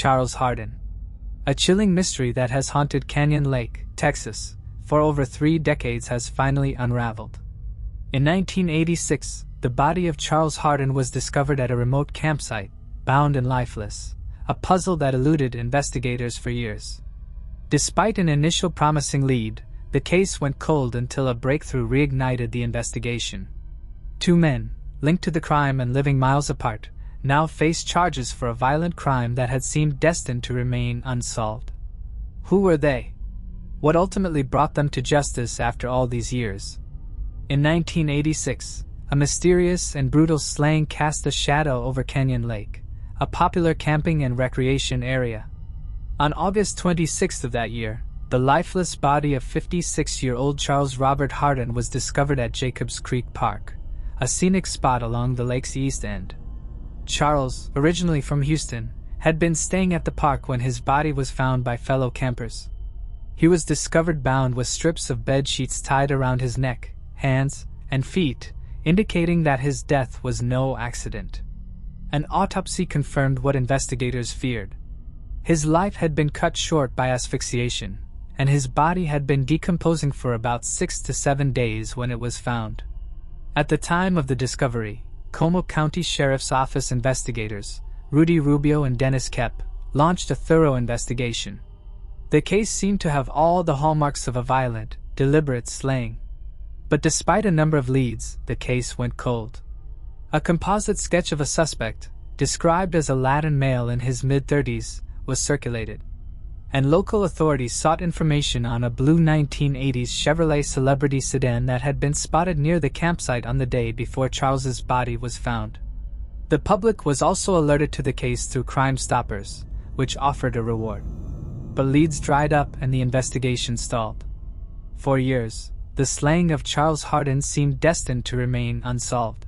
Charles Hardin. A chilling mystery that has haunted Canyon Lake, Texas, for over 3 decades has finally unraveled. In 1986, the body of Charles Hardin was discovered at a remote campsite, bound and lifeless, a puzzle that eluded investigators for years. Despite an initial promising lead, the case went cold until a breakthrough reignited the investigation. 2 men, linked to the crime and living miles apart, now faced charges for a violent crime that had seemed destined to remain unsolved. Who were they? What ultimately brought them to justice after all these years? In 1986, a mysterious and brutal slaying cast a shadow over Canyon Lake, a popular camping and recreation area. On August 26th of that year, the lifeless body of 56-year-old Charles Robert Hardin was discovered at Jacobs Creek Park, a scenic spot along the lake's east end. Charles, originally from Houston, had been staying at the park when his body was found by fellow campers. He was discovered bound with strips of bed sheets tied around his neck, hands, and feet, indicating that his death was no accident. An autopsy confirmed what investigators feared. His life had been cut short by asphyxiation, and his body had been decomposing for about 6 to 7 days when it was found. At the time of the discovery, Como County Sheriff's Office investigators, Rudy Rubio and Dennis Kep, launched a thorough investigation. The case seemed to have all the hallmarks of a violent, deliberate slaying. But despite a number of leads, the case went cold. A composite sketch of a suspect, described as a Latin male in his mid-30s, was circulated, and local authorities sought information on a blue 1980s Chevrolet Celebrity sedan that had been spotted near the campsite on the day before Charles's body was found. The public was also alerted to the case through Crime Stoppers, which offered a reward. But leads dried up and the investigation stalled. For years, the slaying of Charles Hardin seemed destined to remain unsolved.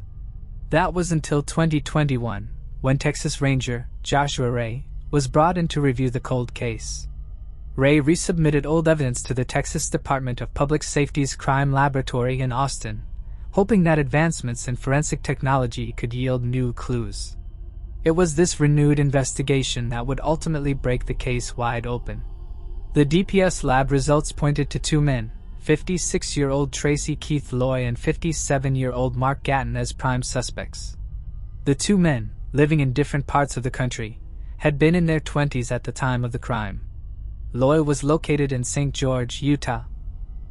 That was until 2021, when Texas Ranger Joshua Ray was brought in to review the cold case. Ray resubmitted old evidence to the Texas Department of Public Safety's crime laboratory in Austin, hoping that advancements in forensic technology could yield new clues. It was this renewed investigation that would ultimately break the case wide open. The DPS lab results pointed to 2 men, 56-year-old Tracy Keith Loy and 57-year-old Mark Gatton, as prime suspects. The 2 men, living in different parts of the country, had been in their 20s at the time of the crime. Loy was located in St. George, Utah,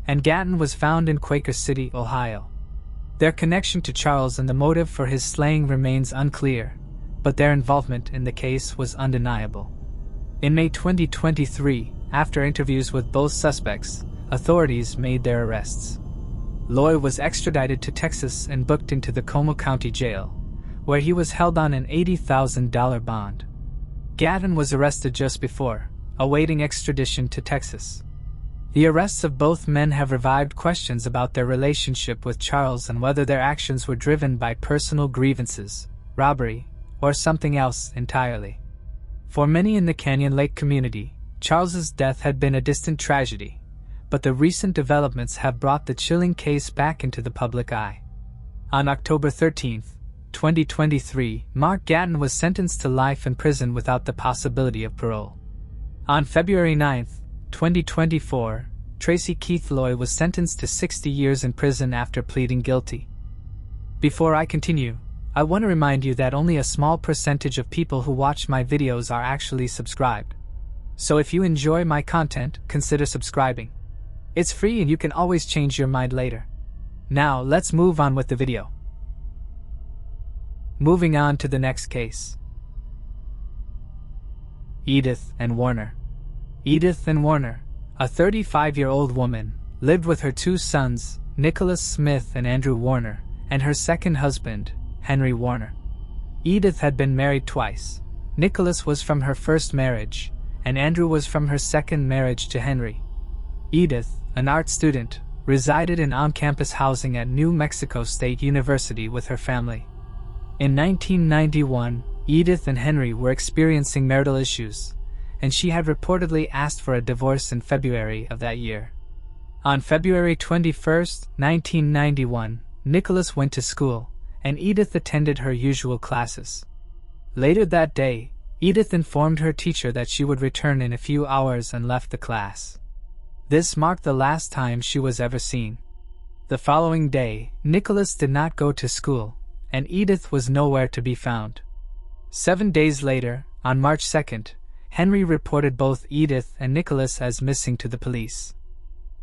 and Gatton was found in Quaker City, Ohio. Their connection to Charles and the motive for his slaying remains unclear, but their involvement in the case was undeniable. In May 2023, after interviews with both suspects, authorities made their arrests. Loy was extradited to Texas and booked into the Como County Jail, where he was held on an $80,000 bond. Gatton was arrested just before, awaiting extradition to Texas. The arrests of both men have revived questions about their relationship with Charles and whether their actions were driven by personal grievances, robbery, or something else entirely. For many in the Canyon Lake community, Charles's death had been a distant tragedy, but the recent developments have brought the chilling case back into the public eye. On October 13, 2023, Mark Gatton was sentenced to life in prison without the possibility of parole. On February 9, 2024, Tracy Keith Loy was sentenced to 60 years in prison after pleading guilty. Before I continue, I want to remind you that only a small percentage of people who watch my videos are actually subscribed. So if you enjoy my content, consider subscribing. It's free and you can always change your mind later. Now let's move on with the video. Moving on to the next case. Edith and Warner. Edith and Warner, a 35-year-old woman, lived with her 2 sons, Nicholas Smith and Andrew Warner, and her second husband, Henry Warner. Edith had been married twice. Nicholas was from her first marriage, and Andrew was from her second marriage to Henry. Edith, an art student, resided in on-campus housing at New Mexico State University with her family. In 1991, Edith and Henry were experiencing marital issues, and she had reportedly asked for a divorce in February of that year. On February 21, 1991, Nicholas went to school, and Edith attended her usual classes. Later that day, Edith informed her teacher that she would return in a few hours and left the class. This marked the last time she was ever seen. The following day, Nicholas did not go to school, and Edith was nowhere to be found. 7 days later, on March 2nd, Henry reported both Edith and Nicholas as missing to the police.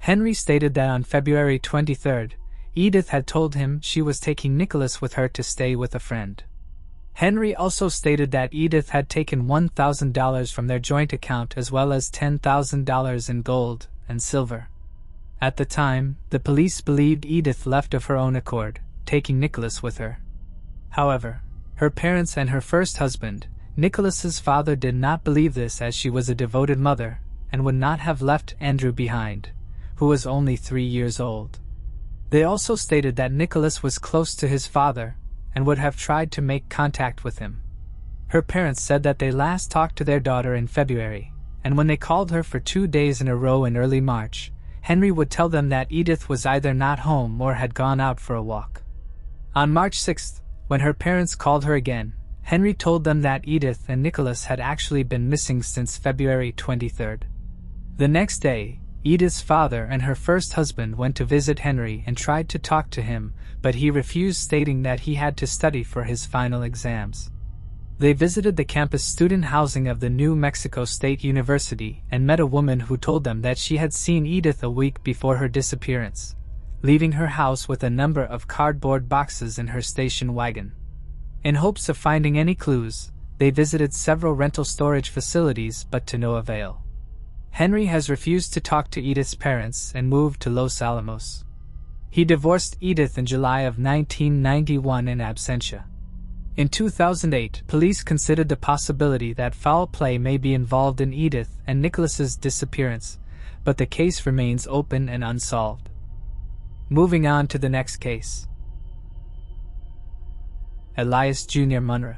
Henry stated that on February 23rd, Edith had told him she was taking Nicholas with her to stay with a friend. Henry also stated that Edith had taken $1,000 from their joint account as well as $10,000 in gold and silver. At the time, the police believed Edith left of her own accord, taking Nicholas with her. However, her parents and her first husband, Nicholas's father, did not believe this, as she was a devoted mother and would not have left Andrew behind, who was only 3 years old. They also stated that Nicholas was close to his father and would have tried to make contact with him. Her parents said that they last talked to their daughter in February, and when they called her for 2 days in a row in early March, Henry would tell them that Edith was either not home or had gone out for a walk. On March 6th, when her parents called her again, Henry told them that Edith and Nicholas had actually been missing since February 23rd. The next day, Edith's father and her first husband went to visit Henry and tried to talk to him, but he refused, stating that he had to study for his final exams. They visited the campus student housing of the New Mexico State University and met a woman who told them that she had seen Edith a week before her disappearance, leaving her house with a number of cardboard boxes in her station wagon. In hopes of finding any clues, they visited several rental storage facilities, but to no avail. Henry has refused to talk to Edith's parents and moved to Los Alamos. He divorced Edith in July of 1991 in absentia. In 2008, police considered the possibility that foul play may be involved in Edith and Nicholas's disappearance, but the case remains open and unsolved. Moving on to the next case. Elias Jr. Monroe.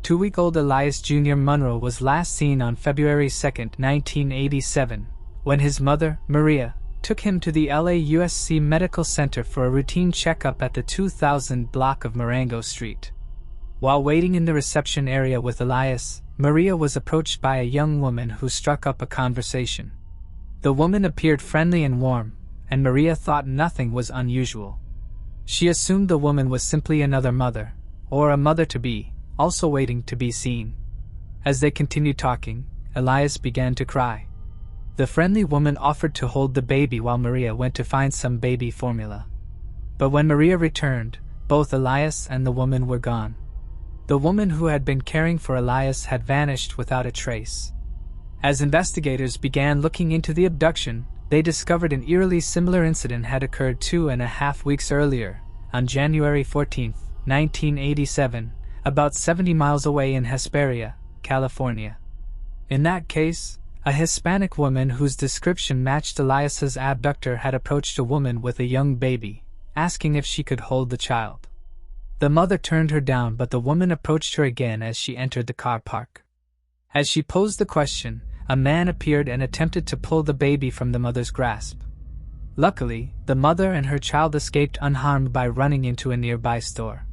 2-week-old Elias Jr. Monroe was last seen on February 2, 1987, when his mother, Maria, took him to the LAUSC Medical Center for a routine checkup at the 2000 block of Marengo Street. While waiting in the reception area with Elias, Maria was approached by a young woman who struck up a conversation. The woman appeared friendly and warm, and Maria thought nothing was unusual. She assumed the woman was simply another mother, or a mother-to-be, also waiting to be seen. As they continued talking, Elias began to cry. The friendly woman offered to hold the baby while Maria went to find some baby formula. But when Maria returned, both Elias and the woman were gone. The woman who had been caring for Elias had vanished without a trace. As investigators began looking into the abduction, they discovered an eerily similar incident had occurred 2.5 weeks earlier, on January 14, 1987, about 70 miles away in Hesperia, California. In that case, a Hispanic woman whose description matched Elias's abductor had approached a woman with a young baby, asking if she could hold the child. The mother turned her down, but the woman approached her again as she entered the car park. As she posed the question, a man appeared and attempted to pull the baby from the mother's grasp. Luckily, the mother and her child escaped unharmed by running into a nearby store.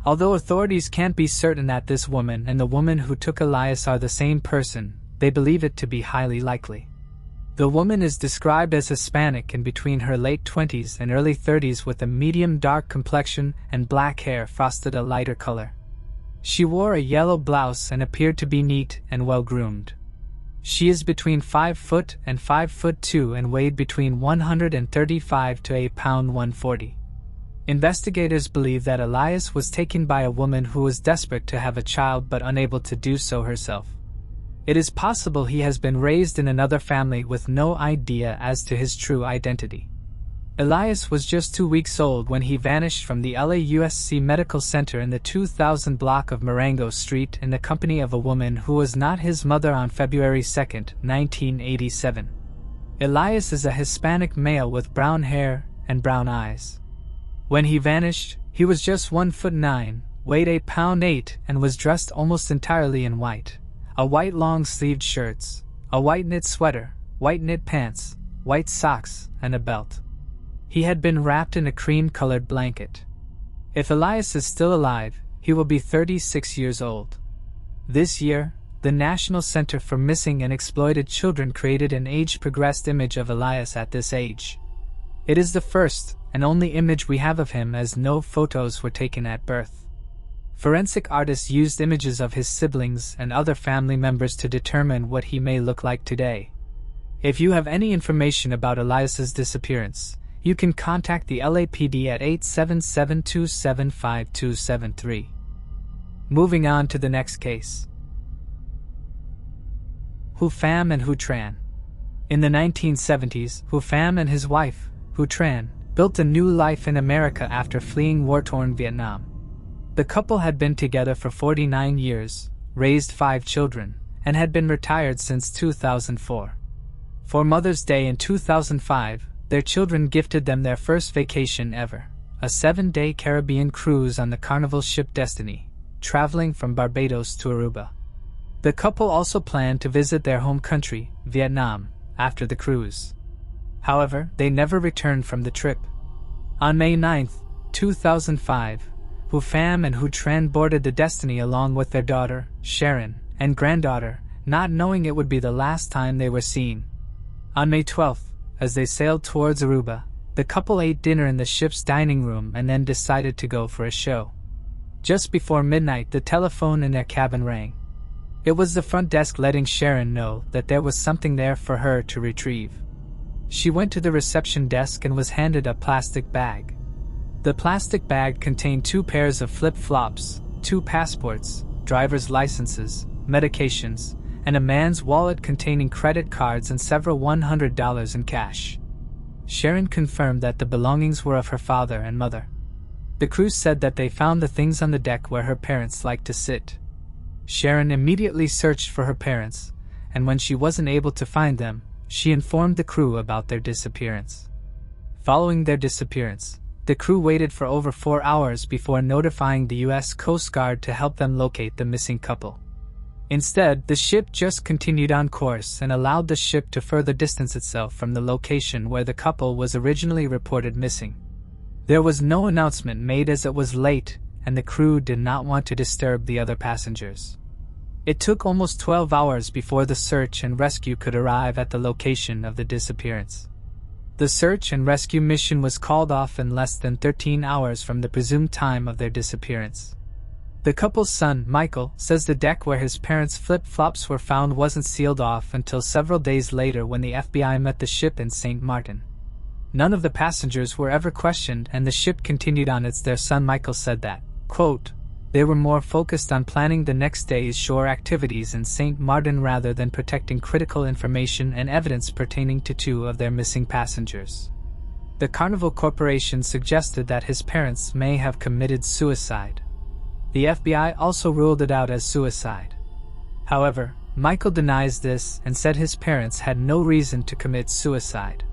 Although authorities can't be certain that this woman and the woman who took Elias are the same person, they believe it to be highly likely. The woman is described as Hispanic and between her late 20s and early 30s, with a medium dark complexion and black hair frosted a lighter color. She wore a yellow blouse and appeared to be neat and well-groomed. She is between 5 foot and 5'2" and weighed between 135 to a pound 140. Investigators believe that Elias was taken by a woman who was desperate to have a child but unable to do so herself. It is possible he has been raised in another family with no idea as to his true identity. Elias was just 2 weeks old when he vanished from the LAUSC Medical Center in the 2000 block of Marengo Street in the company of a woman who was not his mother on February 2, 1987. Elias is a Hispanic male with brown hair and brown eyes. When he vanished, he was just 1'9", weighed a pound 8, and was dressed almost entirely in white. A white long-sleeved shirts, a white knit sweater, white knit pants, white socks, and a belt. He had been wrapped in a cream-colored blanket. If Elias is still alive, he will be 36 years old. This year, the National Center for Missing and Exploited Children created an age-progressed image of Elias at this age. It is the first and only image we have of him, as no photos were taken at birth. Forensic artists used images of his siblings and other family members to determine what he may look like today. If you have any information about Elias's disappearance, you can contact the LAPD at 877-275-273. Moving on to the next case. Hu Pham and Hu Tran. In the 1970s, Hu Pham and his wife, Hu Tran, built a new life in America after fleeing war-torn Vietnam. The couple had been together for 49 years, raised 5 children, and had been retired since 2004. For Mother's Day in 2005, their children gifted them their first vacation ever, a 7-day Caribbean cruise on the Carnival ship Destiny, traveling from Barbados to Aruba. The couple also planned to visit their home country, Vietnam, after the cruise. However, they never returned from the trip. On May 9, 2005, Hu Pham and Hu Tran boarded the Destiny along with their daughter, Sharon, and granddaughter, not knowing it would be the last time they were seen. On May 12, as they sailed towards Aruba, the couple ate dinner in the ship's dining room and then decided to go for a show. Just before midnight, the telephone in their cabin rang. It was the front desk letting Sharon know that there was something there for her to retrieve. She went to the reception desk and was handed a plastic bag. The plastic bag contained 2 pairs of flip-flops, 2 passports, driver's licenses, medications, and a man's wallet containing credit cards and several $100 in cash. Sharon confirmed that the belongings were of her father and mother. The crew said that they found the things on the deck where her parents liked to sit. Sharon immediately searched for her parents, and when she wasn't able to find them, she informed the crew about their disappearance. Following their disappearance, the crew waited for over 4 hours before notifying the U.S. Coast Guard to help them locate the missing couple. Instead, the ship just continued on course and allowed the ship to further distance itself from the location where the couple was originally reported missing. There was no announcement made as it was late, and the crew did not want to disturb the other passengers. It took almost 12 hours before the search and rescue could arrive at the location of the disappearance. The search and rescue mission was called off in less than 13 hours from the presumed time of their disappearance. The couple's son, Michael, says the deck where his parents' flip-flops were found wasn't sealed off until several days later when the FBI met the ship in St. Martin. None of the passengers were ever questioned and the ship continued on its. Their son Michael said that, quote, they were more focused on planning the next day's shore activities in St. Martin rather than protecting critical information and evidence pertaining to 2 of their missing passengers. The Carnival Corporation suggested that his parents may have committed suicide. The FBI also ruled it out as suicide. However, Michael denies this and said his parents had no reason to commit suicide.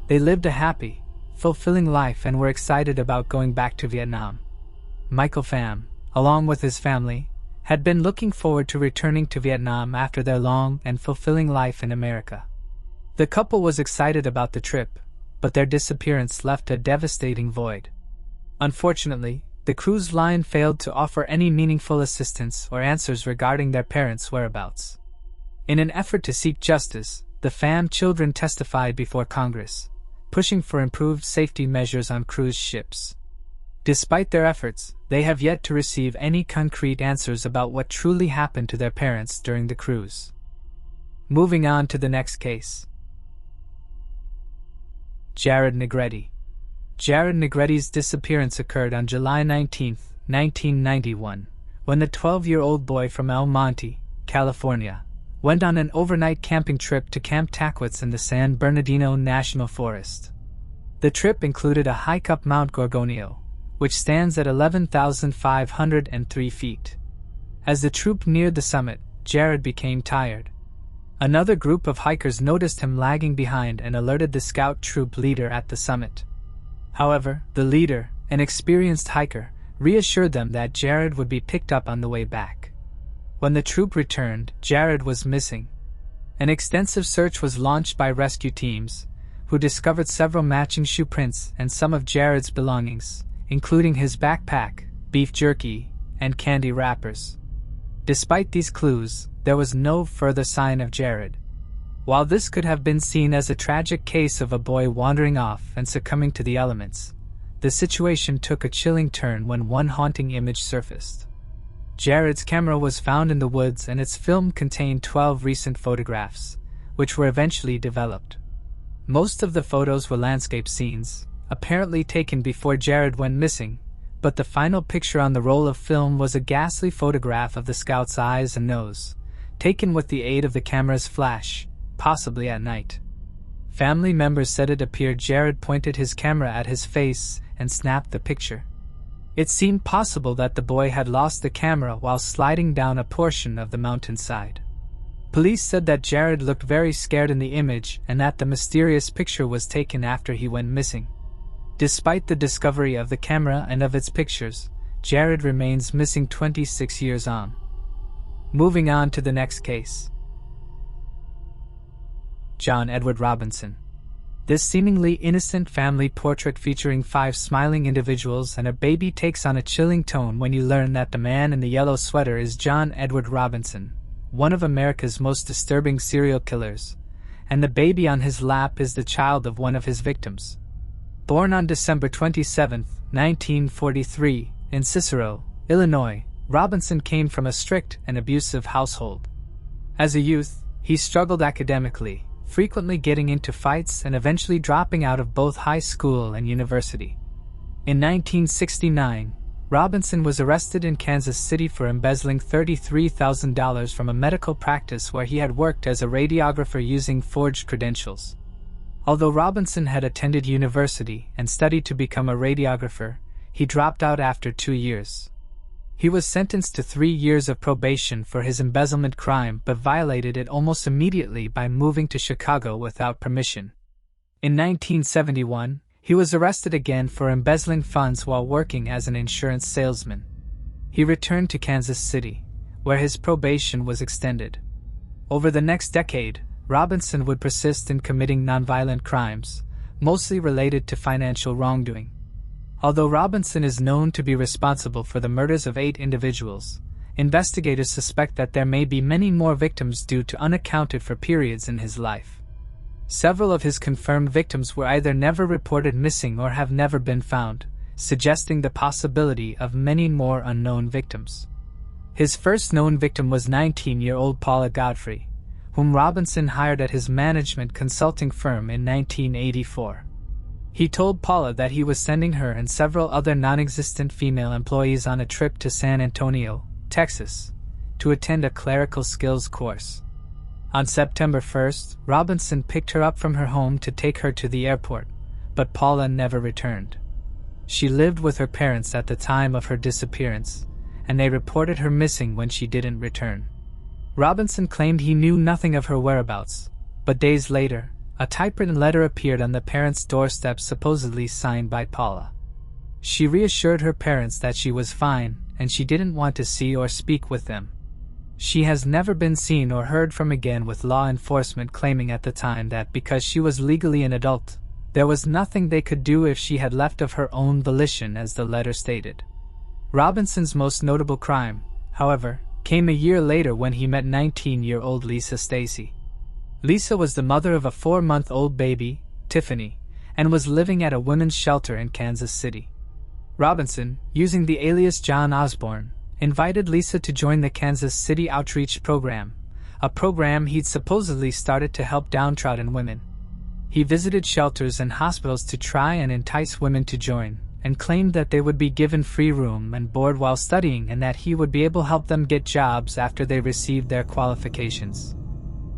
They lived a happy, fulfilling life and were excited about going back to Vietnam. Michael Pham, along with his family, had been looking forward to returning to Vietnam after their long and fulfilling life in America. The couple was excited about the trip, but their disappearance left a devastating void. Unfortunately, the cruise line failed to offer any meaningful assistance or answers regarding their parents' whereabouts. In an effort to seek justice, the Pham children testified before Congress, pushing for improved safety measures on cruise ships. Despite their efforts, they have yet to receive any concrete answers about what truly happened to their parents during the cruise. Moving on to the next case. Jared Negretti. Jared Negretti's disappearance occurred on July 19, 1991, when the 12-year-old boy from El Monte, California, went on an overnight camping trip to Camp Taquitz in the San Bernardino National Forest. The trip included a hike up Mount Gorgonio, which stands at 11,503 feet. As the troop neared the summit, Jared became tired. Another group of hikers noticed him lagging behind and alerted the scout troop leader at the summit. However, the leader, an experienced hiker, reassured them that Jared would be picked up on the way back. When the troop returned, Jared was missing. An extensive search was launched by rescue teams, who discovered several matching shoe prints and some of Jared's belongings, including his backpack, beef jerky, and candy wrappers. Despite these clues, there was no further sign of Jared. While this could have been seen as a tragic case of a boy wandering off and succumbing to the elements, the situation took a chilling turn when one haunting image surfaced. Jared's camera was found in the woods and its film contained 12 recent photographs, which were eventually developed. Most of the photos were landscape scenes, apparently taken before Jared went missing, but the final picture on the roll of film was a ghastly photograph of the scout's eyes and nose, taken with the aid of the camera's flash, possibly at night. Family members said it appeared Jared pointed his camera at his face and snapped the picture. It seemed possible that the boy had lost the camera while sliding down a portion of the mountainside. Police said that Jared looked very scared in the image and that the mysterious picture was taken after he went missing. Despite the discovery of the camera and of its pictures, Jared remains missing 26 years on. Moving on to the next case. John Edward Robinson. This seemingly innocent family portrait featuring 5 smiling individuals and a baby takes on a chilling tone when you learn that the man in the yellow sweater is John Edward Robinson, one of America's most disturbing serial killers, and the baby on his lap is the child of one of his victims. Born on December 27, 1943, in Cicero, Illinois, Robinson came from a strict and abusive household. As a youth, he struggled academically, frequently getting into fights and eventually dropping out of both high school and university. In 1969, Robinson was arrested in Kansas City for embezzling $33,000 from a medical practice where he had worked as a radiographer using forged credentials. Although Robinson had attended university and studied to become a radiographer, he dropped out after 2 years. He was sentenced to 3 years of probation for his embezzlement crime but violated it almost immediately by moving to Chicago without permission. In 1971, he was arrested again for embezzling funds while working as an insurance salesman. He returned to Kansas City, where his probation was extended. Over the next decade, Robinson would persist in committing nonviolent crimes, mostly related to financial wrongdoing. Although Robinson is known to be responsible for the murders of 8 individuals, investigators suspect that there may be many more victims due to unaccounted for periods in his life. Several of his confirmed victims were either never reported missing or have never been found, suggesting the possibility of many more unknown victims. His first known victim was 19-year-old Paula Godfrey, whom Robinson hired at his management consulting firm in 1984. He told Paula that he was sending her and several other non-existent female employees on a trip to San Antonio, Texas, to attend a clerical skills course. On September 1st, Robinson picked her up from her home to take her to the airport, but Paula never returned. She lived with her parents at the time of her disappearance, and they reported her missing when she didn't return. Robinson claimed he knew nothing of her whereabouts, but days later, a typewritten letter appeared on the parents' doorstep supposedly signed by Paula. She reassured her parents that she was fine and she didn't want to see or speak with them. She has never been seen or heard from again, with law enforcement claiming at the time that because she was legally an adult, there was nothing they could do if she had left of her own volition, as the letter stated. Robinson's most notable crime, however, came a year later when he met 19-year-old Lisa Stacy. Lisa was the mother of a 4-month-old baby, Tiffany, and was living at a women's shelter in Kansas City. Robinson, using the alias John Osborne, invited Lisa to join the Kansas City Outreach Program, a program he'd supposedly started to help downtrodden women. He visited shelters and hospitals to try and entice women to join, and claimed that they would be given free room and board while studying and that he would be able to help them get jobs after they received their qualifications.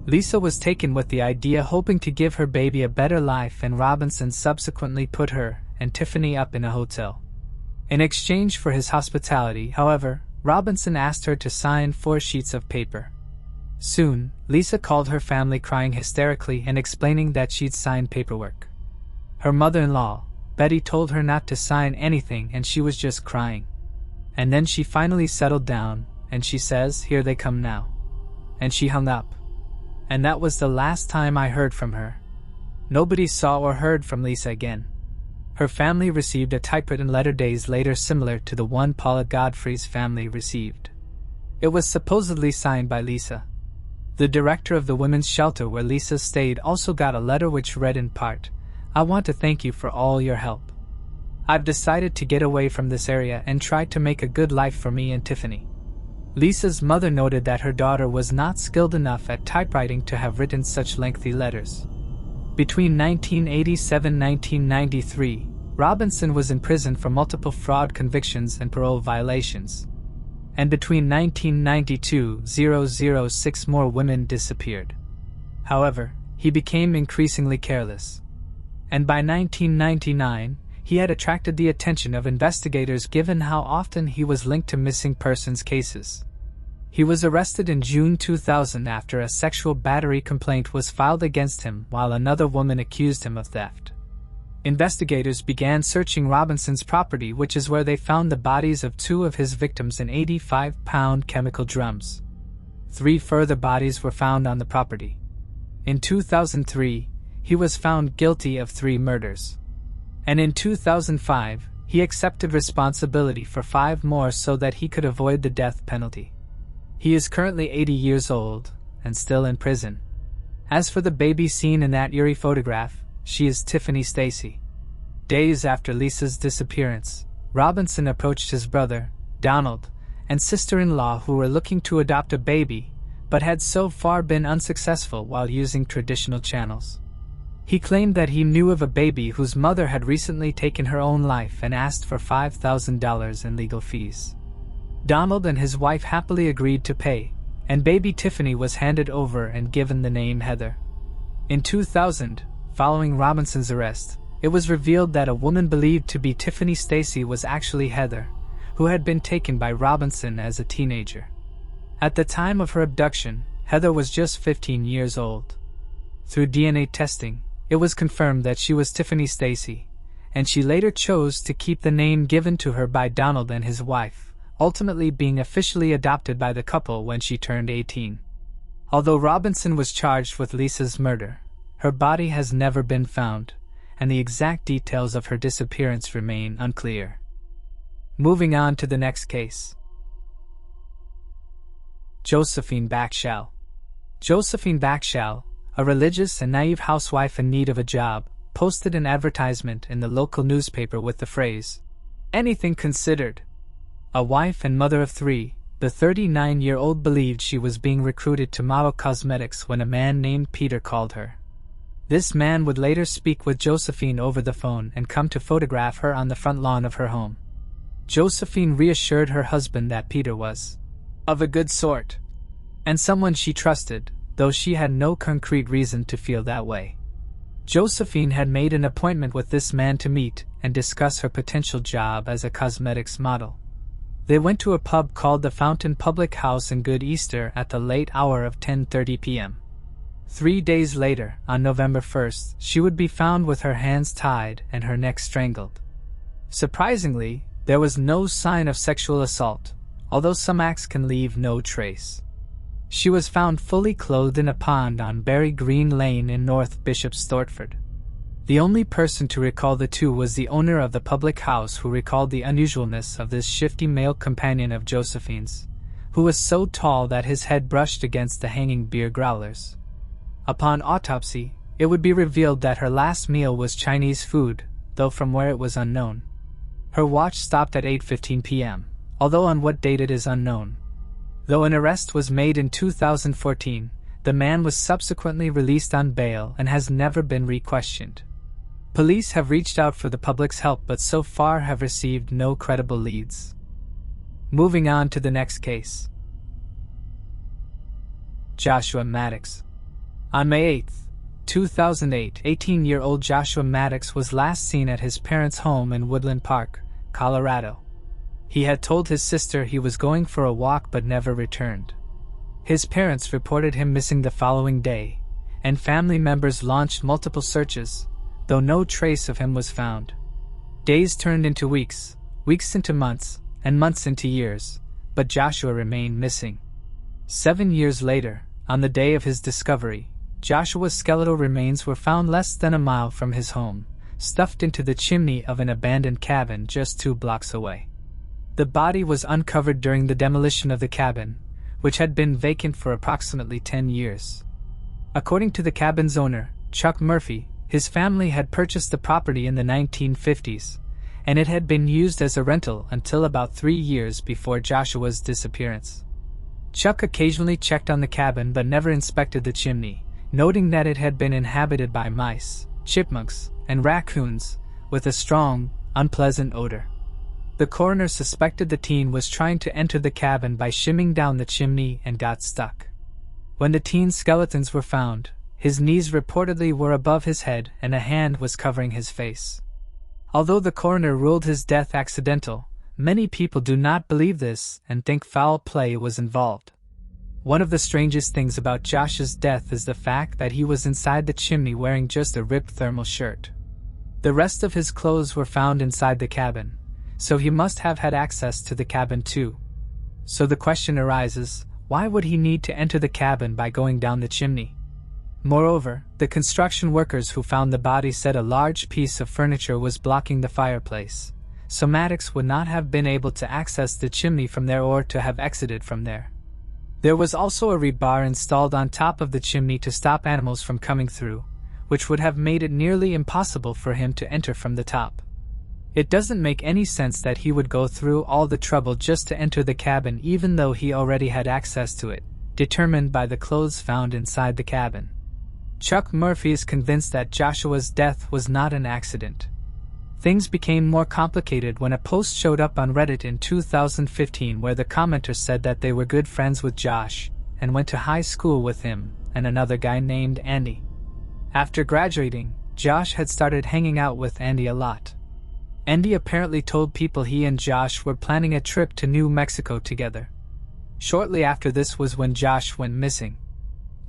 Lisa was taken with the idea, hoping to give her baby a better life, and Robinson subsequently put her and Tiffany up in a hotel. In exchange for his hospitality, however, Robinson asked her to sign 4 sheets of paper. Soon, Lisa called her family crying hysterically and explaining that she'd signed paperwork. Her mother-in-law, Betty, told her not to sign anything and she was just crying. And then she finally settled down and she says, "Here they come now." And she hung up. And that was the last time I heard from her. Nobody saw or heard from Lisa again. Her family received a typewritten letter days later similar to the one Paula Godfrey's family received. It was supposedly signed by Lisa. The director of the women's shelter where Lisa stayed also got a letter which read in part, "I want to thank you for all your help. I've decided to get away from this area and try to make a good life for me and Tiffany." Lisa's mother noted that her daughter was not skilled enough at typewriting to have written such lengthy letters. Between 1987 and 1993, Robinson was in prison for multiple fraud convictions and parole violations. And between 1992 6 more women disappeared. However, he became increasingly careless. And by 1999, he had attracted the attention of investigators given how often he was linked to missing persons cases. He was arrested in June 2000 after a sexual battery complaint was filed against him while another woman accused him of theft. Investigators began searching Robinson's property, which is where they found the bodies of 2 of his victims in 85-pound chemical drums. 3 further bodies were found on the property. In 2003, he was found guilty of 3 murders. And in 2005, he accepted responsibility for 5 more so that he could avoid the death penalty. He is currently 80 years old and still in prison. As for the baby seen in that eerie photograph, she is Tiffany Stacy. Days after Lisa's disappearance, Robinson approached his brother, Donald, and sister-in-law who were looking to adopt a baby, but had so far been unsuccessful while using traditional channels. He claimed that he knew of a baby whose mother had recently taken her own life and asked for $5,000 in legal fees. Donald and his wife happily agreed to pay, and baby Tiffany was handed over and given the name Heather. In 2000, following Robinson's arrest, it was revealed that a woman believed to be Tiffany Stacy was actually Heather, who had been taken by Robinson as a teenager. At the time of her abduction, Heather was just 15 years old. Through DNA testing, it was confirmed that she was Tiffany Stacy, and she later chose to keep the name given to her by Donald and his wife, ultimately being officially adopted by the couple when she turned 18. Although Robinson was charged with Lisa's murder, her body has never been found, and the exact details of her disappearance remain unclear. Moving on to the next case. Josephine Backshall. Josephine Backshall, a religious and naive housewife in need of a job, posted an advertisement in the local newspaper with the phrase, "Anything considered." A wife and mother of 3, the 39-year-old believed she was being recruited to model cosmetics when a man named Peter called her. This man would later speak with Josephine over the phone and come to photograph her on the front lawn of her home. Josephine reassured her husband that Peter was of a good sort and someone she trusted, though she had no concrete reason to feel that way. Josephine had made an appointment with this man to meet and discuss her potential job as a cosmetics model. They went to a pub called the Fountain Public House in Good Easter at the late hour of 10:30 p.m. 3 days later, on November 1st, she would be found with her hands tied and her neck strangled. Surprisingly, there was no sign of sexual assault, although some acts can leave no trace. She was found fully clothed in a pond on Berry Green Lane in North Bishop Stortford. The only person to recall the two was the owner of the public house, who recalled the unusualness of this shifty male companion of Josephine's, who was so tall that his head brushed against the hanging beer growlers. Upon autopsy, it would be revealed that her last meal was Chinese food, though from where it was unknown. Her watch stopped at 8:15 p.m., although on what date it is unknown. Though an arrest was made in 2014, the man was subsequently released on bail and has never been re-questioned. Police have reached out for the public's help but so far have received no credible leads. Moving on to the next case. Joshua Maddox. On May 8, 2008, 18-year-old Joshua Maddox was last seen at his parents' home in Woodland Park, Colorado. He had told his sister he was going for a walk but never returned. His parents reported him missing the following day, and family members launched multiple searches, though no trace of him was found. Days turned into weeks, weeks into months, and months into years, but Joshua remained missing. 7 years later, on the day of his discovery, Joshua's skeletal remains were found less than a mile from his home, stuffed into the chimney of an abandoned cabin just 2 blocks away. The body was uncovered during the demolition of the cabin, which had been vacant for approximately 10 years. According to the cabin's owner, Chuck Murphy, his family had purchased the property in the 1950s, and it had been used as a rental until about 3 years before Joshua's disappearance. Chuck occasionally checked on the cabin but never inspected the chimney, noting that it had been inhabited by mice, chipmunks, and raccoons, with a strong, unpleasant odor. The coroner suspected the teen was trying to enter the cabin by shimming down the chimney and got stuck. When the teen's skeletons were found, his knees reportedly were above his head and a hand was covering his face. Although the coroner ruled his death accidental, many people do not believe this and think foul play was involved. One of the strangest things about Josh's death is the fact that he was inside the chimney wearing just a ripped thermal shirt. The rest of his clothes were found inside the cabin, so he must have had access to the cabin too. So the question arises, why would he need to enter the cabin by going down the chimney? Moreover, the construction workers who found the body said a large piece of furniture was blocking the fireplace, so Maddox would not have been able to access the chimney from there or to have exited from there. There was also a rebar installed on top of the chimney to stop animals from coming through, which would have made it nearly impossible for him to enter from the top. It doesn't make any sense that he would go through all the trouble just to enter the cabin even though he already had access to it, determined by the clothes found inside the cabin. Chuck Murphy is convinced that Joshua's death was not an accident. Things became more complicated when a post showed up on Reddit in 2015 where the commenter said that they were good friends with Josh and went to high school with him and another guy named Andy. After graduating, Josh had started hanging out with Andy a lot. Andy apparently told people he and Josh were planning a trip to New Mexico together. Shortly after this was when Josh went missing.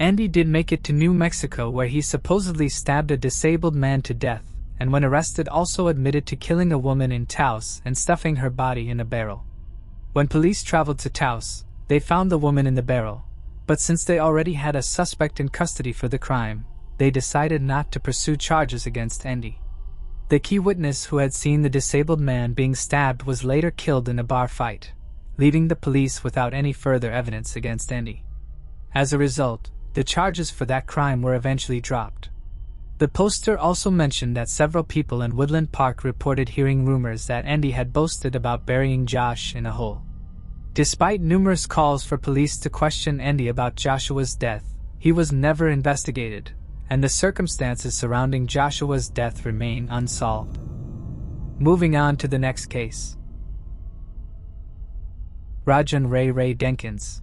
Andy did make it to New Mexico where he supposedly stabbed a disabled man to death, and when arrested also admitted to killing a woman in Taos and stuffing her body in a barrel. When police traveled to Taos, they found the woman in the barrel, but since they already had a suspect in custody for the crime, they decided not to pursue charges against Andy. The key witness who had seen the disabled man being stabbed was later killed in a bar fight, leaving the police without any further evidence against Andy. As a result, the charges for that crime were eventually dropped. The poster also mentioned that several people in Woodland Park reported hearing rumors that Andy had boasted about burying Josh in a hole. Despite numerous calls for police to question Andy about Joshua's death, he was never investigated, and the circumstances surrounding Joshua's death remain unsolved. Moving on to the next case. Rajun Ray Denkins.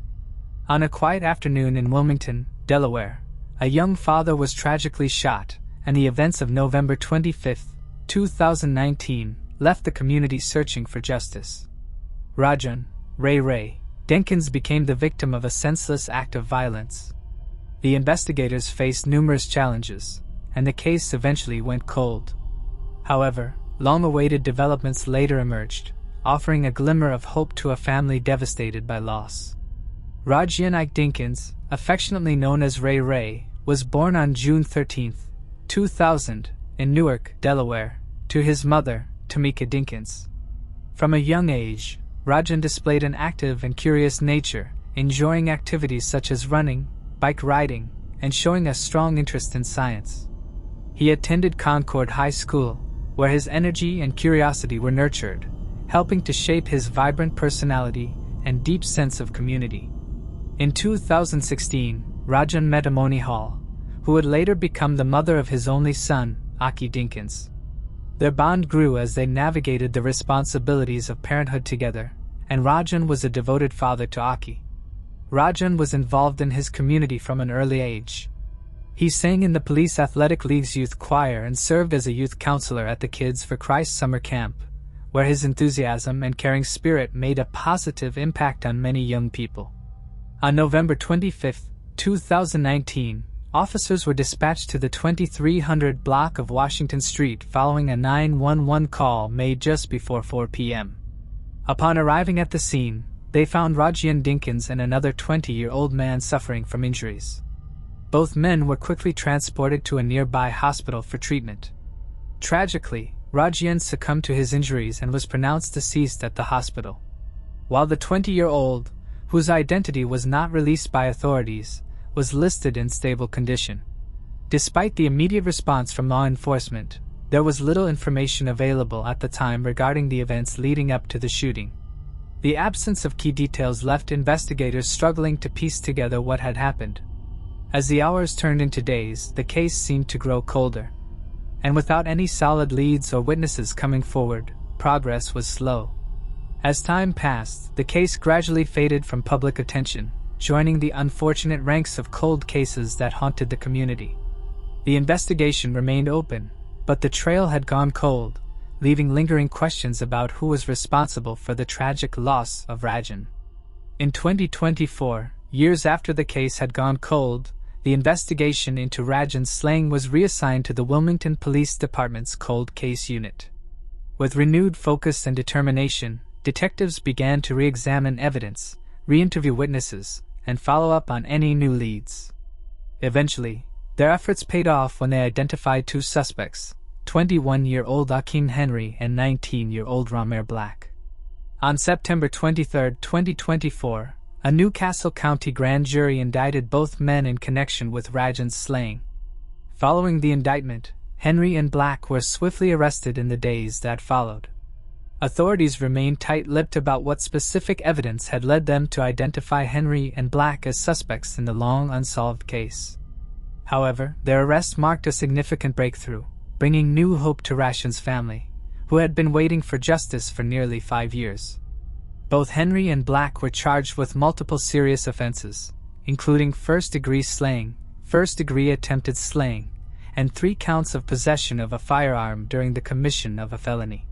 On a quiet afternoon in Wilmington, Delaware, a young father was tragically shot, and the events of November 25, 2019, left the community searching for justice. Rajun Ray Denkins became the victim of a senseless act of violence. The investigators faced numerous challenges, and the case eventually went cold. However, long-awaited developments later emerged, offering a glimmer of hope to a family devastated by loss. Rajun Denkins, affectionately known as Ray, was born on June 13, 2000, in Newark, Delaware, to his mother, Tamika Denkins. From a young age, Rajun displayed an active and curious nature, enjoying activities such as running, bike riding, and showing a strong interest in science. He attended Concord High School, where his energy and curiosity were nurtured, helping to shape his vibrant personality and deep sense of community. In 2016, Rajun met Amoni Hall, who would later become the mother of his only son, Aki Denkins. Their bond grew as they navigated the responsibilities of parenthood together, and Rajun was a devoted father to Aki. Rajun was involved in his community from an early age. He sang in the Police Athletic League's youth choir and served as a youth counselor at the Kids for Christ summer camp, where his enthusiasm and caring spirit made a positive impact on many young people. On November 25, 2019, officers were dispatched to the 2300 block of Washington Street following a 911 call made just before 4 p.m. Upon arriving at the scene, they found Rajun Denkins and another 20-year-old man suffering from injuries. Both men were quickly transported to a nearby hospital for treatment. Tragically, Rajun succumbed to his injuries and was pronounced deceased at the hospital, while the 20-year-old, whose identity was not released by authorities, was listed in stable condition. Despite the immediate response from law enforcement, there was little information available at the time regarding the events leading up to the shooting. The absence of key details left investigators struggling to piece together what had happened. As the hours turned into days, the case seemed to grow colder. And without any solid leads or witnesses coming forward, progress was slow. As time passed, the case gradually faded from public attention, joining the unfortunate ranks of cold cases that haunted the community. The investigation remained open, but the trail had gone cold, leaving lingering questions about who was responsible for the tragic loss of Rajun. In 2024, years after the case had gone cold, the investigation into Rajun's slaying was reassigned to the Wilmington Police Department's Cold Case Unit. With renewed focus and determination, detectives began to re-examine evidence, re-interview witnesses, and follow up on any new leads. Eventually, their efforts paid off when they identified two suspects, 21-year-old Akeem Henry and 19-year-old Romer Black. On September 23, 2024, a Newcastle County grand jury indicted both men in connection with Rajun's slaying. Following the indictment, Henry and Black were swiftly arrested in the days that followed. Authorities remained tight-lipped about what specific evidence had led them to identify Henry and Black as suspects in the long unsolved case. However, their arrest marked a significant breakthrough, bringing new hope to Rajun's family, who had been waiting for justice for nearly 5 years. Both Henry and Black were charged with multiple serious offenses, including first-degree slaying, first-degree attempted slaying, and 3 counts of possession of a firearm during the commission of a felony.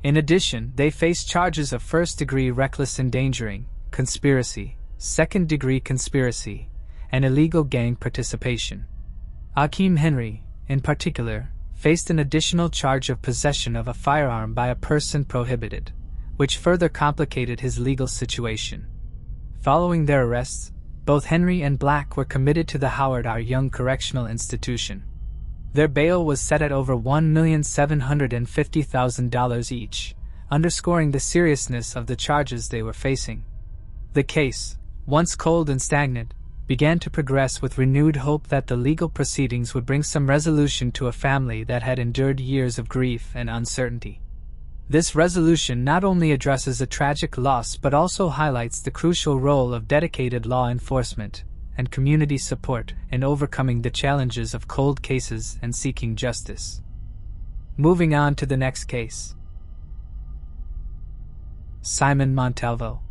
In addition, they faced charges of first-degree reckless endangering, conspiracy, second-degree conspiracy, and illegal gang participation. Akeem Henry, in particular, faced an additional charge of possession of a firearm by a person prohibited, which further complicated his legal situation. Following their arrests, both Henry and Black were committed to the Howard R. Young Correctional Institution. Their bail was set at over $1,750,000 each, underscoring the seriousness of the charges they were facing. The case, once cold and stagnant, began to progress with renewed hope that the legal proceedings would bring some resolution to a family that had endured years of grief and uncertainty. This resolution not only addresses a tragic loss but also highlights the crucial role of dedicated law enforcement and community support in overcoming the challenges of cold cases and seeking justice. Moving on to the next case. Simon Montalvo.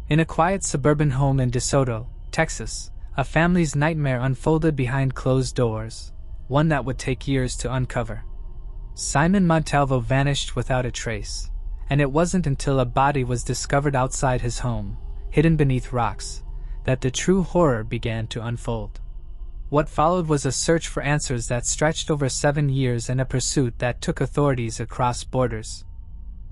In a quiet suburban home in DeSoto, Texas, a family's nightmare unfolded behind closed doors, one that would take years to uncover. Simon Montalvo vanished without a trace, and it wasn't until a body was discovered outside his home, hidden beneath rocks, that the true horror began to unfold. What followed was a search for answers that stretched over 7 years and a pursuit that took authorities across borders.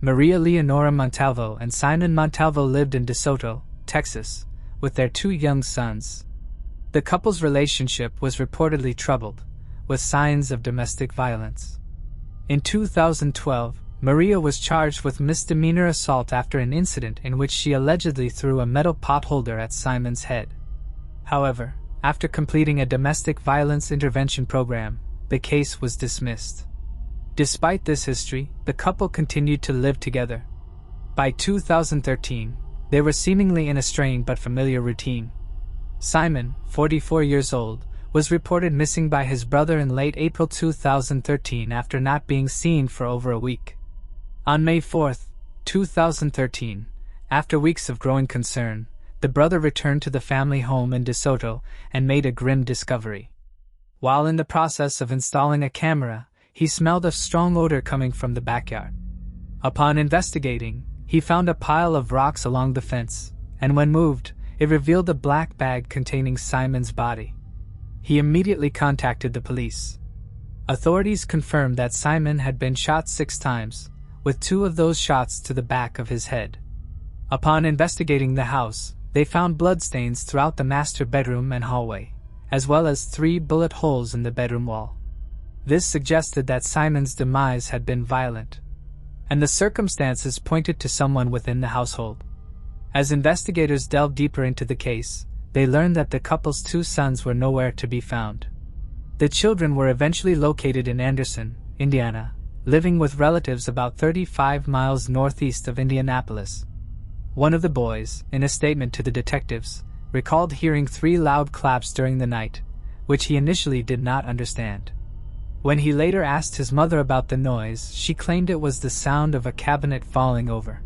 Maria Leonora Montalvo and Simon Montalvo lived in DeSoto, Texas, with their 2 young sons. The couple's relationship was reportedly troubled, with signs of domestic violence. In 2012, Maria was charged with misdemeanor assault after an incident in which she allegedly threw a metal pot holder at Simon's head. However, after completing a domestic violence intervention program, the case was dismissed. Despite this history, the couple continued to live together. By 2013, they were seemingly in a strained but familiar routine. Simon, 44 years old, was reported missing by his brother in late April 2013 after not being seen for over a week. On May 4, 2013, after weeks of growing concern, the brother returned to the family home in DeSoto and made a grim discovery. While in the process of installing a camera, he smelled a strong odor coming from the backyard. Upon investigating, he found a pile of rocks along the fence, and when moved, it revealed a black bag containing Simon's body. He immediately contacted the police. Authorities confirmed that Simon had been shot 6 times, with 2 of those shots to the back of his head. Upon investigating the house, they found bloodstains throughout the master bedroom and hallway, as well as 3 bullet holes in the bedroom wall. This suggested that Simon's demise had been violent, and the circumstances pointed to someone within the household. As investigators delved deeper into the case, they learned that the couple's 2 sons were nowhere to be found. The children were eventually located in Anderson, Indiana, living with relatives about 35 miles northeast of Indianapolis. One of the boys, in a statement to the detectives, recalled hearing 3 loud claps during the night, which he initially did not understand. When he later asked his mother about the noise, she claimed it was the sound of a cabinet falling over.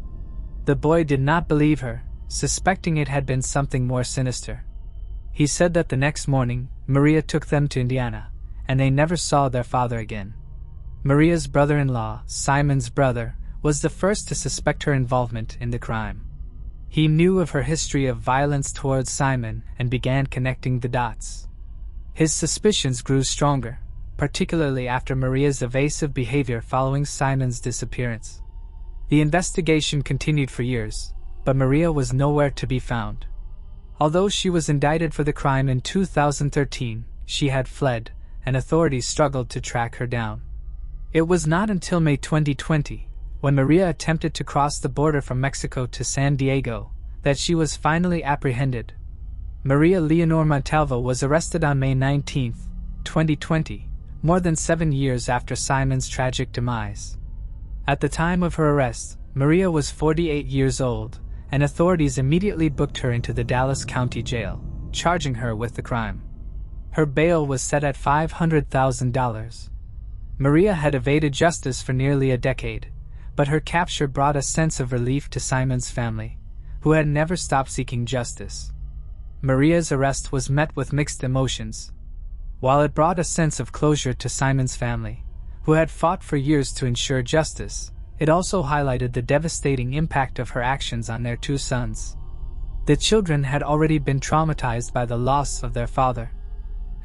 The boy did not believe her, suspecting it had been something more sinister. He said that the next morning, Maria took them to Indiana, and they never saw their father again. Maria's brother-in-law, Simon's brother, was the first to suspect her involvement in the crime. He knew of her history of violence towards Simon and began connecting the dots. His suspicions grew stronger, particularly after Maria's evasive behavior following Simon's disappearance. The investigation continued for years, but Maria was nowhere to be found. Although she was indicted for the crime in 2013, she had fled, and authorities struggled to track her down. It was not until May 2020, when Maria attempted to cross the border from Mexico to San Diego, that she was finally apprehended. Maria Leonor Montalvo was arrested on May 19, 2020, more than 7 years after Simon's tragic demise. At the time of her arrest, Maria was 48 years old, and authorities immediately booked her into the Dallas County Jail, charging her with the crime. Her bail was set at $500,000. Maria had evaded justice for nearly a decade, but her capture brought a sense of relief to Simon's family, who had never stopped seeking justice. Maria's arrest was met with mixed emotions. While it brought a sense of closure to Simon's family, who had fought for years to ensure justice, it also highlighted the devastating impact of her actions on their 2 sons. The children had already been traumatized by the loss of their father,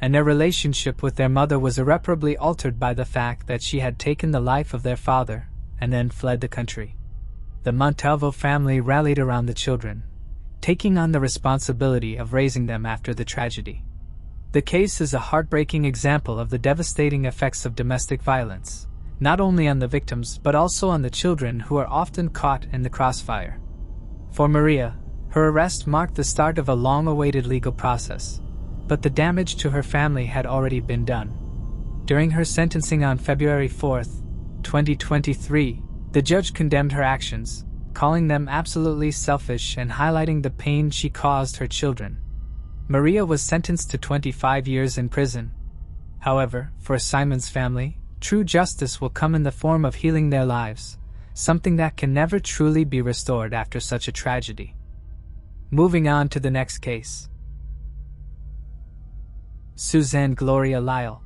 and their relationship with their mother was irreparably altered by the fact that she had taken the life of their father and then fled the country. The Montalvo family rallied around the children, taking on the responsibility of raising them after the tragedy. The case is a heartbreaking example of the devastating effects of domestic violence, not only on the victims but also on the children who are often caught in the crossfire. For Maria, her arrest marked the start of a long-awaited legal process, but the damage to her family had already been done. During her sentencing on February 4, 2023, the judge condemned her actions, calling them absolutely selfish and highlighting the pain she caused her children. Maria was sentenced to 25 years in prison. However, for Simon's family, true justice will come in the form of healing their lives, something that can never truly be restored after such a tragedy. Moving on to the next case. Suzanne Gloria Lyle.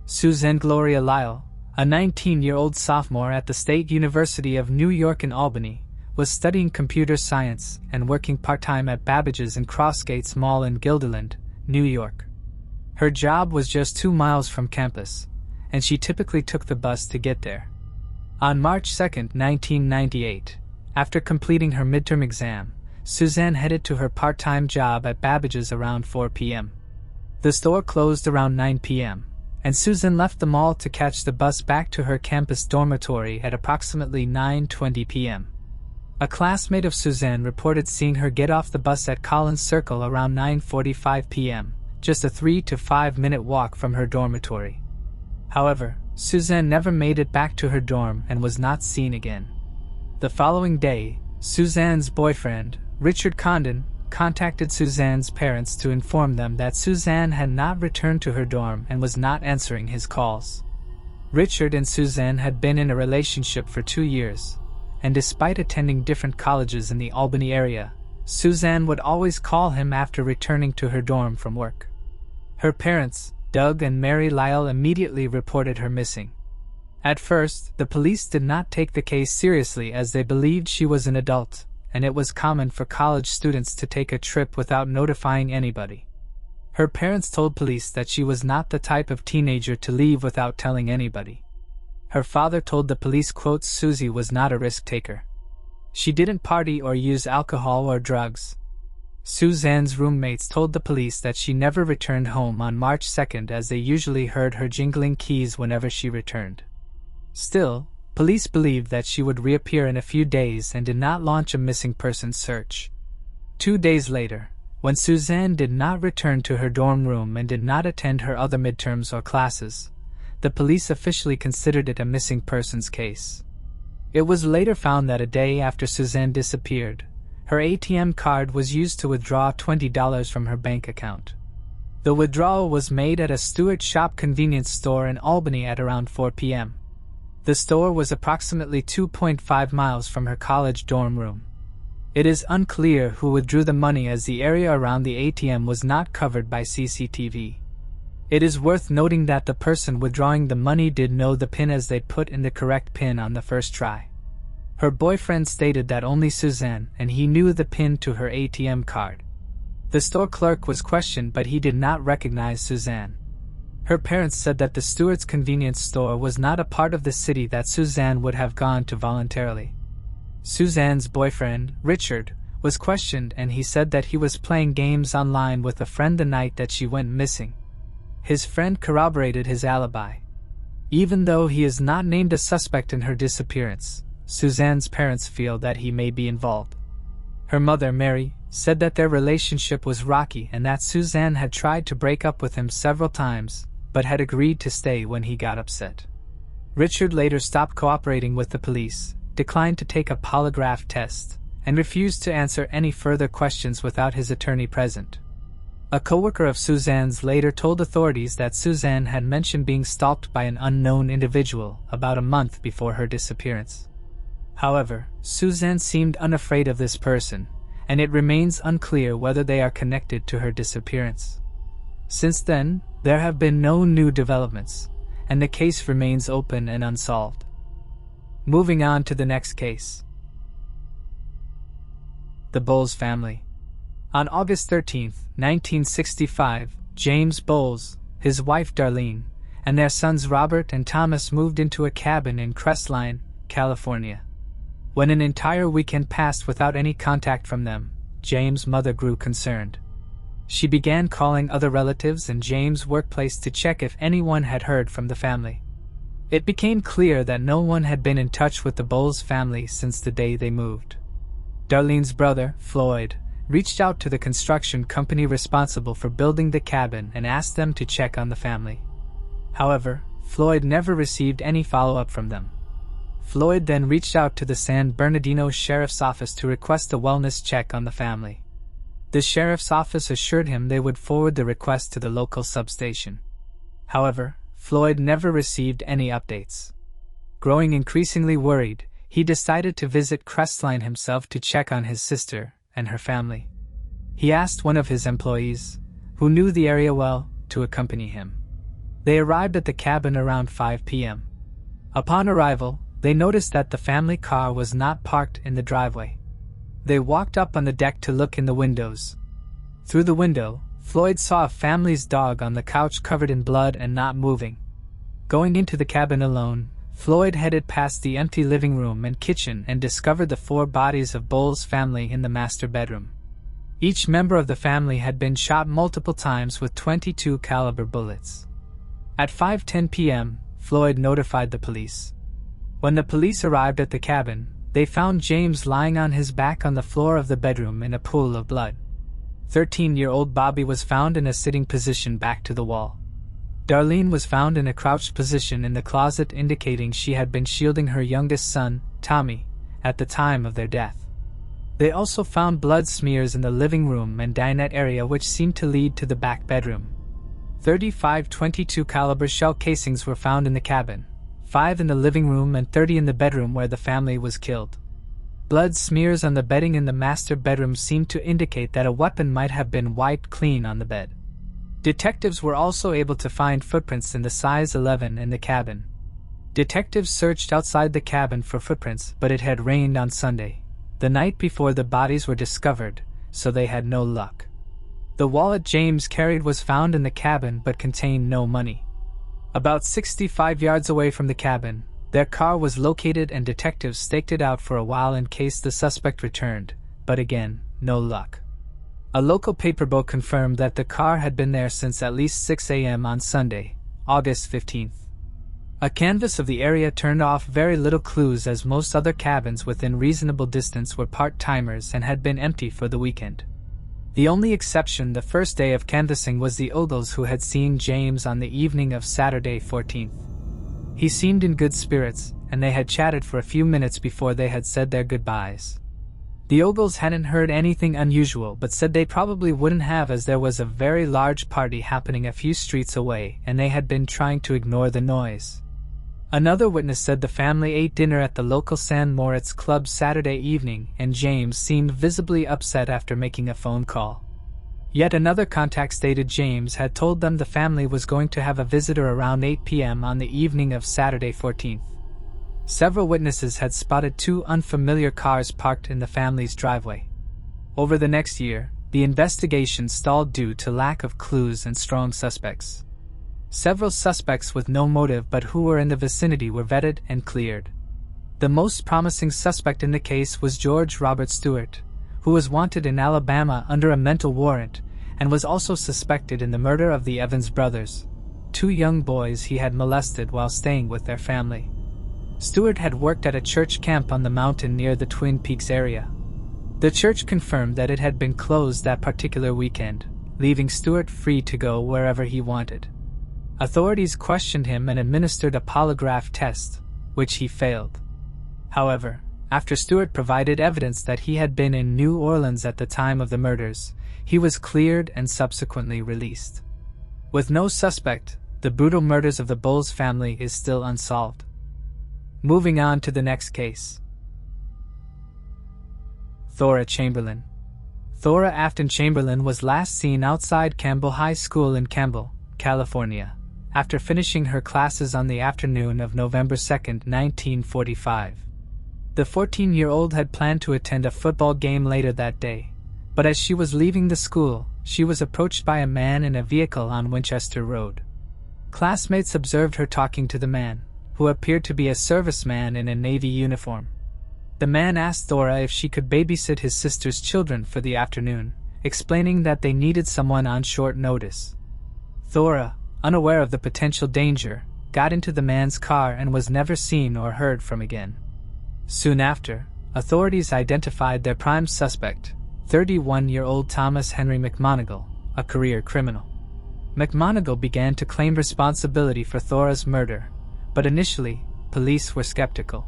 Suzanne Gloria Lyle, a 19-year-old sophomore at the State University of New York in Albany, was studying computer science and working part-time at Babbage's in Crossgates Mall in Guilderland, New York. Her job was just 2 miles from campus, and she typically took the bus to get there. On March 2, 1998, after completing her midterm exam, Suzanne headed to her part-time job at Babbage's around 4 p.m. The store closed around 9 p.m., and Susan left the mall to catch the bus back to her campus dormitory at approximately 9:20 p.m. A classmate of Suzanne reported seeing her get off the bus at Collins Circle around 9:45 p.m., just a 3 to 5 minute walk from her dormitory. However, Suzanne never made it back to her dorm and was not seen again. The following day, Suzanne's boyfriend, Richard Condon, contacted Suzanne's parents to inform them that Suzanne had not returned to her dorm and was not answering his calls. Richard and Suzanne had been in a relationship for 2 years, and despite attending different colleges in the Albany area, Suzanne would always call him after returning to her dorm from work. Her parents, Doug and Mary Lyle, immediately reported her missing. At first, the police did not take the case seriously as they believed she was an adult, and it was common for college students to take a trip without notifying anybody. Her parents told police that she was not the type of teenager to leave without telling anybody. Her father told the police, quote, "Susie was not a risk taker. She didn't party or use alcohol or drugs." Suzanne's roommates told the police that she never returned home on March 2nd as they usually heard her jingling keys whenever she returned. Still, police believed that she would reappear in a few days and did not launch a missing persons search. 2 days later, when Suzanne did not return to her dorm room and did not attend her other midterms or classes, the police officially considered it a missing persons case. It was later found that a day after Suzanne disappeared, her ATM card was used to withdraw $20 from her bank account. The withdrawal was made at a Stewart Shop convenience store in Albany at around 4 p.m. The store was approximately 2.5 miles from her college dorm room. It is unclear who withdrew the money as the area around the ATM was not covered by CCTV. It is worth noting that the person withdrawing the money did know the PIN as they'd put in the correct PIN on the first try. Her boyfriend stated that only Suzanne and he knew the PIN to her ATM card. The store clerk was questioned, but he did not recognize Suzanne. Her parents said that the Stewart's convenience store was not a part of the city that Suzanne would have gone to voluntarily. Suzanne's boyfriend, Richard, was questioned, and he said that he was playing games online with a friend the night that she went missing. His friend corroborated his alibi. Even though he is not named a suspect in her disappearance, Suzanne's parents feel that he may be involved. Her mother, Mary, said that their relationship was rocky and that Suzanne had tried to break up with him several times, but had agreed to stay when he got upset. Richard later stopped cooperating with the police, declined to take a polygraph test, and refused to answer any further questions without his attorney present. A coworker of Suzanne's later told authorities that Suzanne had mentioned being stalked by an unknown individual about a month before her disappearance. However, Suzanne seemed unafraid of this person, and it remains unclear whether they are connected to her disappearance. Since then, there have been no new developments, and the case remains open and unsolved. Moving on to the next case. The Bowles family. On August 13, 1965, James Bowles, his wife Darlene, and their sons Robert and Thomas moved into a cabin in Crestline, California. When an entire weekend passed without any contact from them, James' mother grew concerned. She began calling other relatives and James' workplace to check if anyone had heard from the family. It became clear that no one had been in touch with the Bowles family since the day they moved. Darlene's brother, Floyd, reached out to the construction company responsible for building the cabin and asked them to check on the family. However, Floyd never received any follow-up from them. Floyd then reached out to the San Bernardino Sheriff's Office to request a wellness check on the family. The Sheriff's Office assured him they would forward the request to the local substation. However, Floyd never received any updates. Growing increasingly worried, he decided to visit Crestline himself to check on his sister and her family. He asked one of his employees, who knew the area well, to accompany him. They arrived at the cabin around 5 p.m. Upon arrival, they noticed that the family car was not parked in the driveway. They walked up on the deck to look in the windows. Through the window, Floyd saw a family's dog on the couch covered in blood and not moving. Going into the cabin alone, Floyd headed past the empty living room and kitchen and discovered the 4 bodies of Bowles' family in the master bedroom. Each member of the family had been shot multiple times with .22 caliber bullets. At 5:10 p.m., Floyd notified the police. When the police arrived at the cabin, they found James lying on his back on the floor of the bedroom in a pool of blood. 13-year-old Bobby was found in a sitting position back to the wall. Darlene was found in a crouched position in the closet, indicating she had been shielding her youngest son, Tommy, at the time of their death. They also found blood smears in the living room and dinette area, which seemed to lead to the back bedroom. 35 .22 caliber shell casings were found in the cabin, 5 in the living room and 30 in the bedroom where the family was killed. Blood smears on the bedding in the master bedroom seemed to indicate that a weapon might have been wiped clean on the bed. Detectives were also able to find footprints in the size 11 in the cabin. Detectives searched outside the cabin for footprints, but it had rained on Sunday, the night before the bodies were discovered, so they had no luck. The wallet James carried was found in the cabin but contained no money. About 65 yards away from the cabin, their car was located and detectives staked it out for a while in case the suspect returned, but again, no luck. A local paper boat confirmed that the car had been there since at least 6 a.m. on Sunday, August 15th. A canvass of the area turned off very little clues, as most other cabins within reasonable distance were part-timers and had been empty for the weekend. The only exception the first day of canvassing was the Ogles, who had seen James on the evening of Saturday 14th. He seemed in good spirits, and they had chatted for a few minutes before they had said their goodbyes. The Ogles hadn't heard anything unusual, but said they probably wouldn't have, as there was a very large party happening a few streets away and they had been trying to ignore the noise. Another witness said the family ate dinner at the local San Moritz club Saturday evening, and James seemed visibly upset after making a phone call. Yet another contact stated James had told them the family was going to have a visitor around 8 p.m. on the evening of Saturday 14th. Several witnesses had spotted two unfamiliar cars parked in the family's driveway. Over the next year, the investigation stalled due to lack of clues and strong suspects. Several suspects with no motive but who were in the vicinity were vetted and cleared. The most promising suspect in the case was George Robert Stewart, who was wanted in Alabama under a mental warrant and was also suspected in the murder of the Evans brothers, two young boys he had molested while staying with their family. Stewart had worked at a church camp on the mountain near the Twin Peaks area. The church confirmed that it had been closed that particular weekend, leaving Stewart free to go wherever he wanted. Authorities questioned him and administered a polygraph test, which he failed. However, after Stewart provided evidence that he had been in New Orleans at the time of the murders, he was cleared and subsequently released. With no suspect, the brutal murders of the Bowles family is still unsolved. Moving on to the next case. Thora Chamberlain. Thora Afton Chamberlain was last seen outside Campbell High School in Campbell, California, after finishing her classes on the afternoon of November 2, 1945. The 14-year-old had planned to attend a football game later that day, but as she was leaving the school, she was approached by a man in a vehicle on Winchester Road. Classmates observed her talking to the man, who appeared to be a serviceman in a Navy uniform. The man asked Thora if she could babysit his sister's children for the afternoon, explaining that they needed someone on short notice. Thora, unaware of the potential danger, got into the man's car and was never seen or heard from again. Soon after, authorities identified their prime suspect, 31-year-old Thomas Henry McMonigle, a career criminal. McMonigle began to claim responsibility for Thora's murder, but initially, police were skeptical.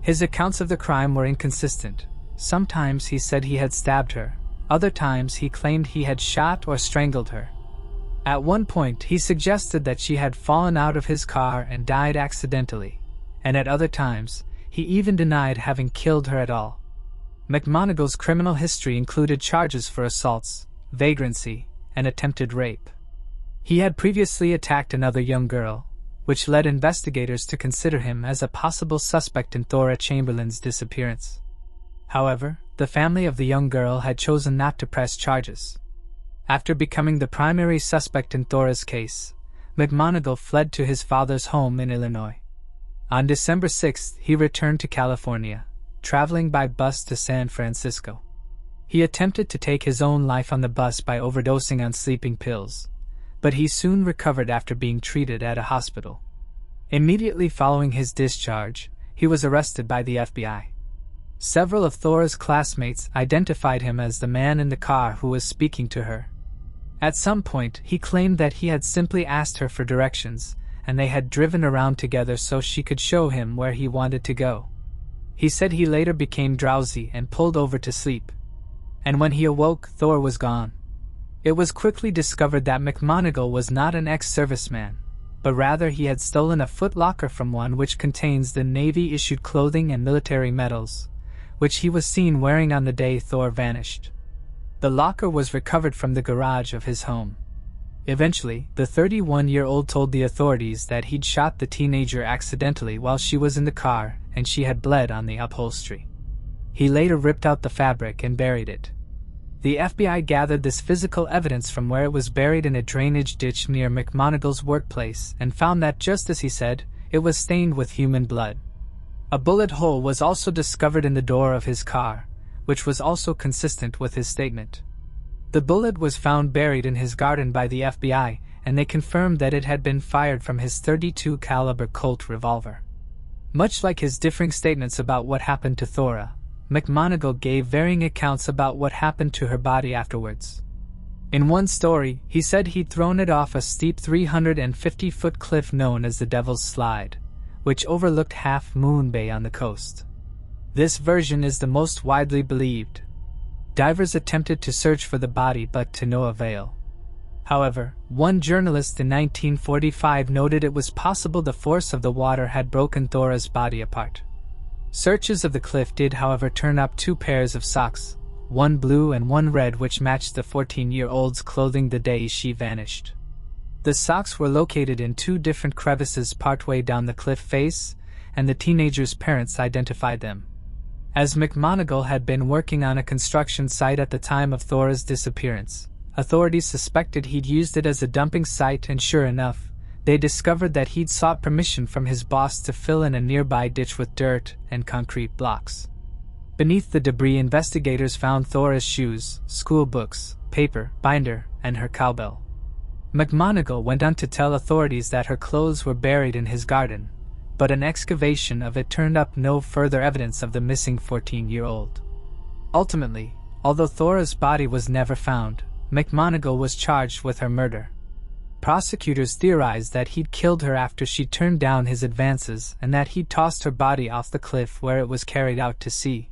His accounts of the crime were inconsistent. Sometimes he said he had stabbed her, other times he claimed he had shot or strangled her. At one point, he suggested that she had fallen out of his car and died accidentally, and at other times, he even denied having killed her at all. McMonigle's criminal history included charges for assaults, vagrancy, and attempted rape. He had previously attacked another young girl, which led investigators to consider him as a possible suspect in Thora Chamberlain's disappearance. However, the family of the young girl had chosen not to press charges. After becoming the primary suspect in Thora's case, McMonigle fled to his father's home in Illinois. On December 6th, he returned to California, traveling by bus to San Francisco. He attempted to take his own life on the bus by overdosing on sleeping pills, but he soon recovered after being treated at a hospital. Immediately following his discharge, he was arrested by the FBI. Several of Thora's classmates identified him as the man in the car who was speaking to her. At some point, he claimed that he had simply asked her for directions, and they had driven around together so she could show him where he wanted to go. He said he later became drowsy and pulled over to sleep. And when he awoke, Thora was gone. It was quickly discovered that McMonigle was not an ex-serviceman, but rather he had stolen a foot locker from one which contains the Navy-issued clothing and military medals, which he was seen wearing on the day Thor vanished. The locker was recovered from the garage of his home. Eventually, the 31-year-old told the authorities that he'd shot the teenager accidentally while she was in the car and she had bled on the upholstery. He later ripped out the fabric and buried it. The FBI gathered this physical evidence from where it was buried in a drainage ditch near McMonigle's workplace and found that, just as he said, it was stained with human blood. A bullet hole was also discovered in the door of his car, which was also consistent with his statement. The bullet was found buried in his garden by the FBI, and they confirmed that it had been fired from his .32 caliber Colt revolver. Much like his differing statements about what happened to Thora, McMonigal gave varying accounts about what happened to her body afterwards. In one story, he said he'd thrown it off a steep 350-foot cliff known as the Devil's Slide, which overlooked Half Moon Bay on the coast. This version is the most widely believed. Divers attempted to search for the body but to no avail. However, one journalist in 1945 noted it was possible the force of the water had broken Thora's body apart. Searches of the cliff did, however, turn up 2 pairs of socks, one blue and one red, which matched the 14-year-old's clothing the day she vanished. The socks were located in 2 different crevices partway down the cliff face, and the teenager's parents identified them. As McMonigal had been working on a construction site at the time of Thora's disappearance, authorities suspected he'd used it as a dumping site, and sure enough, they discovered that he'd sought permission from his boss to fill in a nearby ditch with dirt and concrete blocks. Beneath the debris, investigators found Thora's shoes, school books, paper, binder, and her cowbell. McMonigal went on to tell authorities that her clothes were buried in his garden, but an excavation of it turned up no further evidence of the missing 14-year-old. Ultimately, although Thora's body was never found, McMonigal was charged with her murder. Prosecutors theorized that he'd killed her after she turned down his advances and that he'd tossed her body off the cliff where it was carried out to sea.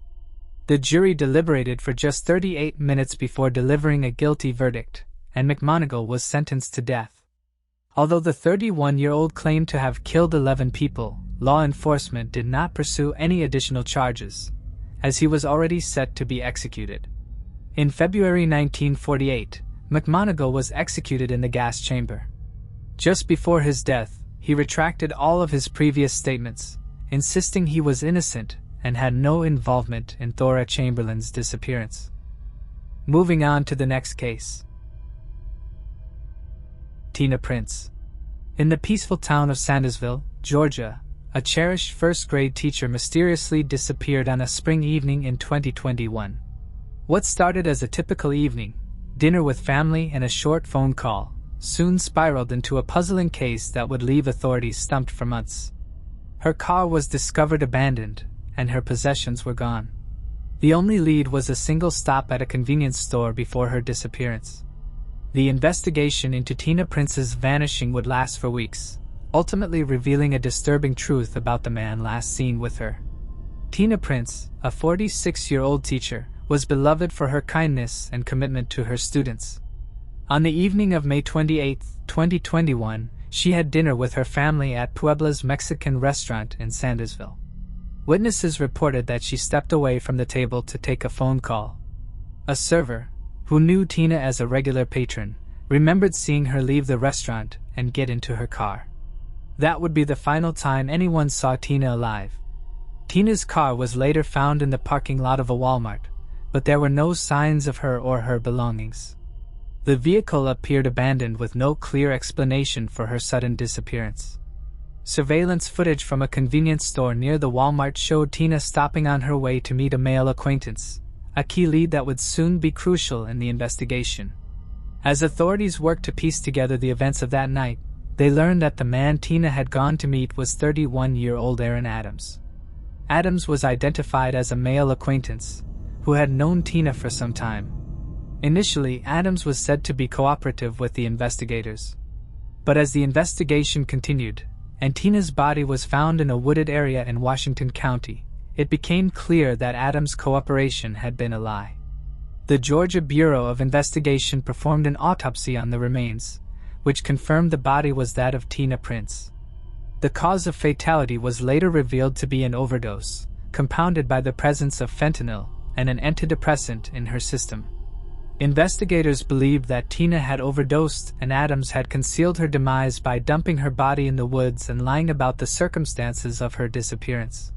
The jury deliberated for just 38 minutes before delivering a guilty verdict, and McMonigal was sentenced to death. Although the 31-year-old claimed to have killed 11 people, law enforcement did not pursue any additional charges, as he was already set to be executed. In February 1948, McMonigal was executed in the gas chamber. Just before his death, he retracted all of his previous statements, insisting he was innocent and had no involvement in Thora Chamberlain's disappearance. Moving on to the next case. Tina Prince. In the peaceful town of Sandusville, Georgia, a cherished first-grade teacher mysteriously disappeared on a spring evening in 2021. What started as a typical evening, dinner with family and a short phone call, soon spiraled into a puzzling case that would leave authorities stumped for months. Her car was discovered abandoned, and her possessions were gone. The only lead was a single stop at a convenience store before her disappearance. The investigation into Tina Prince's vanishing would last for weeks, ultimately revealing a disturbing truth about the man last seen with her. Tina Prince, a 46-year-old teacher, was beloved for her kindness and commitment to her students. On the evening of May 28, 2021, she had dinner with her family at Puebla's Mexican restaurant in Sandusville. Witnesses reported that she stepped away from the table to take a phone call. A server, who knew Tina as a regular patron, remembered seeing her leave the restaurant and get into her car. That would be the final time anyone saw Tina alive. Tina's car was later found in the parking lot of a Walmart, but there were no signs of her or her belongings. The vehicle appeared abandoned with no clear explanation for her sudden disappearance. Surveillance footage from a convenience store near the Walmart showed Tina stopping on her way to meet a male acquaintance, a key lead that would soon be crucial in the investigation. As authorities worked to piece together the events of that night, they learned that the man Tina had gone to meet was 31-year-old Aaron Adams. Adams was identified as a male acquaintance, who had known Tina for some time. Initially, Adams was said to be cooperative with the investigators. But as the investigation continued, and Tina's body was found in a wooded area in Washington County, it became clear that Adams' cooperation had been a lie. The Georgia Bureau of Investigation performed an autopsy on the remains, which confirmed the body was that of Tina Prince. The cause of fatality was later revealed to be an overdose, compounded by the presence of fentanyl and an antidepressant in her system. Investigators believed that Tina had overdosed and Adams had concealed her demise by dumping her body in the woods and lying about the circumstances of her disappearance.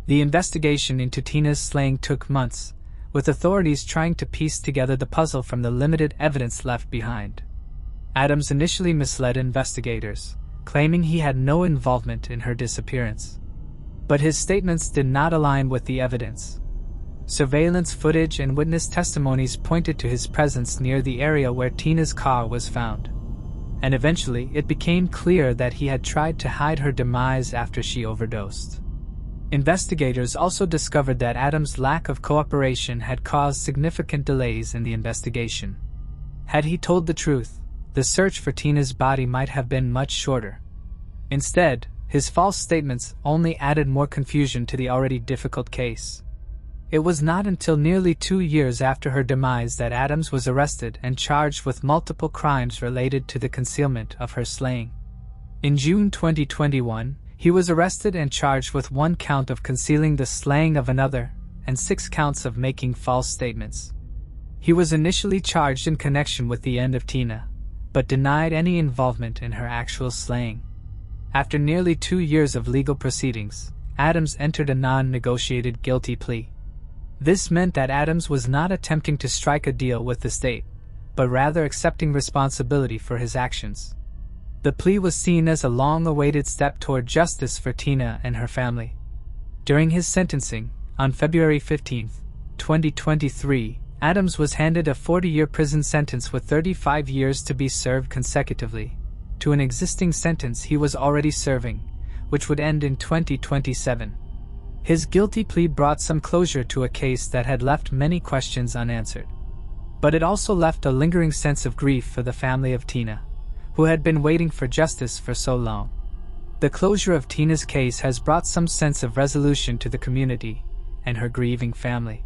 The investigation into Tina's slaying took months, with authorities trying to piece together the puzzle from the limited evidence left behind. Adams initially misled investigators, claiming he had no involvement in her disappearance. But his statements did not align with the evidence. Surveillance footage and witness testimonies pointed to his presence near the area where Tina's car was found. and eventually it became clear that he had tried to hide her demise after she overdosed. Investigators also discovered that Adams' lack of cooperation had caused significant delays in the investigation. Had he told the truth, the search for Tina's body might have been much shorter. Instead, his false statements only added more confusion to the already difficult case. It was not until nearly 2 years after her demise that Adams was arrested and charged with multiple crimes related to the concealment of her slaying. In June 2021, he was arrested and charged with 1 count of concealing the slaying of another and 6 counts of making false statements. He was initially charged in connection with the end of Tina, but denied any involvement in her actual slaying. After nearly 2 years of legal proceedings, Adams entered a non-negotiated guilty plea. This meant that Adams was not attempting to strike a deal with the state, but rather accepting responsibility for his actions. The plea was seen as a long-awaited step toward justice for Tina and her family. During his sentencing, on February 15, 2023, Adams was handed a 40-year prison sentence with 35 years to be served consecutively to an existing sentence he was already serving, which would end in 2027. His guilty plea brought some closure to a case that had left many questions unanswered. But it also left a lingering sense of grief for the family of Tina, who had been waiting for justice for so long. The closure of Tina's case has brought some sense of resolution to the community and her grieving family.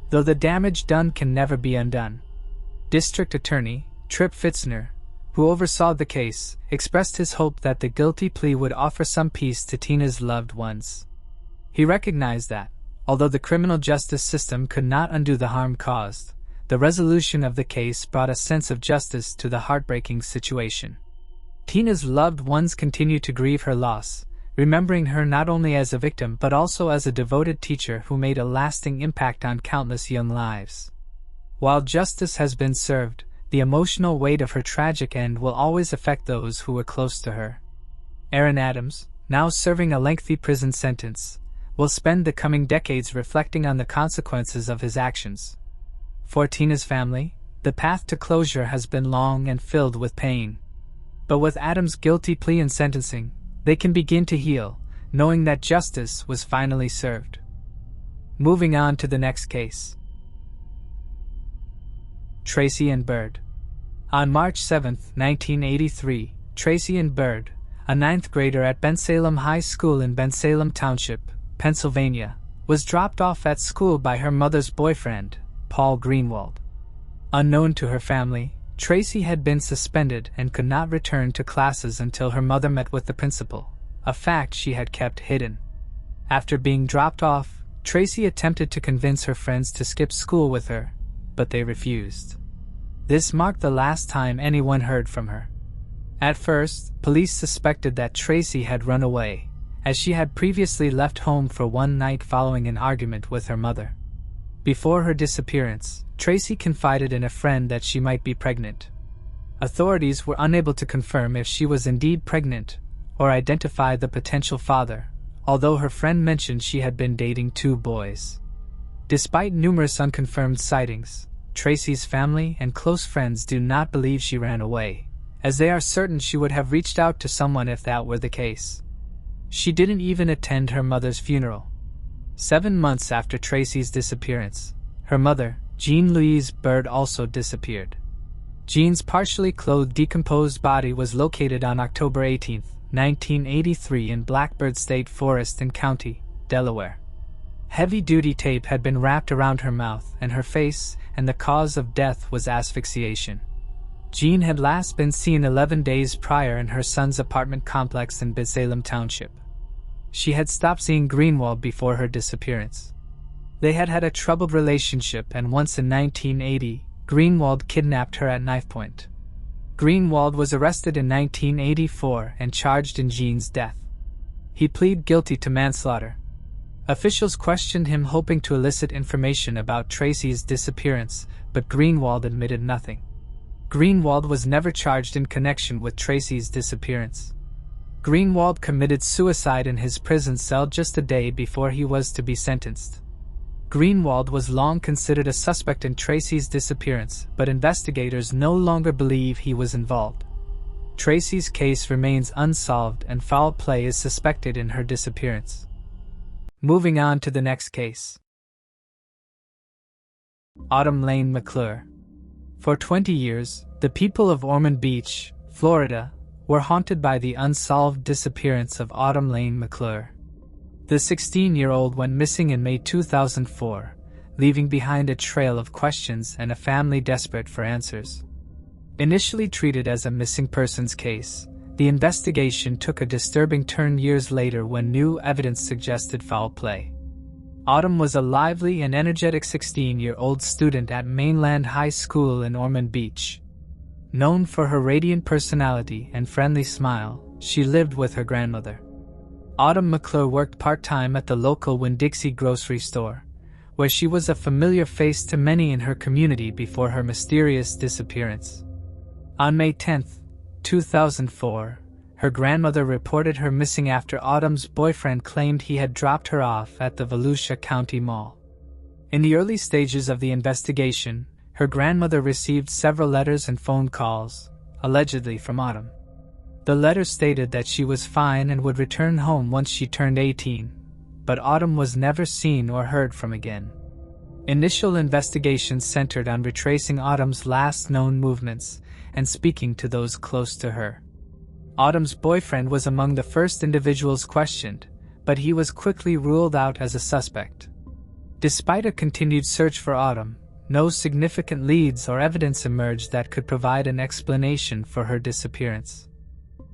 Though the damage done can never be undone. District Attorney Tripp Fitzner, who oversaw the case, expressed his hope that the guilty plea would offer some peace to Tina's loved ones. He recognized that, although the criminal justice system could not undo the harm caused, the resolution of the case brought a sense of justice to the heartbreaking situation. Tina's loved ones continue to grieve her loss, remembering her not only as a victim but also as a devoted teacher who made a lasting impact on countless young lives. While justice has been served, the emotional weight of her tragic end will always affect those who were close to her. Aaron Adams, now serving a lengthy prison sentence, will spend the coming decades reflecting on the consequences of his actions. For Tina's family, the path to closure has been long and filled with pain. But with Adams' guilty plea and sentencing, they can begin to heal, knowing that justice was finally served. Moving on to the next case. Tracy and Bird. On March 7, 1983, Tracy and Bird, a 9th grader at Bensalem High School in Bensalem Township, Pennsylvania, was dropped off at school by her mother's boyfriend, Paul Greenwald. Unknown to her family, Tracy had been suspended and could not return to classes until her mother met with the principal, a fact she had kept hidden. After being dropped off, Tracy attempted to convince her friends to skip school with her, but they refused. This marked the last time anyone heard from her. At first, police suspected that Tracy had run away, as she had previously left home for one night following an argument with her mother. Before her disappearance, Tracy confided in a friend that she might be pregnant. Authorities were unable to confirm if she was indeed pregnant or identify the potential father, although her friend mentioned she had been dating 2 boys. Despite numerous unconfirmed sightings, Tracy's family and close friends do not believe she ran away, as they are certain she would have reached out to someone if that were the case. She didn't even attend her mother's funeral. 7 months after Tracy's disappearance, her mother, Jean Louise Bird, also disappeared. Jean's partially clothed, decomposed body was located on October 18, 1983 in Blackbird State Forest and County, Delaware. Heavy-duty tape had been wrapped around her mouth and her face, and the cause of death was asphyxiation. Jean had last been seen 11 days prior in her son's apartment complex in Bensalem Township. She had stopped seeing Greenwald before her disappearance. They had had a troubled relationship, and once in 1980, Greenwald kidnapped her at knife point. Greenwald was arrested in 1984 and charged in Jean's death. He pleaded guilty to manslaughter. Officials questioned him, hoping to elicit information about Tracy's disappearance, but Greenwald admitted nothing. Greenwald was never charged in connection with Tracy's disappearance. Greenwald committed suicide in his prison cell just a day before he was to be sentenced. Greenwald was long considered a suspect in Tracy's disappearance, but investigators no longer believe he was involved. Tracy's case remains unsolved and foul play is suspected in her disappearance. Moving on to the next case. Autumn Lane McClure. For 20 years, the people of Ormond Beach, Florida, were haunted by the unsolved disappearance of Autumn Lane McClure. The 16-year-old went missing in May 2004, leaving behind a trail of questions and a family desperate for answers. Initially treated as a missing persons case, the investigation took a disturbing turn years later when new evidence suggested foul play. Autumn was a lively and energetic 16-year-old student at Mainland High School in Ormond Beach. Known for her radiant personality and friendly smile, she lived with her grandmother. Autumn McClure worked part-time at the local Winn-Dixie grocery store, where she was a familiar face to many in her community before her mysterious disappearance. On May 10, 2004, her grandmother reported her missing after Autumn's boyfriend claimed he had dropped her off at the Volusia County Mall. In the early stages of the investigation, her grandmother received several letters and phone calls, allegedly from Autumn. The letters stated that she was fine and would return home once she turned 18, but Autumn was never seen or heard from again. Initial investigations centered on retracing Autumn's last known movements and speaking to those close to her. Autumn's boyfriend was among the first individuals questioned, but he was quickly ruled out as a suspect. Despite a continued search for Autumn, no significant leads or evidence emerged that could provide an explanation for her disappearance.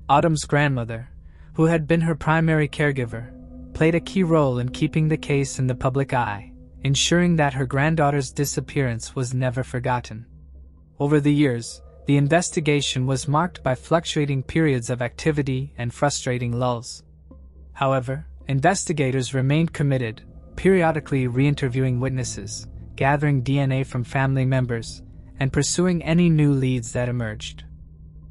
Autumn's grandmother, who had been her primary caregiver, played a key role in keeping the case in the public eye, ensuring that her granddaughter's disappearance was never forgotten. Over the years, the investigation was marked by fluctuating periods of activity and frustrating lulls. However, investigators remained committed, periodically re-interviewing witnesses, gathering DNA from family members, and pursuing any new leads that emerged.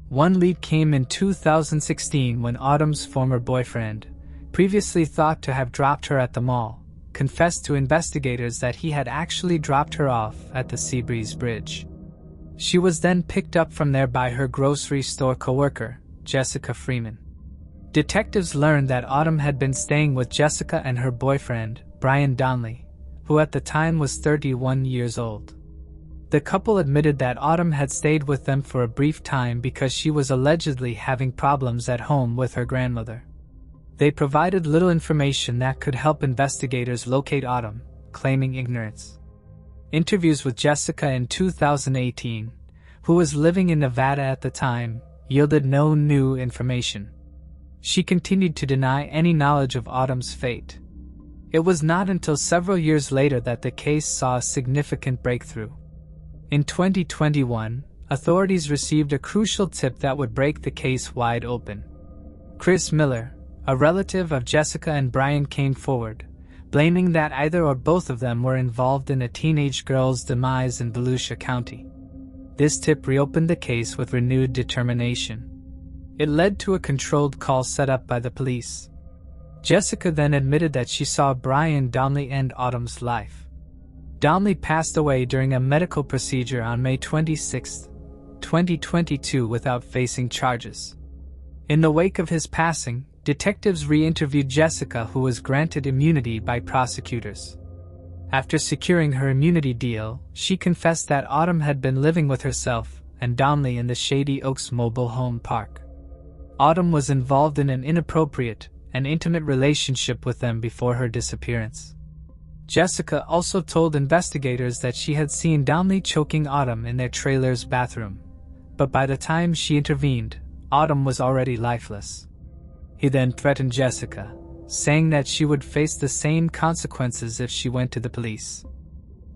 One lead came in 2016 when Autumn's former boyfriend, previously thought to have dropped her at the mall, confessed to investigators that he had actually dropped her off at the Seabreeze Bridge. She was then picked up from there by her grocery store coworker, Jessica Freeman. Detectives learned that Autumn had been staying with Jessica and her boyfriend, Brian Donnelly, who at the time was 31 years old. The couple admitted that Autumn had stayed with them for a brief time because she was allegedly having problems at home with her grandmother. They provided little information that could help investigators locate Autumn, claiming ignorance. Interviews with Jessica in 2018, who was living in Nevada at the time, yielded no new information. She continued to deny any knowledge of Autumn's fate. It was not until several years later that the case saw a significant breakthrough. In 2021, authorities received a crucial tip that would break the case wide open. Chris Miller, a relative of Jessica and Brian, came forward, blaming that either or both of them were involved in a teenage girl's demise in Volusia County. This tip reopened the case with renewed determination. It led to a controlled call set up by the police. Jessica then admitted that she saw Brian Donnelly end Autumn's life. Donnelly passed away during a medical procedure on May 26, 2022 without facing charges. In the wake of his passing, detectives re-interviewed Jessica, who was granted immunity by prosecutors. After securing her immunity deal, she confessed that Autumn had been living with herself and Donnelly in the Shady Oaks mobile home park. Autumn was involved in an inappropriate and intimate relationship with them before her disappearance. Jessica also told investigators that she had seen Donnelly choking Autumn in their trailer's bathroom, but by the time she intervened, Autumn was already lifeless. He then threatened Jessica, saying that she would face the same consequences if she went to the police.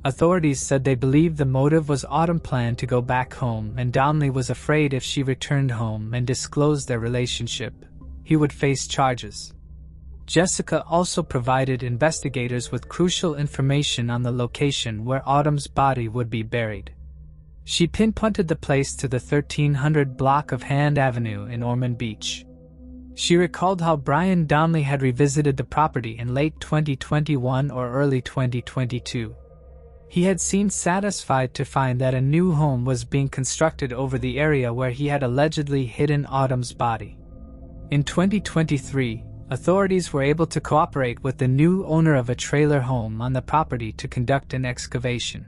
Authorities said they believed the motive was Autumn's plan to go back home, and Donnelly was afraid if she returned home and disclosed their relationship, he would face charges. Jessica also provided investigators with crucial information on the location where Autumn's body would be buried. She pinpointed the place to the 1300 block of Hand Avenue in Ormond Beach. She recalled how Brian Donnelly had revisited the property in late 2021 or early 2022. He had seemed satisfied to find that a new home was being constructed over the area where he had allegedly hidden Autumn's body. In 2023, authorities were able to cooperate with the new owner of a trailer home on the property to conduct an excavation.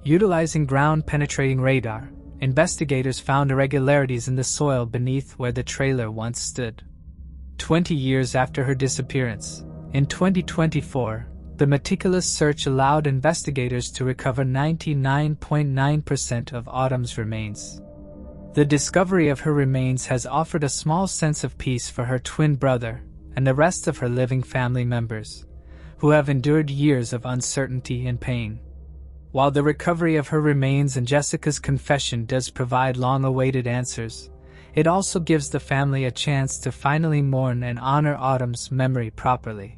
Utilizing ground-penetrating radar, investigators found irregularities in the soil beneath where the trailer once stood. 20 years after her disappearance, in 2024, the meticulous search allowed investigators to recover 99.9% of Autumn's remains. The discovery of her remains has offered a small sense of peace for her twin brother and the rest of her living family members, who have endured years of uncertainty and pain. While the recovery of her remains and Jessica's confession does provide long-awaited answers, it also gives the family a chance to finally mourn and honor Autumn's memory properly.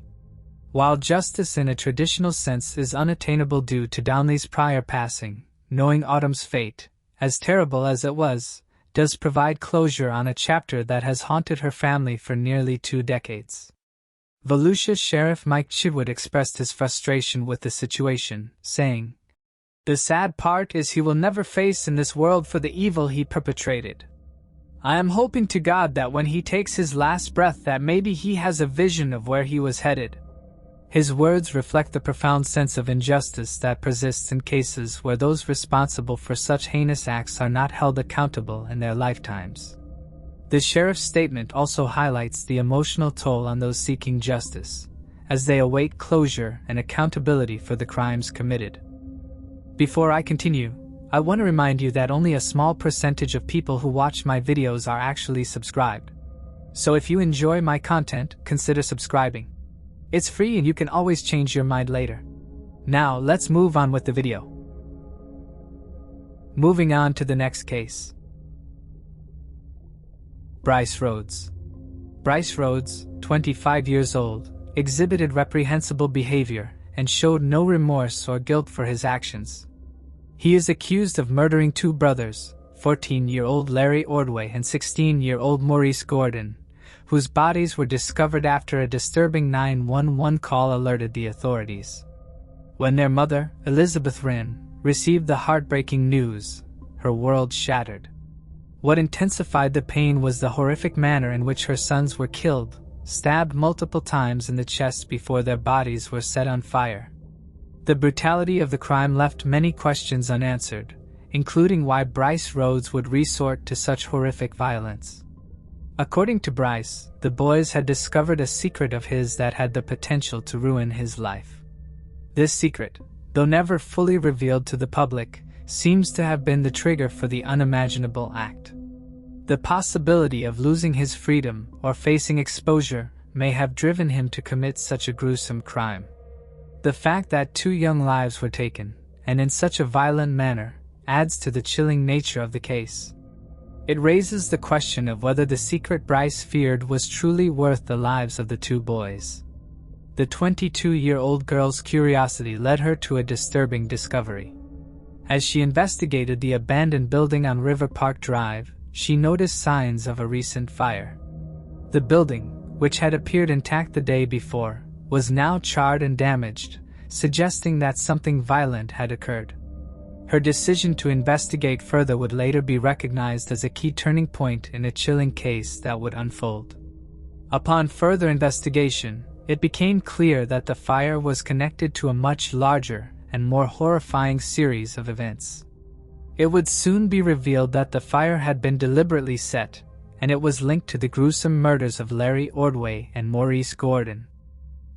While justice in a traditional sense is unattainable due to Downley's prior passing, knowing Autumn's fate, as terrible as it was, does provide closure on a chapter that has haunted her family for nearly 2 decades. Volusia Sheriff Mike Chidwood expressed his frustration with the situation, saying, "The sad part is he will never face in this world for the evil he perpetrated. I am hoping to God that when he takes his last breath that maybe he has a vision of where he was headed." His words reflect the profound sense of injustice that persists in cases where those responsible for such heinous acts are not held accountable in their lifetimes. The sheriff's statement also highlights the emotional toll on those seeking justice, as they await closure and accountability for the crimes committed. Before I continue, I want to remind you that only a small percentage of people who watch my videos are actually subscribed. So if you enjoy my content, consider subscribing. It's free and you can always change your mind later. Now, let's move on with the video. Moving on to the next case. Bryce Rhodes. Bryce Rhodes, 25 years old, exhibited reprehensible behavior and showed no remorse or guilt for his actions. He is accused of murdering 2 brothers, 14-year-old Larry Ordway and 16-year-old Maurice Gordon, whose bodies were discovered after a disturbing 911 call alerted the authorities. When their mother, Elizabeth Wren, received the heartbreaking news, her world shattered. What intensified the pain was the horrific manner in which her sons were killed, stabbed multiple times in the chest before their bodies were set on fire. The brutality of the crime left many questions unanswered, including why Bryce Rhodes would resort to such horrific violence. According to Bryce, the boys had discovered a secret of his that had the potential to ruin his life. This secret, though never fully revealed to the public, seems to have been the trigger for the unimaginable act. The possibility of losing his freedom or facing exposure may have driven him to commit such a gruesome crime. The fact that 2 young lives were taken, and in such a violent manner, adds to the chilling nature of the case. It raises the question of whether the secret Bryce feared was truly worth the lives of the 2 boys. The 22-year-old girl's curiosity led her to a disturbing discovery. As she investigated the abandoned building on River Park Drive, she noticed signs of a recent fire. The building, which had appeared intact the day before, was now charred and damaged, suggesting that something violent had occurred. Her decision to investigate further would later be recognized as a key turning point in a chilling case that would unfold. Upon further investigation, it became clear that the fire was connected to a much larger and more horrifying series of events. It would soon be revealed that the fire had been deliberately set, and it was linked to the gruesome murders of Larry Ordway and Maurice Gordon.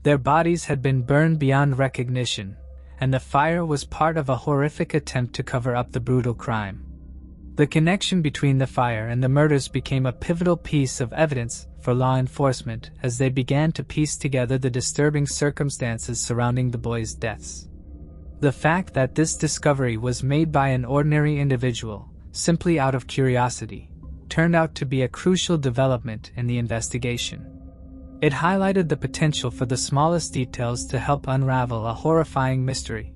Their bodies had been burned beyond recognition, and the fire was part of a horrific attempt to cover up the brutal crime. The connection between the fire and the murders became a pivotal piece of evidence for law enforcement as they began to piece together the disturbing circumstances surrounding the boys' deaths. The fact that this discovery was made by an ordinary individual, simply out of curiosity, turned out to be a crucial development in the investigation. It highlighted the potential for the smallest details to help unravel a horrifying mystery.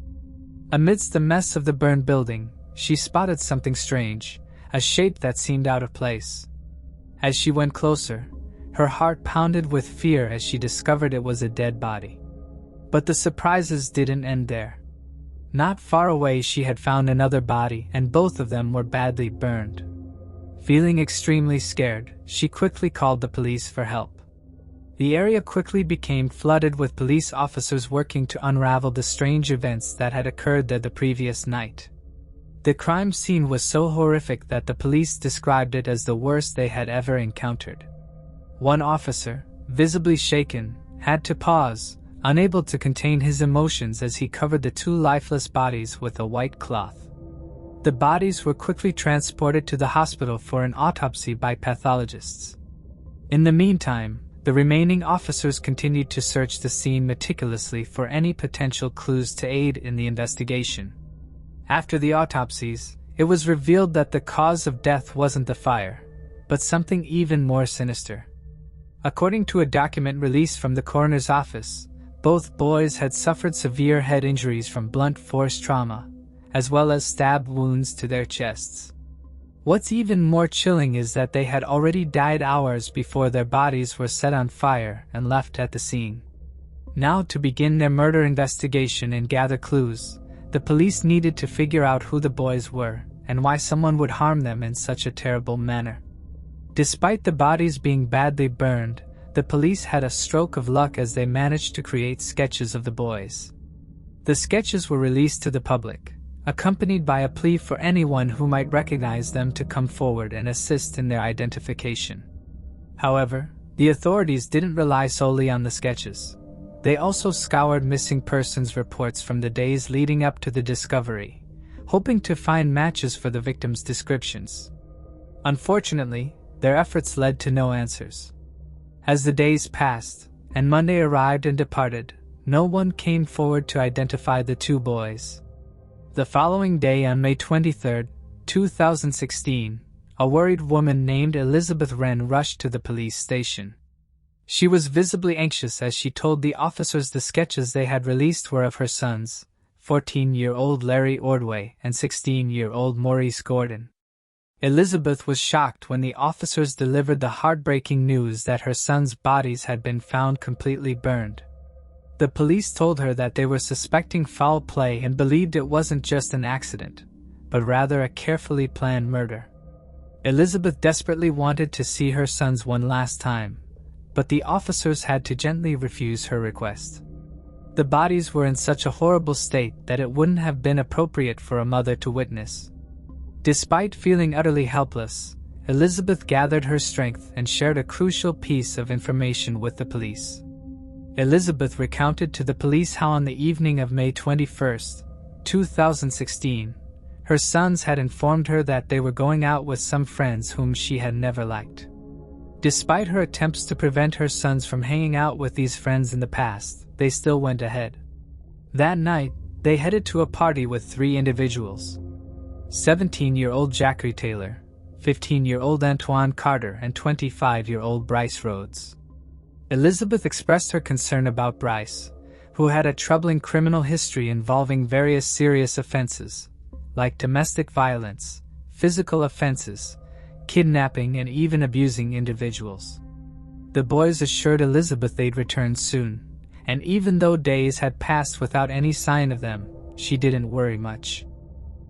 Amidst the mess of the burned building, she spotted something strange, a shape that seemed out of place. As she went closer, her heart pounded with fear as she discovered it was a dead body. But the surprises didn't end there. Not far away she had found another body, and both of them were badly burned. Feeling extremely scared, she quickly called the police for help. The area quickly became flooded with police officers working to unravel the strange events that had occurred there the previous night. The crime scene was so horrific that the police described it as the worst they had ever encountered. One officer, visibly shaken, had to pause, unable to contain his emotions as he covered the two lifeless bodies with a white cloth. The bodies were quickly transported to the hospital for an autopsy by pathologists. In the meantime, the remaining officers continued to search the scene meticulously for any potential clues to aid in the investigation. After the autopsies, it was revealed that the cause of death wasn't the fire, but something even more sinister. According to a document released from the coroner's office, both boys had suffered severe head injuries from blunt force trauma, as well as stab wounds to their chests. What's even more chilling is that they had already died hours before their bodies were set on fire and left at the scene. Now, to begin their murder investigation and gather clues, the police needed to figure out who the boys were and why someone would harm them in such a terrible manner. Despite the bodies being badly burned, the police had a stroke of luck as they managed to create sketches of the boys. The sketches were released to the public, accompanied by a plea for anyone who might recognize them to come forward and assist in their identification. However, the authorities didn't rely solely on the sketches. They also scoured missing persons reports from the days leading up to the discovery, hoping to find matches for the victims' descriptions. Unfortunately, their efforts led to no answers. As the days passed, and Monday arrived and departed, no one came forward to identify the two boys. The following day, on May 23, 2016, a worried woman named Elizabeth Wren rushed to the police station. She was visibly anxious as she told the officers the sketches they had released were of her sons, 14-year-old Larry Ordway and 16-year-old Maurice Gordon. Elizabeth was shocked when the officers delivered the heartbreaking news that her sons' bodies had been found completely burned. The police told her that they were suspecting foul play and believed it wasn't just an accident, but rather a carefully planned murder. Elizabeth desperately wanted to see her sons one last time, but the officers had to gently refuse her request. The bodies were in such a horrible state that it wouldn't have been appropriate for a mother to witness. Despite feeling utterly helpless, Elizabeth gathered her strength and shared a crucial piece of information with the police. Elizabeth recounted to the police how on the evening of May 21, 2016, her sons had informed her that they were going out with some friends whom she had never liked. Despite her attempts to prevent her sons from hanging out with these friends in the past, they still went ahead. That night, they headed to a party with three individuals: 17-year-old Jackery Taylor, 15-year-old Antoine Carter, and 25-year-old Bryce Rhodes. Elizabeth expressed her concern about Bryce, who had a troubling criminal history involving various serious offenses, like domestic violence, physical offenses, kidnapping, and even abusing individuals. The boys assured Elizabeth they'd return soon, and even though days had passed without any sign of them, she didn't worry much.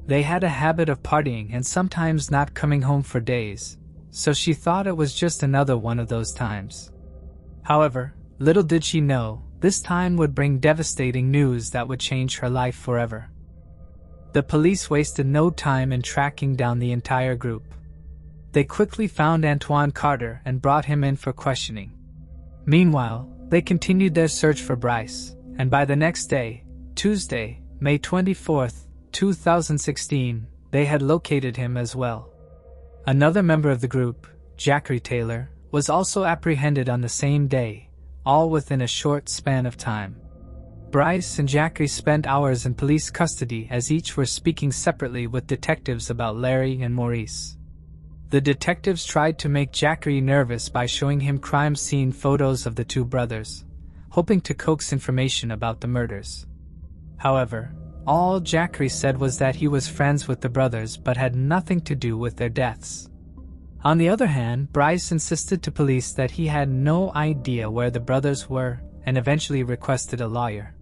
They had a habit of partying and sometimes not coming home for days, so she thought it was just another one of those times. However, little did she know, this time would bring devastating news that would change her life forever. The police wasted no time in tracking down the entire group. They quickly found Antoine Carter and brought him in for questioning. Meanwhile, they continued their search for Bryce, and by the next day, Tuesday, May 24, 2016, they had located him as well. Another member of the group, Jackery Taylor, was also apprehended on the same day, all within a short span of time. Bryce and Jackery spent hours in police custody as each were speaking separately with detectives about Larry and Maurice. The detectives tried to make Jackery nervous by showing him crime scene photos of the two brothers, hoping to coax information about the murders. However, all Jackery said was that he was friends with the brothers but had nothing to do with their deaths. On the other hand, Bryce insisted to police that he had no idea where the brothers were and eventually requested a lawyer.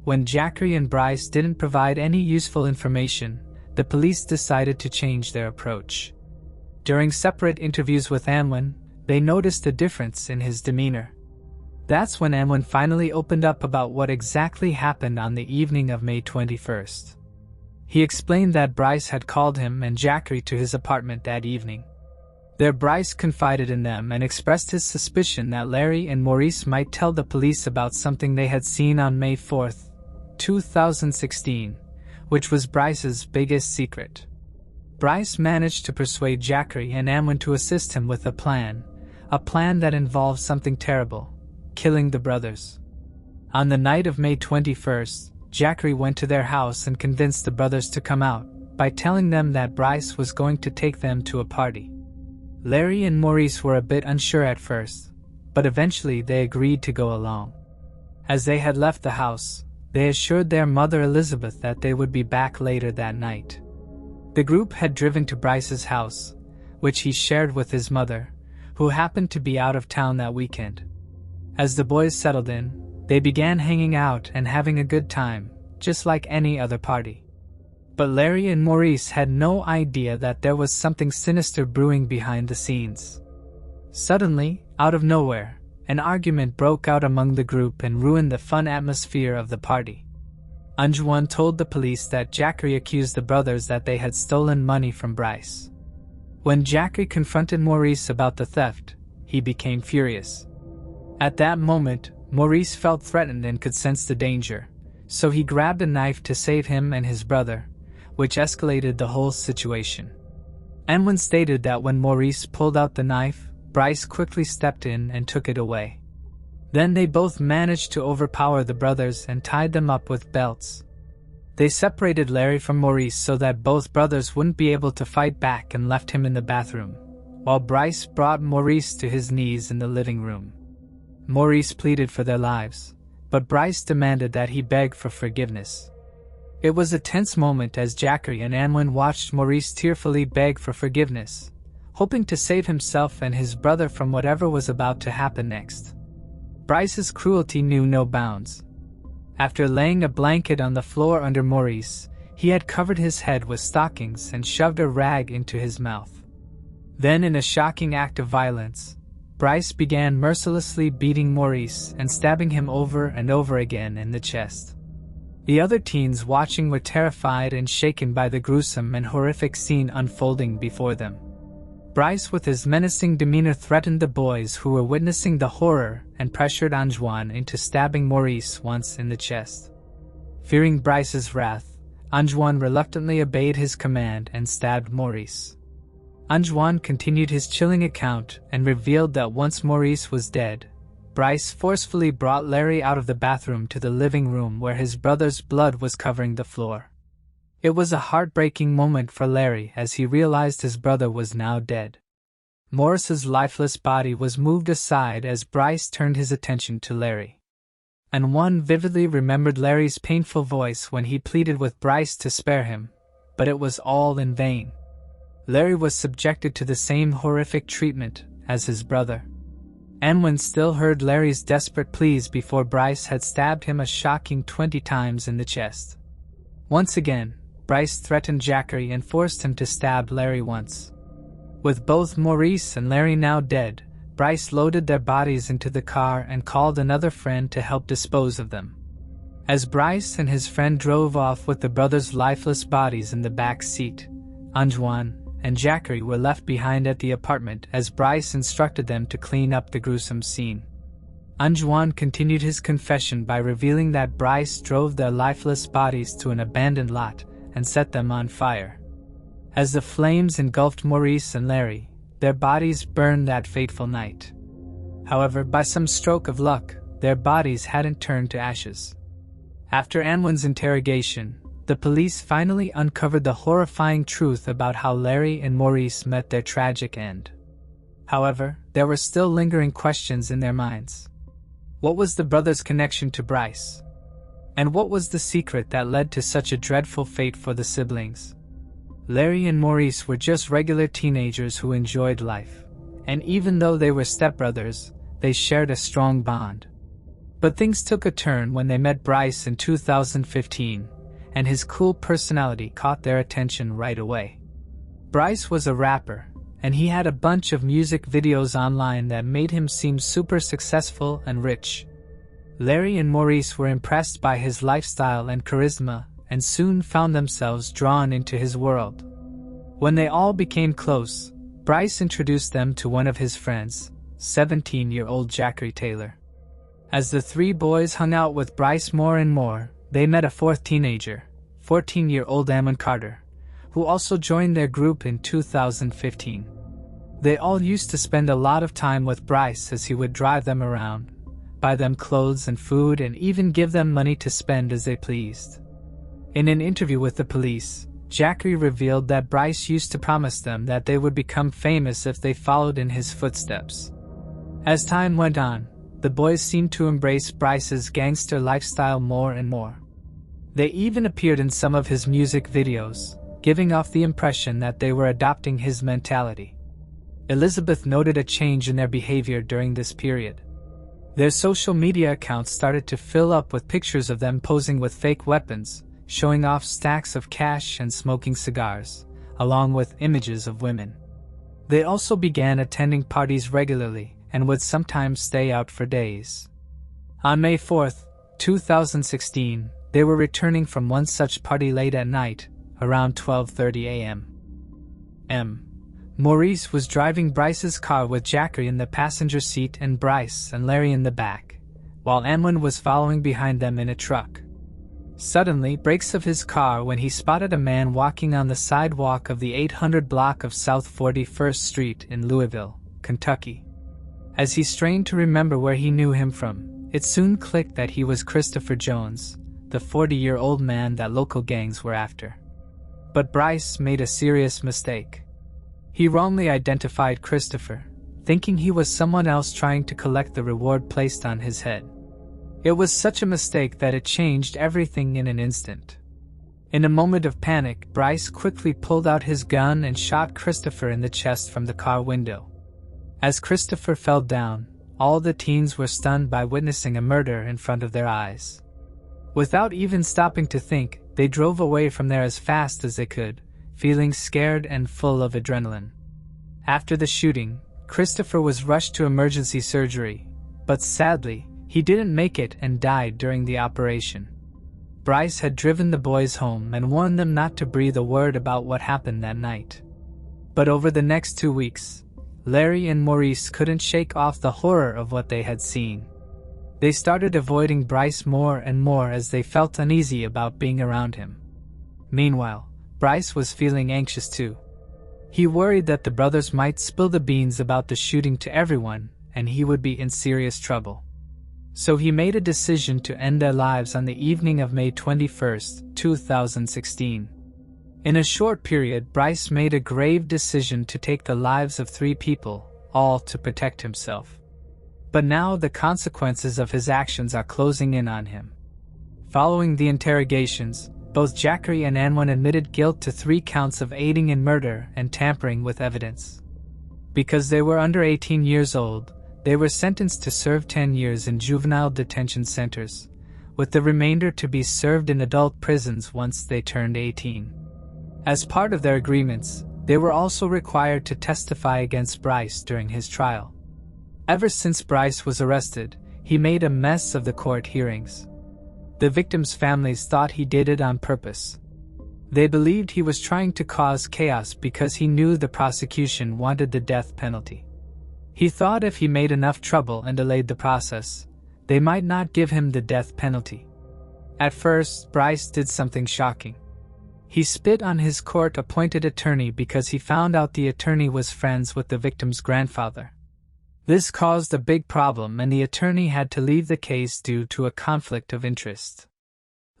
When Jackery and Bryce didn't provide any useful information, the police decided to change their approach. During separate interviews with Anwin, they noticed a difference in his demeanor. That's when Anwin finally opened up about what exactly happened on the evening of May 21st. He explained that Bryce had called him and Jackery to his apartment that evening. There Bryce confided in them and expressed his suspicion that Larry and Maurice might tell the police about something they had seen on May 4, 2016, which was Bryce's biggest secret. Bryce managed to persuade Jackery and Anwin to assist him with a plan that involved something terrible: killing the brothers. On the night of May 21st, Jackery went to their house and convinced the brothers to come out by telling them that Bryce was going to take them to a party. Larry and Maurice were a bit unsure at first, but eventually they agreed to go along. As they had left the house, they assured their mother Elizabeth that they would be back later that night. The group had driven to Bryce's house, which he shared with his mother, who happened to be out of town that weekend. As the boys settled in, they began hanging out and having a good time, just like any other party. But Larry and Maurice had no idea that there was something sinister brewing behind the scenes. Suddenly, out of nowhere, an argument broke out among the group and ruined the fun atmosphere of the party. Anjuan told the police that Jackery accused the brothers that they had stolen money from Bryce. When Jackery confronted Maurice about the theft, he became furious. At that moment, Maurice felt threatened and could sense the danger, so he grabbed a knife to save him and his brother, which escalated the whole situation. Anwin stated that when Maurice pulled out the knife, Bryce quickly stepped in and took it away. Then they both managed to overpower the brothers and tied them up with belts. They separated Larry from Maurice so that both brothers wouldn't be able to fight back and left him in the bathroom, while Bryce brought Maurice to his knees in the living room. Maurice pleaded for their lives, but Bryce demanded that he beg for forgiveness. It was a tense moment as Jackery and Anwin watched Maurice tearfully beg for forgiveness, hoping to save himself and his brother from whatever was about to happen next. Bryce's cruelty knew no bounds. After laying a blanket on the floor under Maurice, he had covered his head with stockings and shoved a rag into his mouth. Then, in a shocking act of violence, Bryce began mercilessly beating Maurice and stabbing him over and over again in the chest. The other teens watching were terrified and shaken by the gruesome and horrific scene unfolding before them. Bryce, with his menacing demeanor, threatened the boys who were witnessing the horror and pressured Anjuan into stabbing Maurice once in the chest. Fearing Bryce's wrath, Anjuan reluctantly obeyed his command and stabbed Maurice. Anjuan continued his chilling account and revealed that once Maurice was dead, Bryce forcefully brought Larry out of the bathroom to the living room where his brother's blood was covering the floor. It was a heartbreaking moment for Larry as he realized his brother was now dead. Maurice's lifeless body was moved aside as Bryce turned his attention to Larry. And one vividly remembered Larry's painful voice when he pleaded with Bryce to spare him, but it was all in vain. Larry was subjected to the same horrific treatment as his brother. Anwin still heard Larry's desperate pleas before Bryce had stabbed him a shocking 20 times in the chest. Once again, Bryce threatened Jackery and forced him to stab Larry once. With both Maurice and Larry now dead, Bryce loaded their bodies into the car and called another friend to help dispose of them. As Bryce and his friend drove off with the brothers' lifeless bodies in the back seat, Anjuan and Jackery were left behind at the apartment as Bryce instructed them to clean up the gruesome scene. Anjuan continued his confession by revealing that Bryce drove their lifeless bodies to an abandoned lot and set them on fire. As the flames engulfed Maurice and Larry, their bodies burned that fateful night. However, by some stroke of luck, their bodies hadn't turned to ashes. After Anwin's interrogation, the police finally uncovered the horrifying truth about how Larry and Maurice met their tragic end. However, there were still lingering questions in their minds. What was the brothers' connection to Bryce? And what was the secret that led to such a dreadful fate for the siblings? Larry and Maurice were just regular teenagers who enjoyed life, and even though they were stepbrothers, they shared a strong bond. But things took a turn when they met Bryce in 2015, and his cool personality caught their attention right away. Bryce was a rapper, and he had a bunch of music videos online that made him seem super successful and rich. Larry and Maurice were impressed by his lifestyle and charisma, and soon found themselves drawn into his world. When they all became close, Bryce introduced them to one of his friends, 17-year-old Jackery Taylor. As the three boys hung out with Bryce more and more, they met a fourth teenager, 14-year-old Ammon Carter, who also joined their group in 2015. They all used to spend a lot of time with Bryce as he would drive them around, buy them clothes and food, and even give them money to spend as they pleased. In an interview with the police, Jackery revealed that Bryce used to promise them that they would become famous if they followed in his footsteps. As time went on, the boys seemed to embrace Bryce's gangster lifestyle more and more. They even appeared in some of his music videos, giving off the impression that they were adopting his mentality. Elizabeth noted a change in their behavior during this period. Their social media accounts started to fill up with pictures of them posing with fake weapons, showing off stacks of cash and smoking cigars, along with images of women. They also began attending parties regularly and would sometimes stay out for days. On May 4, 2016, they were returning from one such party late at night, around 12:30 a.m. Maurice was driving Bryce's car with Jackery in the passenger seat and Bryce and Larry in the back, while Ammon was following behind them in a truck. Suddenly, brakes of his car when he spotted a man walking on the sidewalk of the 800 block of South 41st Street in Louisville, Kentucky. As he strained to remember where he knew him from, it soon clicked that he was Christopher Jones, the 40-year-old man that local gangs were after. But Bryce made a serious mistake. He wrongly identified Christopher, thinking he was someone else trying to collect the reward placed on his head. It was such a mistake that it changed everything in an instant. In a moment of panic, Bryce quickly pulled out his gun and shot Christopher in the chest from the car window. As Christopher fell down, all the teens were stunned by witnessing a murder in front of their eyes. Without even stopping to think, they drove away from there as fast as they could, feeling scared and full of adrenaline. After the shooting, Christopher was rushed to emergency surgery, but sadly, he didn't make it and died during the operation. Bryce had driven the boys home and warned them not to breathe a word about what happened that night. But over the next 2 weeks, Larry and Maurice couldn't shake off the horror of what they had seen. They started avoiding Bryce more and more as they felt uneasy about being around him. Meanwhile, Bryce was feeling anxious too. He worried that the brothers might spill the beans about the shooting to everyone, and he would be in serious trouble. So he made a decision to end their lives on the evening of May 21, 2016. In a short period, Bryce made a grave decision to take the lives of 3 people, all to protect himself. But now the consequences of his actions are closing in on him. Following the interrogations, both Jackery and Ammon admitted guilt to 3 counts of aiding in murder and tampering with evidence. Because they were under 18 years old, they were sentenced to serve 10 years in juvenile detention centers, with the remainder to be served in adult prisons once they turned 18. As part of their agreements, they were also required to testify against Bryce during his trial. Ever since Bryce was arrested, he made a mess of the court hearings. The victims' families thought he did it on purpose. They believed he was trying to cause chaos because he knew the prosecution wanted the death penalty. He thought if he made enough trouble and delayed the process, they might not give him the death penalty. At first, Bryce did something shocking. He spit on his court-appointed attorney because he found out the attorney was friends with the victim's grandfather. This caused a big problem, and the attorney had to leave the case due to a conflict of interest.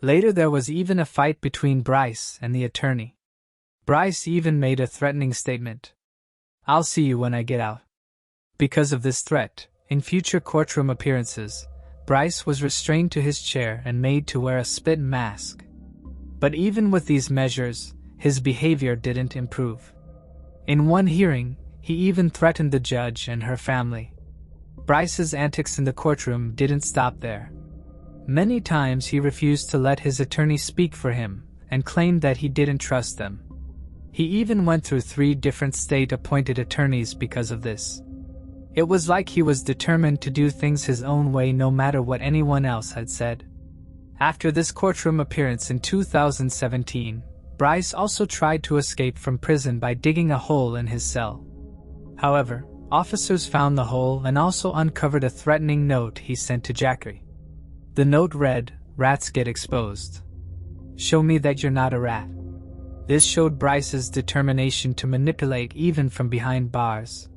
Later there was even a fight between Bryce and the attorney. Bryce even made a threatening statement. "I'll see you when I get out." Because of this threat, in future courtroom appearances, Bryce was restrained to his chair and made to wear a spit mask. But even with these measures, his behavior didn't improve. In one hearing, he even threatened the judge and her family. Bryce's antics in the courtroom didn't stop there. Many times he refused to let his attorney speak for him and claimed that he didn't trust them. He even went through 3 different state-appointed attorneys because of this. It was like he was determined to do things his own way no matter what anyone else had said. After this courtroom appearance in 2017, Bryce also tried to escape from prison by digging a hole in his cell. However, officers found the hole and also uncovered a threatening note he sent to Jackery. The note read, "Rats get exposed. Show me that you're not a rat." This showed Bryce's determination to manipulate even from behind bars.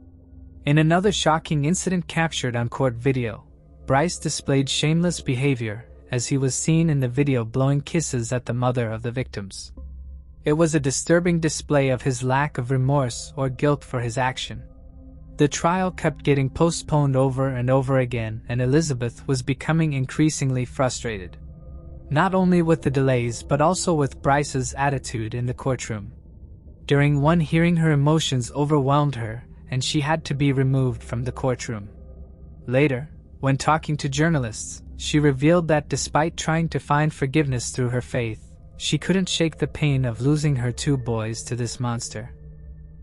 In another shocking incident captured on court video, Bryce displayed shameless behavior as he was seen in the video blowing kisses at the mother of the victims. It was a disturbing display of his lack of remorse or guilt for his action. The trial kept getting postponed over and over again, and Elizabeth was becoming increasingly frustrated. Not only with the delays but also with Bryce's attitude in the courtroom. During one hearing, her emotions overwhelmed her and she had to be removed from the courtroom. Later, when talking to journalists, she revealed that despite trying to find forgiveness through her faith, she couldn't shake the pain of losing her 2 boys to this monster.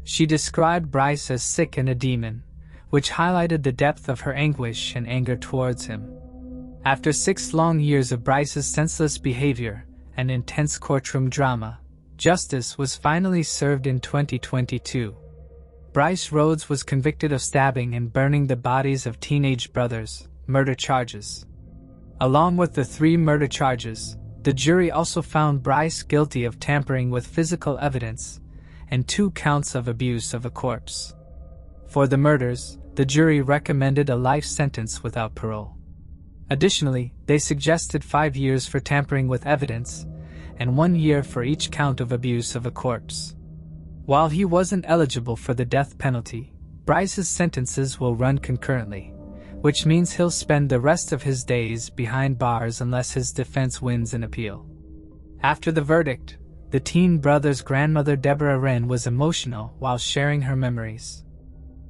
She described Bryce as sick and a demon, which highlighted the depth of her anguish and anger towards him. After 6 long years of Bryce's senseless behavior and intense courtroom drama, justice was finally served in 2022. Bryce Rhodes was convicted of stabbing and burning the bodies of teenage brothers, murder charges. Along with the 3 murder charges, the jury also found Bryce guilty of tampering with physical evidence and 2 counts of abuse of a corpse. For the murders, the jury recommended a life sentence without parole. Additionally, they suggested 5 years for tampering with evidence and 1 year for each count of abuse of a corpse. While he wasn't eligible for the death penalty, Bryce's sentences will run concurrently, which means he'll spend the rest of his days behind bars unless his defense wins an appeal. After the verdict, the teen brother's grandmother Deborah Wren was emotional while sharing her memories.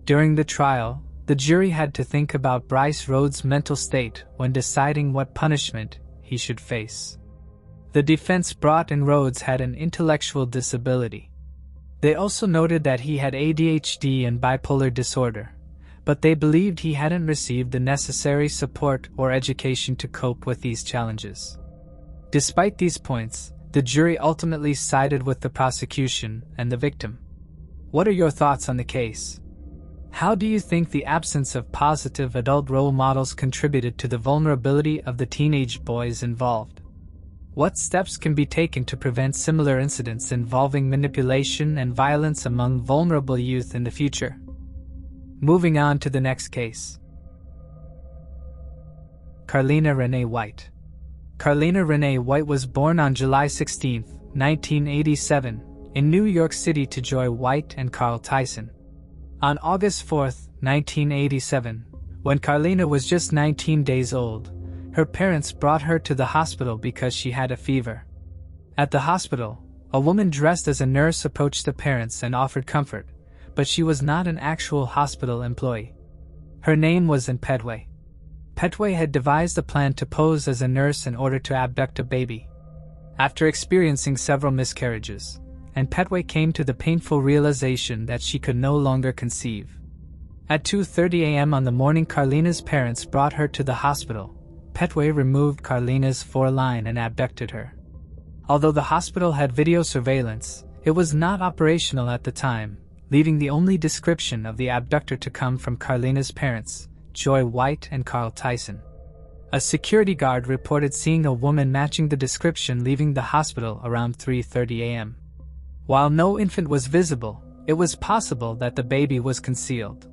During the trial, the jury had to think about Bryce Rhodes' mental state when deciding what punishment he should face. The defense brought in Rhodes had an intellectual disability. They also noted that he had ADHD and bipolar disorder, but they believed he hadn't received the necessary support or education to cope with these challenges. Despite these points, the jury ultimately sided with the prosecution and the victim. What are your thoughts on the case? How do you think the absence of positive adult role models contributed to the vulnerability of the teenage boys involved? What steps can be taken to prevent similar incidents involving manipulation and violence among vulnerable youth in the future? Moving on to the next case. Carlina Renee White. Carlina Renee White was born on July 16, 1987, in New York City to Joy White and Carl Tyson. On August 4, 1987, when Carlina was just 19 days old, her parents brought her to the hospital because she had a fever. At the hospital, a woman dressed as a nurse approached the parents and offered comfort, but she was not an actual hospital employee. Her name was Petway. Petway had devised a plan to pose as a nurse in order to abduct a baby. After experiencing several miscarriages, Petway came to the painful realization that she could no longer conceive. At 2:30 a.m. on the morning Carlina's parents brought her to the hospital, Petway removed Carlina's foreline and abducted her. Although the hospital had video surveillance, it was not operational at the time, leaving the only description of the abductor to come from Carlina's parents, Joy White and Carl Tyson. A security guard reported seeing a woman matching the description leaving the hospital around 3:30 a.m. While no infant was visible, it was possible that the baby was concealed.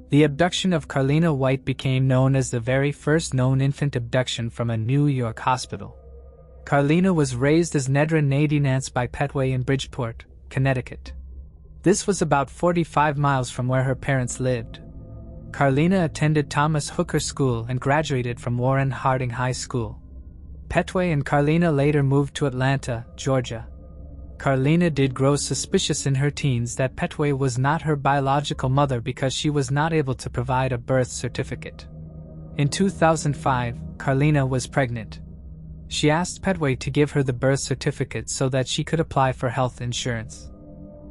The abduction of Carlina White became known as the very first known infant abduction from a New York hospital. Carlina was raised as Nedra Nady Nance by Petway in Bridgeport, Connecticut. This was about 45 miles from where her parents lived. Carlina attended Thomas Hooker School and graduated from Warren Harding High School. Petway and Carlina later moved to Atlanta, Georgia. Karlina did grow suspicious in her teens that Petway was not her biological mother because she was not able to provide a birth certificate. In 2005, Karlina was pregnant. She asked Petway to give her the birth certificate so that she could apply for health insurance.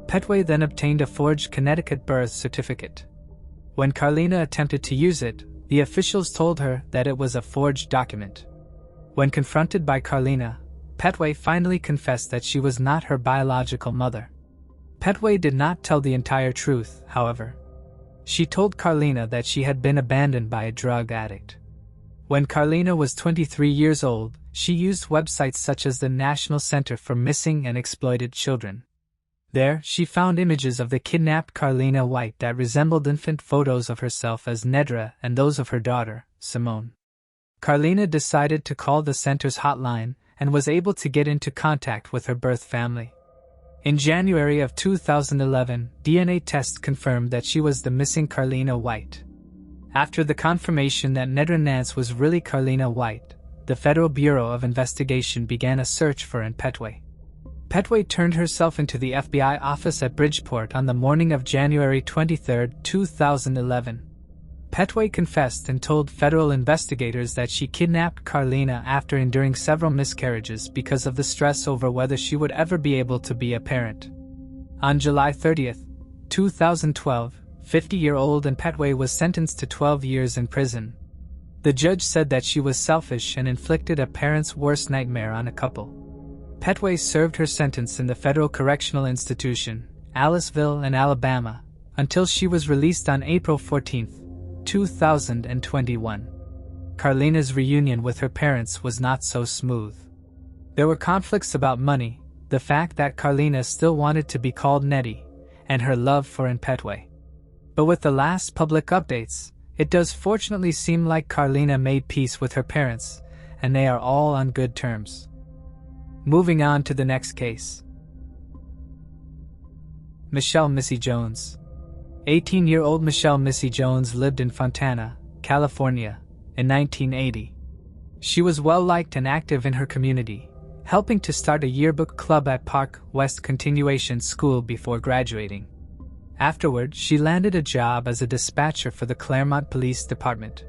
Petway then obtained a forged Connecticut birth certificate. When Karlina attempted to use it, the officials told her that it was a forged document. When confronted by Karlina, Petway finally confessed that she was not her biological mother. Petway did not tell the entire truth, however. She told Karlina that she had been abandoned by a drug addict. When Karlina was 23 years old, she used websites such as the National Center for Missing and Exploited Children. There, she found images of the kidnapped Karlina White that resembled infant photos of herself as Nedra and those of her daughter, Simone. Karlina decided to call the center's hotline and was able to get into contact with her birth family. In January of 2011, DNA tests confirmed that she was the missing Karlina White. After the confirmation that Nedra Nance was really Karlina White, the Federal Bureau of Investigation began a search for Petway. Petway turned herself into the FBI office at Bridgeport on the morning of January 23, 2011. Petway confessed and told federal investigators that she kidnapped Karlina after enduring several miscarriages because of the stress over whether she would ever be able to be a parent. On July 30, 2012, 50-year-old Petway was sentenced to 12 years in prison. The judge said that she was selfish and inflicted a parent's worst nightmare on a couple. Petway served her sentence in the Federal Correctional Institution, Aliceville in Alabama, until she was released on April 14, 2021. Karlina's reunion with her parents was not so smooth. There were conflicts about money, the fact that Karlina still wanted to be called Nettie, and her love for Petway. But with the last public updates, it does fortunately seem like Karlina made peace with her parents, and they are all on good terms. Moving on to the next case. Michelle Missy Jones. 18-year-old Michelle Missy Jones lived in Fontana, California, in 1980. She was well-liked and active in her community, helping to start a yearbook club at Park West Continuation School before graduating. Afterward, she landed a job as a dispatcher for the Claremont Police Department.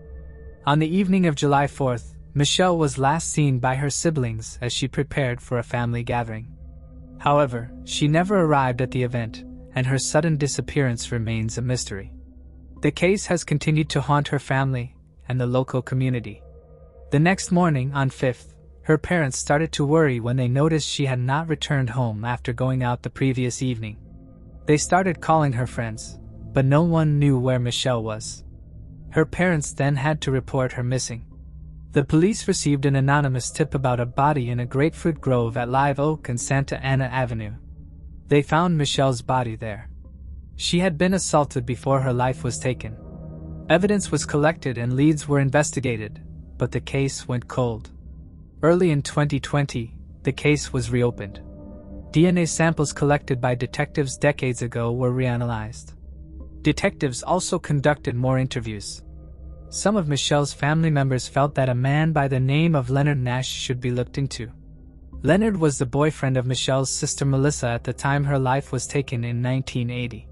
On the evening of July 4th, Michelle was last seen by her siblings as she prepared for a family gathering. However, she never arrived at the event, and her sudden disappearance remains a mystery. The case has continued to haunt her family and the local community. The next morning, on 5th, her parents started to worry when they noticed she had not returned home after going out the previous evening. They started calling her friends, but no one knew where Michelle was. Her parents then had to report her missing. The police received an anonymous tip about a body in a grapefruit grove at Live Oak and Santa Ana Avenue. They found Michelle's body there. She had been assaulted before her life was taken. Evidence was collected and leads were investigated, but the case went cold. Early in 2020, the case was reopened. DNA samples collected by detectives decades ago were reanalyzed. Detectives also conducted more interviews. Some of Michelle's family members felt that a man by the name of Leonard Nash should be looked into. Leonard was the boyfriend of Michelle's sister Melissa at the time her life was taken in 1980.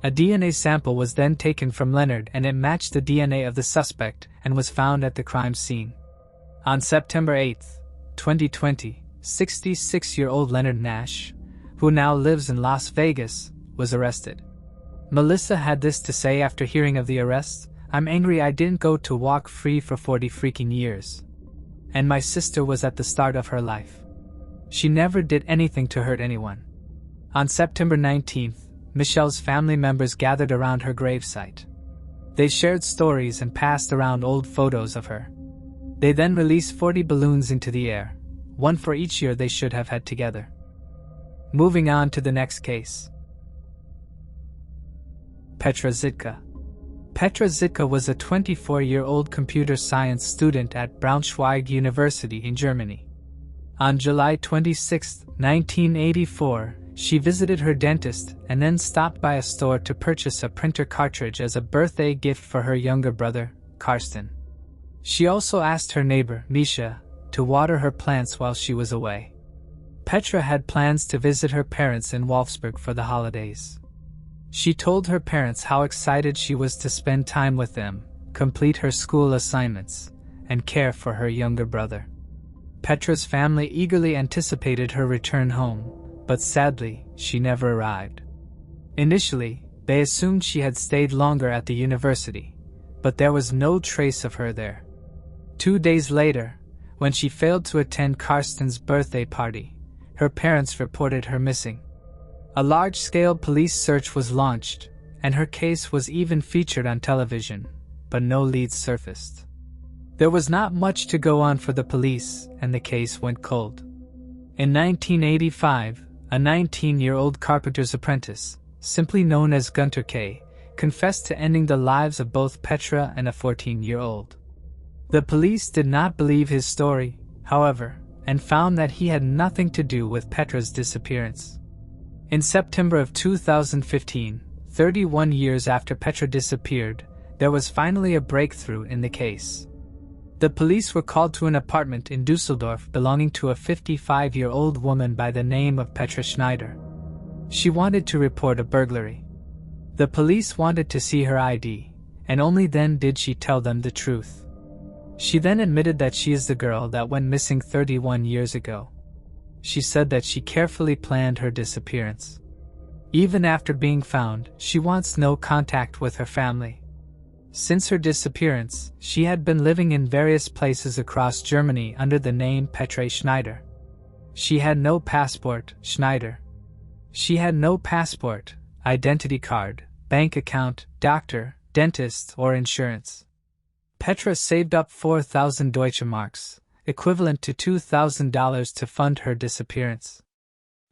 A DNA sample was then taken from Leonard and it matched the DNA of the suspect and was found at the crime scene. On September 8, 2020, 66-year-old Leonard Nash, who now lives in Las Vegas, was arrested. Melissa had this to say after hearing of the arrest: "I'm angry I didn't go to walk free for 40 freaking years. And my sister was at the start of her life. She never did anything to hurt anyone." On September 19th, Michelle's family members gathered around her gravesite. They shared stories and passed around old photos of her. They then released 40 balloons into the air, one for each year they should have had together. Moving on to the next case. Petra Zitka. Petra Zitka was a 24-year-old computer science student at Braunschweig University in Germany. On July 26, 1984, she visited her dentist and then stopped by a store to purchase a printer cartridge as a birthday gift for her younger brother, Karsten. She also asked her neighbor, Misha, to water her plants while she was away. Petra had plans to visit her parents in Wolfsburg for the holidays. She told her parents how excited she was to spend time with them, complete her school assignments, and care for her younger brother. Petra's family eagerly anticipated her return home, but sadly, she never arrived. Initially, they assumed she had stayed longer at the university, but there was no trace of her there. 2 days later, when she failed to attend Karsten's birthday party, her parents reported her missing. A large-scale police search was launched, and her case was even featured on television, but no leads surfaced. There was not much to go on for the police, and the case went cold. In 1985, a 19-year-old carpenter's apprentice, simply known as Gunter K., confessed to ending the lives of both Petra and a 14-year-old. The police did not believe his story, however, and found that he had nothing to do with Petra's disappearance. In September of 2015, 31 years after Petra disappeared, there was finally a breakthrough in the case. The police were called to an apartment in Dusseldorf belonging to a 55-year-old woman by the name of Petra Schneider. She wanted to report a burglary. The police wanted to see her ID, and only then did she tell them the truth. She then admitted that she is the girl that went missing 31 years ago. She said that she carefully planned her disappearance. Even after being found, she wants no contact with her family. Since her disappearance, she had been living in various places across Germany under the name Petra Schneider. She had no passport, Schneider. She had no passport, identity card, bank account, doctor, dentist, or insurance. Petra saved up 4,000 Deutsche Marks, equivalent to $2,000 to fund her disappearance.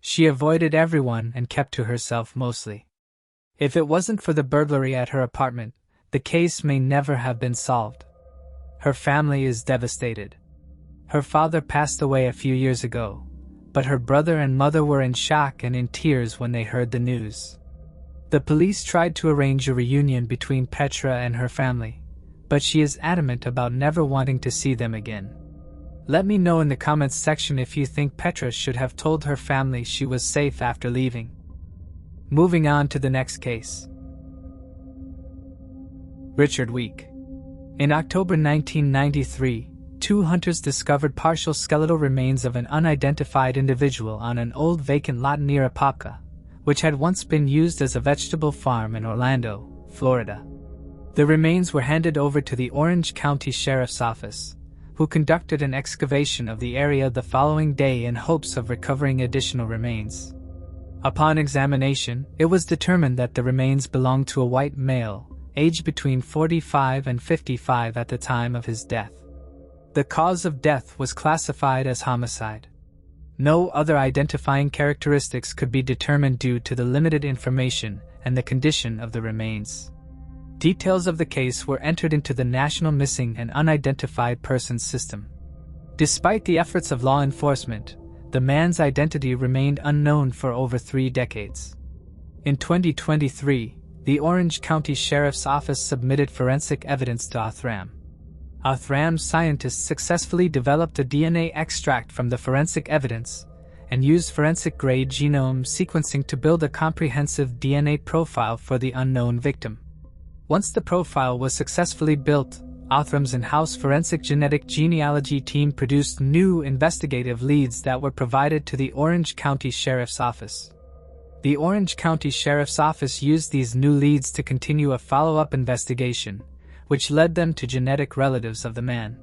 She avoided everyone and kept to herself mostly. If it wasn't for the burglary at her apartment, the case may never have been solved. Her family is devastated. Her father passed away a few years ago, but her brother and mother were in shock and in tears when they heard the news. The police tried to arrange a reunion between Petra and her family, but she is adamant about never wanting to see them again. Let me know in the comments section if you think Petra should have told her family she was safe after leaving. Moving on to the next case. Richard Week. In October 1993, 2 hunters discovered partial skeletal remains of an unidentified individual on an old vacant lot near Apopka, which had once been used as a vegetable farm in Orlando, Florida. The remains were handed over to the Orange County Sheriff's Office, who conducted an excavation of the area the following day in hopes of recovering additional remains. Upon examination, it was determined that the remains belonged to a white male, aged between 45 and 55 at the time of his death. The cause of death was classified as homicide. No other identifying characteristics could be determined due to the limited information and the condition of the remains. Details of the case were entered into the National Missing and Unidentified Persons System. Despite the efforts of law enforcement, the man's identity remained unknown for over 3 decades. In 2023, the Orange County Sheriff's Office submitted forensic evidence to Othram. Othram's scientists successfully developed a DNA extract from the forensic evidence and used forensic-grade genome sequencing to build a comprehensive DNA profile for the unknown victim. Once the profile was successfully built, Othram's in-house forensic genetic genealogy team produced new investigative leads that were provided to the Orange County Sheriff's Office. The Orange County Sheriff's Office used these new leads to continue a follow-up investigation, which led them to genetic relatives of the man.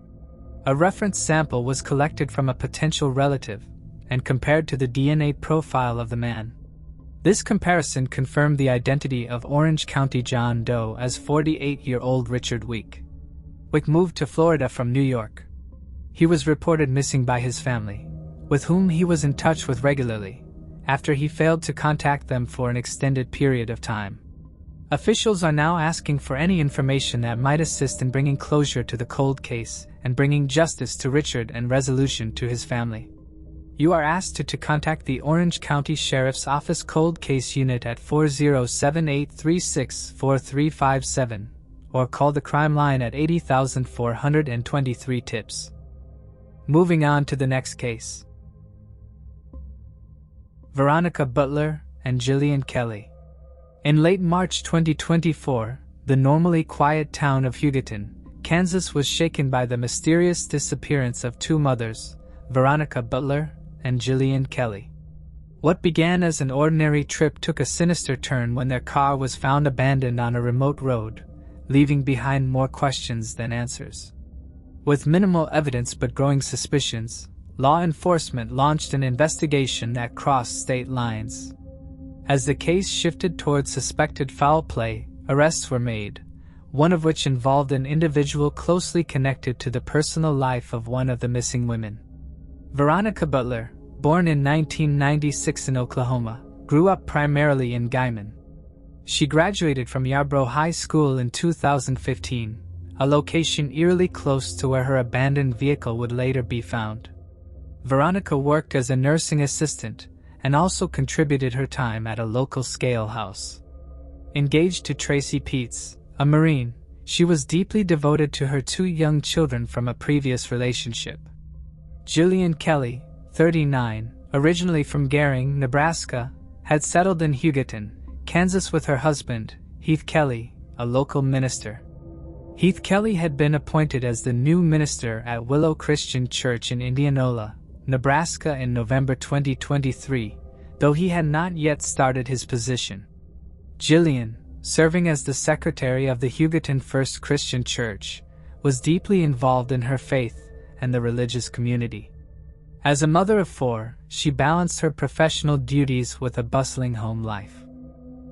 A reference sample was collected from a potential relative and compared to the DNA profile of the man. This comparison confirmed the identity of Orange County Jane Doe as 48-year-old Richard Week. Week moved to Florida from New York. He was reported missing by his family, with whom he was in touch with regularly, after he failed to contact them for an extended period of time. Officials are now asking for any information that might assist in bringing closure to the cold case and bringing justice to Richard and resolution to his family. You are asked to contact the Orange County Sheriff's Office Cold Case Unit at 407-836-4357 or call the crime line at 80,423 tips. Moving on to the next case. Veronica Butler and Gillian Kelly. In late March 2024, the normally quiet town of Hugoton, Kansas was shaken by the mysterious disappearance of two mothers, Veronica Butler and Gillian Kelly. What began as an ordinary trip took a sinister turn when their car was found abandoned on a remote road, leaving behind more questions than answers. With minimal evidence but growing suspicions, law enforcement launched an investigation that crossed state lines. As the case shifted towards suspected foul play, arrests were made, one of which involved an individual closely connected to the personal life of one of the missing women. Veronica Butler, born in 1996 in Oklahoma, grew up primarily in Guyman. She graduated from Yarborough High School in 2015, a location eerily close to where her abandoned vehicle would later be found. Veronica worked as a nursing assistant and also contributed her time at a local scale house. Engaged to Tracy Peets, a Marine, she was deeply devoted to her two young children from a previous relationship. Gillian Kelly, 39, originally from Gering, Nebraska, had settled in Hugoton, Kansas with her husband, Heath Kelly, a local minister. Heath Kelly had been appointed as the new minister at Willow Christian Church in Indianola, Nebraska in November 2023, though he had not yet started his position. Gillian, serving as the secretary of the Hugoton First Christian Church, was deeply involved in her faith and the religious community. As a mother of four, she balanced her professional duties with a bustling home life.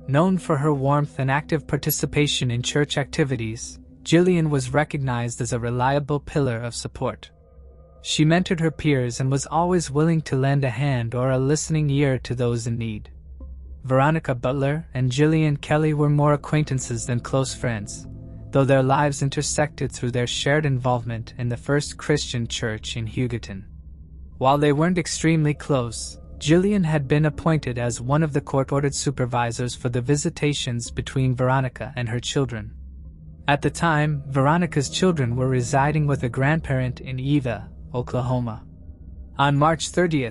Known for her warmth and active participation in church activities, Gillian was recognized as a reliable pillar of support. She mentored her peers and was always willing to lend a hand or a listening ear to those in need. Veronica Butler and Gillian Kelly were more acquaintances than close friends, though their lives intersected through their shared involvement in the First Christian Church in Hugoton. While they weren't extremely close, Gillian had been appointed as one of the court-ordered supervisors for the visitations between Veronica and her children. At the time, Veronica's children were residing with a grandparent in Eva, Oklahoma. On March 30,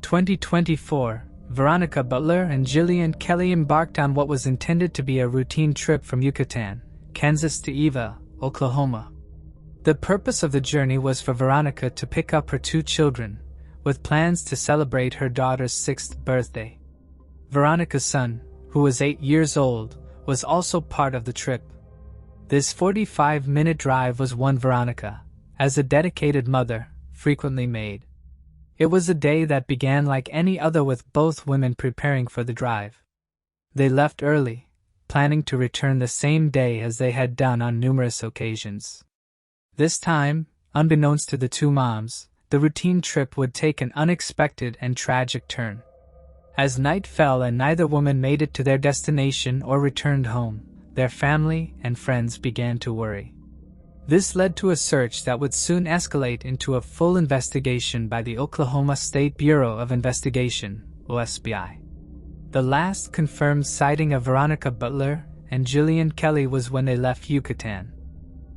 2024, Veronica Butler and Gillian Kelly embarked on what was intended to be a routine trip from Yucatan, Kansas to Eva, Oklahoma. The purpose of the journey was for Veronica to pick up her two children, with plans to celebrate her daughter's 6th birthday. Veronica's son, who was 8 years old, was also part of the trip. This 45-minute drive was one Veronica, as a dedicated mother, frequently made. It was a day that began like any other with both women preparing for the drive. They left early, planning to return the same day as they had done on numerous occasions. This time, unbeknownst to the two moms, the routine trip would take an unexpected and tragic turn. As night fell and neither woman made it to their destination or returned home, their family and friends began to worry. This led to a search that would soon escalate into a full investigation by the Oklahoma State Bureau of Investigation, OSBI. The last confirmed sighting of Veronica Butler and Gillian Kelly was when they left Yucatan.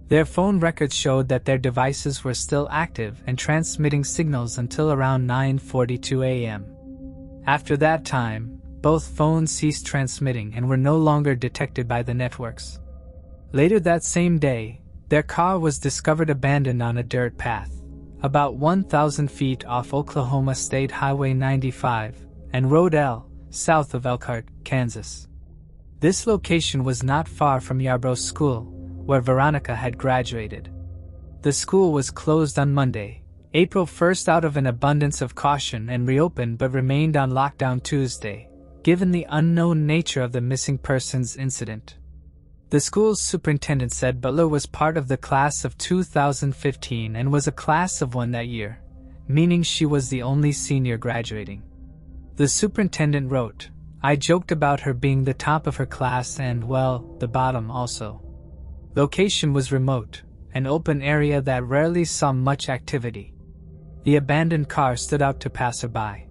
Their phone records showed that their devices were still active and transmitting signals until around 9:42 a.m. After that time, both phones ceased transmitting and were no longer detected by the networks. Later that same day, their car was discovered abandoned on a dirt path, about 1,000 feet off Oklahoma State Highway 95 and Road L, south of Elkhart, Kansas. This location was not far from Yarborough School, where Veronica had graduated. The school was closed on Monday, April 1st out of an abundance of caution and reopened but remained on lockdown Tuesday, given the unknown nature of the missing persons incident. The school's superintendent said Butler was part of the class of 2015 and was a class of one that year, meaning she was the only senior graduating. The superintendent wrote, "I joked about her being the top of her class and, well, the bottom also." Location was remote, an open area that rarely saw much activity. The abandoned car stood out to passerby.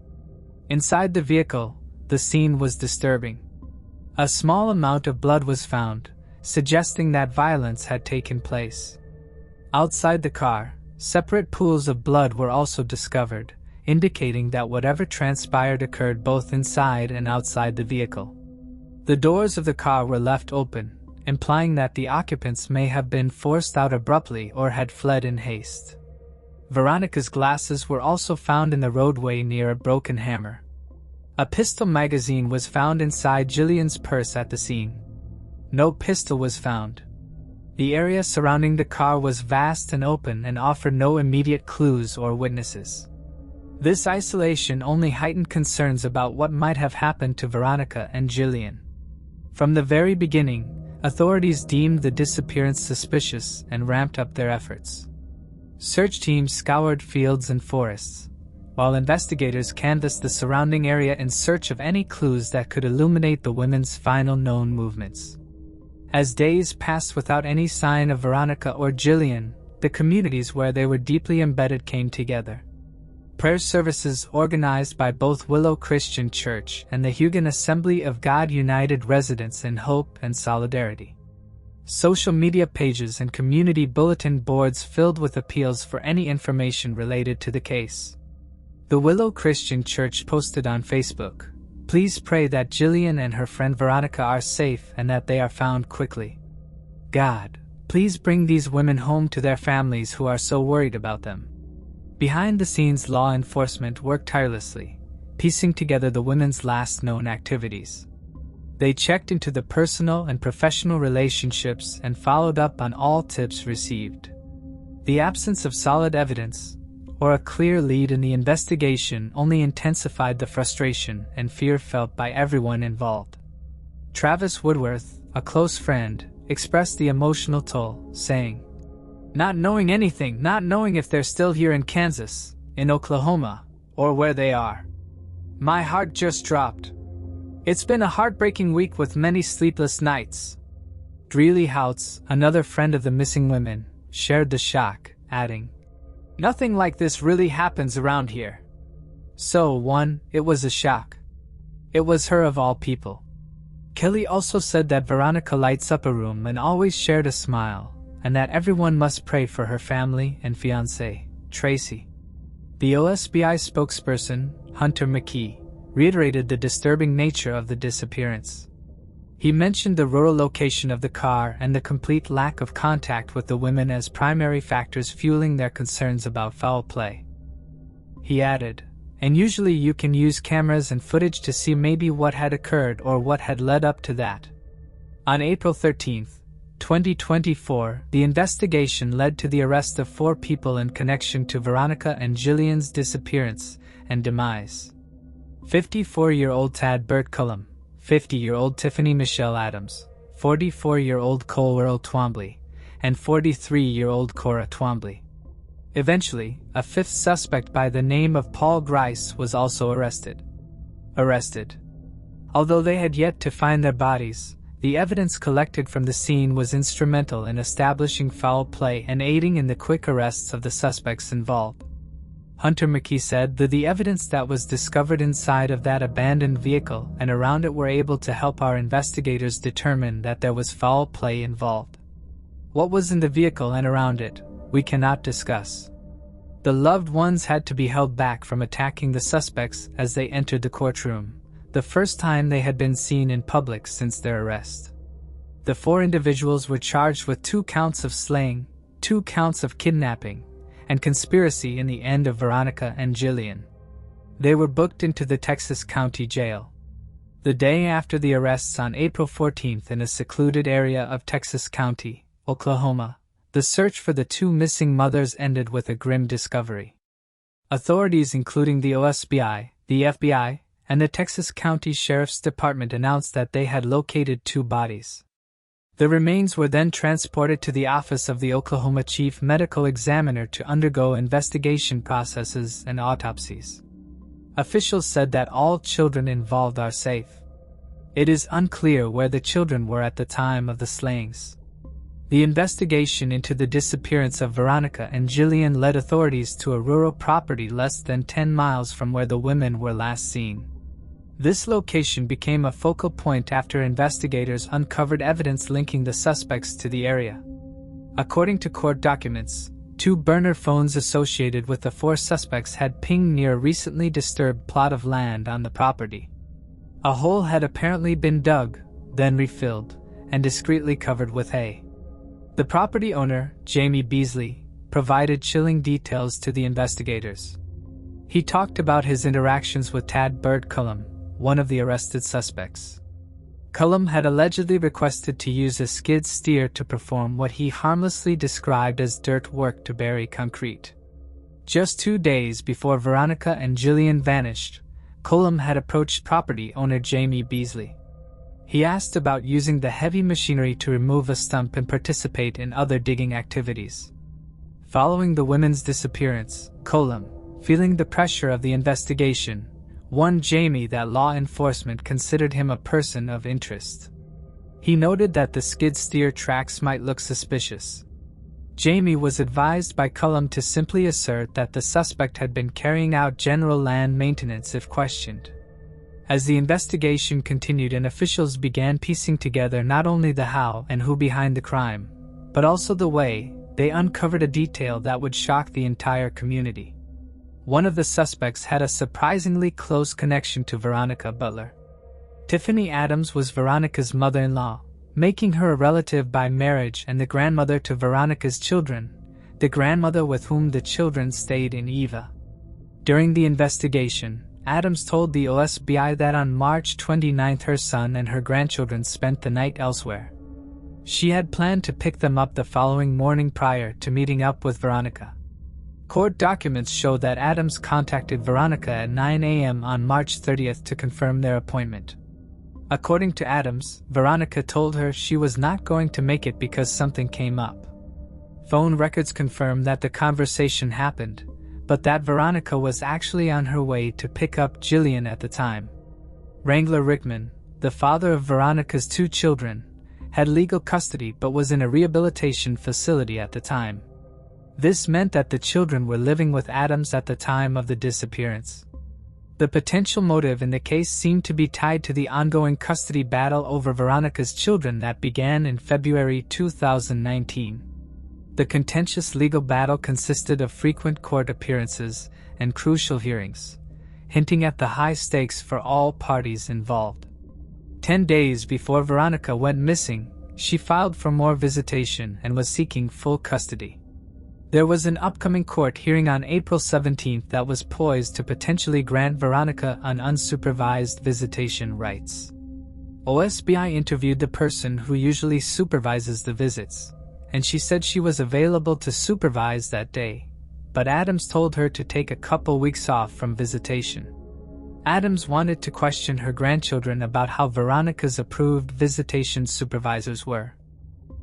Inside the vehicle, the scene was disturbing. A small amount of blood was found, suggesting that violence had taken place. Outside the car, separate pools of blood were also discovered, indicating that whatever transpired occurred both inside and outside the vehicle. The doors of the car were left open, implying that the occupants may have been forced out abruptly or had fled in haste. Veronica's glasses were also found in the roadway near a broken hammer. A pistol magazine was found inside Jillian's purse at the scene. No pistol was found. The area surrounding the car was vast and open and offered no immediate clues or witnesses. This isolation only heightened concerns about what might have happened to Veronica and Jillian. From the very beginning, authorities deemed the disappearance suspicious and ramped up their efforts. Search teams scoured fields and forests, while investigators canvassed the surrounding area in search of any clues that could illuminate the women's final known movements. As days passed without any sign of Veronica or Jillian, the communities where they were deeply embedded came together. Prayer services organized by both Willow Christian Church and the Huguenot Assembly of God united residents in hope and solidarity. Social media pages and community bulletin boards filled with appeals for any information related to the case. The Willow Christian Church posted on Facebook, "Please pray that Jillian and her friend Veronica are safe and that they are found quickly. God, please bring these women home to their families who are so worried about them." Behind the scenes, law enforcement worked tirelessly, piecing together the women's last known activities. They checked into the personal and professional relationships and followed up on all tips received. The absence of solid evidence, or a clear lead in the investigation, only intensified the frustration and fear felt by everyone involved. Travis Woodworth, a close friend, expressed the emotional toll, saying, "Not knowing anything, not knowing if they're still here in Kansas, in Oklahoma, or where they are. My heart just dropped. It's been a heartbreaking week with many sleepless nights." Dreely Houts, another friend of the missing women, shared the shock, adding, "Nothing like this really happens around here." So, it was a shock. It was her of all people. Kelly also said that Veronica lights up a room and always shared a smile, and that everyone must pray for her family and fiancé, Tracy. The OSBI spokesperson, Hunter McKee, reiterated the disturbing nature of the disappearance. He mentioned the rural location of the car and the complete lack of contact with the women as primary factors fueling their concerns about foul play. He added, "And usually you can use cameras and footage to see maybe what had occurred or what had led up to that." On April 13, 2024, the investigation led to the arrest of 4 people in connection to Veronica and Jillian's disappearance and demise. 54-year-old Tad Burt Cullum, 50-year-old Tiffany Michelle Adams, 44-year-old Cole Earl Twombly, and 43-year-old Cora Twombly. Eventually, a 5th suspect by the name of Paul Grice was also arrested. Although they had yet to find their bodies, the evidence collected from the scene was instrumental in establishing foul play and aiding in the quick arrests of the suspects involved. Hunter McKee said that the evidence that was discovered inside of that abandoned vehicle and around it were able to help our investigators determine that there was foul play involved. What was in the vehicle and around it, we cannot discuss. The loved ones had to be held back from attacking the suspects as they entered the courtroom, the first time they had been seen in public since their arrest. The 4 individuals were charged with 2 counts of slaying, 2 counts of kidnapping, and conspiracy in the end of Veronica and Jillian. They were booked into the Texas County Jail. The day after the arrests on April 14th in a secluded area of Texas County, Oklahoma, the search for the 2 missing mothers ended with a grim discovery. Authorities including the OSBI, the FBI, and the Texas County Sheriff's Department announced that they had located 2 bodies. The remains were then transported to the office of the Oklahoma Chief Medical Examiner to undergo investigation processes and autopsies. Officials said that all children involved are safe. It is unclear where the children were at the time of the slayings. The investigation into the disappearance of Veronica and Jillian led authorities to a rural property less than 10 miles from where the women were last seen. This location became a focal point after investigators uncovered evidence linking the suspects to the area. According to court documents, 2 burner phones associated with the 4 suspects had pinged near a recently disturbed plot of land on the property. A hole had apparently been dug, then refilled, and discreetly covered with hay. The property owner, Jamie Beasley, provided chilling details to the investigators. He talked about his interactions with Tad Bird Cullum, one of the arrested suspects. Cullum had allegedly requested to use a skid steer to perform what he harmlessly described as dirt work to bury concrete. Just 2 days before Veronica and Jillian vanished, Cullum had approached property owner Jamie Beasley. He asked about using the heavy machinery to remove a stump and participate in other digging activities. Following the women's disappearance, Cullum, feeling the pressure of the investigation, warned Jamie that law enforcement considered him a person of interest. He noted that the skid steer tracks might look suspicious. Jamie was advised by Cullum to simply assert that the suspect had been carrying out general land maintenance if questioned. As the investigation continued and officials began piecing together not only the how and who behind the crime, but also the way, they uncovered a detail that would shock the entire community. One of the suspects had a surprisingly close connection to Veronica Butler. Tiffany Adams was Veronica's mother-in-law, making her a relative by marriage and the grandmother to Veronica's children, the grandmother with whom the children stayed in Eva. During the investigation, Adams told the OSBI that on March 29 her son and her grandchildren spent the night elsewhere. She had planned to pick them up the following morning prior to meeting up with Veronica. Court documents show that Adams contacted Veronica at 9 a.m. on March 30 to confirm their appointment. According to Adams, Veronica told her she was not going to make it because something came up. Phone records confirm that the conversation happened, but that Veronica was actually on her way to pick up Jillian at the time. Wrangler Rickman, the father of Veronica's 2 children, had legal custody but was in a rehabilitation facility at the time. This meant that the children were living with Adams at the time of the disappearance. The potential motive in the case seemed to be tied to the ongoing custody battle over Veronica's children that began in February 2019. The contentious legal battle consisted of frequent court appearances and crucial hearings, hinting at the high stakes for all parties involved. 10 days before Veronica went missing, she filed for more visitation and was seeking full custody. There was an upcoming court hearing on April 17 that was poised to potentially grant Veronica an unsupervised visitation rights. OSBI interviewed the person who usually supervises the visits, and she said she was available to supervise that day, but Adams told her to take a couple weeks off from visitation. Adams wanted to question her grandchildren about how Veronica's approved visitation supervisors were.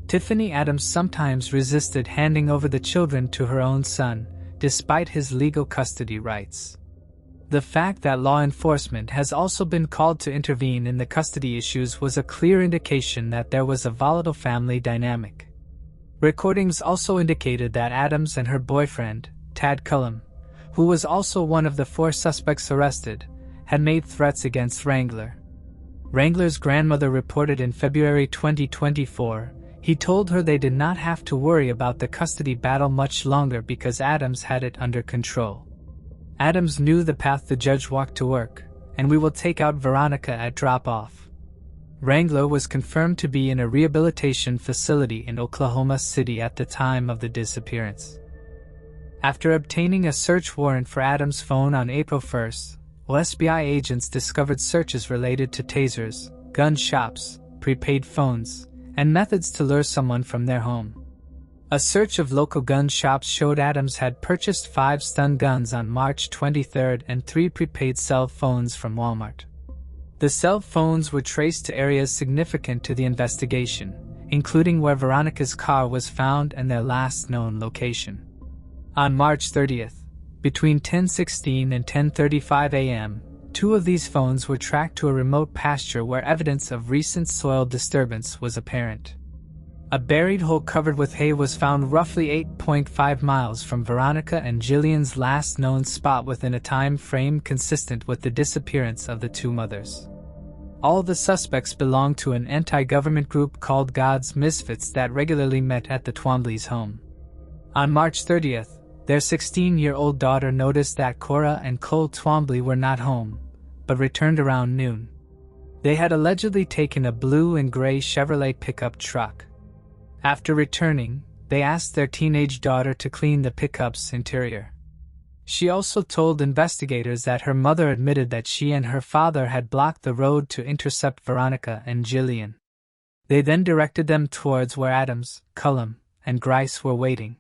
Tiffany Adams sometimes resisted handing over the children to her own son, despite his legal custody rights. The fact that law enforcement has also been called to intervene in the custody issues was a clear indication that there was a volatile family dynamic. Recordings also indicated that Adams and her boyfriend, Tad Cullum, who was also one of the 4 suspects arrested, had made threats against Wrangler. Wrangler's grandmother reported in February 2024, he told her they did not have to worry about the custody battle much longer because Adams had it under control. Adams knew the path the judge walked to work, and we will take out Veronica at drop-off. Wrangler was confirmed to be in a rehabilitation facility in Oklahoma City at the time of the disappearance. After obtaining a search warrant for Adams' phone on April 1, OSBI agents discovered searches related to tasers, gun shops, prepaid phones, and methods to lure someone from their home. A search of local gun shops showed Adams had purchased 5 stun guns on March 23 and 3 prepaid cell phones from Walmart. The cell phones were traced to areas significant to the investigation, including where Veronica's car was found and their last known location. On March 30, between 10:16 and 10:35 a.m., 2 of these phones were tracked to a remote pasture where evidence of recent soil disturbance was apparent. A buried hole covered with hay was found roughly 8.5 miles from Veronica and Jillian's last known spot within a time frame consistent with the disappearance of the 2 mothers. All the suspects belonged to an anti-government group called God's Misfits that regularly met at the Twombly's home. On March 30th, their 16-year-old daughter noticed that Cora and Cole Twombly were not home, but returned around noon. They had allegedly taken a blue and gray Chevrolet pickup truck. After returning, they asked their teenage daughter to clean the pickup's interior. She also told investigators that her mother admitted that she and her father had blocked the road to intercept Veronica and Jillian. They then directed them towards where Adams, Cullum, and Grice were waiting.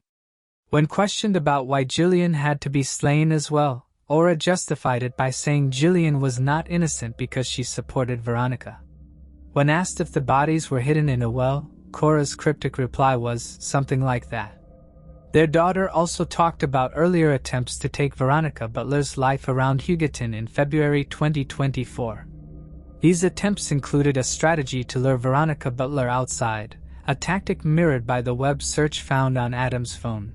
When questioned about why Jillian had to be slain as well, Ora justified it by saying Jillian was not innocent because she supported Veronica. When asked if the bodies were hidden in a well, Cora's cryptic reply was something like that. Their daughter also talked about earlier attempts to take Veronica Butler's life around Hugoton in February 2024. These attempts included a strategy to lure Veronica Butler outside, a tactic mirrored by the web search found on Adam's phone.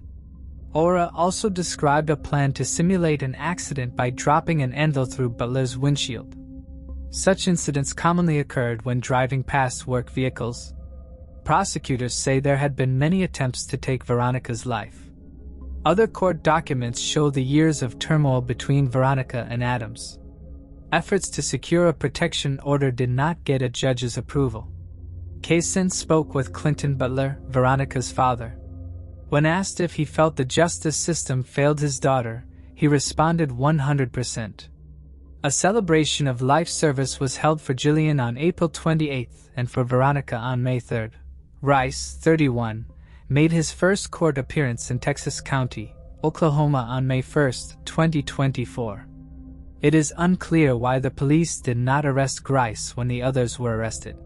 Ora also described a plan to simulate an accident by dropping an anvil through Butler's windshield. Such incidents commonly occurred when driving past work vehicles. Prosecutors say there had been many attempts to take Veronica's life. Other court documents show the years of turmoil between Veronica and Adams. Efforts to secure a protection order did not get a judge's approval. Kaysen spoke with Clinton Butler, Veronica's father. When asked if he felt the justice system failed his daughter, he responded 100%. A celebration of life service was held for Jillian on April 28 and for Veronica on May 3. Rice, 31, made his first court appearance in Texas County, Oklahoma on May 1, 2024. It is unclear why the police did not arrest Grice when the others were arrested.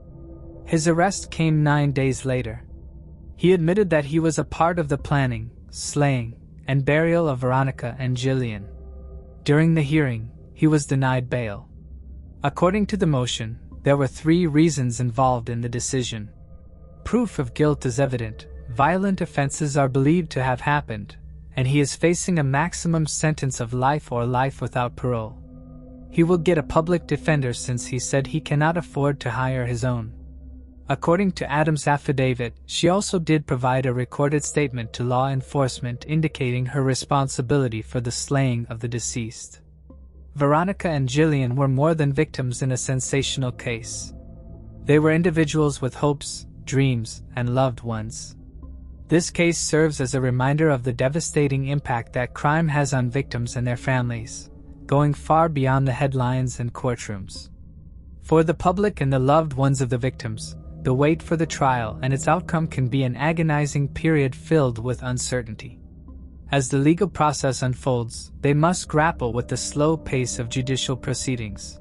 His arrest came 9 days later. He admitted that he was a part of the planning, slaying, and burial of Veronica and Jillian. During the hearing, he was denied bail. According to the motion, there were 3 reasons involved in the decision. Proof of guilt is evident, violent offenses are believed to have happened, and he is facing a maximum sentence of life or life without parole. He will get a public defender since he said he cannot afford to hire his own. According to Adams' affidavit, she also did provide a recorded statement to law enforcement indicating her responsibility for the slaying of the deceased. Veronica and Jillian were more than victims in a sensational case. They were individuals with hopes, dreams, and loved ones. This case serves as a reminder of the devastating impact that crime has on victims and their families, going far beyond the headlines and courtrooms. For the public and the loved ones of the victims, the wait for the trial and its outcome can be an agonizing period filled with uncertainty. As the legal process unfolds, they must grapple with the slow pace of judicial proceedings.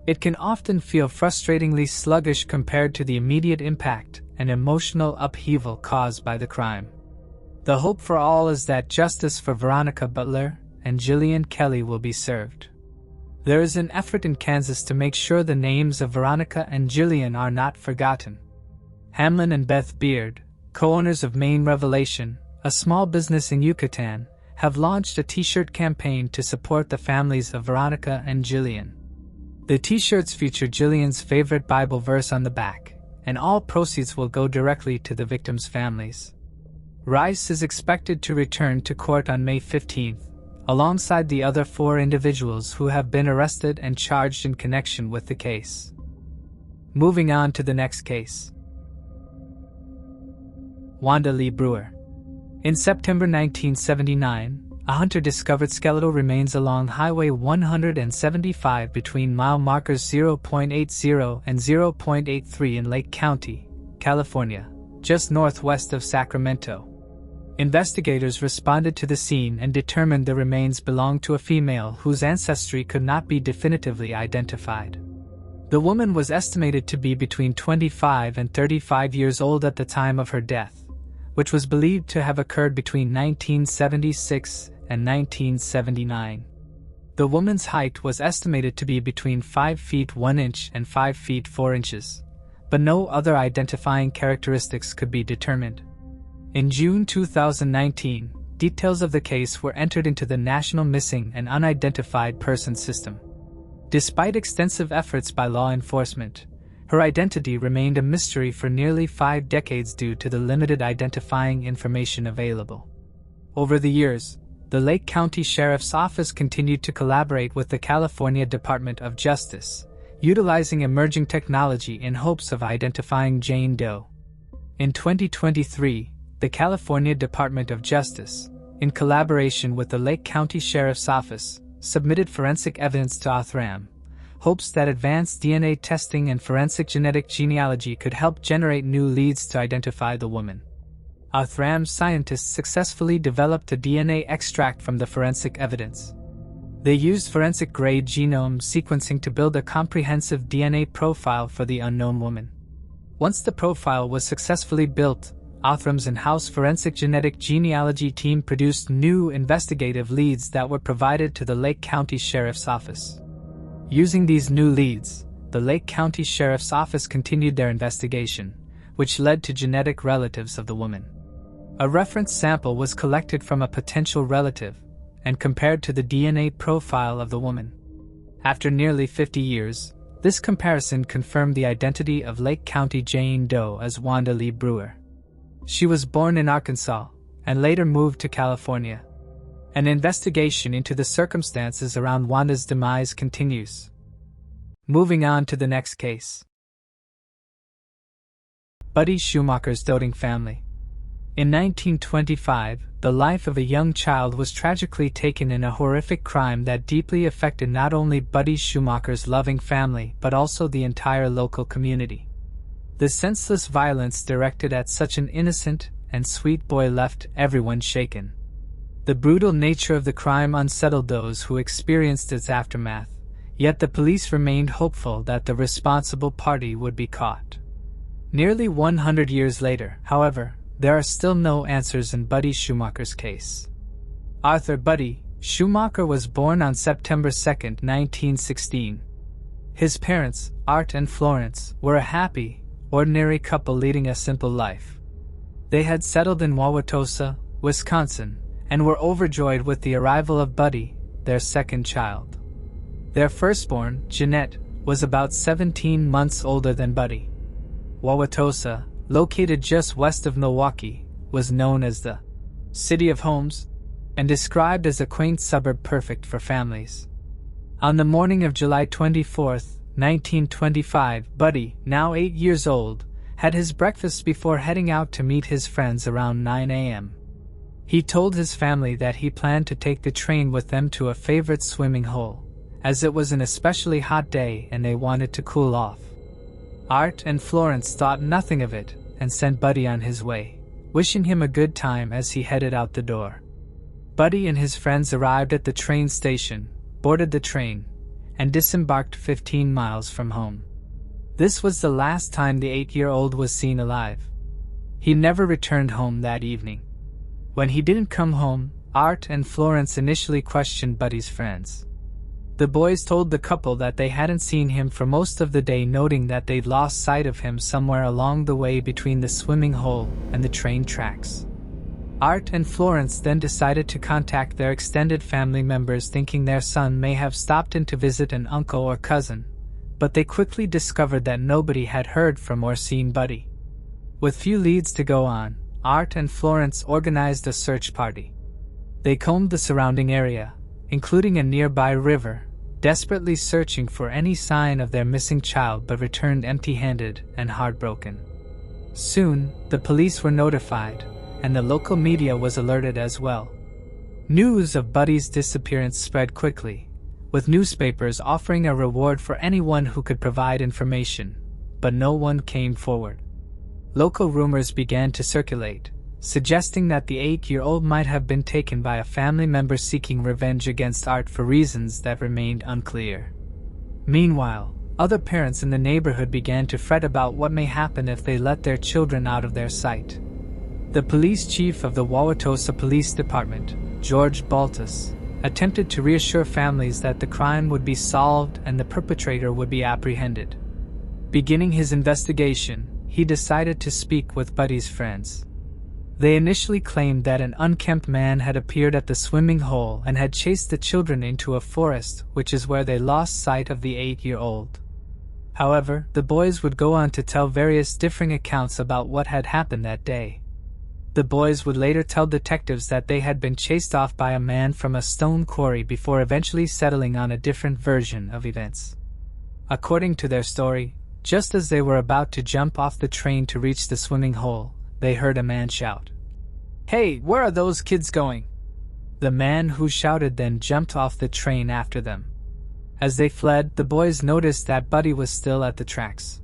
It can often feel frustratingly sluggish compared to the immediate impact and emotional upheaval caused by the crime. The hope for all is that justice for Veronica Butler and Jillian Kelly will be served. There is an effort in Kansas to make sure the names of Veronica and Jillian are not forgotten. Hamlin and Beth Beard, co-owners of Maine Revelation, a small business in Yucatan, have launched a t-shirt campaign to support the families of Veronica and Jillian. The t-shirts feature Jillian's favorite Bible verse on the back, and all proceeds will go directly to the victims' families. Rice is expected to return to court on May 15th, alongside the other 4 individuals who have been arrested and charged in connection with the case. Moving on to the next case. Wanda Lee Brewer. In September 1979, a hunter discovered skeletal remains along Highway 175 between mile markers 0.80 and 0.83 in Lake County, California, just northwest of Sacramento. Investigators responded to the scene and determined the remains belonged to a female whose ancestry could not be definitively identified. The woman was estimated to be between 25 and 35 years old at the time of her death, which was believed to have occurred between 1976 and 1979. The woman's height was estimated to be between 5 feet 1 inch and 5 feet 4 inches, but no other identifying characteristics could be determined. In June 2019, details of the case were entered into the National Missing and Unidentified Persons System. Despite extensive efforts by law enforcement, her identity remained a mystery for nearly 5 decades due to the limited identifying information available. Over the years, the Lake County Sheriff's Office continued to collaborate with the California Department of Justice, utilizing emerging technology in hopes of identifying Jane Doe. In 2023, the California Department of Justice, in collaboration with the Lake County Sheriff's Office, submitted forensic evidence to Othram, hopes that advanced DNA testing and forensic genetic genealogy could help generate new leads to identify the woman. Othram's scientists successfully developed a DNA extract from the forensic evidence. They used forensic-grade genome sequencing to build a comprehensive DNA profile for the unknown woman. Once the profile was successfully built, Othram's in-house forensic genetic genealogy team produced new investigative leads that were provided to the Lake County Sheriff's Office. Using these new leads, the Lake County Sheriff's Office continued their investigation, which led to genetic relatives of the woman. A reference sample was collected from a potential relative and compared to the DNA profile of the woman. After nearly 50 years, this comparison confirmed the identity of Lake County Jane Doe as Wanda Lee Brewer. She was born in Arkansas and later moved to California. An investigation into the circumstances around Wanda's demise continues. Moving on to the next case. Buddy Schumacher's doting family. In 1925, the life of a young child was tragically taken in a horrific crime that deeply affected not only Buddy Schumacher's loving family but also the entire local community. The senseless violence directed at such an innocent and sweet boy left everyone shaken. The brutal nature of the crime unsettled those who experienced its aftermath, yet the police remained hopeful that the responsible party would be caught. Nearly 100 years later, however, there are still no answers in Buddy Schumacher's case. Arthur Buddy Schumacher was born on September 2, 1916. His parents, Art and Florence, were a happy, ordinary couple leading a simple life. They had settled in Wauwatosa, Wisconsin, and were overjoyed with the arrival of Buddy, their second child. Their firstborn, Jeanette, was about 17 months older than Buddy. Wauwatosa, located just west of Milwaukee, was known as the City of Homes and described as a quaint suburb perfect for families. On the morning of July 24, 1925, Buddy, now 8 years old, had his breakfast before heading out to meet his friends around 9 a.m. He told his family that he planned to take the train with them to a favorite swimming hole, as it was an especially hot day and they wanted to cool off. Art and Florence thought nothing of it and sent Buddy on his way, wishing him a good time as he headed out the door. Buddy and his friends arrived at the train station, boarded the train, and disembarked 15 miles from home. This was the last time the 8-year-old was seen alive. He never returned home that evening. When he didn't come home, Art and Florence initially questioned Buddy's friends. The boys told the couple that they hadn't seen him for most of the day, noting that they'd lost sight of him somewhere along the way between the swimming hole and the train tracks. Art and Florence then decided to contact their extended family members, thinking their son may have stopped in to visit an uncle or cousin, but they quickly discovered that nobody had heard from or seen Buddy. With few leads to go on, Art and Florence organized a search party. They combed the surrounding area, including a nearby river, desperately searching for any sign of their missing child, but returned empty-handed and heartbroken. Soon, the police were notified, and the local media was alerted as well. News of Buddy's disappearance spread quickly, with newspapers offering a reward for anyone who could provide information, but no one came forward. Local rumors began to circulate, suggesting that the 8-year-old might have been taken by a family member seeking revenge against Art for reasons that remained unclear. Meanwhile, other parents in the neighborhood began to fret about what may happen if they let their children out of their sight. The police chief of the Wauwatosa Police Department, George Baltus, attempted to reassure families that the crime would be solved and the perpetrator would be apprehended. Beginning his investigation, he decided to speak with Buddy's friends. They initially claimed that an unkempt man had appeared at the swimming hole and had chased the children into a forest, which is where they lost sight of the 8-year-old. However, the boys would go on to tell various differing accounts about what had happened that day. The boys would later tell detectives that they had been chased off by a man from a stone quarry before eventually settling on a different version of events. According to their story, just as they were about to jump off the train to reach the swimming hole, they heard a man shout, "Hey, where are those kids going?" The man who shouted then jumped off the train after them. As they fled, the boys noticed that Buddy was still at the tracks.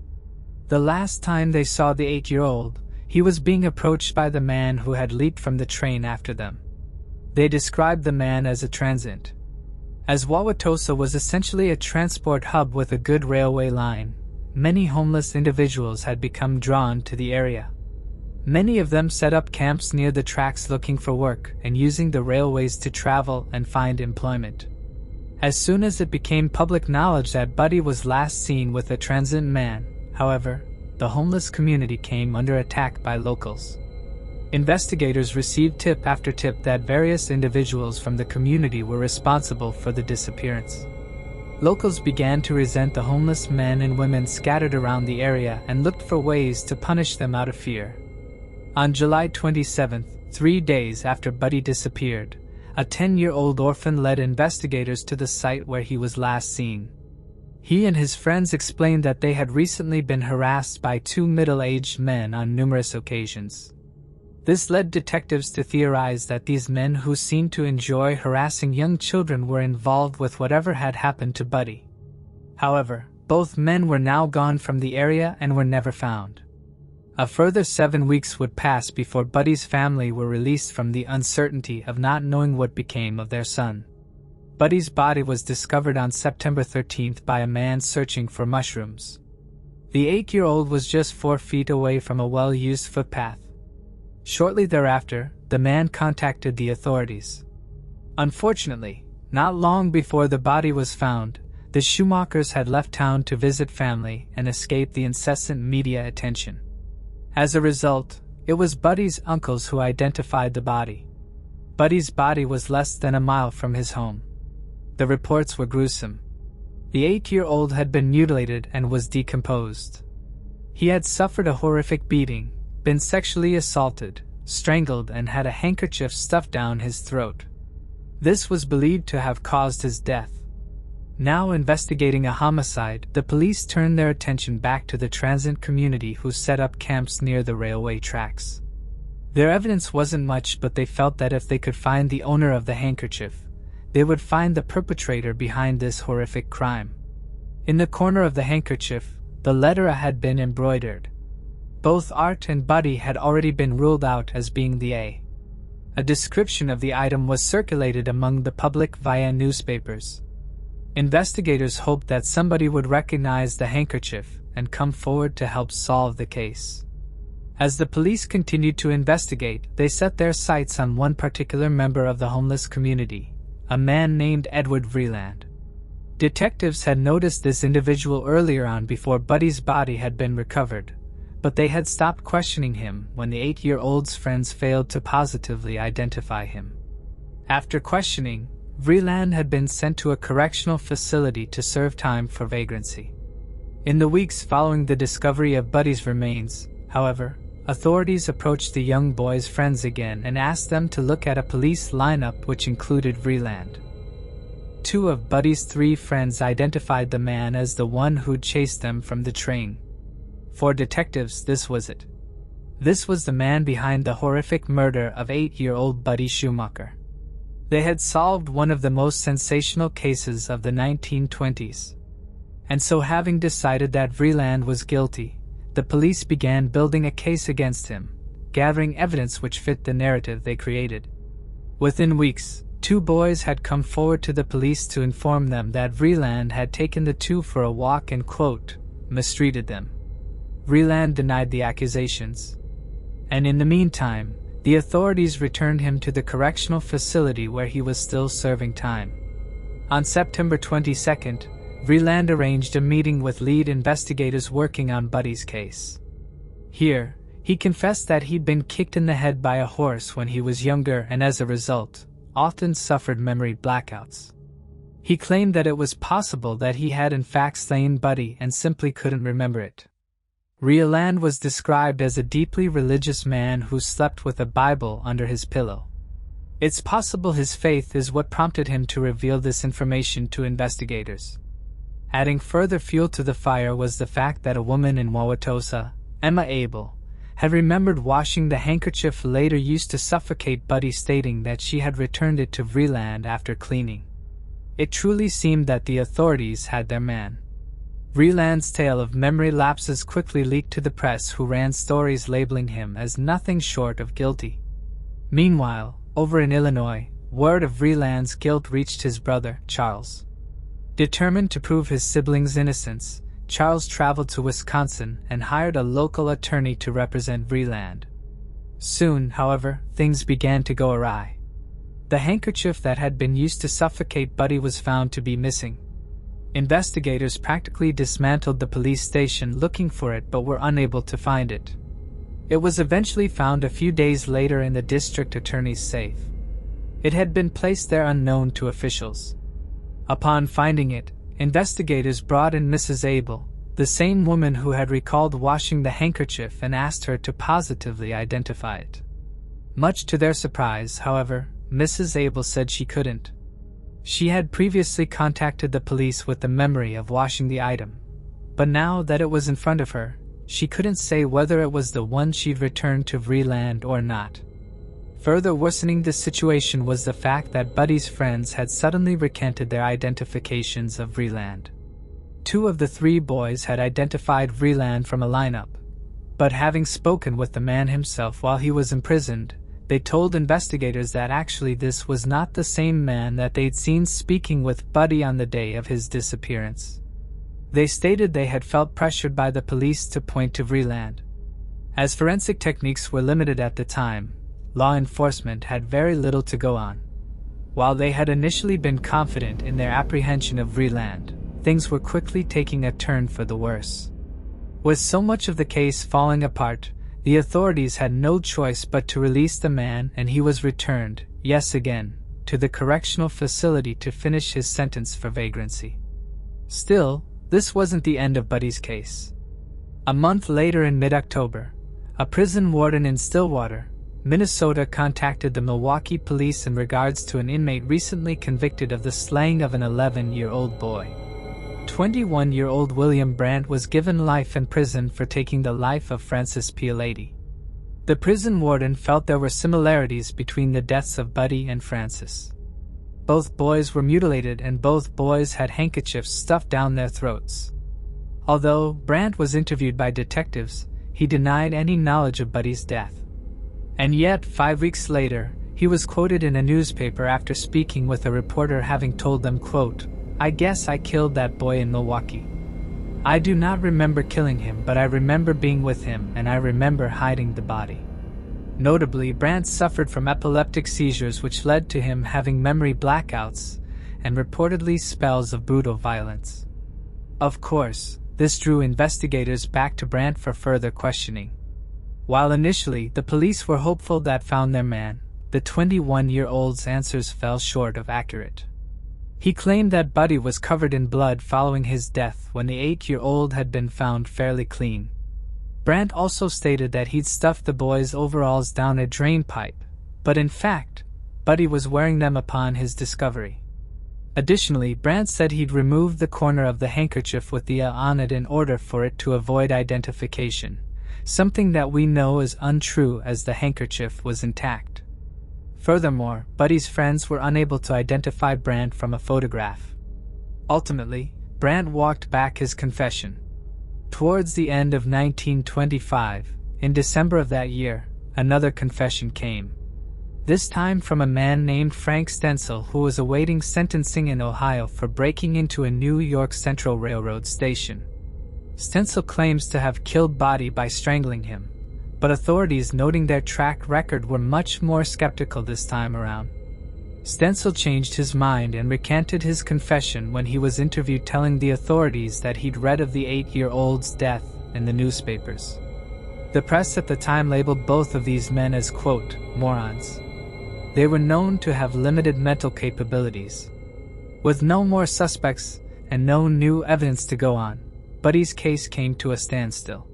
The last time they saw the 8-year-old, he was being approached by the man who had leaped from the train after them. They described the man as a transient. As Wauwatosa was essentially a transport hub with a good railway line, many homeless individuals had become drawn to the area. Many of them set up camps near the tracks looking for work and using the railways to travel and find employment. As soon as it became public knowledge that Buddy was last seen with a transient man, however, the homeless community came under attack by locals. Investigators received tip after tip that various individuals from the community were responsible for the disappearance. Locals began to resent the homeless men and women scattered around the area and looked for ways to punish them out of fear. On July 27th, 3 days after Buddy disappeared, a 10-year-old orphan led investigators to the site where he was last seen. He and his friends explained that they had recently been harassed by 2 middle-aged men on numerous occasions. This led detectives to theorize that these men who seemed to enjoy harassing young children were involved with whatever had happened to Buddy. However, both men were now gone from the area and were never found. A further 7 weeks would pass before Buddy's family were released from the uncertainty of not knowing what became of their son. Buddy's body was discovered on September 13th by a man searching for mushrooms. The 8-year-old was just 4 feet away from a well-used footpath. Shortly thereafter, the man contacted the authorities. Unfortunately, not long before the body was found, the Schumachers had left town to visit family and escape the incessant media attention. As a result, it was Buddy's uncles who identified the body. Buddy's body was less than a mile from his home. The reports were gruesome. The 8-year-old had been mutilated and was decomposed. He had suffered a horrific beating, been sexually assaulted, strangled, and had a handkerchief stuffed down his throat. This was believed to have caused his death. Now investigating a homicide, the police turned their attention back to the transient community who set up camps near the railway tracks. Their evidence wasn't much, but they felt that if they could find the owner of the handkerchief, they would find the perpetrator behind this horrific crime. In the corner of the handkerchief, the letter A had been embroidered. Both Art and Buddy had already been ruled out as being the A. A description of the item was circulated among the public via newspapers. Investigators hoped that somebody would recognize the handkerchief and come forward to help solve the case. As the police continued to investigate, they set their sights on one particular member of the homeless community, a man named Edward Vreeland. Detectives had noticed this individual earlier on before Buddy's body had been recovered, but they had stopped questioning him when the 8-year-old's friends failed to positively identify him. After questioning, Vreeland had been sent to a correctional facility to serve time for vagrancy. In the weeks following the discovery of Buddy's remains, however, authorities approached the young boy's friends again and asked them to look at a police lineup which included Vreeland. 2 of Buddy's 3 friends identified the man as the one who'd chased them from the train. For detectives, this was it. This was the man behind the horrific murder of 8-year-old Buddy Schumacher. They had solved one of the most sensational cases of the 1920s. And so, having decided that Vreeland was guilty, the police began building a case against him, gathering evidence which fit the narrative they created. Within weeks, 2 boys had come forward to the police to inform them that Vreeland had taken the 2 for a walk and, quote, mistreated them. Vreeland denied the accusations. And in the meantime, the authorities returned him to the correctional facility where he was still serving time. On September 22nd, Vreeland arranged a meeting with lead investigators working on Buddy's case. Here, he confessed that he'd been kicked in the head by a horse when he was younger and as a result, often suffered memory blackouts. He claimed that it was possible that he had in fact slain Buddy and simply couldn't remember it. Reunited was described as a deeply religious man who slept with a Bible under his pillow. It's possible his faith is what prompted him to reveal this information to investigators. Adding further fuel to the fire was the fact that a woman in Wauwatosa, Emma Abel, had remembered washing the handkerchief later used to suffocate Buddy, stating that she had returned it to Vreeland after cleaning. It truly seemed that the authorities had their man. Vreeland's tale of memory lapses quickly leaked to the press, who ran stories labeling him as nothing short of guilty. Meanwhile, over in Illinois, word of Vreeland's guilt reached his brother, Charles. Determined to prove his siblings' innocence, Charles traveled to Wisconsin and hired a local attorney to represent Vreeland. Soon, however, things began to go awry. The handkerchief that had been used to suffocate Buddy was found to be missing. Investigators practically dismantled the police station looking for it, but were unable to find it. It was eventually found a few days later in the district attorney's safe. It had been placed there unknown to officials. Upon finding it, investigators brought in Mrs. Abel, the same woman who had recalled washing the handkerchief, and asked her to positively identify it. Much to their surprise, however, Mrs. Abel said she couldn't. She had previously contacted the police with the memory of washing the item, but now that it was in front of her, she couldn't say whether it was the one she'd returned to Vreeland or not. Further worsening the situation was the fact that Buddy's friends had suddenly recanted their identifications of Vreeland. 2 of the 3 boys had identified Vreeland from a lineup, but having spoken with the man himself while he was imprisoned, they told investigators that actually this was not the same man that they'd seen speaking with Buddy on the day of his disappearance. They stated they had felt pressured by the police to point to Vreeland. As forensic techniques were limited at the time, law enforcement had very little to go on. While they had initially been confident in their apprehension of Vreeland, things were quickly taking a turn for the worse. With so much of the case falling apart, the authorities had no choice but to release the man, and he was returned, yes again, to the correctional facility to finish his sentence for vagrancy. Still, this wasn't the end of Buddy's case. A month later, in mid-October, a prison warden in Stillwater, Minnesota, contacted the Milwaukee police in regards to an inmate recently convicted of the slaying of an 11-year-old boy. 21-year-old William Brandt was given life in prison for taking the life of Francis Pialati. The prison warden felt there were similarities between the deaths of Buddy and Francis. Both boys were mutilated, and both boys had handkerchiefs stuffed down their throats. Although Brandt was interviewed by detectives, he denied any knowledge of Buddy's death. And yet, 5 weeks later, he was quoted in a newspaper after speaking with a reporter, having told them, quote, "I guess I killed that boy in Milwaukee. I do not remember killing him, but I remember being with him, and I remember hiding the body." Notably, Brandt suffered from epileptic seizures, which led to him having memory blackouts and reportedly spells of brutal violence. Of course, this drew investigators back to Brandt for further questioning. While initially the police were hopeful that found their man, the 21-year-old's answers fell short of accurate. He claimed that Buddy was covered in blood following his death when the 8-year-old had been found fairly clean. Brandt also stated that he'd stuffed the boy's overalls down a drain pipe, but in fact, Buddy was wearing them upon his discovery. Additionally, Brandt said he'd removed the corner of the handkerchief with the on it in order for it to avoid identification, something that we know is untrue as the handkerchief was intact. Furthermore, Buddy's friends were unable to identify Brandt from a photograph. Ultimately, Brandt walked back his confession. Towards the end of 1925, in December of that year, another confession came. This time from a man named Frank Stencil, who was awaiting sentencing in Ohio for breaking into a New York Central Railroad station. Stencil claims to have killed Buddy by strangling him, but authorities, noting their track record, were much more skeptical this time around. Stencil changed his mind and recanted his confession when he was interviewed, telling the authorities that he'd read of the 8-year-old's death in the newspapers. The press at the time labeled both of these men as, quote, morons. They were known to have limited mental capabilities. With no more suspects and no new evidence to go on, Buddy's case came to a standstill.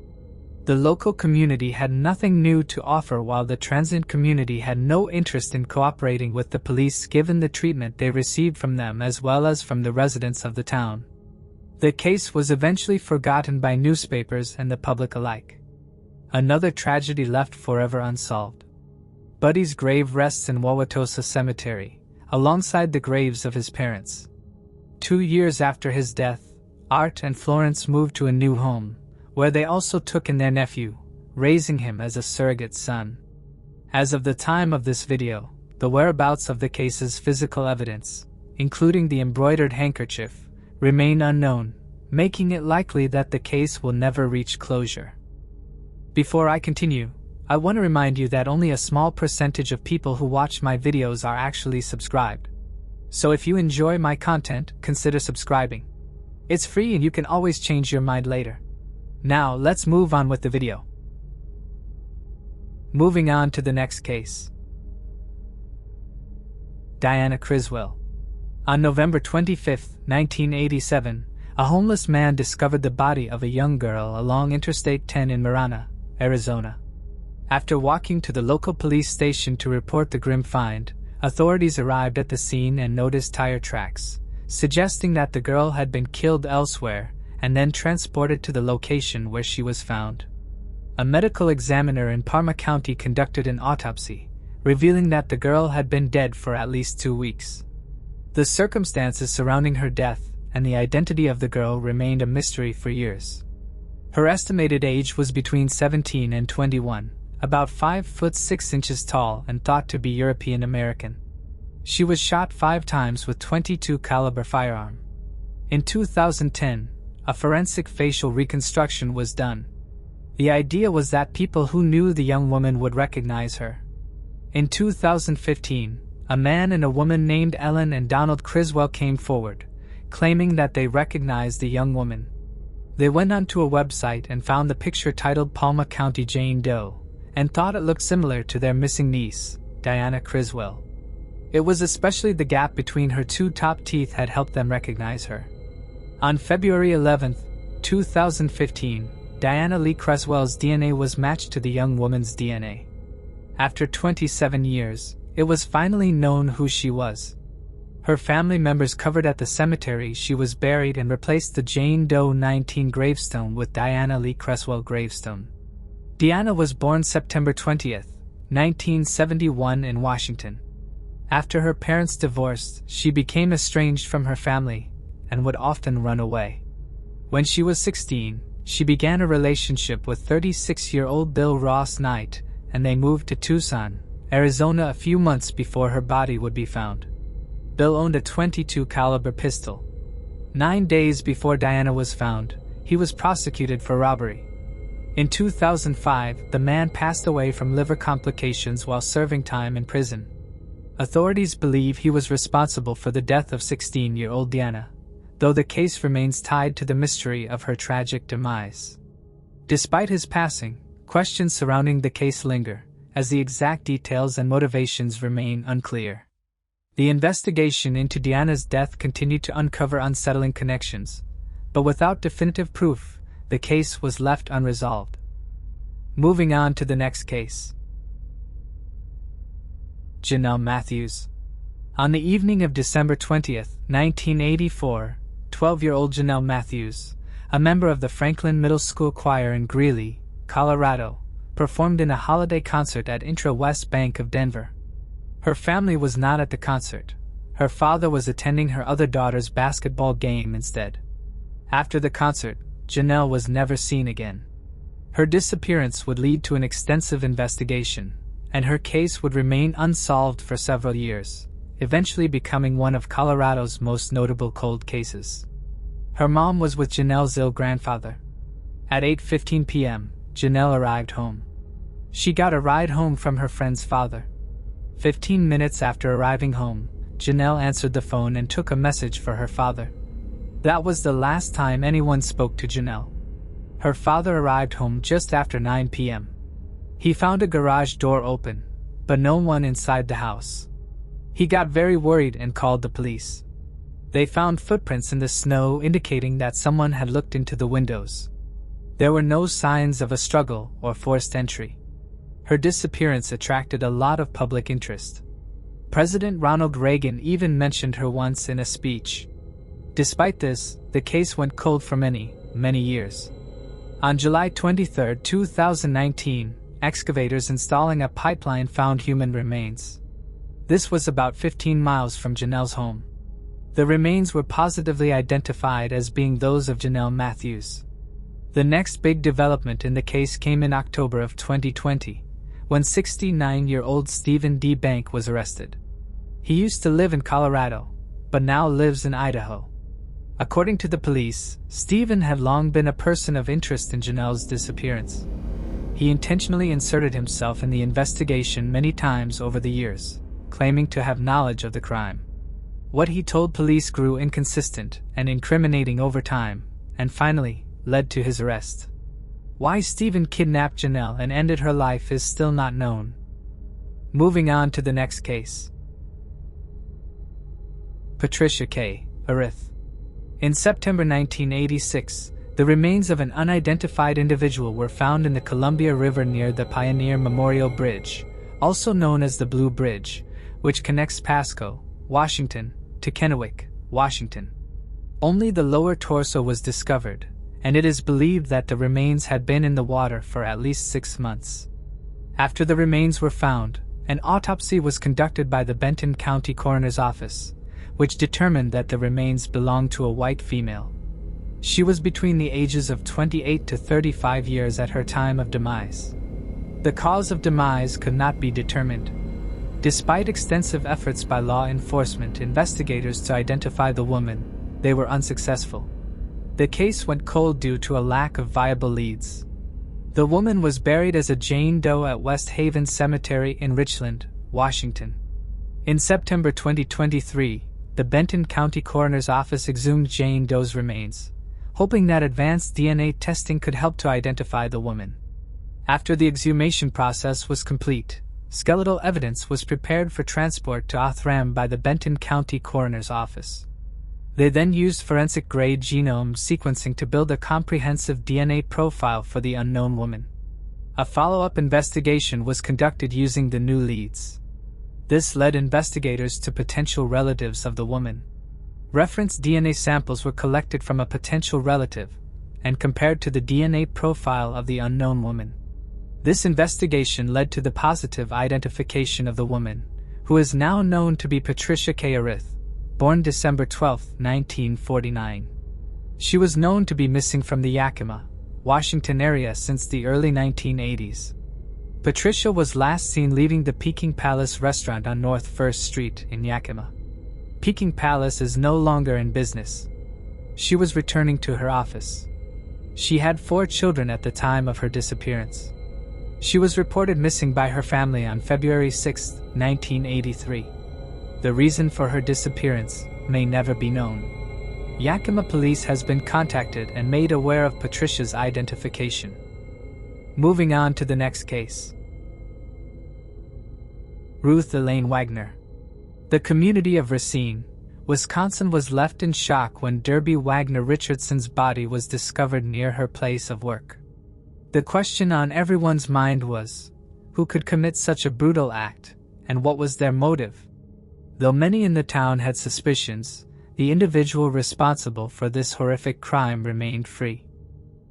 The local community had nothing new to offer, while the transient community had no interest in cooperating with the police given the treatment they received from them as well as from the residents of the town. The case was eventually forgotten by newspapers and the public alike. Another tragedy left forever unsolved. Buddy's grave rests in Wauwatosa Cemetery, alongside the graves of his parents. 2 years after his death, Art and Florence moved to a new home, where they also took in their nephew, raising him as a surrogate son. As of the time of this video, the whereabouts of the case's physical evidence, including the embroidered handkerchief, remain unknown, making it likely that the case will never reach closure. Before I continue, I want to remind you that only a small percentage of people who watch my videos are actually subscribed. So if you enjoy my content, consider subscribing. It's free and you can always change your mind later. Now, let's move on with the video. Moving on to the next case. Diana Criswell. On November 25, 1987, a homeless man discovered the body of a young girl along Interstate 10 in Marana, Arizona. After walking to the local police station to report the grim find, authorities arrived at the scene and noticed tire tracks, suggesting that the girl had been killed elsewhere and then transported to the location where she was found. A medical examiner in Parma County conducted an autopsy, revealing that the girl had been dead for at least 2 weeks. The circumstances surrounding her death and the identity of the girl remained a mystery for years. Her estimated age was between 17 and 21, about 5 foot 6 inches tall and thought to be European American. She was shot 5 times with .22 caliber firearm. In 2010, a forensic facial reconstruction was done. The idea was that people who knew the young woman would recognize her. In 2015, a man and a woman named Ellen and Donald Criswell came forward, claiming that they recognized the young woman. They went onto a website and found the picture titled Palma County Jane Doe, and thought it looked similar to their missing niece, Diana Criswell. It was especially the gap between her 2 top teeth had helped them recognize her. On February 11, 2015, Diana Lee Criswell's DNA was matched to the young woman's DNA. After 27 years, it was finally known who she was. Her family members covered at the cemetery she was buried and replaced the Jane Doe 19 gravestone with Diana Lee Criswell gravestone. Diana was born September 20, 1971 in Washington. After her parents divorced, she became estranged from her family and would often run away. When she was 16, she began a relationship with 36-year-old Bill Ross Knight, and they moved to Tucson, Arizona a few months before her body would be found. Bill owned a .22 caliber pistol. 9 days before Diana was found, he was prosecuted for robbery. In 2005, the man passed away from liver complications while serving time in prison. Authorities believe he was responsible for the death of 16-year-old Diana, though the case remains tied to the mystery of her tragic demise. Despite his passing, questions surrounding the case linger, as the exact details and motivations remain unclear. The investigation into Diana's death continued to uncover unsettling connections, but without definitive proof, the case was left unresolved. Moving on to the next case. Janelle Matthews. On the evening of December 20, 1984, 12-year-old Janelle Matthews, a member of the Franklin Middle School Choir in Greeley, Colorado, performed in a holiday concert at Intra-West Bank of Denver. Her family was not at the concert. Her father was attending her other daughter's basketball game instead. After the concert, Janelle was never seen again. Her disappearance would lead to an extensive investigation, and her case would remain unsolved for several years, eventually becoming one of Colorado's most notable cold cases. Her mom was with Janelle's ill grandfather. At 8:15 p.m., Janelle arrived home. She got a ride home from her friend's father. 15 minutes after arriving home, Janelle answered the phone and took a message for her father. That was the last time anyone spoke to Janelle. Her father arrived home just after 9 p.m. He found a garage door open, but no one inside the house. He got very worried and called the police. They found footprints in the snow indicating that someone had looked into the windows. There were no signs of a struggle or forced entry. Her disappearance attracted a lot of public interest. President Ronald Reagan even mentioned her once in a speech. Despite this, the case went cold for many, many years. On July 23, 2019, excavators installing a pipeline found human remains. This was about 15 miles from Janelle's home. The remains were positively identified as being those of Janelle Matthews. The next big development in the case came in October of 2020, when 69-year-old Stephen D. Bank was arrested. He used to live in Colorado, but now lives in Idaho. According to the police, Stephen had long been a person of interest in Janelle's disappearance. He intentionally inserted himself in the investigation many times over the years, claiming to have knowledge of the crime. What he told police grew inconsistent and incriminating over time, and finally led to his arrest. Why Stephen kidnapped Janelle and ended her life is still not known. Moving on to the next case. Patricia K. Arith. In September 1986, the remains of an unidentified individual were found in the Columbia River near the Pioneer Memorial Bridge, also known as the Blue Bridge, which connects Pasco, Washington, to Kennewick, Washington. Only the lower torso was discovered, and it is believed that the remains had been in the water for at least 6 months. After the remains were found, an autopsy was conducted by the Benton County Coroner's Office, which determined that the remains belonged to a white female. She was between the ages of 28 to 35 years at her time of demise. The cause of demise could not be determined. Despite extensive efforts by law enforcement investigators to identify the woman, they were unsuccessful. The case went cold due to a lack of viable leads. The woman was buried as a Jane Doe at West Haven Cemetery in Richland, Washington. In September 2023, the Benton County Coroner's Office exhumed Jane Doe's remains, hoping that advanced DNA testing could help to identify the woman. After the exhumation process was complete, skeletal evidence was prepared for transport to Othram by the Benton County Coroner's Office. They then used forensic-grade genome sequencing to build a comprehensive DNA profile for the unknown woman. A follow-up investigation was conducted using the new leads. This led investigators to potential relatives of the woman. Reference DNA samples were collected from a potential relative and compared to the DNA profile of the unknown woman. This investigation led to the positive identification of the woman, who is now known to be Patricia K. Arith, born December 12, 1949. She was known to be missing from the Yakima, Washington area since the early 1980s. Patricia was last seen leaving the Peking Palace restaurant on North 1st Street in Yakima. Peking Palace is no longer in business. She was returning to her office. She had 4 children at the time of her disappearance. She was reported missing by her family on February 6, 1983. The reason for her disappearance may never be known. Yakima police has been contacted and made aware of Patricia's identification. Moving on to the next case. Ruth Elaine Wagner. The community of Racine, Wisconsin was left in shock when Derby Wagner Richardson's body was discovered near her place of work. The question on everyone's mind was, who could commit such a brutal act, and what was their motive? Though many in the town had suspicions, the individual responsible for this horrific crime remained free.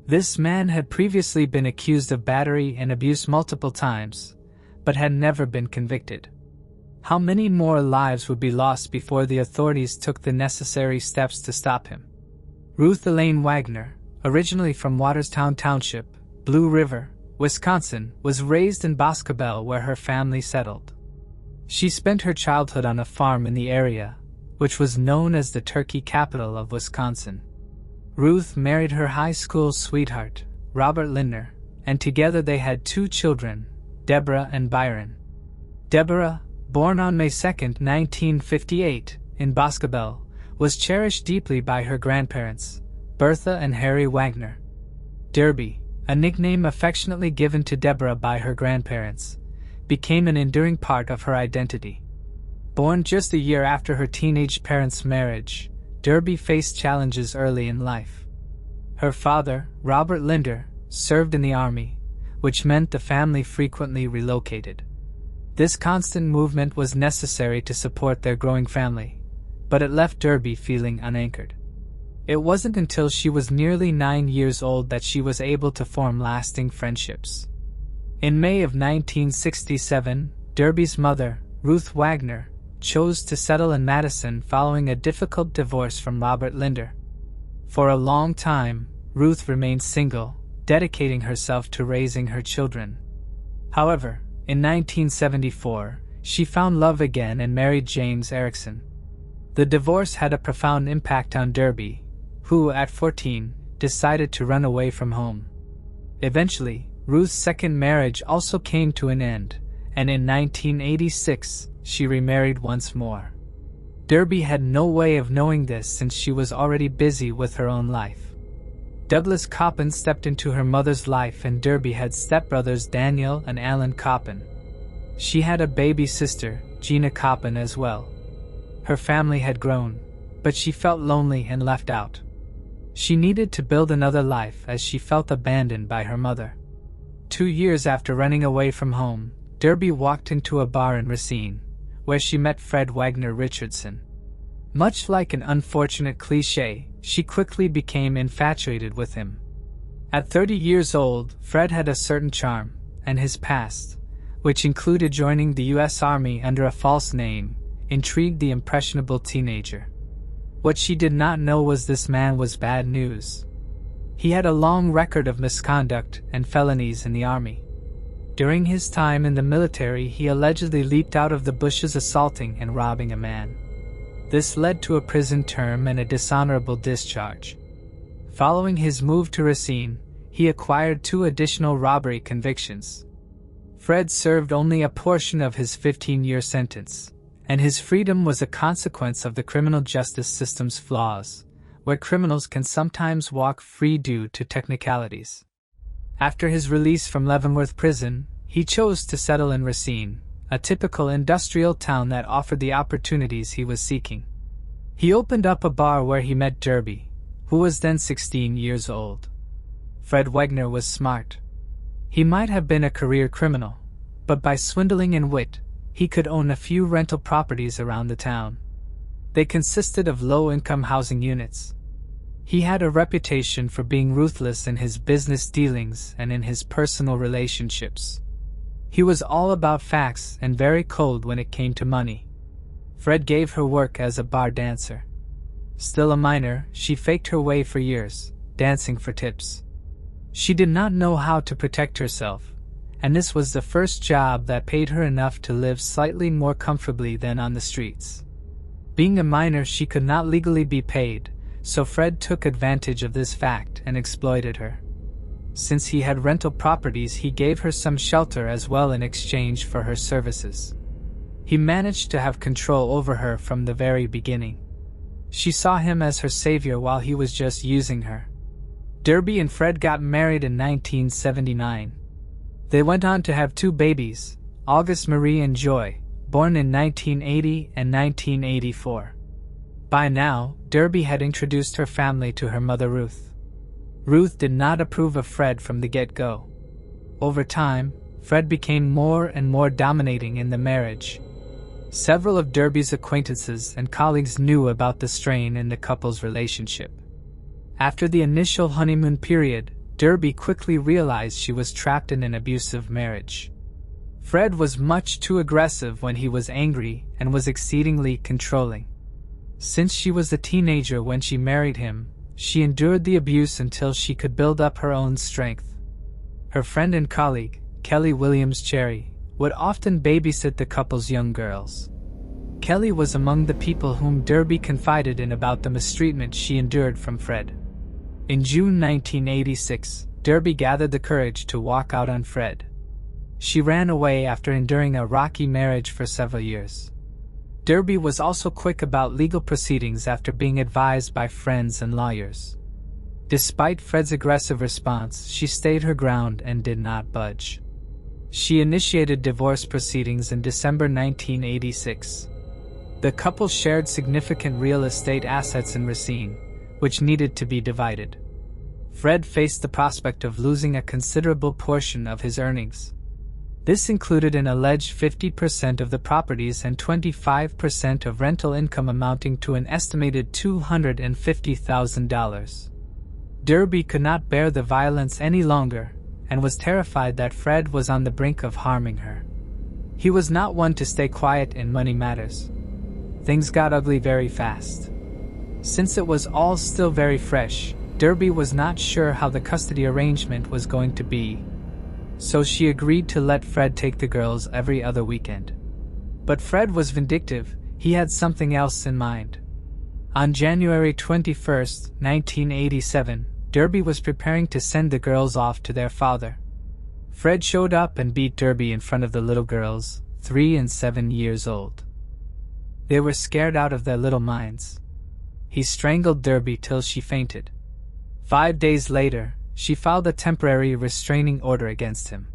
This man had previously been accused of battery and abuse multiple times, but had never been convicted. How many more lives would be lost before the authorities took the necessary steps to stop him? Ruth Elaine Wagner, originally from Waterstown Township, Blue River, Wisconsin, was raised in Boscobel where her family settled. She spent her childhood on a farm in the area, which was known as the turkey capital of Wisconsin. Ruth married her high school sweetheart, Robert Lindner, and together they had 2 children, Deborah and Byron. Deborah, born on May 2, 1958, in Boscobel, was cherished deeply by her grandparents, Bertha and Harry Wagner. Derby, a nickname affectionately given to Deborah by her grandparents, became an enduring part of her identity. Born just a year after her teenage parents' marriage, Derby faced challenges early in life. Her father, Robert Linder, served in the army, which meant the family frequently relocated. This constant movement was necessary to support their growing family, but it left Derby feeling unanchored. It wasn't until she was nearly 9 years old that she was able to form lasting friendships. In May of 1967, Derby's mother, Ruth Wagner, chose to settle in Madison following a difficult divorce from Robert Linder. For a long time, Ruth remained single, dedicating herself to raising her children. However, in 1974, she found love again and married James Erickson. The divorce had a profound impact on Derby, who, at 14, decided to run away from home. Eventually, Ruth's second marriage also came to an end, and in 1986, she remarried once more. Derby had no way of knowing this since she was already busy with her own life. Douglas Coppin stepped into her mother's life, and Derby had stepbrothers Daniel and Alan Coppin. She had a baby sister, Gina Coppin, as well. Her family had grown, but she felt lonely and left out. She needed to build another life as she felt abandoned by her mother. 2 years after running away from home, Derby walked into a bar in Racine, where she met Fred Wagner Richardson. Much like an unfortunate cliché, she quickly became infatuated with him. At 30 years old, Fred had a certain charm, and his past, which included joining the U.S. Army under a false name, intrigued the impressionable teenager. What she did not know was this man was bad news. He had a long record of misconduct and felonies in the Army. During his time in the military, he allegedly leaped out of the bushes assaulting and robbing a man. This led to a prison term and a dishonorable discharge. Following his move to Racine, he acquired 2 additional robbery convictions. Fred served only a portion of his 15-year sentence, and his freedom was a consequence of the criminal justice system's flaws, where criminals can sometimes walk free due to technicalities. After his release from Leavenworth Prison, he chose to settle in Racine, a typical industrial town that offered the opportunities he was seeking. He opened up a bar where he met Derby, who was then 16 years old. Fred Wagner was smart. He might have been a career criminal, but by swindling and wit, he could own a few rental properties around the town. They consisted of low-income housing units. He had a reputation for being ruthless in his business dealings and in his personal relationships. He was all about facts and very cold when it came to money. Fred gave her work as a bar dancer. Still a minor, she faked her way for years, dancing for tips. She did not know how to protect herself, and this was the first job that paid her enough to live slightly more comfortably than on the streets. Being a minor, she could not legally be paid, so Fred took advantage of this fact and exploited her. Since he had rental properties, he gave her some shelter as well in exchange for her services. He managed to have control over her from the very beginning. She saw him as her savior while he was just using her. Derby and Fred got married in 1979. They went on to have 2 babies, August Marie and Joy, born in 1980 and 1984. By now, Derby had introduced her family to her mother Ruth. Ruth did not approve of Fred from the get-go. Over time, Fred became more and more dominating in the marriage. Several of Derby's acquaintances and colleagues knew about the strain in the couple's relationship. After the initial honeymoon period, Derby quickly realized she was trapped in an abusive marriage. Fred was much too aggressive when he was angry and was exceedingly controlling. Since she was a teenager when she married him, she endured the abuse until she could build up her own strength. Her friend and colleague, Kelly Williams Cherry, would often babysit the couple's young girls. Kelly was among the people whom Derby confided in about the mistreatment she endured from Fred. In June 1986, Derby gathered the courage to walk out on Fred. She ran away after enduring a rocky marriage for several years. Derby was also quick about legal proceedings after being advised by friends and lawyers. Despite Fred's aggressive response, she stayed her ground and did not budge. She initiated divorce proceedings in December 1986. The couple shared significant real estate assets in Racine, which needed to be divided. Fred faced the prospect of losing a considerable portion of his earnings. This included an alleged 50% of the properties and 25% of rental income amounting to an estimated $250,000. Derby could not bear the violence any longer and was terrified that Fred was on the brink of harming her. He was not one to stay quiet in money matters. Things got ugly very fast. Since it was all still very fresh, Derby was not sure how the custody arrangement was going to be. So she agreed to let Fred take the girls every other weekend. But Fred was vindictive. He had something else in mind. On January 21, 1987, Derby was preparing to send the girls off to their father. Fred showed up and beat Derby in front of the little girls, 3 and 7 years old. They were scared out of their little minds. He strangled Derby till she fainted. 5 days later, she filed a temporary restraining order against him.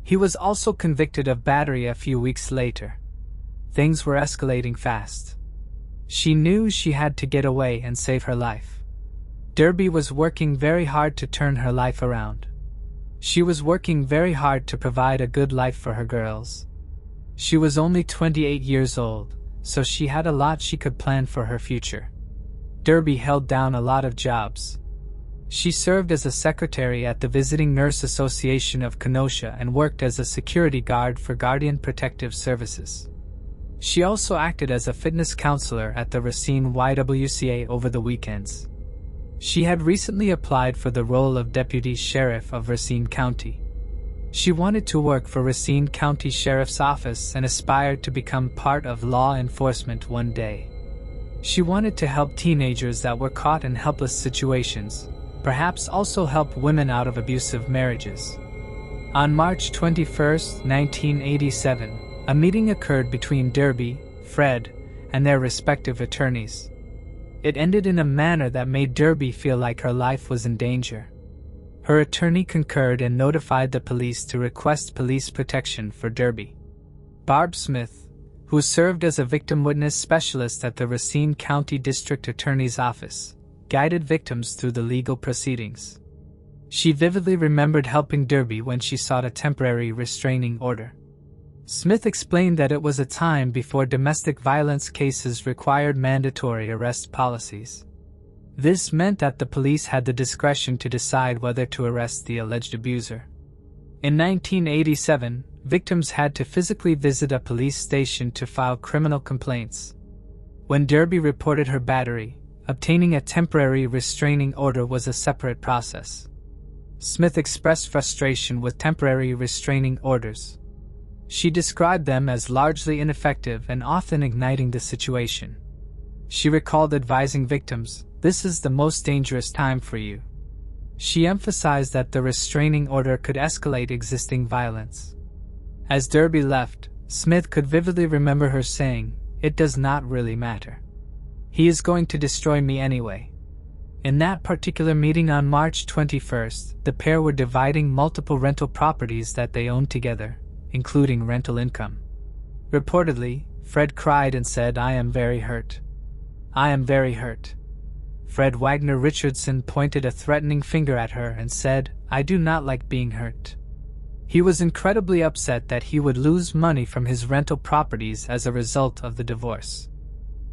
He was also convicted of battery a few weeks later. Things were escalating fast. She knew she had to get away and save her life. Derby was working very hard to turn her life around. She was working very hard to provide a good life for her girls. She was only 28 years old, so she had a lot she could plan for her future. Derby held down a lot of jobs. She served as a secretary at the Visiting Nurse Association of Kenosha and worked as a security guard for Guardian Protective Services. She also acted as a fitness counselor at the Racine YWCA over the weekends. She had recently applied for the role of Deputy Sheriff of Racine County. She wanted to work for Racine County Sheriff's Office and aspired to become part of law enforcement one day. She wanted to help teenagers that were caught in helpless situations, perhaps also help women out of abusive marriages. On March 21, 1987, a meeting occurred between Derby, Fred, and their respective attorneys. It ended in a manner that made Derby feel like her life was in danger. Her attorney concurred and notified the police to request police protection for Derby. Barb Smith, who served as a victim witness specialist at the Racine County District Attorney's Office, guided victims through the legal proceedings. She vividly remembered helping Derby when she sought a temporary restraining order. Smith explained that it was a time before domestic violence cases required mandatory arrest policies. This meant that the police had the discretion to decide whether to arrest the alleged abuser. In 1987, victims had to physically visit a police station to file criminal complaints. When Derby reported her battery, obtaining a temporary restraining order was a separate process. Smith expressed frustration with temporary restraining orders. She described them as largely ineffective and often igniting the situation. She recalled advising victims, "This is the most dangerous time for you." She emphasized that the restraining order could escalate existing violence. As Derby left, Smith could vividly remember her saying, "It does not really matter. He is going to destroy me anyway." In that particular meeting on March 21st, the pair were dividing multiple rental properties that they owned together, including rental income. Reportedly, Fred cried and said, "I am very hurt. I am very hurt." Fred Wagner Richardson pointed a threatening finger at her and said, "I do not like being hurt." He was incredibly upset that he would lose money from his rental properties as a result of the divorce.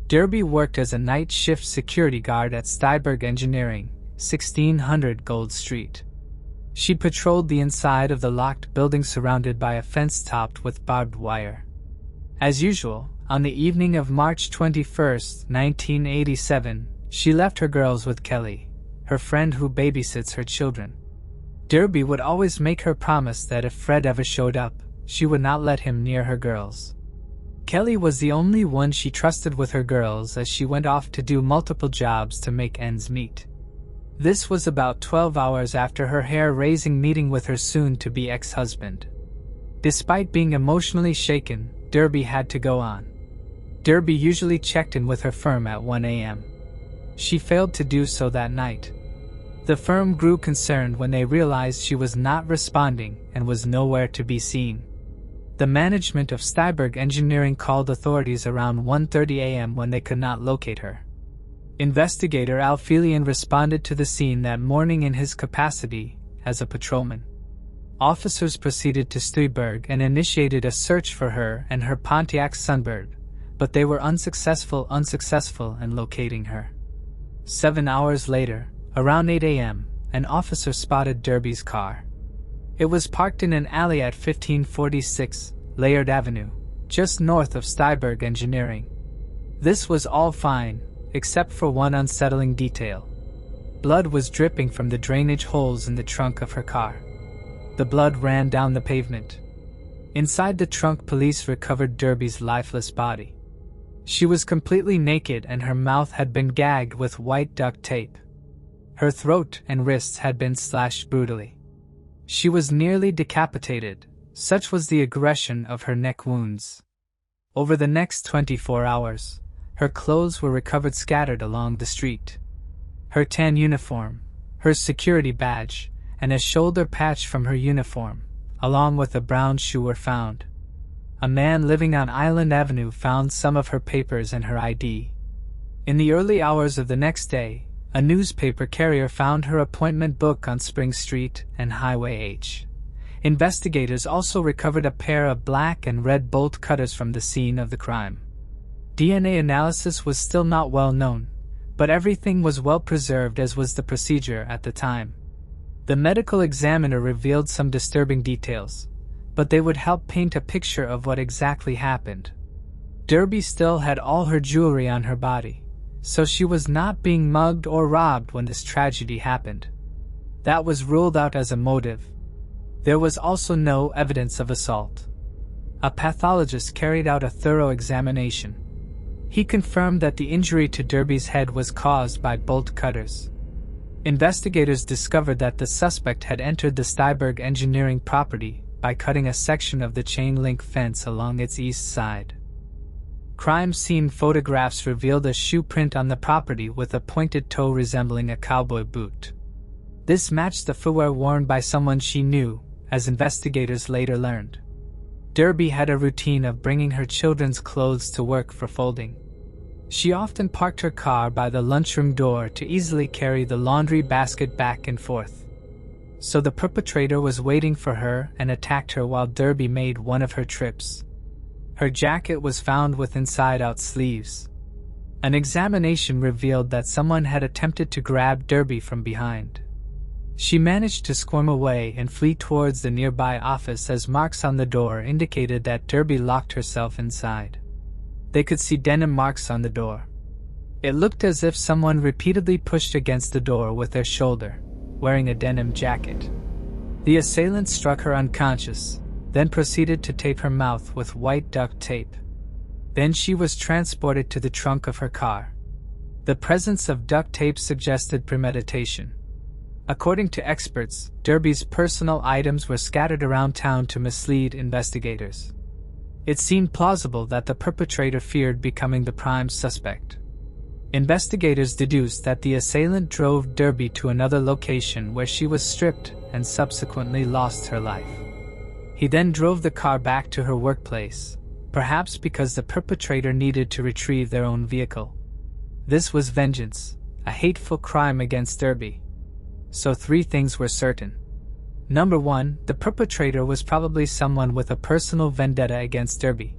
Derby worked as a night shift security guard at Steiberg Engineering, 1600 Gold Street. She patrolled the inside of the locked building surrounded by a fence topped with barbed wire. As usual, on the evening of March 21, 1987, she left her girls with Kelly, her friend who babysits her children. Derby would always make her promise that if Fred ever showed up, she would not let him near her girls. Kelly was the only one she trusted with her girls as she went off to do multiple jobs to make ends meet. This was about 12 hours after her hair-raising meeting with her soon-to-be ex-husband. Despite being emotionally shaken, Derby had to go on. Derby usually checked in with her firm at 1 a.m. She failed to do so that night. The firm grew concerned when they realized she was not responding and was nowhere to be seen. The management of Steiberg Engineering called authorities around 1:30 a.m. when they could not locate her. Investigator Alphelian responded to the scene that morning in his capacity as a patrolman. Officers proceeded to Stuyberg and initiated a search for her and her Pontiac Sunbird, but they were unsuccessful in locating her. 7 hours later, around 8 a.m., an officer spotted Derby's car. It was parked in an alley at 1546 Layard Avenue, just north of Stuyberg Engineering. This was all fine, except for one unsettling detail. Blood was dripping from the drainage holes in the trunk of her car. The blood ran down the pavement. Inside the trunk, police recovered Derby's lifeless body. She was completely naked and her mouth had been gagged with white duct tape. Her throat and wrists had been slashed brutally. She was nearly decapitated, such was the aggression of her neck wounds. Over the next 24 hours, her clothes were recovered scattered along the street. Her tan uniform, her security badge, and a shoulder patch from her uniform, along with a brown shoe were found. A man living on Island Avenue found some of her papers and her ID. In the early hours of the next day, a newspaper carrier found her appointment book on Spring Street and Highway H. Investigators also recovered a pair of black and red bolt cutters from the scene of the crime. DNA analysis was still not well known, but everything was well preserved, as was the procedure at the time. The medical examiner revealed some disturbing details, but they would help paint a picture of what exactly happened. Derby still had all her jewelry on her body, so she was not being mugged or robbed when this tragedy happened. That was ruled out as a motive. There was also no evidence of assault. A pathologist carried out a thorough examination. He confirmed that the injury to Derby's head was caused by bolt cutters. Investigators discovered that the suspect had entered the Stuyberg Engineering property by cutting a section of the chain-link fence along its east side. Crime scene photographs revealed a shoe print on the property with a pointed toe resembling a cowboy boot. This matched the footwear worn by someone she knew, as investigators later learned. Derby had a routine of bringing her children's clothes to work for folding. She often parked her car by the lunchroom door to easily carry the laundry basket back and forth. So the perpetrator was waiting for her and attacked her while Derby made one of her trips. Her jacket was found with inside-out sleeves. An examination revealed that someone had attempted to grab Derby from behind. She managed to squirm away and flee towards the nearby office, as marks on the door indicated that Derby locked herself inside. They could see denim marks on the door. It looked as if someone repeatedly pushed against the door with their shoulder, wearing a denim jacket. The assailant struck her unconscious, then proceeded to tape her mouth with white duct tape. Then she was transported to the trunk of her car. The presence of duct tape suggested premeditation. According to experts, Derby's personal items were scattered around town to mislead investigators. It seemed plausible that the perpetrator feared becoming the prime suspect. Investigators deduced that the assailant drove Derby to another location where she was stripped and subsequently lost her life. He then drove the car back to her workplace, perhaps because the perpetrator needed to retrieve their own vehicle. This was vengeance, a hateful crime against Derby. So 3 things were certain. Number 1, the perpetrator was probably someone with a personal vendetta against Derby.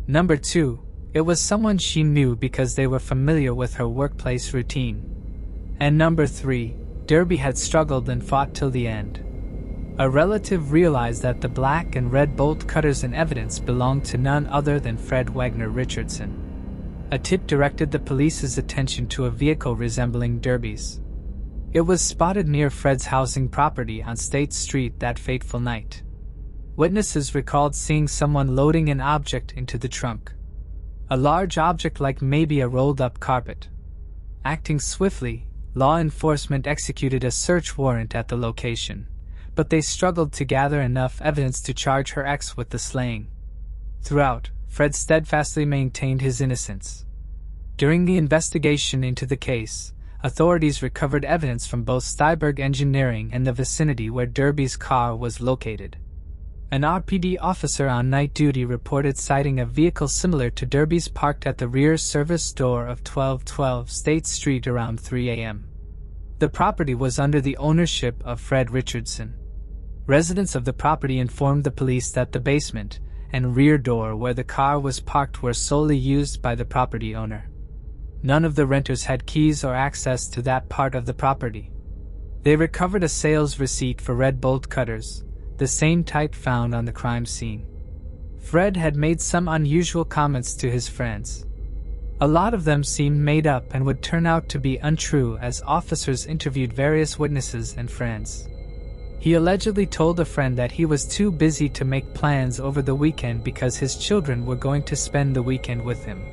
Number 2, it was someone she knew because they were familiar with her workplace routine. And number 3, Derby had struggled and fought till the end. A relative realized that the black and red bolt cutters in evidence belonged to none other than Fred Wagner Richardson. A tip directed the police's attention to a vehicle resembling Derby's. It was spotted near Fred's housing property on State Street that fateful night. Witnesses recalled seeing someone loading an object into the trunk. A large object like maybe a rolled-up carpet. Acting swiftly, law enforcement executed a search warrant at the location, but they struggled to gather enough evidence to charge her ex with the slaying. Throughout, Fred steadfastly maintained his innocence. During the investigation into the case, authorities recovered evidence from both Stuyberg Engineering and the vicinity where Derby's car was located. An RPD officer on night duty reported sighting a vehicle similar to Derby's parked at the rear service door of 1212 State Street around 3 a.m. The property was under the ownership of Fred Richardson. Residents of the property informed the police that the basement and rear door where the car was parked were solely used by the property owner. None of the renters had keys or access to that part of the property. They recovered a sales receipt for red bolt cutters, the same type found on the crime scene. Fred had made some unusual comments to his friends. A lot of them seemed made up and would turn out to be untrue as officers interviewed various witnesses and friends. He allegedly told a friend that he was too busy to make plans over the weekend because his children were going to spend the weekend with him.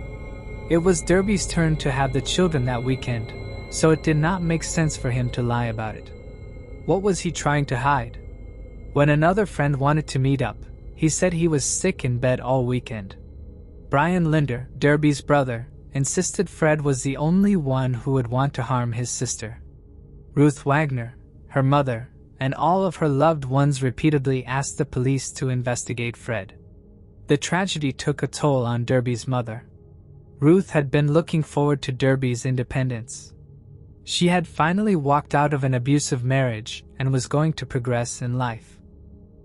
It was Derby's turn to have the children that weekend, so it did not make sense for him to lie about it. What was he trying to hide? When another friend wanted to meet up, he said he was sick in bed all weekend. Brian Linder, Derby's brother, insisted Fred was the only one who would want to harm his sister. Ruth Wagner, her mother, and all of her loved ones repeatedly asked the police to investigate Fred. The tragedy took a toll on Derby's mother. Ruth had been looking forward to Derby's independence. She had finally walked out of an abusive marriage and was going to progress in life.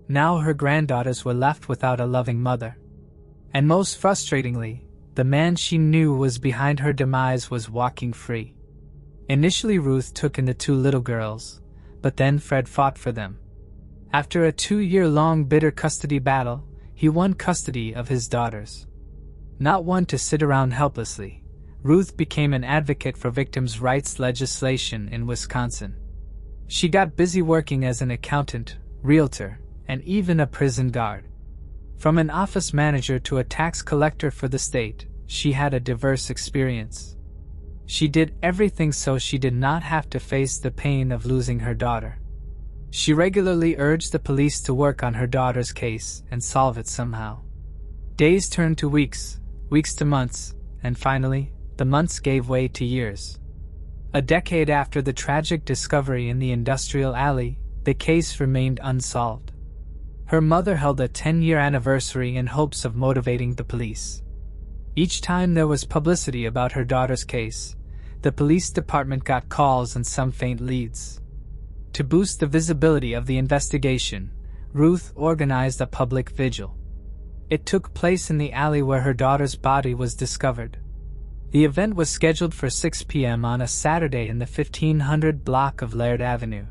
Now her granddaughters were left without a loving mother. And most frustratingly, the man she knew was behind her demise was walking free. Initially Ruth took in the two little girls, but then Fred fought for them. After a 2-year-long bitter custody battle, he won custody of his daughters. Not one to sit around helplessly, Ruth became an advocate for victims' rights legislation in Wisconsin. She got busy working as an accountant, realtor, and even a prison guard. From an office manager to a tax collector for the state, she had a diverse experience. She did everything so she did not have to face the pain of losing her daughter. She regularly urged the police to work on her daughter's case and solve it somehow. Days turned to weeks, weeks to months, and finally, the months gave way to years. A decade after the tragic discovery in the industrial alley, the case remained unsolved. Her mother held a 10-year anniversary in hopes of motivating the police. Each time there was publicity about her daughter's case, the police department got calls and some faint leads. To boost the visibility of the investigation, Ruth organized a public vigil. It took place in the alley where her daughter's body was discovered. The event was scheduled for 6 p.m. on a Saturday in the 1500 block of Laird Avenue.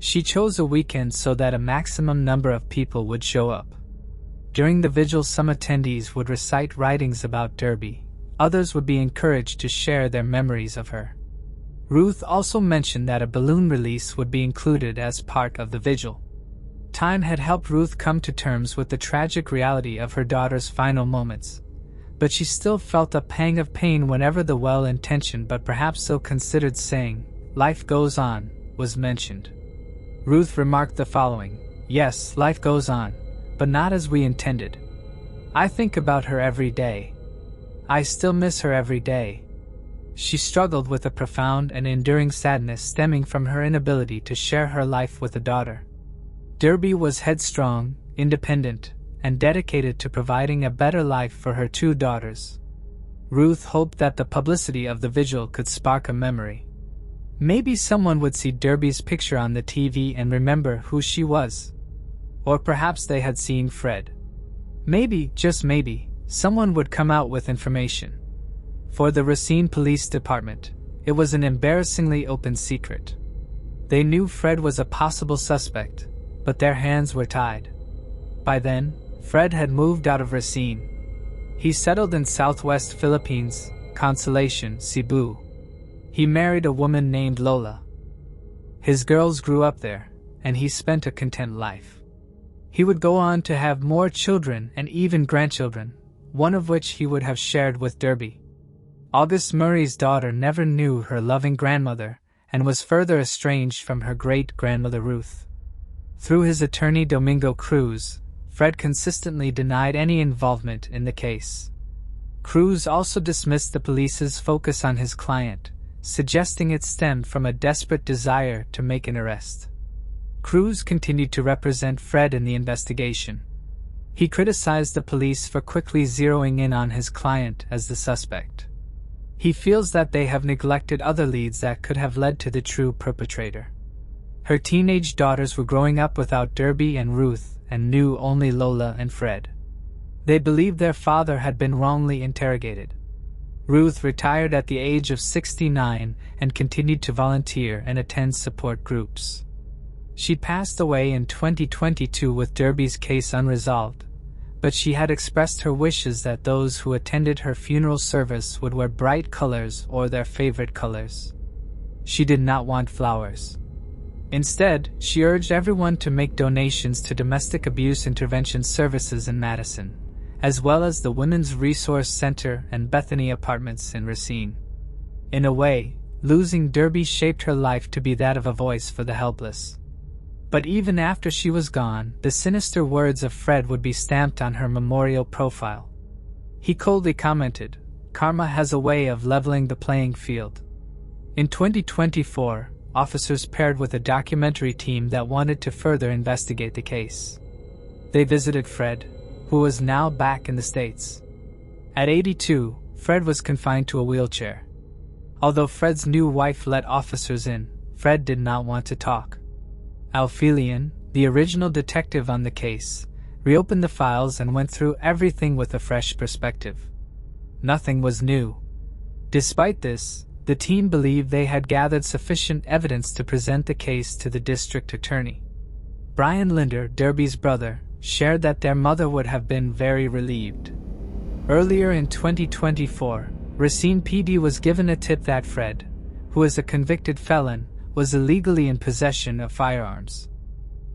She chose a weekend so that a maximum number of people would show up. During the vigil, some attendees would recite writings about Derby. Others would be encouraged to share their memories of her. Ruth also mentioned that a balloon release would be included as part of the vigil. Time had helped Ruth come to terms with the tragic reality of her daughter's final moments, but she still felt a pang of pain whenever the well-intentioned but perhaps ill-considered saying, "Life goes on," was mentioned. Ruth remarked the following: "Yes, life goes on, but not as we intended. I think about her every day. I still miss her every day." She struggled with a profound and enduring sadness stemming from her inability to share her life with a daughter. Derby was headstrong, independent, and dedicated to providing a better life for her two daughters. Ruth hoped that the publicity of the vigil could spark a memory. Maybe someone would see Derby's picture on the TV and remember who she was. Or perhaps they had seen Fred. Maybe, just maybe, someone would come out with information. For the Racine Police Department, it was an embarrassingly open secret. They knew Fred was a possible suspect, but their hands were tied. By then, Fred had moved out of Racine. He settled in southwest Philippines, Consolation, Cebu. He married a woman named Lola. His girls grew up there, and he spent a content life. He would go on to have more children and even grandchildren, one of which he would have shared with Derby. August Murray's daughter never knew her loving grandmother and was further estranged from her great-grandmother Ruth. Through his attorney Domingo Cruz, Fred consistently denied any involvement in the case. Cruz also dismissed the police's focus on his client, suggesting it stemmed from a desperate desire to make an arrest. Cruz continued to represent Fred in the investigation. He criticized the police for quickly zeroing in on his client as the suspect. He feels that they have neglected other leads that could have led to the true perpetrator. Her teenage daughters were growing up without Derby and Ruth and knew only Lola and Fred. They believed their father had been wrongly interrogated. Ruth retired at the age of 69 and continued to volunteer and attend support groups. She passed away in 2022 with Derby's case unresolved, but she had expressed her wishes that those who attended her funeral service would wear bright colors or their favorite colors. She did not want flowers. Instead, she urged everyone to make donations to domestic abuse intervention services in Madison, as well as the Women's Resource Center and Bethany Apartments in Racine. In a way, losing Derby shaped her life to be that of a voice for the helpless. But even after she was gone, the sinister words of Fred would be stamped on her memorial profile. He coldly commented, "Karma has a way of leveling the playing field." In 2024, officers paired with a documentary team that wanted to further investigate the case. They visited Fred, who was now back in the States. At 82, Fred was confined to a wheelchair. Although Fred's new wife let officers in, Fred did not want to talk. Alphelion, the original detective on the case, reopened the files and went through everything with a fresh perspective. Nothing was new. Despite this, the team believed they had gathered sufficient evidence to present the case to the district attorney. Brian Linder, Derby's brother, shared that their mother would have been very relieved. Earlier in 2024, Racine PD was given a tip that Fred, who is a convicted felon, was illegally in possession of firearms.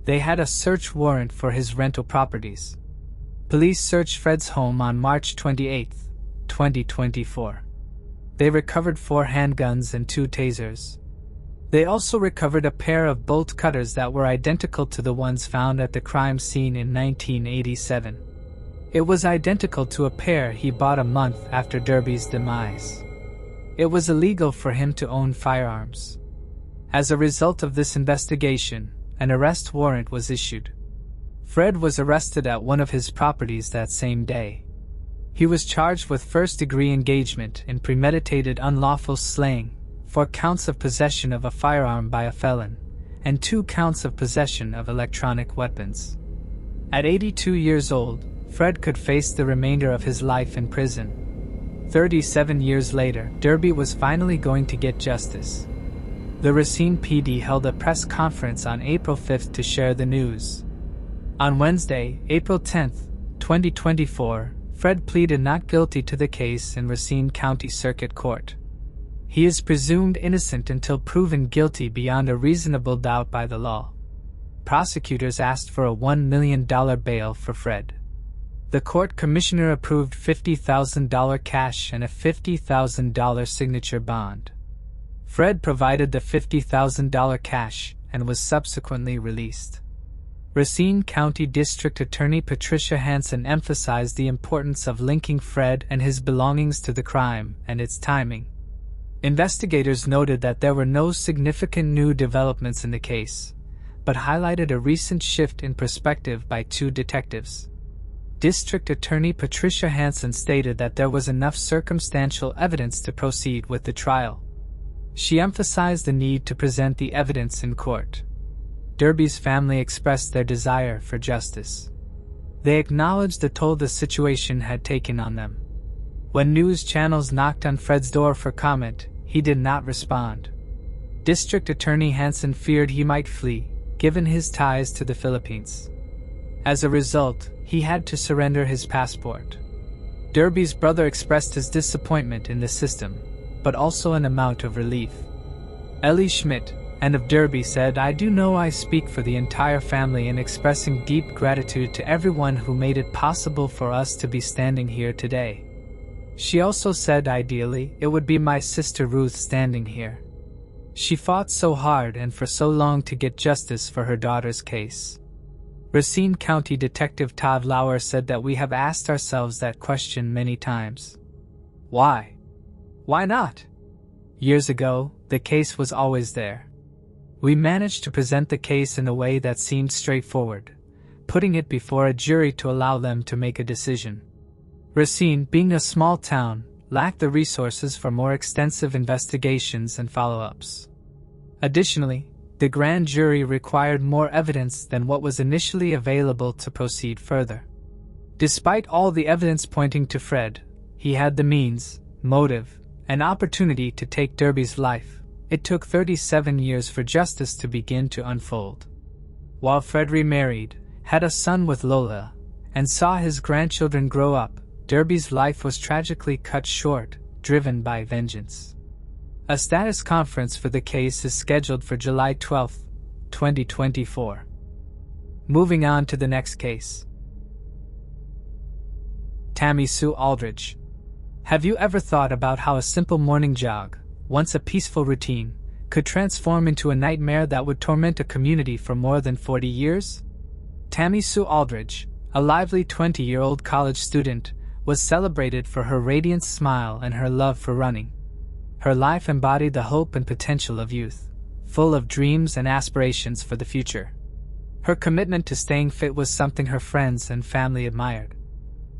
They had a search warrant for his rental properties. Police searched Fred's home on March 28, 2024. They recovered 4 handguns and 2 tasers. They also recovered a pair of bolt cutters that were identical to the ones found at the crime scene in 1987. It was identical to a pair he bought a month after Derby's demise. It was illegal for him to own firearms. As a result of this investigation, an arrest warrant was issued. Fred was arrested at one of his properties that same day. He was charged with first-degree engagement in premeditated unlawful slaying, 4 counts of possession of a firearm by a felon, and 2 counts of possession of electronic weapons. At 82 years old, Fred could face the remainder of his life in prison. 37 years later, Derby was finally going to get justice. The Racine PD held a press conference on April 5 to share the news. On Wednesday, April 10, 2024, Fred pleaded not guilty to the case in Racine County Circuit Court. He is presumed innocent until proven guilty beyond a reasonable doubt by the law. Prosecutors asked for a $1 million bail for Fred. The court commissioner approved $50,000 cash and a $50,000 signature bond. Fred provided the $50,000 cash and was subsequently released. Racine County District Attorney Patricia Hansen emphasized the importance of linking Fred and his belongings to the crime and its timing. Investigators noted that there were no significant new developments in the case, but highlighted a recent shift in perspective by 2 detectives. District Attorney Patricia Hansen stated that there was enough circumstantial evidence to proceed with the trial. She emphasized the need to present the evidence in court. Derby's family expressed their desire for justice. They acknowledged the toll the situation had taken on them. When news channels knocked on Fred's door for comment, he did not respond. District Attorney Hansen feared he might flee, given his ties to the Philippines. As a result, he had to surrender his passport. Derby's brother expressed his disappointment in the system, but also an amount of relief. Ellie Schmidt, and of Derby, said, "I do know I speak for the entire family in expressing deep gratitude to everyone who made it possible for us to be standing here today." She also said ideally it would be my sister Ruth standing here. She fought so hard and for so long to get justice for her daughter's case. Racine County Detective Todd Lauer said that we have asked ourselves that question many times. Why? Why not? Years ago, the case was always there. We managed to present the case in a way that seemed straightforward, putting it before a jury to allow them to make a decision. Racine, being a small town, lacked the resources for more extensive investigations and follow-ups. Additionally, the grand jury required more evidence than what was initially available to proceed further. Despite all the evidence pointing to Fred, he had the means, motive, and opportunity to take Derby's life. It took 37 years for justice to begin to unfold. While Fred remarried, had a son with Lola, and saw his grandchildren grow up, Derby's life was tragically cut short, driven by vengeance. A status conference for the case is scheduled for July 12, 2024. Moving on to the next case. Tammy Sue Aldridge. Have you ever thought about how a simple morning jog, once a peaceful routine, could transform into a nightmare that would torment a community for more than 40 years? Tammy Sue Aldridge, a lively 20-year-old college student, was celebrated for her radiant smile and her love for running. Her life embodied the hope and potential of youth, full of dreams and aspirations for the future. Her commitment to staying fit was something her friends and family admired.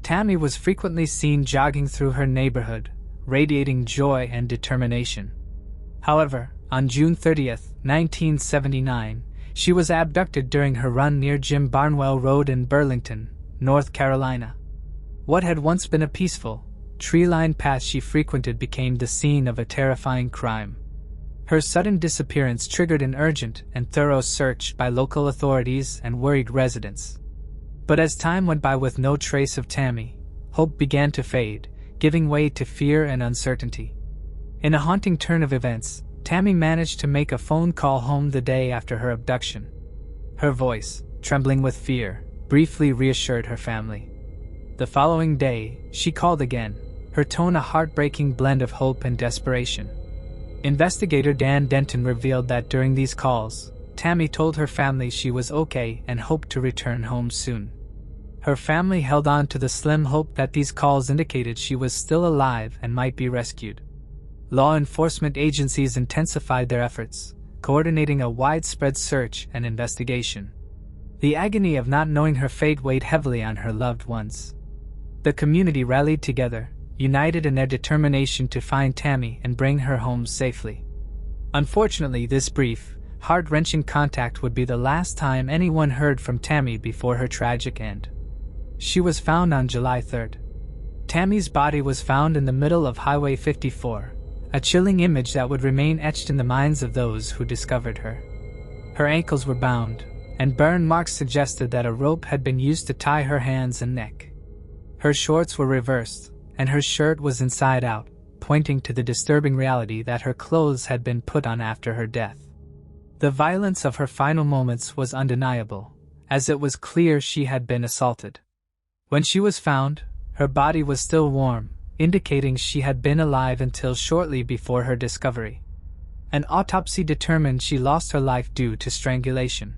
Tammy was frequently seen jogging through her neighborhood, radiating joy and determination. However, on June 30, 1979, she was abducted during her run near Jim Barnwell Road in Burlington, North Carolina. What had once been a peaceful, tree-lined path she frequented became the scene of a terrifying crime. Her sudden disappearance triggered an urgent and thorough search by local authorities and worried residents. But as time went by with no trace of Tammy, hope began to fade, giving way to fear and uncertainty. In a haunting turn of events, Tammy managed to make a phone call home the day after her abduction. Her voice, trembling with fear, briefly reassured her family. The following day, she called again, her tone a heartbreaking blend of hope and desperation. Investigator Dan Denton revealed that during these calls, Tammy told her family she was okay and hoped to return home soon. Her family held on to the slim hope that these calls indicated she was still alive and might be rescued. Law enforcement agencies intensified their efforts, coordinating a widespread search and investigation. The agony of not knowing her fate weighed heavily on her loved ones. The community rallied together, united in their determination to find Tammy and bring her home safely. Unfortunately, this brief, heart-wrenching contact would be the last time anyone heard from Tammy before her tragic end. She was found on July 3rd. Tammy's body was found in the middle of Highway 54, a chilling image that would remain etched in the minds of those who discovered her. Her ankles were bound, and burn marks suggested that a rope had been used to tie her hands and neck. Her shorts were reversed, and her shirt was inside out, pointing to the disturbing reality that her clothes had been put on after her death. The violence of her final moments was undeniable, as it was clear she had been assaulted. When she was found, her body was still warm, indicating she had been alive until shortly before her discovery. An autopsy determined she lost her life due to strangulation.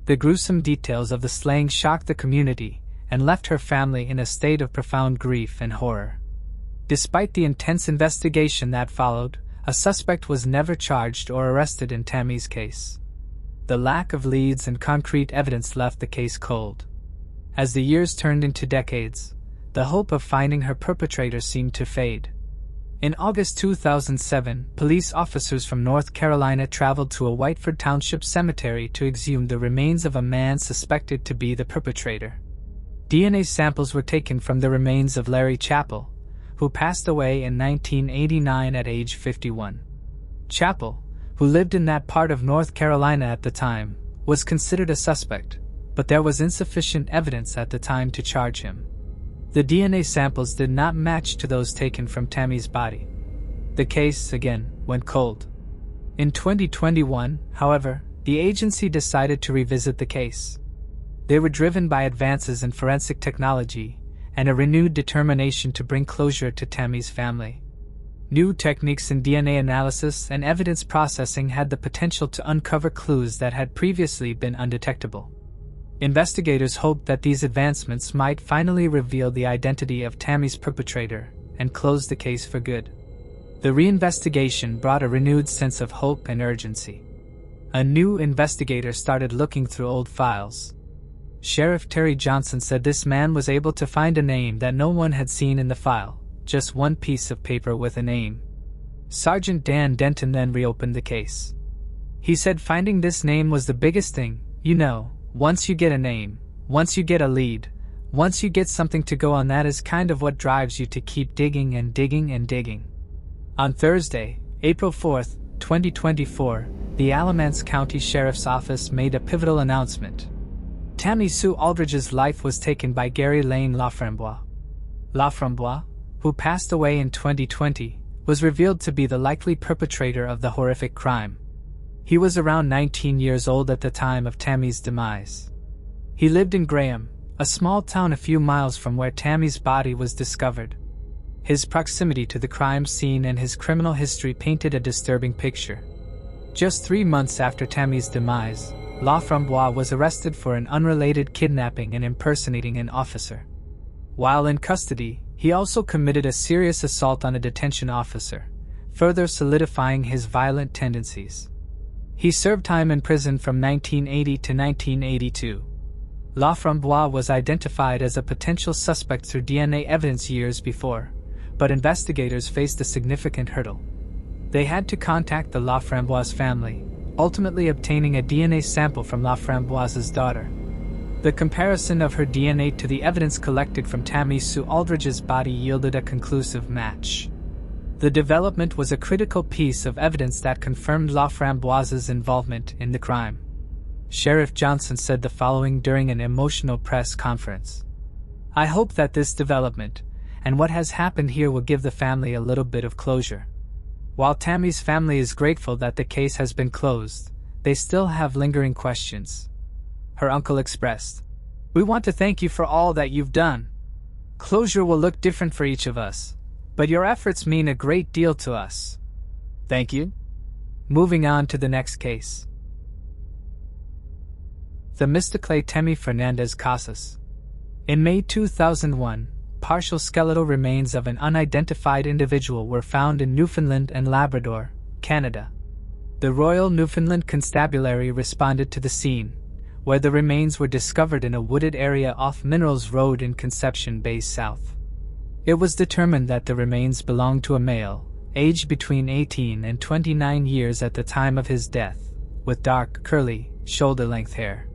The gruesome details of the slaying shocked the community and left her family in a state of profound grief and horror. Despite the intense investigation that followed, a suspect was never charged or arrested in Tammy's case. The lack of leads and concrete evidence left the case cold. As the years turned into decades, the hope of finding her perpetrator seemed to fade. In August 2007, police officers from North Carolina traveled to a Whiteford Township cemetery to exhume the remains of a man suspected to be the perpetrator. DNA samples were taken from the remains of Larry Chappell, who passed away in 1989 at age 51. Chappell, who lived in that part of North Carolina at the time, was considered a suspect, but there was insufficient evidence at the time to charge him. The DNA samples did not match to those taken from Tammy's body. The case, again, went cold. In 2021, however, the agency decided to revisit the case. They were driven by advances in forensic technology and a renewed determination to bring closure to Tammy's family. New techniques in DNA analysis and evidence processing had the potential to uncover clues that had previously been undetectable. Investigators hoped that these advancements might finally reveal the identity of Tammy's perpetrator and close the case for good. The reinvestigation brought a renewed sense of hope and urgency. A new investigator started looking through old files. Sheriff Terry Johnson said this man was able to find a name that no one had seen in the file, just one piece of paper with a name. Sergeant Dan Denton then reopened the case. He said finding this name was the biggest thing. Once you get a name, once you get a lead, once you get something to go on, that is kind of what drives you to keep digging and digging and digging. On Thursday, April 4, 2024, the Alamance County Sheriff's Office made a pivotal announcement. Tammy Sue Aldridge's life was taken by Gary Lane Laframboise. Laframboise, who passed away in 2020, was revealed to be the likely perpetrator of the horrific crime. He was around 19 years old at the time of Tammy's demise. He lived in Graham, a small town a few miles from where Tammy's body was discovered. His proximity to the crime scene and his criminal history painted a disturbing picture. Just 3 months after Tammy's demise, Laframboise was arrested for an unrelated kidnapping and impersonating an officer. While in custody, he also committed a serious assault on a detention officer, further solidifying his violent tendencies. He served time in prison from 1980 to 1982. Laframboise was identified as a potential suspect through DNA evidence years before, but investigators faced a significant hurdle. They had to contact the Laframboise family, ultimately obtaining a DNA sample from Laframboise's daughter. The comparison of her DNA to the evidence collected from Tammy Sue Aldridge's body yielded a conclusive match. The development was a critical piece of evidence that confirmed Laframboise's involvement in the crime. Sheriff Johnson said the following during an emotional press conference. "I hope that this development, and what has happened here, will give the family a little bit of closure. While Tammy's family is grateful that the case has been closed, they still have lingering questions." Her uncle expressed, "We want to thank you for all that you've done. Closure will look different for each of us, but your efforts mean a great deal to us. Thank you." Moving on to the next case. The Mystique Temi Fernandez Casas. In May 2001, partial skeletal remains of an unidentified individual were found in Newfoundland and Labrador, Canada. The Royal Newfoundland Constabulary responded to the scene, where the remains were discovered in a wooded area off Minerals Road in Conception Bay South. It was determined that the remains belonged to a male, aged between 18 and 29 years at the time of his death, with dark, curly, shoulder-length hair.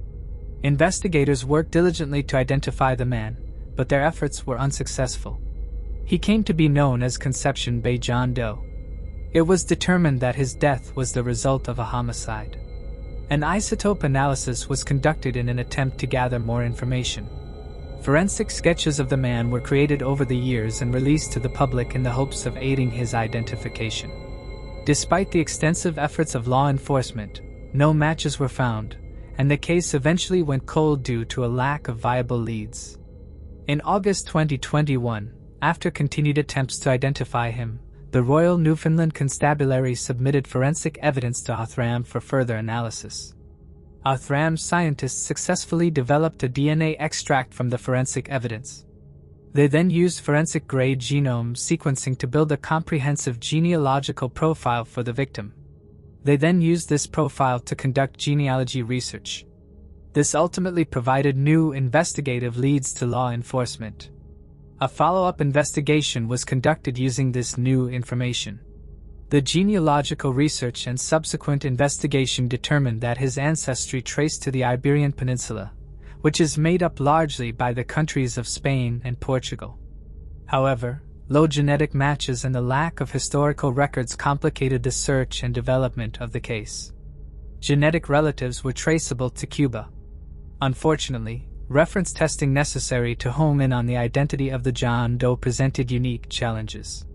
Investigators worked diligently to identify the man, but their efforts were unsuccessful. He came to be known as Conception Bay Jane Doe. It was determined that his death was the result of a homicide. An isotope analysis was conducted in an attempt to gather more information. Forensic sketches of the man were created over the years and released to the public in the hopes of aiding his identification. Despite the extensive efforts of law enforcement, no matches were found, and the case eventually went cold due to a lack of viable leads. In August 2021, after continued attempts to identify him, the Royal Newfoundland Constabulary submitted forensic evidence to Othram for further analysis. Othram scientists successfully developed a DNA extract from the forensic evidence. They then used forensic-grade genome sequencing to build a comprehensive genealogical profile for the victim. They then used this profile to conduct genealogy research. This ultimately provided new investigative leads to law enforcement. A follow-up investigation was conducted using this new information. The genealogical research and subsequent investigation determined that his ancestry traced to the Iberian Peninsula, which is made up largely by the countries of Spain and Portugal. However, low genetic matches and the lack of historical records complicated the search and development of the case. Genetic relatives were traceable to Cuba. Unfortunately, reference testing necessary to home in on the identity of the Jane Doe presented unique challenges.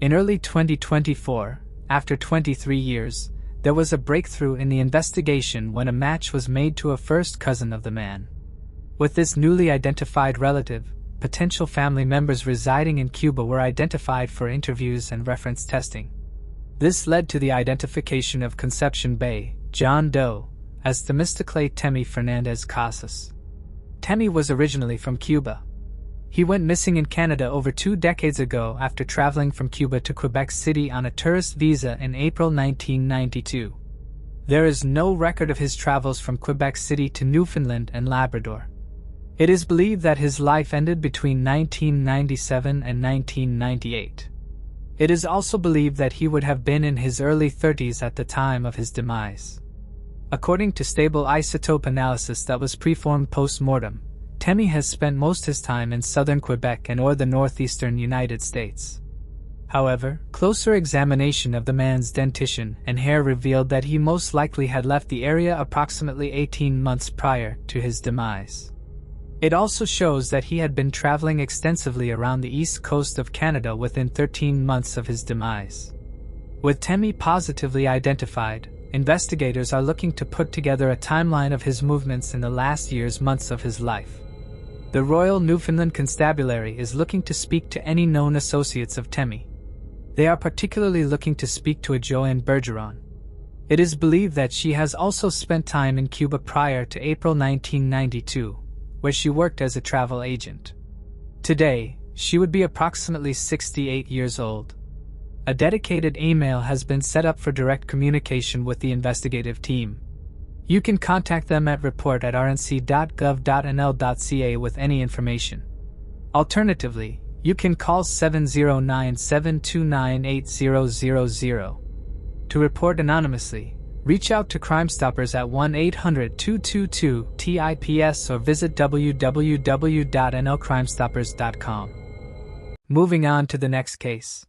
In early 2024, after 23 years, there was a breakthrough in the investigation when a match was made to a first cousin of the man. With this newly identified relative, potential family members residing in Cuba were identified for interviews and reference testing. This led to the identification of Conception Bay, Jane Doe, as the Mystique Temi Fernandez Casas. Temi was originally from Cuba. He went missing in Canada over 2 decades ago after traveling from Cuba to Quebec City on a tourist visa in April 1992. There is no record of his travels from Quebec City to Newfoundland and Labrador. It is believed that his life ended between 1997 and 1998. It is also believed that he would have been in his early 30s at the time of his demise. According to stable isotope analysis that was performed post-mortem, Temi has spent most his time in southern Quebec and or the northeastern United States. However, closer examination of the man's dentition and hair revealed that he most likely had left the area approximately 18 months prior to his demise. It also shows that he had been traveling extensively around the east coast of Canada within 13 months of his demise. With Temi positively identified, investigators are looking to put together a timeline of his movements in the last months of his life. The Royal Newfoundland Constabulary is looking to speak to any known associates of Temi. They are particularly looking to speak to a Joanne Bergeron. It is believed that she has also spent time in Cuba prior to April 1992, where she worked as a travel agent. Today, she would be approximately 68 years old. A dedicated email has been set up for direct communication with the investigative team. You can contact them at report@rnc.gov.nl.ca with any information. Alternatively, you can call 709-729-8000. To report anonymously, reach out to Crime Stoppers at 1-800-222-TIPS or visit www.nlcrimestoppers.com. Moving on to the next case.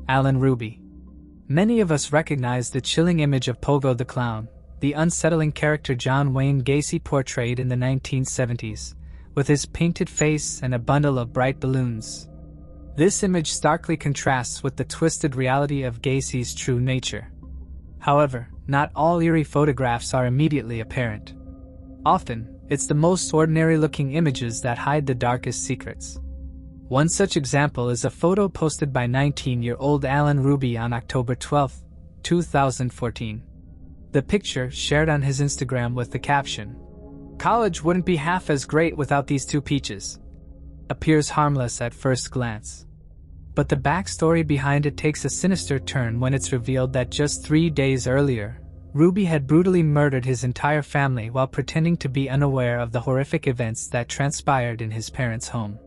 Alan Ruby. Many of us recognize the chilling image of Pogo the Clown, the unsettling character John Wayne Gacy portrayed in the 1970s, with his painted face and a bundle of bright balloons. This image starkly contrasts with the twisted reality of Gacy's true nature. However, not all eerie photographs are immediately apparent. Often, it's the most ordinary-looking images that hide the darkest secrets. One such example is a photo posted by 19-year-old Alan Ruby on October 12, 2014. The picture, shared on his Instagram with the caption, "College wouldn't be half as great without these two peaches," appears harmless at first glance. But the backstory behind it takes a sinister turn when it's revealed that just 3 days earlier, Ruby had brutally murdered his entire family while pretending to be unaware of the horrific events that transpired in his parents' home.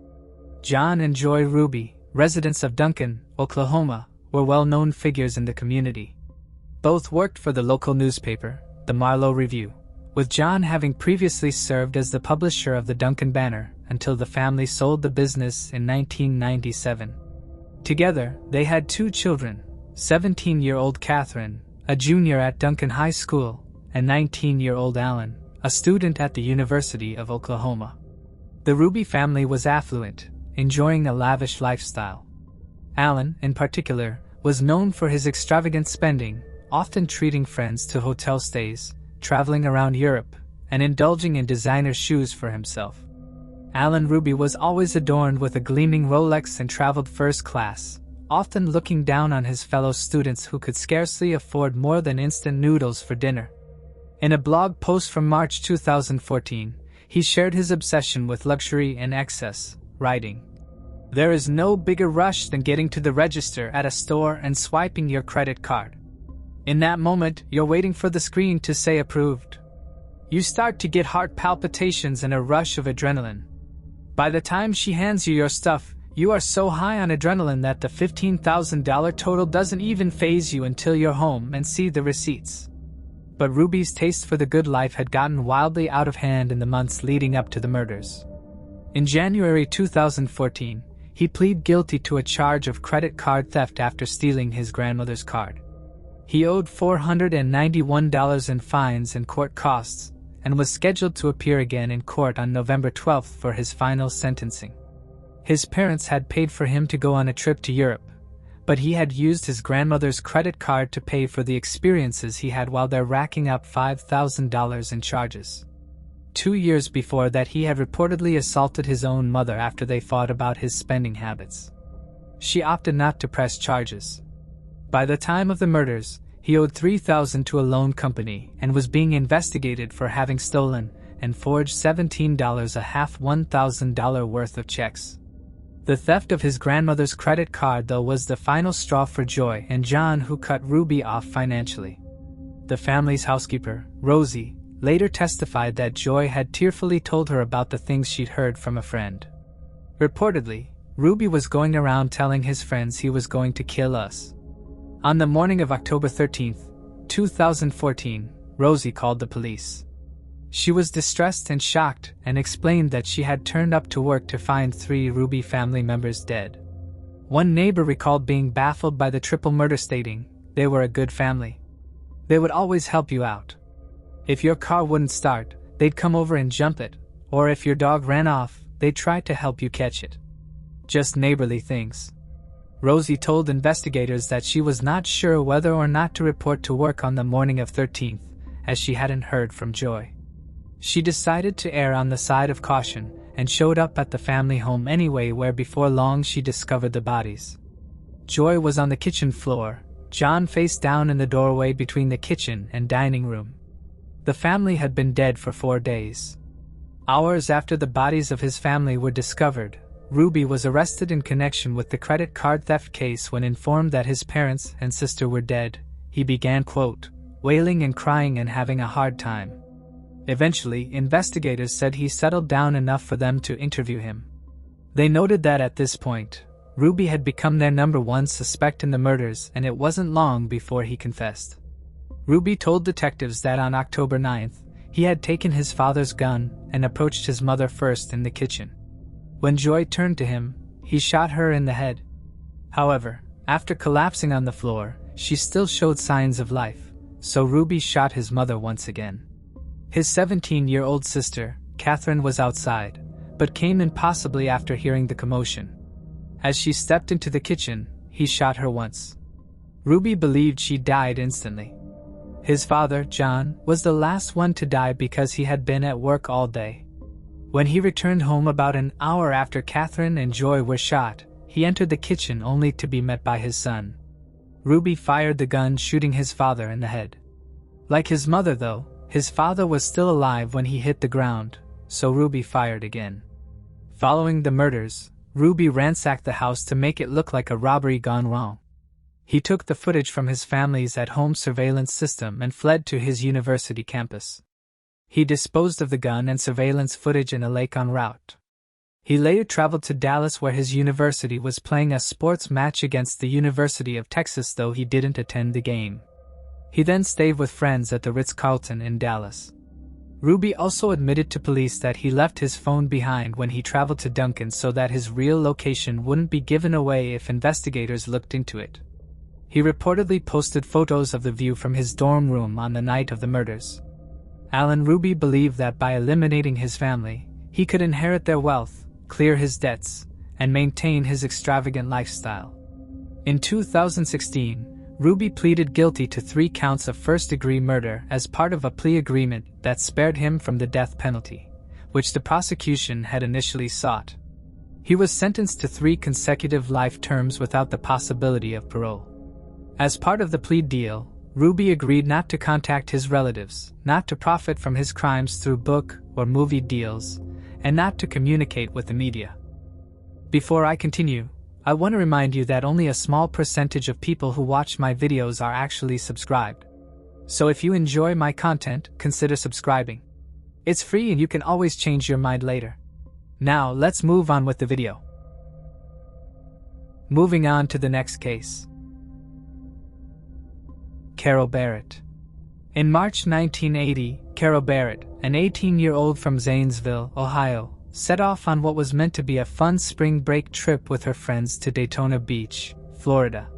John and Joy Ruby, residents of Duncan, Oklahoma, were well-known figures in the community. Both worked for the local newspaper, the Marlow Review, with John having previously served as the publisher of the Duncan Banner until the family sold the business in 1997. Together, they had 2 children, 17-year-old Catherine, a junior at Duncan High School, and 19-year-old Alan, a student at the University of Oklahoma. The Ruby family was affluent, enjoying a lavish lifestyle. Alan, in particular, was known for his extravagant spending, often treating friends to hotel stays, traveling around Europe, and indulging in designer shoes for himself. Alan Ruby was always adorned with a gleaming Rolex and traveled first class, often looking down on his fellow students who could scarcely afford more than instant noodles for dinner. In a blog post from March 2014, he shared his obsession with luxury and excess, writing, "There is no bigger rush than getting to the register at a store and swiping your credit card. In that moment, you're waiting for the screen to say approved. You start to get heart palpitations and a rush of adrenaline. By the time she hands you your stuff, you are so high on adrenaline that the $15,000 total doesn't even faze you until you're home and see the receipts." But Ruby's taste for the good life had gotten wildly out of hand in the months leading up to the murders. In January 2014, he pleaded guilty to a charge of credit card theft after stealing his grandmother's card. He owed $491 in fines and court costs, and was scheduled to appear again in court on November 12 for his final sentencing. His parents had paid for him to go on a trip to Europe, but he had used his grandmother's credit card to pay for the experiences he had while there, racking up $5,000 in charges. 2 years before that, he had reportedly assaulted his own mother after they fought about his spending habits. She opted not to press charges. By the time of the murders, he owed $3,000 to a loan company and was being investigated for having stolen and forged $17.50 $1,000 worth of checks. The theft of his grandmother's credit card, though, was the final straw for Joy and John, who cut Ruby off financially. The family's housekeeper, Rosie, later testified that Joy had tearfully told her about the things she'd heard from a friend. Reportedly, Ruby was going around telling his friends he was going to kill us. On the morning of October 13, 2014, Rosie called the police. She was distressed and shocked and explained that she had turned up to work to find 3 Ruby family members dead. One neighbor recalled being baffled by the triple murder, stating, "They were a good family. They would always help you out. If your car wouldn't start, they'd come over and jump it, or if your dog ran off, they'd try to help you catch it. Just neighborly things." Rosie told investigators that she was not sure whether or not to report to work on the morning of 13th, as she hadn't heard from Joy. She decided to err on the side of caution and showed up at the family home anyway, where before long she discovered the bodies. Joy was on the kitchen floor, John face down in the doorway between the kitchen and dining room. The family had been dead for 4 days. Hours after the bodies of his family were discovered, Ruby was arrested in connection with the credit card theft case. When informed that his parents and sister were dead, he began, quote, wailing and crying and having a hard time. Eventually, investigators said he settled down enough for them to interview him. They noted that at this point, Ruby had become their number 1 suspect in the murders, and it wasn't long before he confessed. Ruby told detectives that on October 9th, he had taken his father's gun and approached his mother first in the kitchen. When Joy turned to him, he shot her in the head. However, after collapsing on the floor, she still showed signs of life, so Ruby shot his mother once again. His 17-year-old sister, Catherine, was outside, but came in possibly after hearing the commotion. As she stepped into the kitchen, he shot her once. Ruby believed she died instantly. His father, John, was the last one to die because he had been at work all day. When he returned home about an hour after Catherine and Joy were shot, he entered the kitchen only to be met by his son. Ruby fired the gun, shooting his father in the head. Like his mother, though, his father was still alive when he hit the ground, so Ruby fired again. Following the murders, Ruby ransacked the house to make it look like a robbery gone wrong. He took the footage from his family's at-home surveillance system and fled to his university campus. He disposed of the gun and surveillance footage in a lake en route. He later traveled to Dallas, where his university was playing a sports match against the University of Texas, though he didn't attend the game. He then stayed with friends at the Ritz-Carlton in Dallas. Ruby also admitted to police that he left his phone behind when he traveled to Duncan so that his real location wouldn't be given away if investigators looked into it. He reportedly posted photos of the view from his dorm room on the night of the murders. Ruby believed that by eliminating his family, he could inherit their wealth, clear his debts, and maintain his extravagant lifestyle. In 2016, Ruby pleaded guilty to 3 counts of first-degree murder as part of a plea agreement that spared him from the death penalty, which the prosecution had initially sought. He was sentenced to 3 consecutive life terms without the possibility of parole. As part of the plea deal, Ruby agreed not to contact his relatives, not to profit from his crimes through book or movie deals, and not to communicate with the media. Before I continue, I want to remind you that only a small percentage of people who watch my videos are actually subscribed. So if you enjoy my content, consider subscribing. It's free and you can always change your mind later. Now let's move on with the video. Moving on to the next case. Carol Barrett. In March 1980, Carol Barrett, an 18-year-old from Zanesville, Ohio, set off on what was meant to be a fun spring break trip with her friends to Daytona Beach, Florida.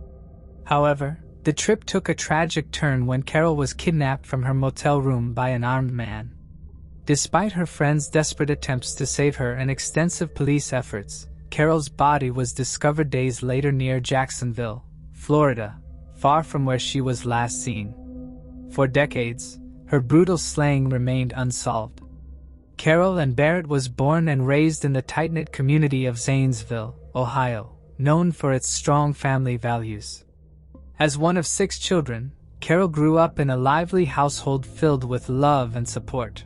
However, the trip took a tragic turn when Carol was kidnapped from her motel room by an armed man. Despite her friends' desperate attempts to save her and extensive police efforts, Carol's body was discovered days later near Jacksonville, Florida, far from where she was last seen. For decades, her brutal slaying remained unsolved. Carol Ann Barrett was born and raised in the tight-knit community of Zanesville, Ohio, known for its strong family values. As one of 6 children, Carol grew up in a lively household filled with love and support.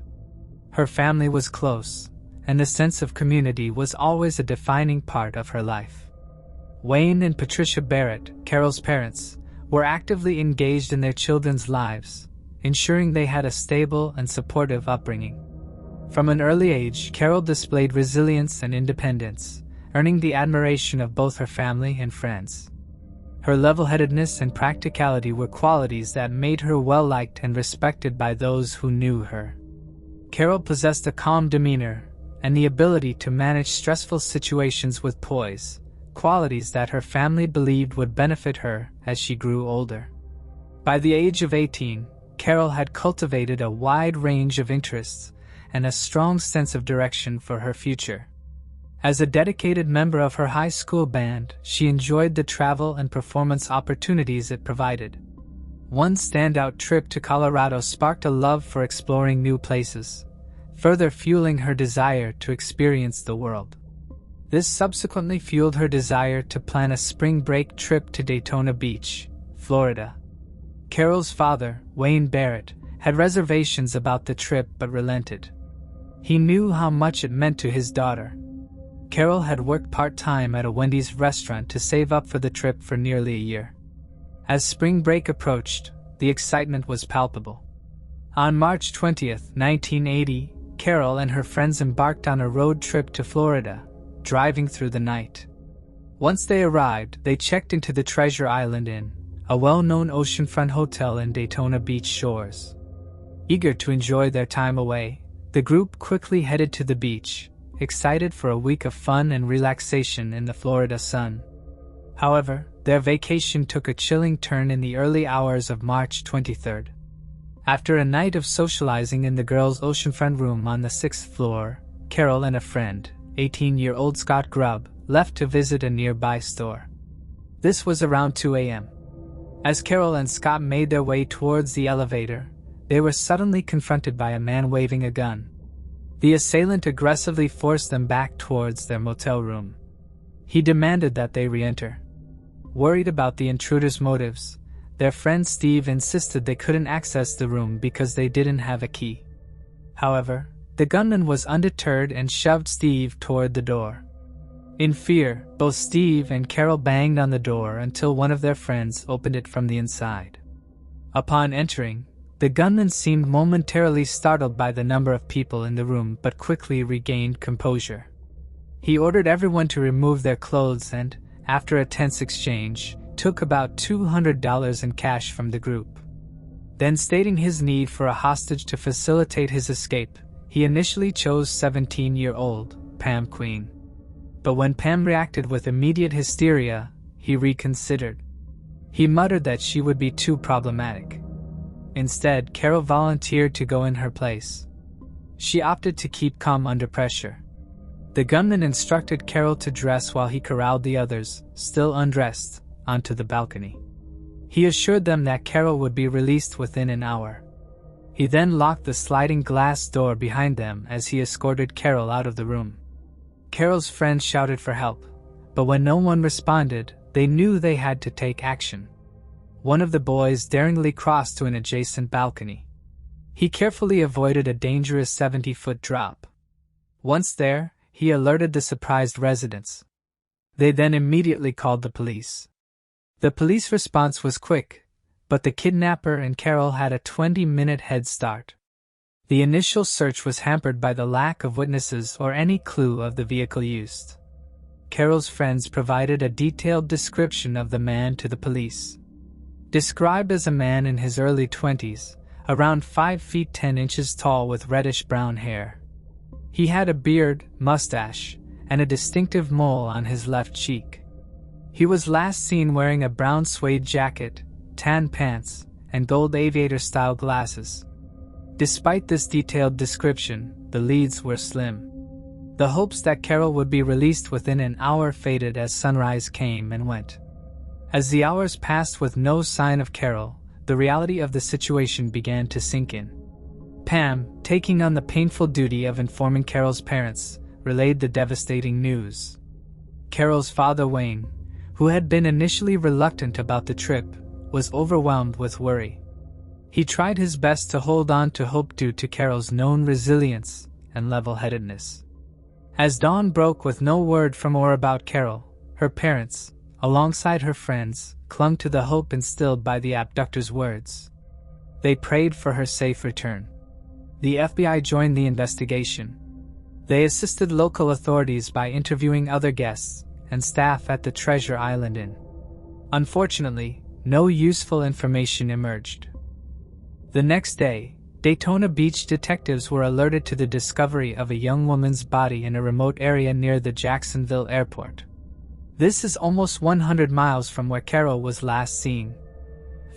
Her family was close, and the sense of community was always a defining part of her life. Wayne and Patricia Barrett, Carol's parents, were actively engaged in their children's lives, ensuring they had a stable and supportive upbringing. From an early age, Carol displayed resilience and independence, earning the admiration of both her family and friends. Her level-headedness and practicality were qualities that made her well-liked and respected by those who knew her. Carol possessed a calm demeanor and the ability to manage stressful situations with poise, qualities that her family believed would benefit her as she grew older. By the age of 18, Carol had cultivated a wide range of interests and a strong sense of direction for her future. As a dedicated member of her high school band, she enjoyed the travel and performance opportunities it provided. One standout trip to Colorado sparked a love for exploring new places, further fueling her desire to experience the world. This subsequently fueled her desire to plan a spring break trip to Daytona Beach, Florida. Carol's father, Wayne Barrett, had reservations about the trip but relented. He knew how much it meant to his daughter. Carol had worked part-time at a Wendy's restaurant to save up for the trip for nearly a year. As spring break approached, the excitement was palpable. On March 20, 1980, Carol and her friends embarked on a road trip to Florida, driving through the night. Once they arrived, they checked into the Treasure Island Inn, a well-known oceanfront hotel in Daytona Beach shores. Eager to enjoy their time away, the group quickly headed to the beach, excited for a week of fun and relaxation in the Florida sun. However, their vacation took a chilling turn in the early hours of March 23rd. After a night of socializing in the girls' oceanfront room on the 6th floor, Carol and a friend, 18-year-old Scott Grubb, left to visit a nearby store. This was around 2 a.m. As Carol and Scott made their way towards the elevator, they were suddenly confronted by a man waving a gun. The assailant aggressively forced them back towards their motel room. He demanded that they re-enter. Worried about the intruder's motives, their friend Steve insisted they couldn't access the room because they didn't have a key. However, the gunman was undeterred and shoved Steve toward the door. In fear, both Steve and Carol banged on the door until one of their friends opened it from the inside. Upon entering, the gunman seemed momentarily startled by the number of people in the room but quickly regained composure. He ordered everyone to remove their clothes and, after a tense exchange, took about $200 in cash from the group. Then, stating his need for a hostage to facilitate his escape, he initially chose 17-year-old Pam Queen. But when Pam reacted with immediate hysteria, he reconsidered. He muttered that she would be too problematic. Instead, Carol volunteered to go in her place. She opted to keep calm under pressure. The gunman instructed Carol to dress while he corralled the others, still undressed, onto the balcony. He assured them that Carol would be released within an hour. He then locked the sliding glass door behind them as he escorted Carol out of the room. Carol's friends shouted for help, but when no one responded, they knew they had to take action. One of the boys daringly crossed to an adjacent balcony. He carefully avoided a dangerous 70-foot drop. Once there, he alerted the surprised residents. They then immediately called the police. The police response was quick, but the kidnapper and Carol had a 20-minute head start. The initial search was hampered by the lack of witnesses or any clue of the vehicle used. Carol's friends provided a detailed description of the man to the police. Described as a man in his early 20s, around 5 feet 10 inches tall with reddish-brown hair. He had a beard, mustache, and a distinctive mole on his left cheek. He was last seen wearing a brown suede jacket, tan pants, and gold aviator-style glasses. Despite this detailed description, the leads were slim. The hopes that Carol would be released within an hour faded as sunrise came and went. As the hours passed with no sign of Carol, the reality of the situation began to sink in. Pam, taking on the painful duty of informing Carol's parents, relayed the devastating news. Carol's father, Wayne, who had been initially reluctant about the trip, was overwhelmed with worry. He tried his best to hold on to hope due to Carol's known resilience and level-headedness. As dawn broke with no word from or about Carol, her parents, alongside her friends, clung to the hope instilled by the abductor's words. They prayed for her safe return. The FBI joined the investigation. They assisted local authorities by interviewing other guests and staff at the Treasure Island Inn. Unfortunately, no useful information emerged. The next day, Daytona Beach detectives were alerted to the discovery of a young woman's body in a remote area near the Jacksonville airport. This is almost 100 miles from where Carol was last seen.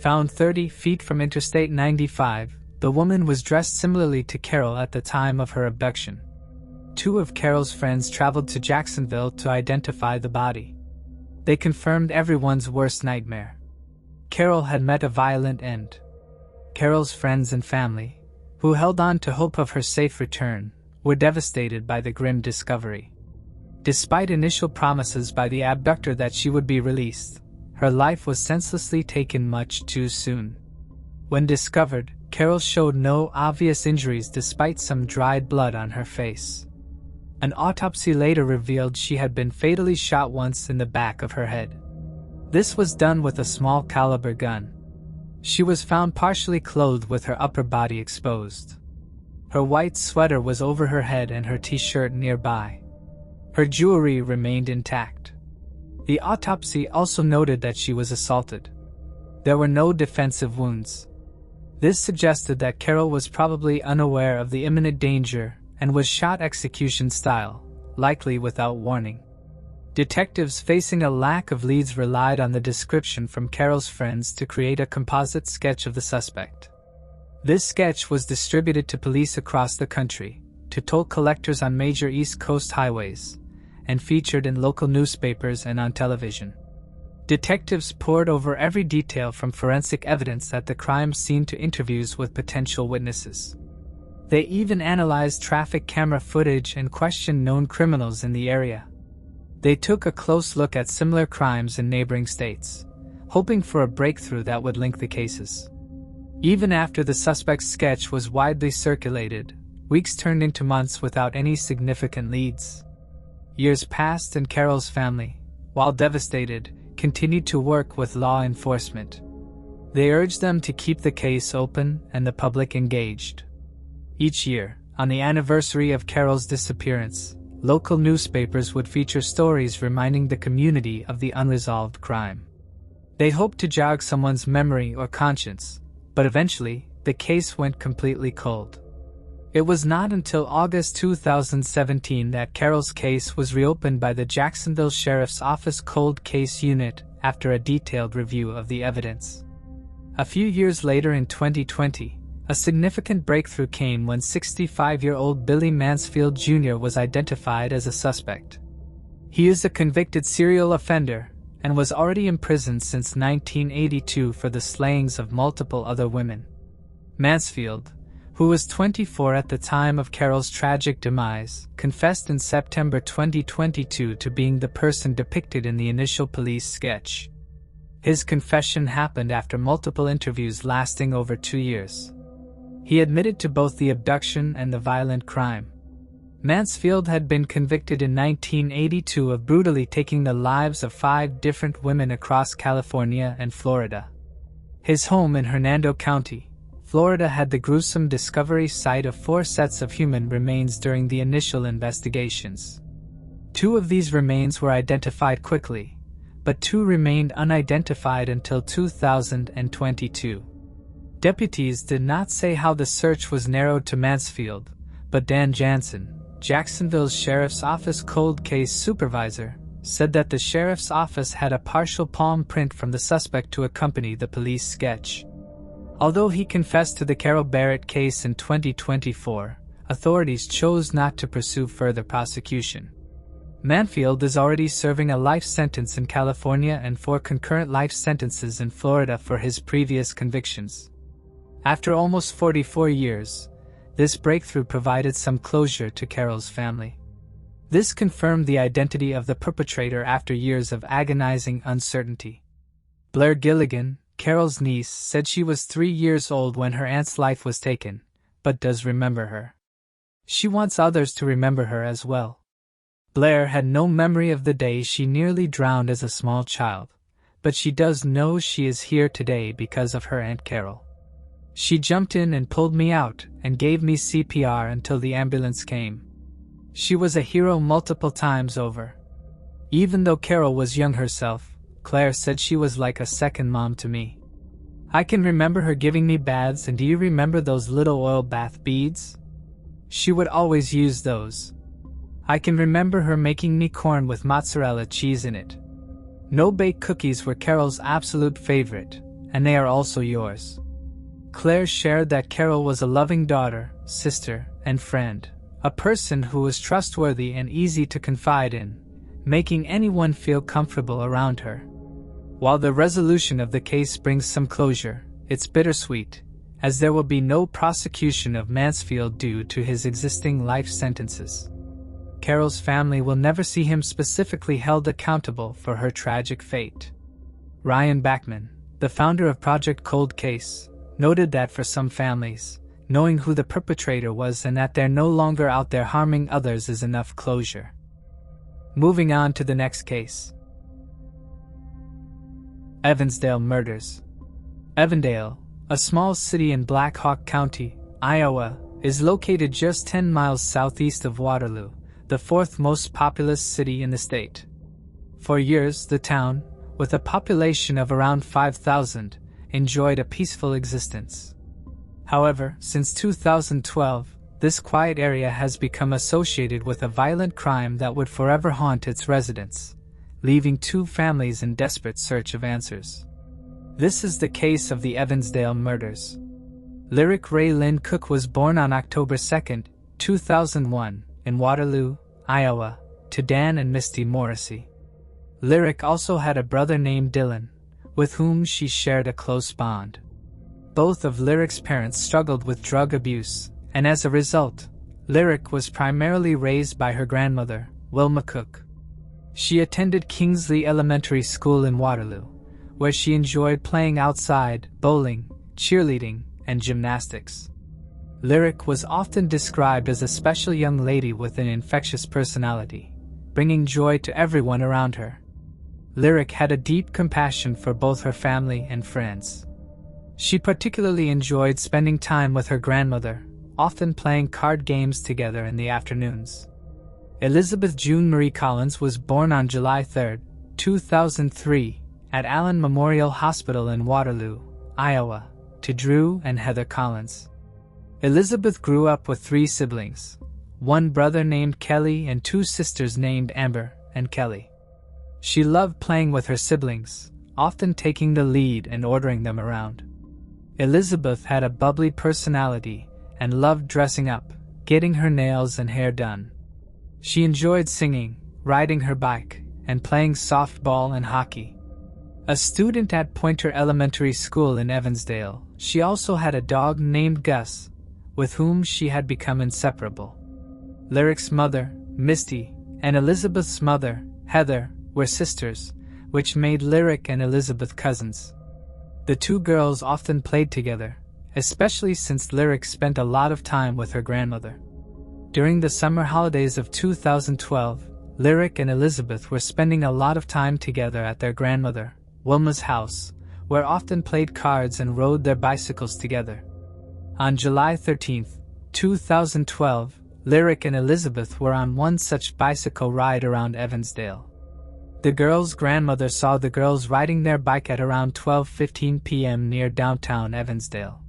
Found 30 feet from Interstate 95, the woman was dressed similarly to Carol at the time of her abduction. 2 of Carol's friends traveled to Jacksonville to identify the body. They confirmed everyone's worst nightmare. Carol had met a violent end. Carol's friends and family, who held on to hope of her safe return, were devastated by the grim discovery. Despite initial promises by the abductor that she would be released, her life was senselessly taken much too soon. When discovered, Carol showed no obvious injuries despite some dried blood on her face. An autopsy later revealed she had been fatally shot once in the back of her head. This was done with a small caliber gun. She was found partially clothed with her upper body exposed. Her white sweater was over her head and her t-shirt nearby. Her jewelry remained intact. The autopsy also noted that she was assaulted. There were no defensive wounds. This suggested that Carol was probably unaware of the imminent danger and was shot execution style, likely without warning. Detectives facing a lack of leads relied on the description from Carol's friends to create a composite sketch of the suspect. This sketch was distributed to police across the country, to toll collectors on major East Coast highways, and featured in local newspapers and on television. Detectives pored over every detail from forensic evidence at the crime scene to interviews with potential witnesses. They even analyzed traffic camera footage and questioned known criminals in the area. They took a close look at similar crimes in neighboring states, hoping for a breakthrough that would link the cases. Even after the suspect's sketch was widely circulated, weeks turned into months without any significant leads. Years passed and Carol's family, while devastated, continued to work with law enforcement. They urged them to keep the case open and the public engaged. Each year, on the anniversary of Carol's disappearance, local newspapers would feature stories reminding the community of the unresolved crime. They hoped to jog someone's memory or conscience, but eventually, the case went completely cold. It was not until August 2017 that Carol's case was reopened by the Jacksonville Sheriff's Office Cold Case Unit after a detailed review of the evidence. A few years later in 2020, a significant breakthrough came when 65-year-old Billy Mansfield Jr. was identified as a suspect. He is a convicted serial offender and was already imprisoned since 1982 for the slayings of multiple other women. Mansfield, who was 24 at the time of Carol's tragic demise, confessed in September 2022 to being the person depicted in the initial police sketch. His confession happened after multiple interviews lasting over 2 years. He admitted to both the abduction and the violent crime. Mansfield had been convicted in 1982 of brutally taking the lives of 5 different women across California and Florida. His home in Hernando County, Florida had the gruesome discovery site of 4 sets of human remains during the initial investigations. 2 of these remains were identified quickly, but 2 remained unidentified until 2022. Deputies did not say how the search was narrowed to Mansfield, but Dan Jansen, Jacksonville's Sheriff's Office Cold Case Supervisor, said that the Sheriff's Office had a partial palm print from the suspect to accompany the police sketch. Although he confessed to the Carol Barrett case in 2024, authorities chose not to pursue further prosecution. Mansfield is already serving a life sentence in California and 4 concurrent life sentences in Florida for his previous convictions. After almost 44 years, this breakthrough provided some closure to Carol's family. This confirmed the identity of the perpetrator after years of agonizing uncertainty. Blair Gilligan, Carol's niece, said she was 3 years old when her aunt's life was taken, but does remember her. She wants others to remember her as well. Blair had no memory of the day she nearly drowned as a small child, but she does know she is here today because of her Aunt Carol. She jumped in and pulled me out and gave me CPR until the ambulance came. She was a hero multiple times over. Even though Carol was young herself, Claire said she was like a second mom to me. I can remember her giving me baths, and do you remember those little oil bath beads? She would always use those. I can remember her making me corn with mozzarella cheese in it. No-bake cookies were Carol's absolute favorite, and they are also yours. Claire shared that Carol was a loving daughter, sister, and friend, a person who was trustworthy and easy to confide in, making anyone feel comfortable around her. While the resolution of the case brings some closure, it's bittersweet, as there will be no prosecution of Mansfield due to his existing life sentences. Carol's family will never see him specifically held accountable for her tragic fate. Ryan Bachman, the founder of Project Cold Case, noted that for some families, knowing who the perpetrator was and that they're no longer out there harming others is enough closure. Moving on to the next case. Evansdale murders. Evansdale, a small city in Black Hawk County, Iowa, is located just 10 miles southeast of Waterloo, the fourth most populous city in the state. For years, the town, with a population of around 5,000, enjoyed a peaceful existence. However, since 2012, this quiet area has become associated with a violent crime that would forever haunt its residents, leaving two families in desperate search of answers. This is the case of the Evansdale murders. Lyric Ray Lynn Cook was born on October 2, 2001, in Waterloo, Iowa, to Dan and Misty Morrissey. Lyric also had a brother named Dylan, with whom she shared a close bond. Both of Lyric's parents struggled with drug abuse, and as a result, Lyric was primarily raised by her grandmother, Wilma Cook. She attended Kingsley Elementary School in Waterloo, where she enjoyed playing outside, bowling, cheerleading, and gymnastics. Lyric was often described as a special young lady with an infectious personality, bringing joy to everyone around her. Lyric had a deep compassion for both her family and friends. She particularly enjoyed spending time with her grandmother, often playing card games together in the afternoons. Elizabeth June Marie Collins was born on July 3, 2003, at Allen Memorial Hospital in Waterloo, Iowa, to Drew and Heather Collins. Elizabeth grew up with three siblings, one brother named Kelly and two sisters named Amber and Kelly. She loved playing with her siblings, often taking the lead and ordering them around. Elizabeth had a bubbly personality and loved dressing up, getting her nails and hair done. She enjoyed singing, riding her bike, and playing softball and hockey. A student at Pointer Elementary School in Evansdale, she also had a dog named Gus, with whom she had become inseparable. Lyric's mother, Misty, and Elizabeth's mother, Heather, were sisters, which made Lyric and Elizabeth cousins. The two girls often played together, especially since Lyric spent a lot of time with her grandmother. During the summer holidays of 2012, Lyric and Elizabeth were spending a lot of time together at their grandmother, Wilma's house, where often played cards and rode their bicycles together. On July 13, 2012, Lyric and Elizabeth were on one such bicycle ride around Evansdale. The girls' grandmother saw the girls riding their bike at around 12:15 p.m. near downtown Evansdale.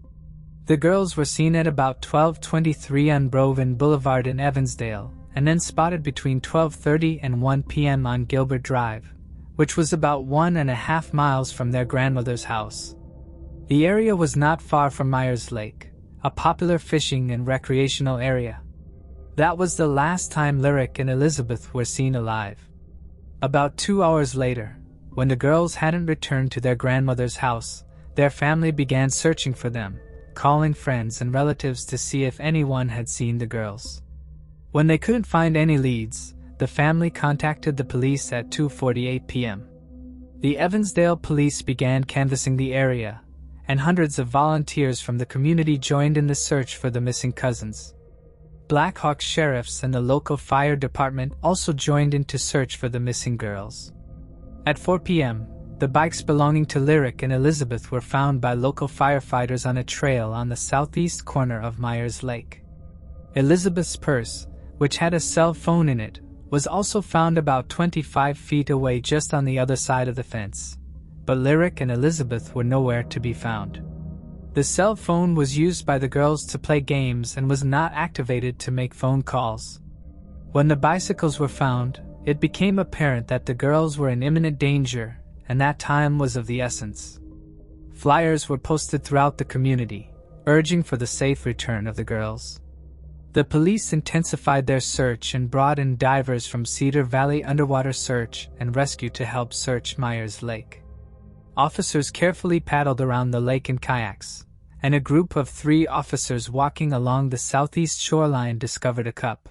The girls were seen at about 12:23 on Broven Boulevard in Evansdale, and then spotted between 12:30 and 1 p.m. on Gilbert Drive, which was about 1.5 miles from their grandmother's house. The area was not far from Myers Lake, a popular fishing and recreational area. That was the last time Lyric and Elizabeth were seen alive. About 2 hours later, when the girls hadn't returned to their grandmother's house, their family began searching for them, calling friends and relatives to see if anyone had seen the girls. When they couldn't find any leads, the family contacted the police at 2:48 p.m. The Evansdale police began canvassing the area, and hundreds of volunteers from the community joined in the search for the missing cousins. Black Hawk sheriffs and the local fire department also joined in to search for the missing girls. At 4 p.m., the bikes belonging to Lyric and Elizabeth were found by local firefighters on a trail on the southeast corner of Myers Lake. Elizabeth's purse, which had a cell phone in it, was also found about 25 feet away just on the other side of the fence, but Lyric and Elizabeth were nowhere to be found. The cell phone was used by the girls to play games and was not activated to make phone calls. When the bicycles were found, it became apparent that the girls were in imminent danger, and that time was of the essence. Flyers were posted throughout the community, urging for the safe return of the girls. The police intensified their search and brought in divers from Cedar Valley Underwater Search and Rescue to help search Myers Lake. Officers carefully paddled around the lake in kayaks, and a group of 3 officers walking along the southeast shoreline discovered a cup.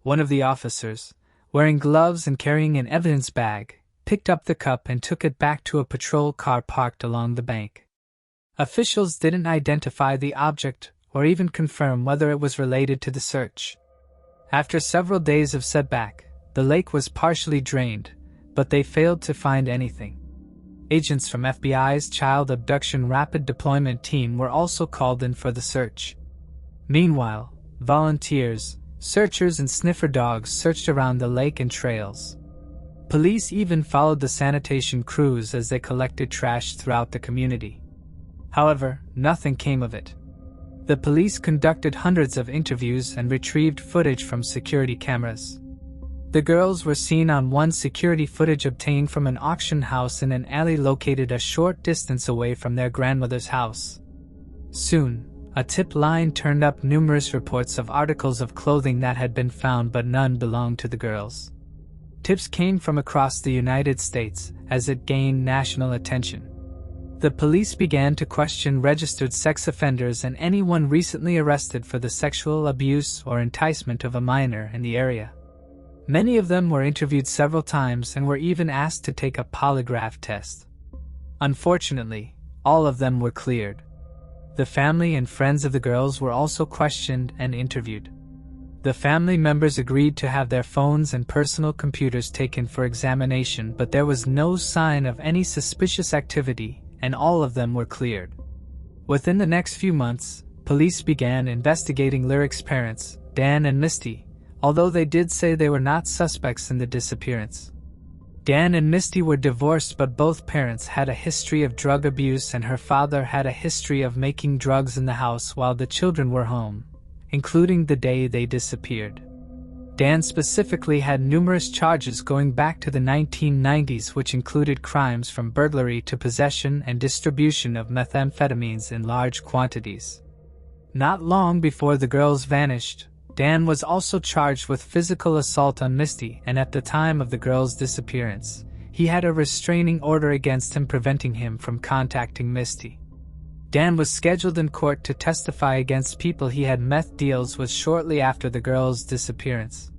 One of the officers, wearing gloves and carrying an evidence bag, picked up the cup and took it back to a patrol car parked along the bank. Officials didn't identify the object or even confirm whether it was related to the search. After several days of setback, the lake was partially drained, but they failed to find anything. Agents from FBI's Child Abduction Rapid Deployment Team were also called in for the search. Meanwhile, volunteers, searchers and sniffer dogs searched around the lake and trails. Police even followed the sanitation crews as they collected trash throughout the community. However, nothing came of it. The police conducted hundreds of interviews and retrieved footage from security cameras. The girls were seen on one security footage obtained from an auction house in an alley located a short distance away from their grandmother's house. Soon, a tip line turned up numerous reports of articles of clothing that had been found but none belonged to the girls. Tips came from across the United States as it gained national attention. The police began to question registered sex offenders and anyone recently arrested for the sexual abuse or enticement of a minor in the area. Many of them were interviewed several times and were even asked to take a polygraph test. Unfortunately, all of them were cleared. The family and friends of the girls were also questioned and interviewed. The family members agreed to have their phones and personal computers taken for examination, but there was no sign of any suspicious activity, and all of them were cleared. Within the next few months, police began investigating Lyric's parents, Dan and Misty, although they did say they were not suspects in the disappearance. Dan and Misty were divorced, but both parents had a history of drug abuse and her father had a history of making drugs in the house while the children were home, including the day they disappeared. Dan specifically had numerous charges going back to the 1990s, which included crimes from burglary to possession and distribution of methamphetamines in large quantities. Not long before the girls vanished, Dan was also charged with physical assault on Misty, and at the time of the girls' disappearance, he had a restraining order against him preventing him from contacting Misty. Dan was scheduled in court to testify against people he had meth deals with shortly after the girls' disappearance.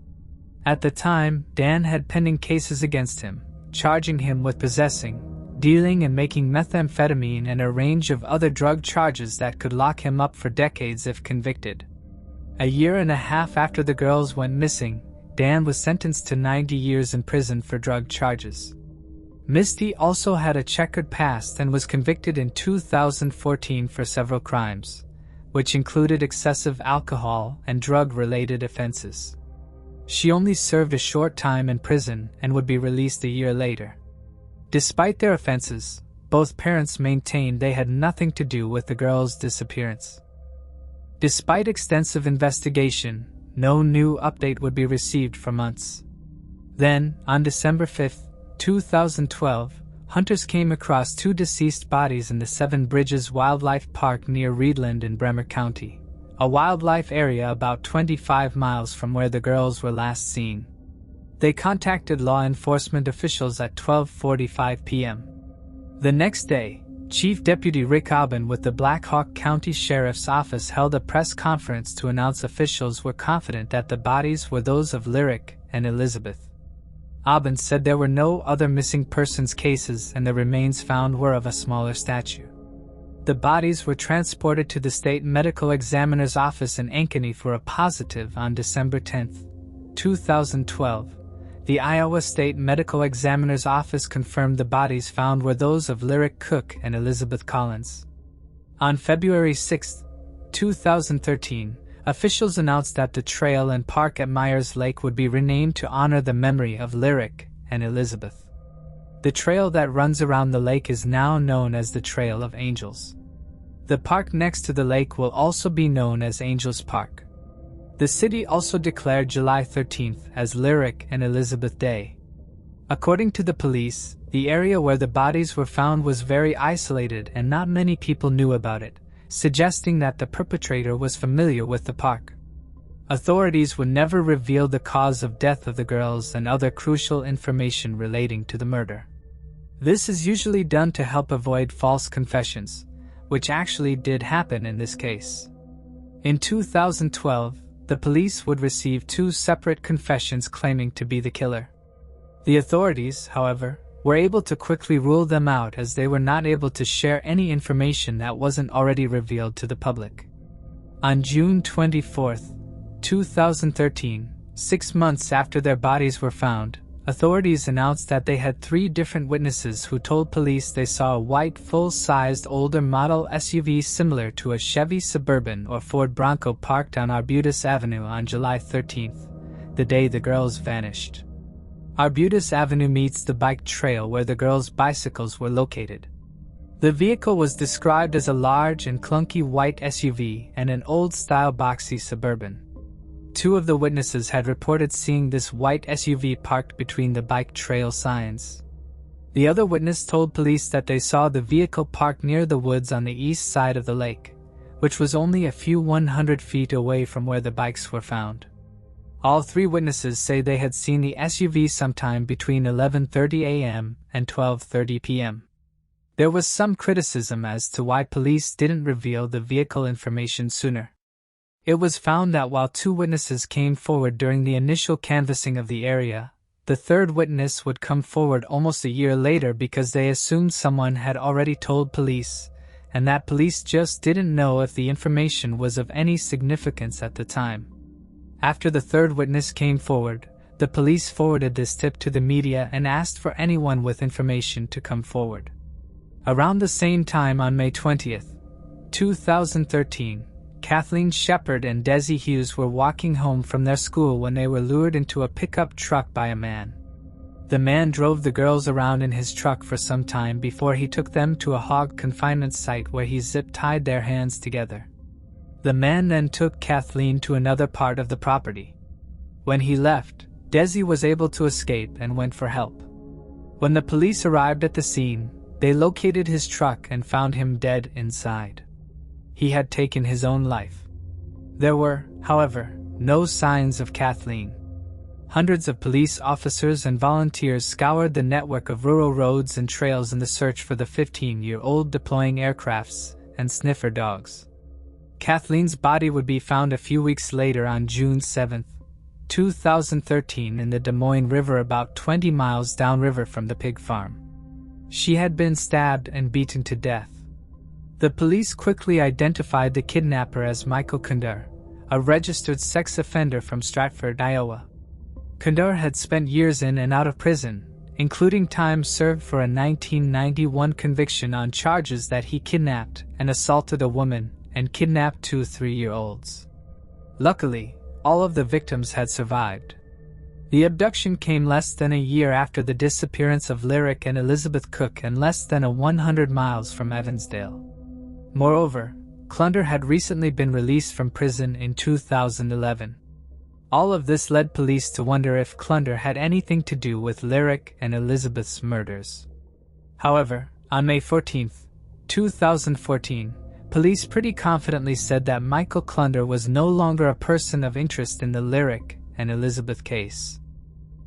At the time, Dan had pending cases against him, charging him with possessing, dealing and making methamphetamine and a range of other drug charges that could lock him up for decades if convicted. A year and a half after the girls went missing, Dan was sentenced to 90 years in prison for drug charges. Misty also had a checkered past and was convicted in 2014 for several crimes, which included excessive alcohol and drug-related offenses. She only served a short time in prison and would be released a year later. Despite their offenses, both parents maintained they had nothing to do with the girls' disappearance. Despite extensive investigation, no new update would be received for months. Then, on December 5, 2012, hunters came across 2 deceased bodies in the Seven Bridges Wildlife Park near Reedland in Bremer County, a wildlife area about 25 miles from where the girls were last seen. They contacted law enforcement officials at 12:45 p.m. The next day, Chief Deputy Rick Aubin with the Black Hawk County Sheriff's Office held a press conference to announce officials were confident that the bodies were those of Lyric and Elizabeth. Aubin said there were no other missing persons cases and the remains found were of a smaller stature. The bodies were transported to the state medical examiner's office in Ankeny for a positive on December 10, 2012. The Iowa State Medical Examiner's Office confirmed the bodies found were those of Lyric Cook and Elizabeth Collins. On February 6, 2013, officials announced that the trail and park at Myers Lake would be renamed to honor the memory of Lyric and Elizabeth. The trail that runs around the lake is now known as the Trail of Angels. The park next to the lake will also be known as Angels Park. The city also declared July 13th as Lyric and Elizabeth Day. According to the police, the area where the bodies were found was very isolated and not many people knew about it, suggesting that the perpetrator was familiar with the park. Authorities would never reveal the cause of death of the girls and other crucial information relating to the murder. This is usually done to help avoid false confessions, which actually did happen in this case. In 2012, the police would receive 2 separate confessions claiming to be the killer. The authorities, however, were able to quickly rule them out as they were not able to share any information that wasn't already revealed to the public. On June 24, 2013, 6 months after their bodies were found, authorities announced that they had 3 different witnesses who told police they saw a white full-sized older model SUV similar to a Chevy Suburban or Ford Bronco parked on Arbutus Avenue on July 13th, the day the girls vanished. Arbutus Avenue meets the bike trail where the girls' bicycles were located. The vehicle was described as a large and clunky white SUV and an old-style boxy Suburban. 2 of the witnesses had reported seeing this white SUV parked between the bike trail signs. The other witness told police that they saw the vehicle parked near the woods on the east side of the lake, which was only a few 100 feet away from where the bikes were found. All 3 witnesses say they had seen the SUV sometime between 11:30 a.m. and 12:30 p.m. There was some criticism as to why police didn't reveal the vehicle information sooner. It was found that while 2 witnesses came forward during the initial canvassing of the area, the 3rd witness would come forward almost a year later because they assumed someone had already told police, and that police just didn't know if the information was of any significance at the time. After the 3rd witness came forward, the police forwarded this tip to the media and asked for anyone with information to come forward. Around the same time on May 20th, 2013, Kathleen Shepard and Desi Hughes were walking home from their school when they were lured into a pickup truck by a man. The man drove the girls around in his truck for some time before he took them to a hog confinement site where he zip-tied their hands together. The man then took Kathleen to another part of the property. When he left, Desi was able to escape and went for help. When the police arrived at the scene, they located his truck and found him dead inside. He had taken his own life. There were, however, no signs of Kathleen. Hundreds of police officers and volunteers scoured the network of rural roads and trails in the search for the 15-year-old, deploying aircrafts and sniffer dogs. Kathleen's body would be found a few weeks later on June 7, 2013 in the Des Moines River about 20 miles downriver from the pig farm. She had been stabbed and beaten to death. The police quickly identified the kidnapper as Michael Kundar, a registered sex offender from Stratford, Iowa. Kundar had spent years in and out of prison, including time served for a 1991 conviction on charges that he kidnapped and assaulted a woman and kidnapped 2 3-year-olds. Luckily, all of the victims had survived. The abduction came less than a year after the disappearance of Lyric and Elizabeth Cook and less than 100 miles from Evansdale. Moreover, Klunder had recently been released from prison in 2011. All of this led police to wonder if Klunder had anything to do with Lyric and Elizabeth's murders. However, on May 14, 2014, police pretty confidently said that Michael Klunder was no longer a person of interest in the Lyric and Elizabeth case.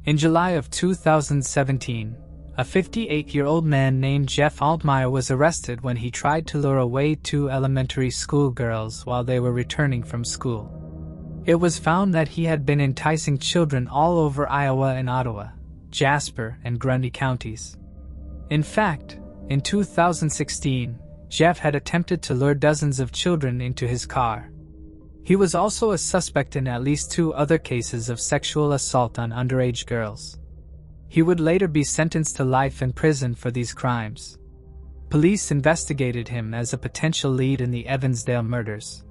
In July of 2017, a 58-year-old man named Jeff Altmeyer was arrested when he tried to lure away 2 elementary school girls while they were returning from school. It was found that he had been enticing children all over Iowa and Ottawa, Jasper and Grundy counties. In fact, in 2016, Jeff had attempted to lure dozens of children into his car. He was also a suspect in at least 2 other cases of sexual assault on underage girls. He would later be sentenced to life in prison for these crimes. Police investigated him as a potential lead in the Evansdale murders,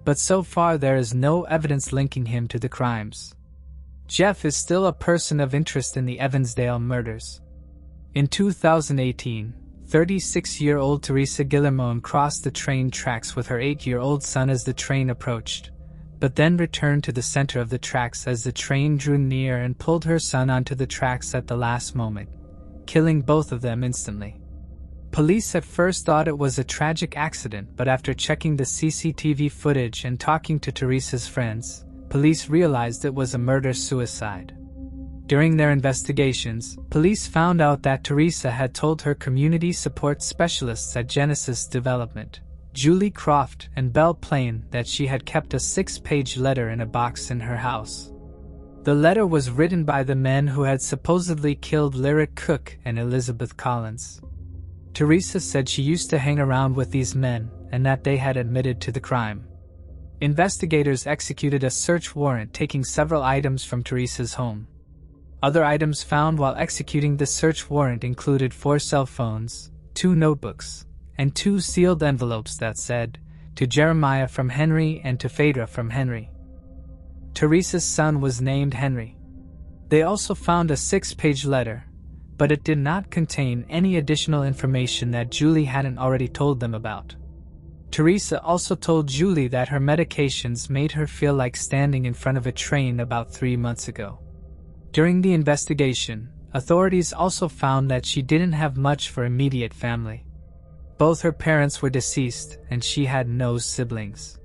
but so far there is no evidence linking him to the crimes. Jeff is still a person of interest in the Evansdale murders. In 2018, 36-year-old Teresa Guillermon crossed the train tracks with her 8-year-old son as the train approached, but then returned to the center of the tracks as the train drew near and pulled her son onto the tracks at the last moment, killing both of them instantly. Police at first thought it was a tragic accident, but after checking the CCTV footage and talking to Teresa's friends, police realized it was a murder-suicide. During their investigations, police found out that Teresa had told her community support specialists at Genesis Development, Julie Croft and Belle Plain, that she had kept a 6-page letter in a box in her house. The letter was written by the men who had supposedly killed Lyric Cook and Elizabeth Collins. Teresa said she used to hang around with these men and that they had admitted to the crime. Investigators executed a search warrant taking several items from Teresa's home. Other items found while executing the search warrant included 4 cell phones, 2 notebooks, and 2 sealed envelopes that said, "To Jeremiah from Henry" and "To Phaedra from Henry." Teresa's son was named Henry. They also found a 6-page letter, but it did not contain any additional information that Julie hadn't already told them about. Teresa also told Julie that her medications made her feel like standing in front of a train about 3 months ago. During the investigation, authorities also found that she didn't have much for immediate family. Both her parents were deceased and she had no siblings.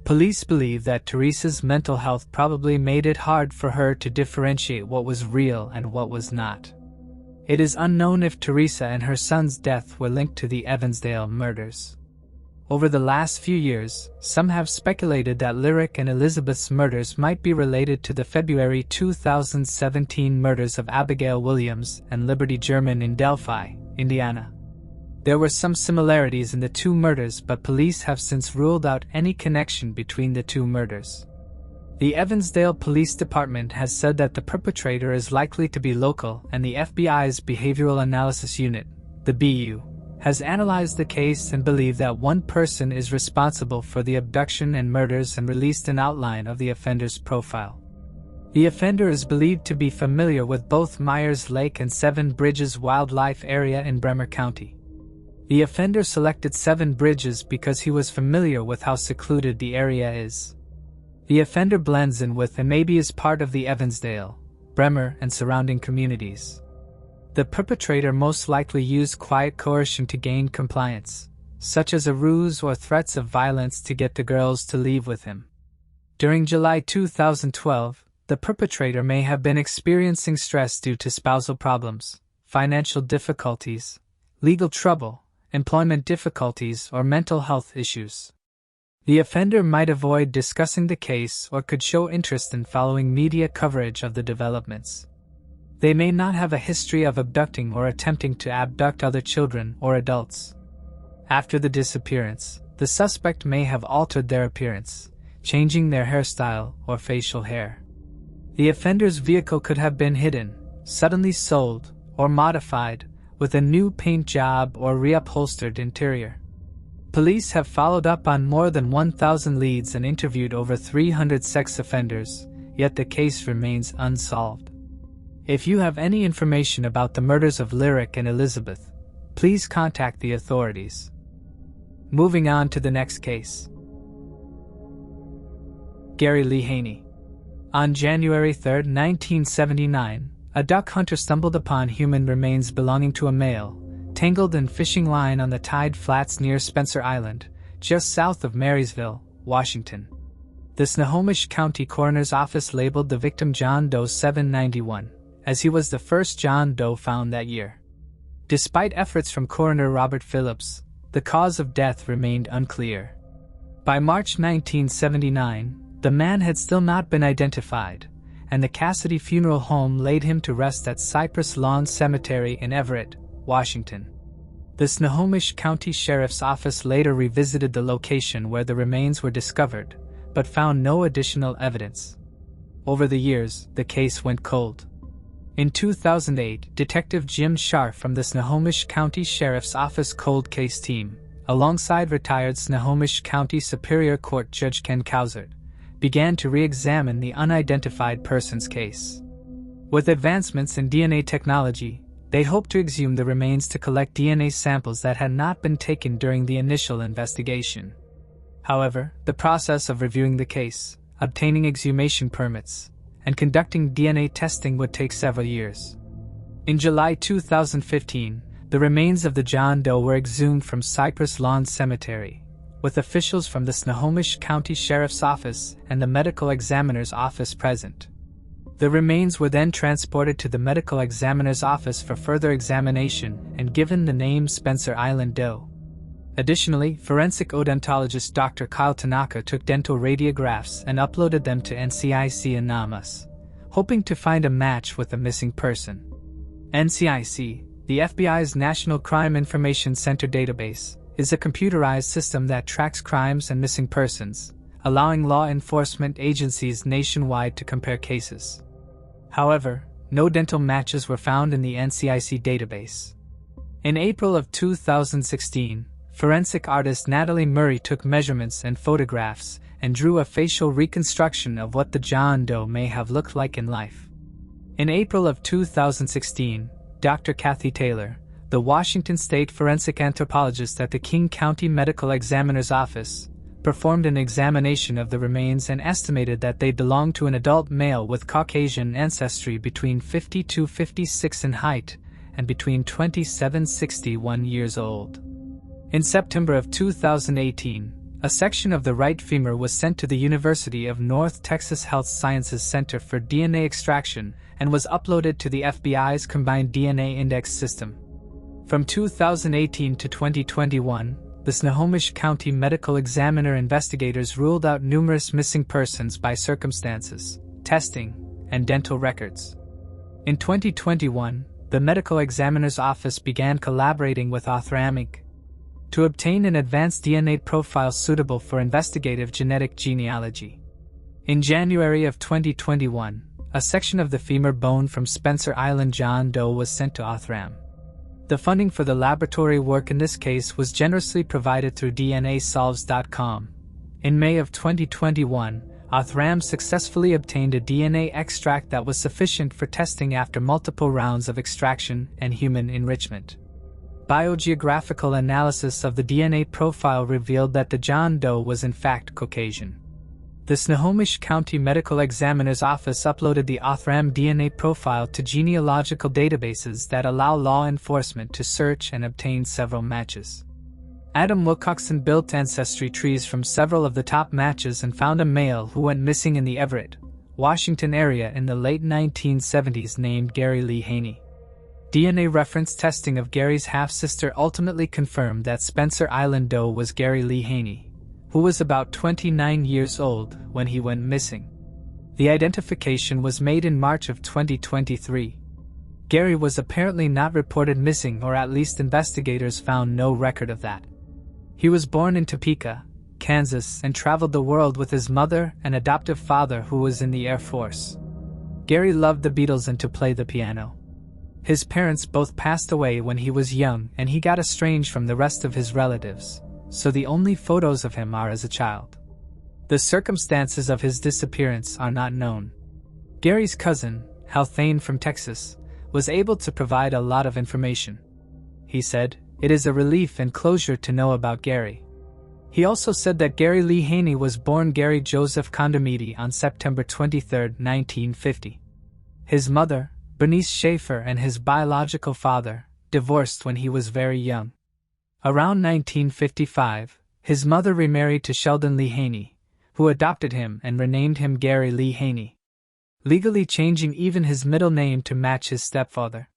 Police believe that Teresa's mental health probably made it hard for her to differentiate what was real and what was not. It is unknown if Teresa and her son's death were linked to the Evansdale murders. Over the last few years, some have speculated that Lyric and Elizabeth's murders might be related to the February 2017 murders of Abigail Williams and Liberty German in Delphi, Indiana. There were some similarities in the 2 murders, but police have since ruled out any connection between the 2 murders. The Evansdale Police Department has said that the perpetrator is likely to be local, and the FBI's Behavioral Analysis Unit, the BU, has analyzed the case and believed that one person is responsible for the abduction and murders and released an outline of the offender's profile. The offender is believed to be familiar with both Myers Lake and Seven Bridges Wildlife Area in Bremer County. The offender selected Seven Bridges because he was familiar with how secluded the area is. The offender blends in with and maybe is part of the Evansdale, Bremer, and surrounding communities. The perpetrator most likely used quiet coercion to gain compliance, such as a ruse or threats of violence to get the girls to leave with him. During July 2012, the perpetrator may have been experiencing stress due to spousal problems, financial difficulties, legal trouble, employment difficulties, or mental health issues. The offender might avoid discussing the case or could show interest in following media coverage of the developments. They may not have a history of abducting or attempting to abduct other children or adults. After the disappearance, the suspect may have altered their appearance, changing their hairstyle or facial hair. The offender's vehicle could have been hidden, suddenly sold, or modified, with a new paint job or reupholstered interior. Police have followed up on more than 1,000 leads and interviewed over 300 sex offenders, yet the case remains unsolved. If you have any information about the murders of Lyric and Elizabeth, please contact the authorities. Moving on to the next case. Gary Lee Haney. On January 3, 1979, a duck hunter stumbled upon human remains belonging to a male, tangled in fishing line on the tide flats near Spencer Island, just south of Marysville, Washington. The Snohomish County Coroner's Office labeled the victim John Doe 791, as he was the first John Doe found that year. Despite efforts from Coroner Robert Phillips, the cause of death remained unclear. By March 1979, the man had still not been identified, and the Cassidy Funeral Home laid him to rest at Cypress Lawn Cemetery in Everett, Washington. The Snohomish County Sheriff's Office later revisited the location where the remains were discovered, but found no additional evidence. Over the years, the case went cold. In 2008, Detective Jim Scharf from the Snohomish County Sheriff's Office Cold Case Team, alongside retired Snohomish County Superior Court Judge Ken Cousert, began to re-examine the unidentified persons case. With advancements in DNA technology, they hoped to exhume the remains to collect DNA samples that had not been taken during the initial investigation. However, the process of reviewing the case, obtaining exhumation permits, and conducting DNA testing would take several years. In July 2015, the remains of the Jane Doe were exhumed from Cypress Lawn Cemetery, with officials from the Snohomish County Sheriff's Office and the Medical Examiner's Office present. The remains were then transported to the Medical Examiner's Office for further examination and given the name Spencer Island Doe. Additionally, forensic odontologist Dr. Kyle Tanaka took dental radiographs and uploaded them to NCIC Anonymous, hoping to find a match with the missing person. NCIC, the FBI's National Crime Information Center database, is a computerized system that tracks crimes and missing persons, allowing law enforcement agencies nationwide to compare cases. However, no dental matches were found in the NCIC database. In April of 2016, forensic artist Natalie Murray took measurements and photographs and drew a facial reconstruction of what the Jane Doe may have looked like in life. In April of 2016, Dr. Kathy Taylor, the Washington State forensic anthropologist at the King County Medical Examiner's Office, performed an examination of the remains and estimated that they belonged to an adult male with Caucasian ancestry between 50 to 56 in height and between 27 to 61 years old. In September of 2018, a section of the right femur was sent to the University of North Texas Health Sciences Center for DNA extraction and was uploaded to the FBI's Combined DNA Index system. From 2018 to 2021, the Snohomish County Medical Examiner investigators ruled out numerous missing persons by circumstances, testing, and dental records. In 2021, the Medical Examiner's Office began collaborating with Othram Inc. to obtain an advanced DNA profile suitable for investigative genetic genealogy. In January of 2021, a section of the femur bone from Spencer Island Jane Doe was sent to Othram. The funding for the laboratory work in this case was generously provided through DNAsolves.com. In May of 2021, Othram successfully obtained a DNA extract that was sufficient for testing after multiple rounds of extraction and human enrichment. Biogeographical analysis of the DNA profile revealed that the Jane Doe was in fact Caucasian. The Snohomish County Medical Examiner's Office uploaded the Othram DNA profile to genealogical databases that allow law enforcement to search and obtain several matches. Adam Wilcoxon built ancestry trees from several of the top matches and found a male who went missing in the Everett, Washington area in the late 1970s named Gary Lee Haney. DNA reference testing of Gary's half-sister ultimately confirmed that Spencer Island Doe was Gary Lee Haney, who was about 29 years old when he went missing. The identification was made in March of 2023. Gary was apparently not reported missing, or at least investigators found no record of that. He was born in Topeka, Kansas, and traveled the world with his mother and adoptive father who was in the Air Force. Gary loved the Beatles and to play the piano. His parents both passed away when he was young and he got estranged from the rest of his relatives, so the only photos of him are as a child. The circumstances of his disappearance are not known. Gary's cousin, Hal Thane from Texas, was able to provide a lot of information. He said, "It is a relief and closure to know about Gary." He also said that Gary Lee Haney was born Gary Joseph Condomiti on September 23, 1950. His mother, Bernice Schaefer, and his biological father divorced when he was very young. Around 1955, his mother remarried to Sheldon Lee Haney, who adopted him and renamed him Gary Lee Haney, legally changing even his middle name to match his stepfather.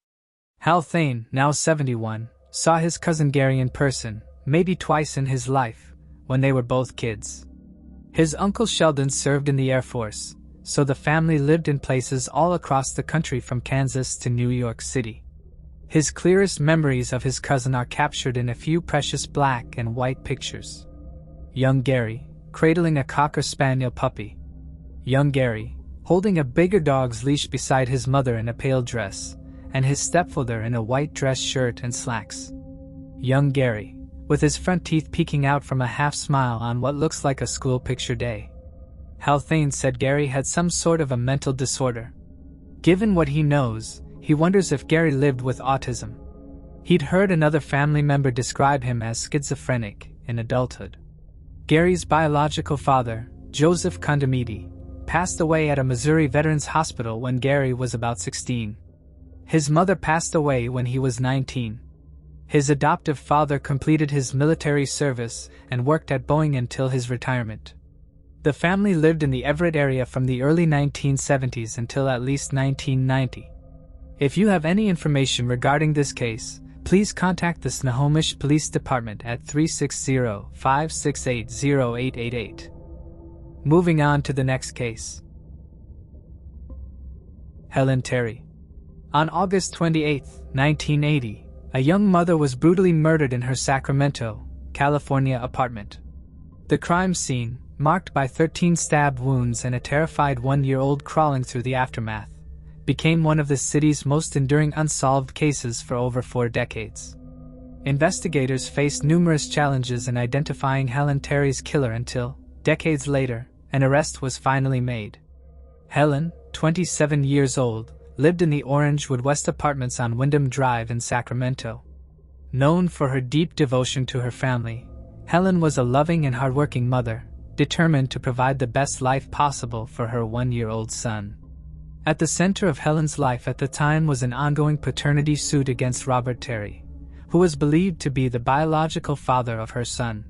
Hal Thane, now 71, saw his cousin Gary in person, maybe twice in his life, when they were both kids. His uncle Sheldon served in the Air Force, so the family lived in places all across the country from Kansas to New York City. His clearest memories of his cousin are captured in a few precious black and white pictures. Young Gary, cradling a Cocker Spaniel puppy. Young Gary, holding a bigger dog's leash beside his mother in a pale dress, and his stepfather in a white dress shirt and slacks. Young Gary, with his front teeth peeking out from a half-smile on what looks like a school picture day. Hal Thanes said Gary had some sort of a mental disorder. Given what he knows, he wonders if Gary lived with autism. He'd heard another family member describe him as schizophrenic in adulthood. Gary's biological father, Joseph Condamiti, passed away at a Missouri Veterans Hospital when Gary was about 16. His mother passed away when he was 19. His adoptive father completed his military service and worked at Boeing until his retirement. The family lived in the Everett area from the early 1970s until at least 1990. If you have any information regarding this case, please contact the Snohomish Police Department at 360-568-0888. Moving on to the next case. Helen Terry. On August 28, 1980, a young mother was brutally murdered in her Sacramento, California apartment. The crime scene, marked by 13 stab wounds and a terrified 1-year-old crawling through the aftermath, became one of the city's most enduring unsolved cases for over 4 decades. Investigators faced numerous challenges in identifying Helen Terry's killer until, decades later, an arrest was finally made. Helen, 27 years old, lived in the Orangewood West Apartments on Wyndham Drive in Sacramento. Known for her deep devotion to her family, Helen was a loving and hardworking mother, determined to provide the best life possible for her 1-year-old son. At the center of Helen's life at the time was an ongoing paternity suit against Robert Terry, who was believed to be the biological father of her son.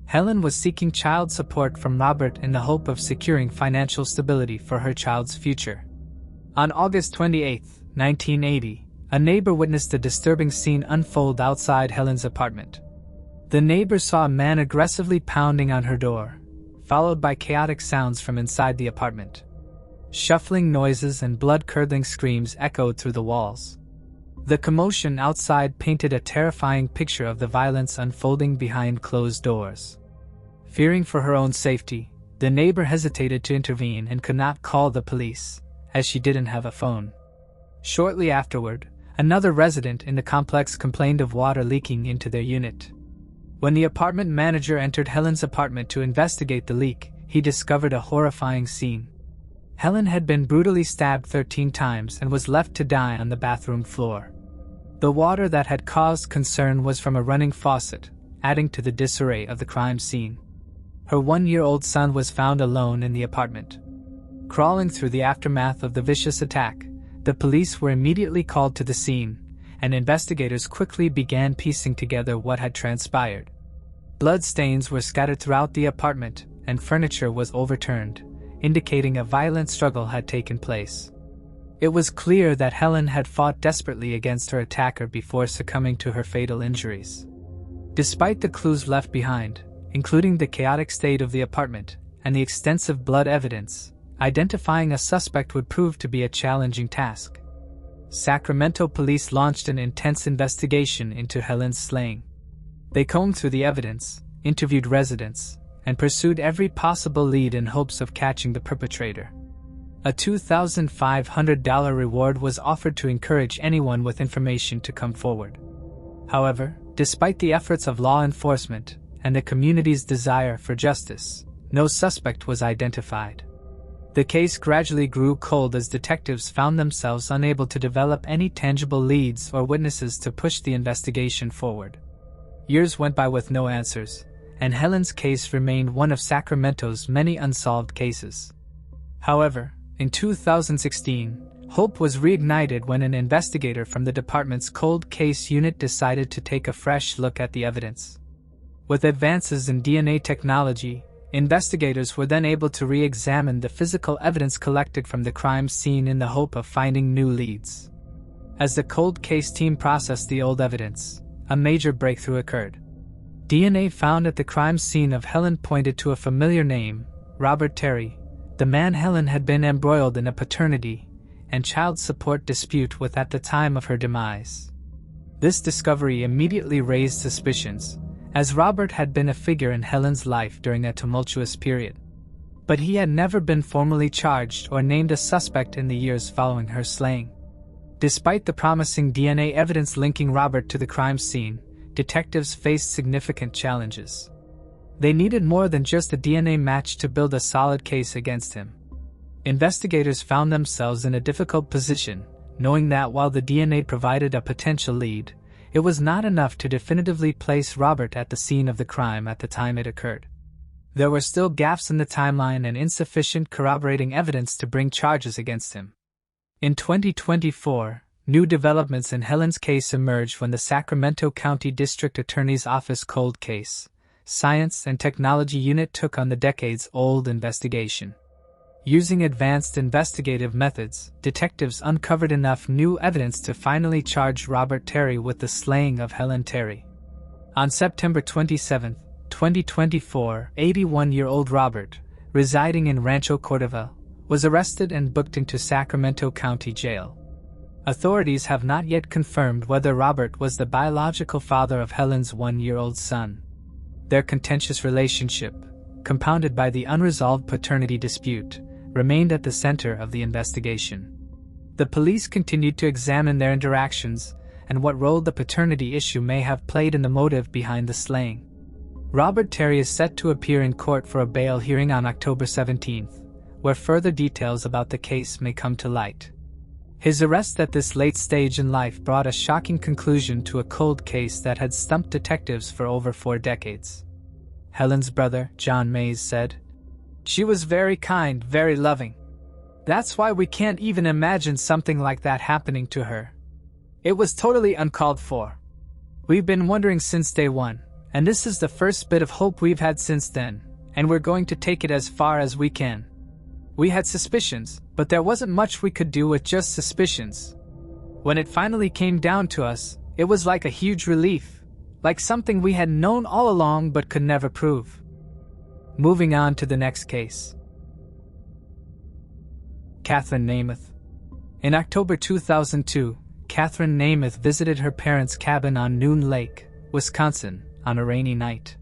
Helen was seeking child support from Robert in the hope of securing financial stability for her child's future. On August 28, 1980, a neighbor witnessed a disturbing scene unfold outside Helen's apartment. The neighbor saw a man aggressively pounding on her door, followed by chaotic sounds from inside the apartment. Shuffling noises and blood-curdling screams echoed through the walls. The commotion outside painted a terrifying picture of the violence unfolding behind closed doors. Fearing for her own safety, the neighbor hesitated to intervene and could not call the police, as she didn't have a phone. Shortly afterward, another resident in the complex complained of water leaking into their unit. When the apartment manager entered Helen's apartment to investigate the leak, he discovered a horrifying scene. Helen had been brutally stabbed 13 times and was left to die on the bathroom floor. The water that had caused concern was from a running faucet, adding to the disarray of the crime scene. Her 1-year-old son was found alone in the apartment. Crawling through the aftermath of the vicious attack, the police were immediately called to the scene, and investigators quickly began piecing together what had transpired. Blood stains were scattered throughout the apartment, and furniture was overturned, indicating a violent struggle had taken place. It was clear that Helen had fought desperately against her attacker before succumbing to her fatal injuries. Despite the clues left behind, including the chaotic state of the apartment and the extensive blood evidence, identifying a suspect would prove to be a challenging task. Sacramento police launched an intense investigation into Helen's slaying. They combed through the evidence, interviewed residents, and pursued every possible lead in hopes of catching the perpetrator. A $2,500 reward was offered to encourage anyone with information to come forward. However, despite the efforts of law enforcement and the community's desire for justice, no suspect was identified. The case gradually grew cold as detectives found themselves unable to develop any tangible leads or witnesses to push the investigation forward. Years went by with no answers, and Helen's case remained one of Sacramento's many unsolved cases. However, in 2016, hope was reignited when an investigator from the department's cold case unit decided to take a fresh look at the evidence. With advances in DNA technology, investigators were then able to re-examine the physical evidence collected from the crime scene in the hope of finding new leads. As the cold case team processed the old evidence, a major breakthrough occurred. DNA found at the crime scene of Helen pointed to a familiar name, Robert Terry, the man Helen had been embroiled in a paternity and child support dispute with at the time of her demise. This discovery immediately raised suspicions, as Robert had been a figure in Helen's life during a tumultuous period. But he had never been formally charged or named a suspect in the years following her slaying. Despite the promising DNA evidence linking Robert to the crime scene, detectives faced significant challenges. They needed more than just a DNA match to build a solid case against him. Investigators found themselves in a difficult position, knowing that while the DNA provided a potential lead, it was not enough to definitively place Robert at the scene of the crime at the time it occurred. There were still gaps in the timeline and insufficient corroborating evidence to bring charges against him. In 2024, new developments in Helen's case emerged when the Sacramento County District Attorney's Office Cold Case, Science and Technology Unit took on the decades-old investigation. Using advanced investigative methods, detectives uncovered enough new evidence to finally charge Robert Terry with the slaying of Helen Terry. On September 27, 2024, 81-year-old Robert, residing in Rancho Cordova, was arrested and booked into Sacramento County Jail. Authorities have not yet confirmed whether Robert was the biological father of Helen's one-year-old son. Their contentious relationship, compounded by the unresolved paternity dispute, remained at the center of the investigation. The police continued to examine their interactions and what role the paternity issue may have played in the motive behind the slaying. Robert Terry is set to appear in court for a bail hearing on October 17, where further details about the case may come to light. His arrest at this late stage in life brought a shocking conclusion to a cold case that had stumped detectives for over 4 decades. Helen's brother, John Mays, said, "She was very kind, very loving. That's why we can't even imagine something like that happening to her. It was totally uncalled for. We've been wondering since day one, and this is the first bit of hope we've had since then, and we're going to take it as far as we can. We had suspicions, but there wasn't much we could do with just suspicions. When it finally came down to us, it was like a huge relief, like something we had known all along but could never prove." Moving on to the next case. Catherine Namath. In October 2002, Catherine Namath visited her parents' cabin on Noon Lake, Wisconsin, on a rainy night.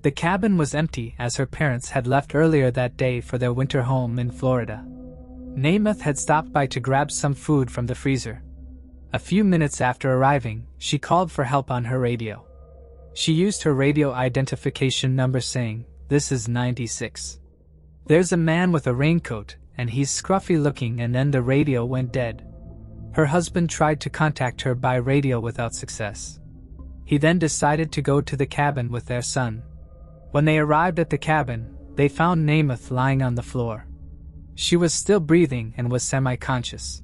The cabin was empty as her parents had left earlier that day for their winter home in Florida. Namath had stopped by to grab some food from the freezer. A few minutes after arriving, she called for help on her radio. She used her radio identification number saying, "This is 96. There's a man with a raincoat, and he's scruffy looking," and then the radio went dead. Her husband tried to contact her by radio without success. He then decided to go to the cabin with their son. When they arrived at the cabin, they found Namath lying on the floor. She was still breathing and was semi-conscious.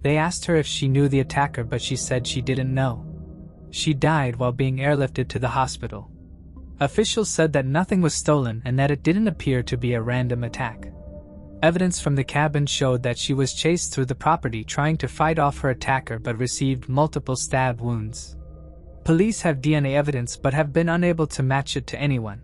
They asked her if she knew the attacker, but she said she didn't know. She died while being airlifted to the hospital. Officials said that nothing was stolen and that it didn't appear to be a random attack. Evidence from the cabin showed that she was chased through the property trying to fight off her attacker but received multiple stab wounds. Police have DNA evidence but have been unable to match it to anyone.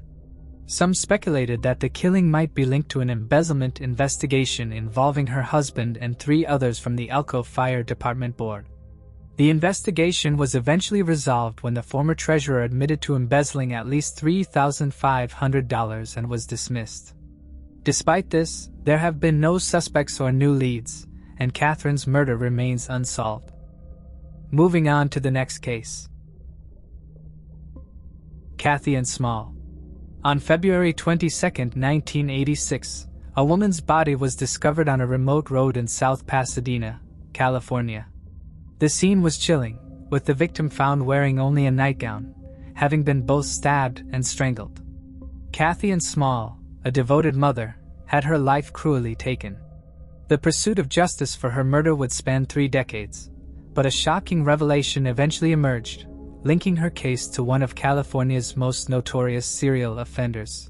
Some speculated that the killing might be linked to an embezzlement investigation involving her husband and 3 others from the Elko Fire Department Board. The investigation was eventually resolved when the former treasurer admitted to embezzling at least $3,500 and was dismissed. Despite this, there have been no suspects or new leads, and Catherine's murder remains unsolved. Moving on to the next case. Kathy and Small. On February 22, 1986, a woman's body was discovered on a remote road in South Pasadena, California. The scene was chilling, with the victim found wearing only a nightgown, having been both stabbed and strangled. Kathy and Small, a devoted mother, had her life cruelly taken. The pursuit of justice for her murder would span 3 decades, but a shocking revelation eventually emerged, linking her case to one of California's most notorious serial offenders.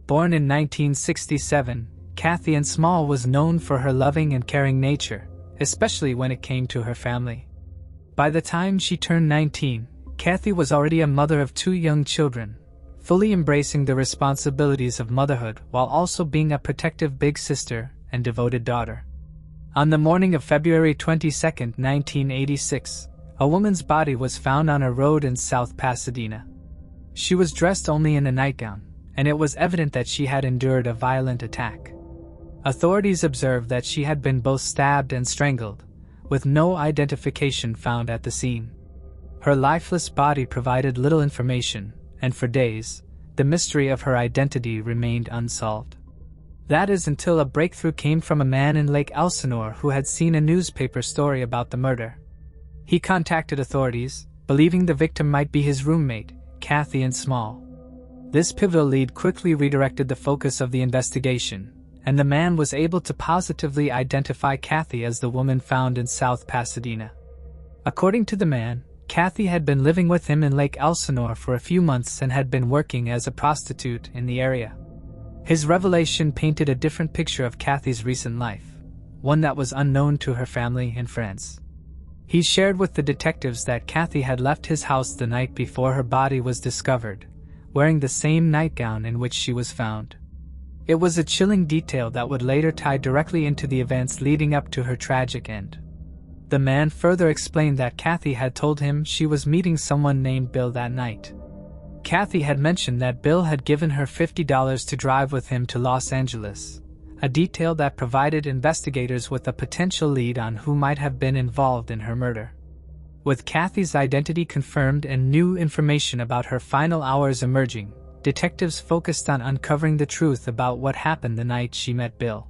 Born in 1967, Kathy Ann Small was known for her loving and caring nature, especially when it came to her family. By the time she turned 19, Kathy was already a mother of 2 young children, fully embracing the responsibilities of motherhood while also being a protective big sister and devoted daughter. On the morning of February 22, 1986, A woman's body was found on a road in South Pasadena. She was dressed only in a nightgown, and it was evident that she had endured a violent attack. Authorities observed that she had been both stabbed and strangled, with no identification found at the scene. Her lifeless body provided little information, and for days, the mystery of her identity remained unsolved. That is until a breakthrough came from a man in Lake Elsinore who had seen a newspaper story about the murder. He contacted authorities, believing the victim might be his roommate, Kathy and Small. This pivotal lead quickly redirected the focus of the investigation, and the man was able to positively identify Kathy as the woman found in South Pasadena. According to the man, Kathy had been living with him in Lake Elsinore for a few months and had been working as a prostitute in the area. His revelation painted a different picture of Kathy's recent life, one that was unknown to her family and friends. He shared with the detectives that Kathy had left his house the night before her body was discovered, wearing the same nightgown in which she was found. It was a chilling detail that would later tie directly into the events leading up to her tragic end. The man further explained that Kathy had told him she was meeting someone named Bill that night. Kathy had mentioned that Bill had given her $50 to drive with him to Los Angeles, a detail that provided investigators with a potential lead on who might have been involved in her murder. With Kathy's identity confirmed and new information about her final hours emerging, detectives focused on uncovering the truth about what happened the night she met Bill.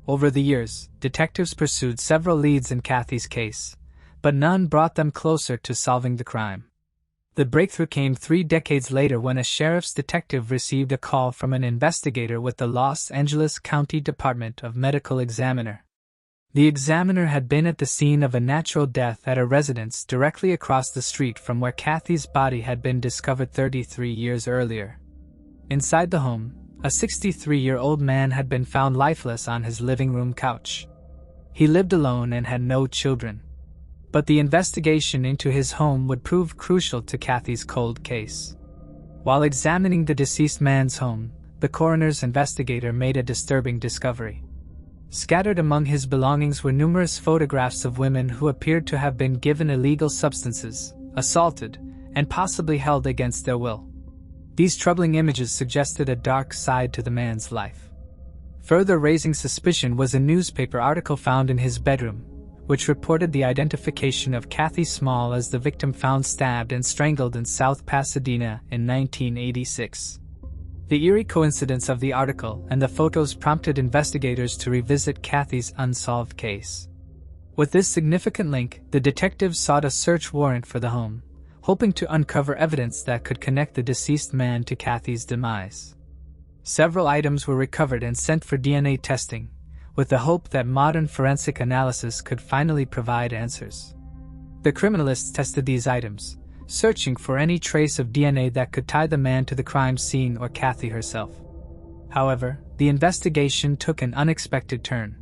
Over the years, detectives pursued several leads in Kathy's case, but none brought them closer to solving the crime. The breakthrough came 3 decades later when a sheriff's detective received a call from an investigator with the Los Angeles County Department of Medical Examiner. The examiner had been at the scene of a natural death at a residence directly across the street from where Kathy's body had been discovered 33 years earlier. Inside the home, a 63-year-old man had been found lifeless on his living room couch. He lived alone and had no children. But the investigation into his home would prove crucial to Kathy's cold case. While examining the deceased man's home, the coroner's investigator made a disturbing discovery. Scattered among his belongings were numerous photographs of women who appeared to have been given illegal substances, assaulted, and possibly held against their will. These troubling images suggested a dark side to the man's life. Further raising suspicion was a newspaper article found in his bedroom, which reported the identification of Kathy Small as the victim found stabbed and strangled in South Pasadena in 1986. The eerie coincidence of the article and the photos prompted investigators to revisit Kathy's unsolved case. With this significant link, the detectives sought a search warrant for the home, hoping to uncover evidence that could connect the deceased man to Kathy's demise. Several items were recovered and sent for DNA testing, with the hope that modern forensic analysis could finally provide answers. The criminalists tested these items, searching for any trace of DNA that could tie the man to the crime scene or Kathy herself. However, the investigation took an unexpected turn.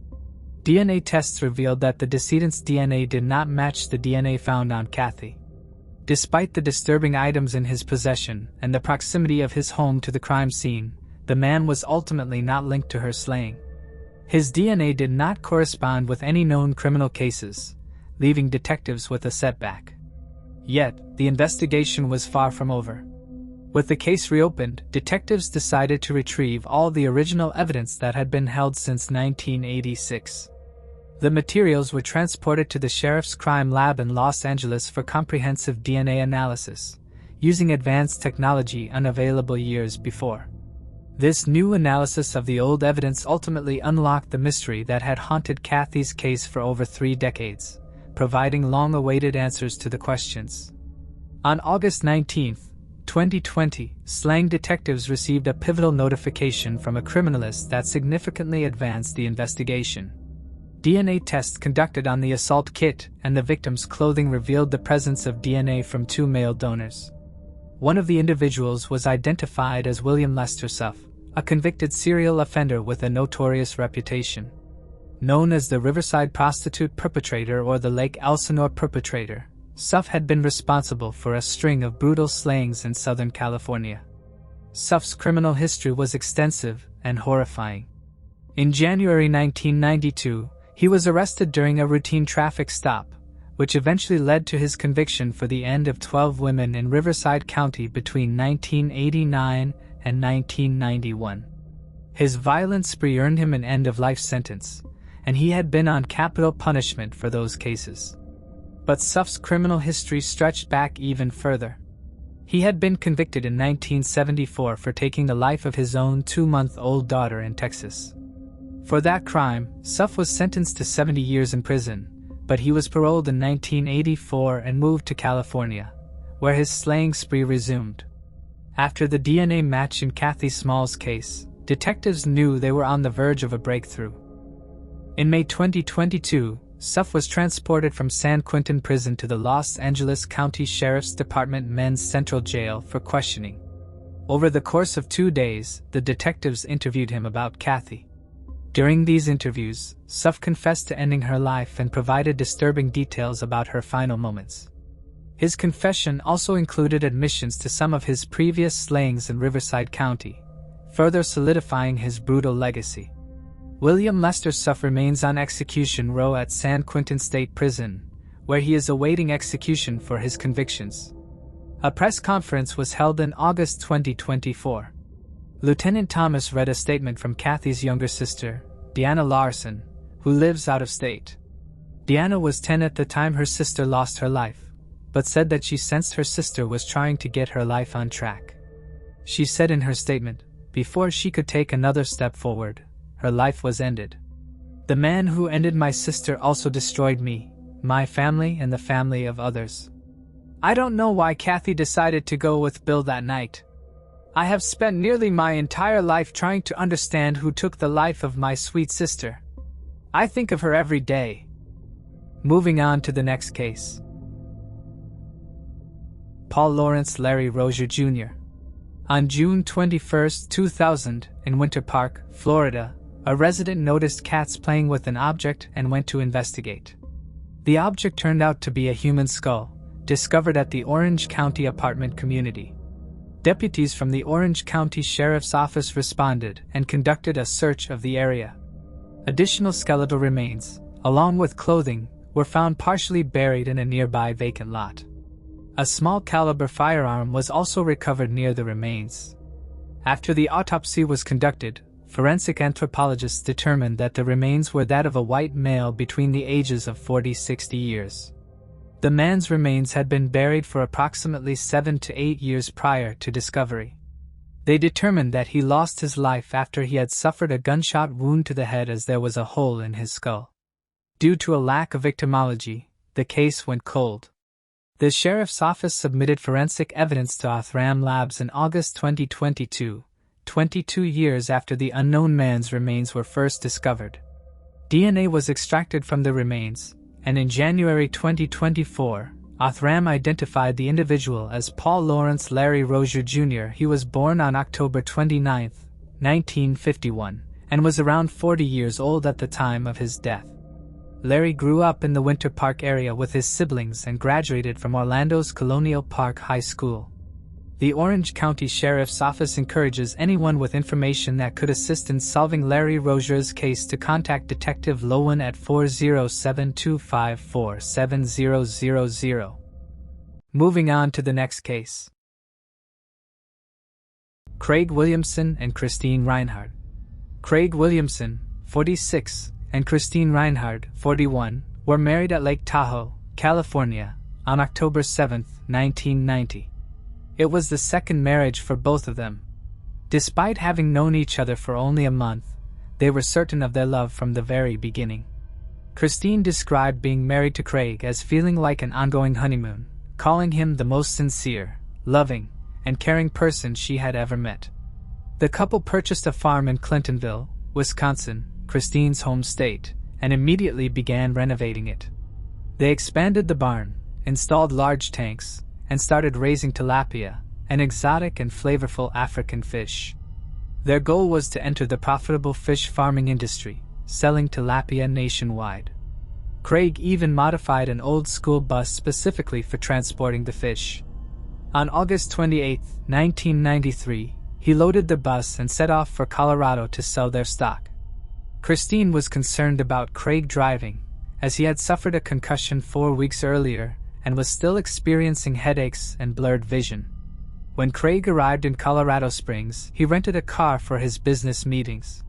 DNA tests revealed that the decedent's DNA did not match the DNA found on Kathy. Despite the disturbing items in his possession and the proximity of his home to the crime scene, the man was ultimately not linked to her slaying. His DNA did not correspond with any known criminal cases, leaving detectives with a setback. Yet, the investigation was far from over. With the case reopened, detectives decided to retrieve all the original evidence that had been held since 1986. The materials were transported to the sheriff's crime lab in Los Angeles for comprehensive DNA analysis, using advanced technology unavailable years before. This new analysis of the old evidence ultimately unlocked the mystery that had haunted Kathy's case for over 3 decades, providing long-awaited answers to the questions. On August 19, 2020, Slayings detectives received a pivotal notification from a criminalist that significantly advanced the investigation. DNA tests conducted on the assault kit and the victim's clothing revealed the presence of DNA from 2 male donors. One of the individuals was identified as William Lester Suff, a convicted serial offender with a notorious reputation. Known as the Riverside prostitute perpetrator or the Lake Elsinore perpetrator, Suff had been responsible for a string of brutal slayings in Southern California. Suff's criminal history was extensive and horrifying. In January 1992, he was arrested during a routine traffic stop, which eventually led to his conviction for the end of 12 women in Riverside County between 1989 and 1991. His violent spree earned him an end-of-life sentence, and he had been on capital punishment for those cases. But Suff's criminal history stretched back even further. He had been convicted in 1974 for taking the life of his own 2-month-old daughter in Texas. For that crime, Suff was sentenced to 70 years in prison, but he was paroled in 1984 and moved to California, where his slaying spree resumed. After the DNA match in Kathy Small's case, detectives knew they were on the verge of a breakthrough. In May 2022, Suff was transported from San Quentin Prison to the Los Angeles County Sheriff's Department Men's Central Jail for questioning. Over the course of 2 days, the detectives interviewed him about Kathy. During these interviews, Suff confessed to ending her life and provided disturbing details about her final moments. His confession also included admissions to some of his previous slayings in Riverside County, further solidifying his brutal legacy. William Lester Suff remains on execution row at San Quentin State Prison, where he is awaiting execution for his convictions. A press conference was held in August 2024. Lieutenant Thomas read a statement from Kathy's younger sister, Deanna Larson, who lives out of state. Deanna was 10 at the time her sister lost her life, but said that she sensed her sister was trying to get her life on track. She said in her statement, "Before she could take another step forward, her life was ended. The man who ended my sister also destroyed me, my family, and the family of others. I don't know why Kathy decided to go with Bill that night. I have spent nearly my entire life trying to understand who took the life of my sweet sister. I think of her every day." Moving on to the next case. Paul Lawrence Larry Rozier Jr. On June 21, 2000, in Winter Park, Florida, a resident noticed cats playing with an object and went to investigate. The object turned out to be a human skull, discovered at the Orange County apartment community. Deputies from the Orange County Sheriff's Office responded and conducted a search of the area. Additional skeletal remains, along with clothing, were found partially buried in a nearby vacant lot. A small-caliber firearm was also recovered near the remains. After the autopsy was conducted, forensic anthropologists determined that the remains were that of a white male between the ages of 40-60 years. The man's remains had been buried for approximately 7 to 8 years prior to discovery. They determined that he lost his life after he had suffered a gunshot wound to the head as there was a hole in his skull. Due to a lack of victimology, the case went cold. The sheriff's office submitted forensic evidence to Othram Labs in August 2022, 22 years after the unknown man's remains were first discovered. DNA was extracted from the remains, and in January 2024, Othram identified the individual as Paul Lawrence Larry Rozier Jr. He was born on October 29, 1951, and was around 40 years old at the time of his death. Larry grew up in the Winter Park area with his siblings and graduated from Orlando's Colonial Park High School. The Orange County Sheriff's Office encourages anyone with information that could assist in solving Larry Rozier's case to contact Detective Lowen at 407-254-7000. Moving on to the next case. Craig Williamson and Christine Reinhardt. Craig Williamson, 46, and Christine Reinhardt, 41, were married at Lake Tahoe, California, on October 7, 1990. It was the second marriage for both of them. Despite having known each other for only a month, they were certain of their love from the very beginning. Christine described being married to Craig as feeling like an ongoing honeymoon, calling him the most sincere, loving, and caring person she had ever met. The couple purchased a farm in Clintonville, Wisconsin, Christine's home state, and immediately began renovating it. They expanded the barn, installed large tanks, and started raising tilapia, an exotic and flavorful African fish. Their goal was to enter the profitable fish farming industry, selling tilapia nationwide. Craig even modified an old school bus specifically for transporting the fish. On August 28, 1993, he loaded the bus and set off for Colorado to sell their stock. Christine was concerned about Craig driving, as he had suffered a concussion 4 weeks earlier and was still experiencing headaches and blurred vision. When Craig arrived in Colorado Springs, he rented a car for his business meetings.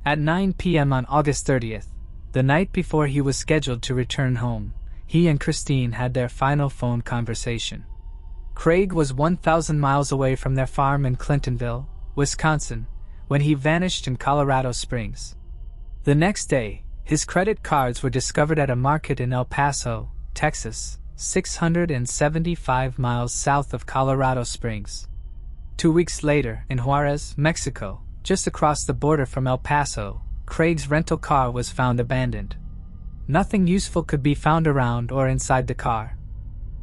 At 9 p.m. on August 30th, the night before he was scheduled to return home, he and Christine had their final phone conversation. Craig was 1,000 miles away from their farm in Clintonville, Wisconsin, when he vanished in Colorado Springs. The next day, his credit cards were discovered at a market in El Paso, Texas, 675 miles south of Colorado Springs. 2 weeks later, in Juarez, Mexico, just across the border from El Paso, Craig's rental car was found abandoned. Nothing useful could be found around or inside the car.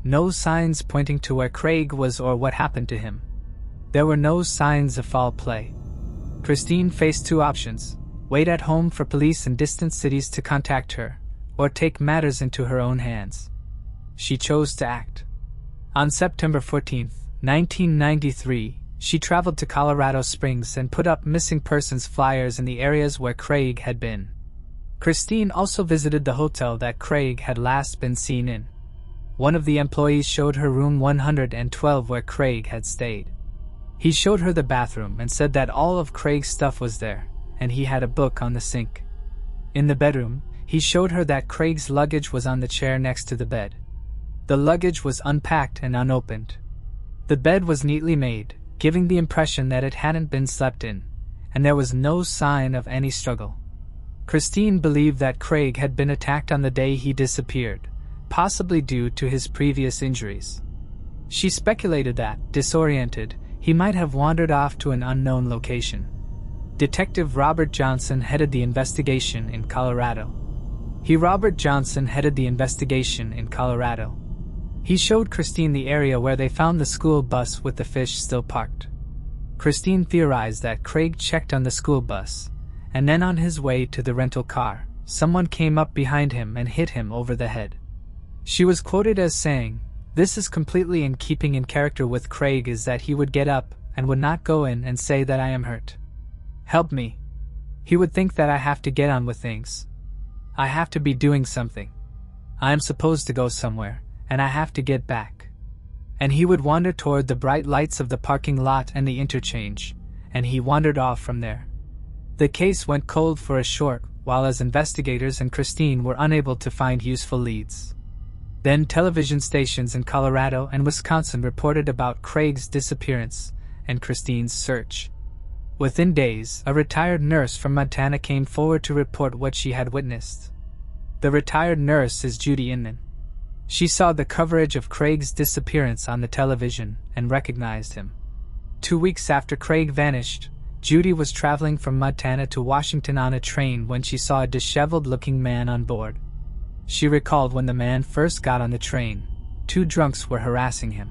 No signs pointing to where Craig was or what happened to him. There were no signs of foul play. Christine faced two options: wait at home for police in distant cities to contact her, or take matters into her own hands. She chose to act. On September 14, 1993, she traveled to Colorado Springs and put up missing persons flyers in the areas where Craig had been. Christine also visited the hotel that Craig had last been seen in. One of the employees showed her room 112 where Craig had stayed. He showed her the bathroom and said that all of Craig's stuff was there, and he had a book on the sink. In the bedroom, he showed her that Craig's luggage was on the chair next to the bed. The luggage was unpacked and unopened. The bed was neatly made, giving the impression that it hadn't been slept in, and there was no sign of any struggle. Christine believed that Craig had been attacked on the day he disappeared, possibly due to his previous injuries. She speculated that, disoriented, he might have wandered off to an unknown location. Detective Robert Johnson headed the investigation in Colorado. He showed Christine the area where they found the school bus with the fish still parked. Christine theorized that Craig checked on the school bus, and then on his way to the rental car, someone came up behind him and hit him over the head. She was quoted as saying, "This is completely in keeping in character with Craig, is that he would get up and would not go in and say that I am hurt. Help me. He would think that I have to get on with things. I have to be doing something. I am supposed to go somewhere, and I have to get back." And he would wander toward the bright lights of the parking lot and the interchange, and he wandered off from there. The case went cold for a short while as investigators and Christine were unable to find useful leads. Then television stations in Colorado and Wisconsin reported about Craig's disappearance and Christine's search. Within days, a retired nurse from Montana came forward to report what she had witnessed. The retired nurse is Judy Inman. She saw the coverage of Craig's disappearance on the television and recognized him. 2 weeks after Craig vanished, Judy was traveling from Montana to Washington on a train when she saw a disheveled-looking man on board. She recalled when the man first got on the train, 2 drunks were harassing him.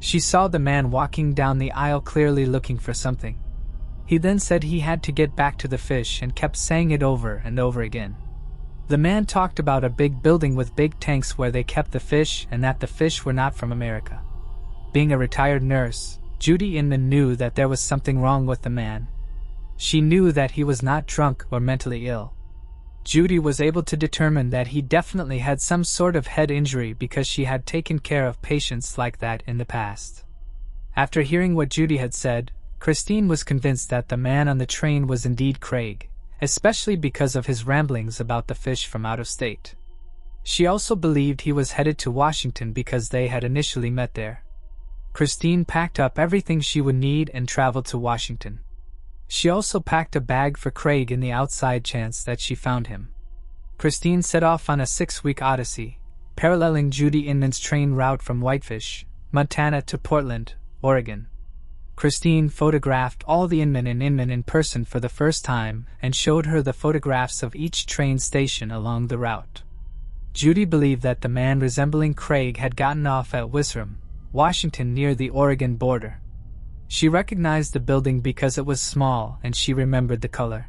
She saw the man walking down the aisle clearly looking for something. He then said he had to get back to the fish and kept saying it over and over again. The man talked about a big building with big tanks where they kept the fish and that the fish were not from America. Being a retired nurse, Judy Inman knew that there was something wrong with the man. She knew that he was not drunk or mentally ill. Judy was able to determine that he definitely had some sort of head injury because she had taken care of patients like that in the past. After hearing what Judy had said, Christine was convinced that the man on the train was indeed Craig, especially because of his ramblings about the fish from out of state. She also believed he was headed to Washington because they had initially met there. Christine packed up everything she would need and traveled to Washington. She also packed a bag for Craig in the outside chance that she found him. Christine set off on a 6-week odyssey, paralleling Judy Inman's train route from Whitefish, Montana to Portland, Oregon. Christine photographed all the Inman in person for the first time and showed her the photographs of each train station along the route. Judy believed that the man resembling Craig had gotten off at Wishram, Washington, near the Oregon border. She recognized the building because it was small and she remembered the color.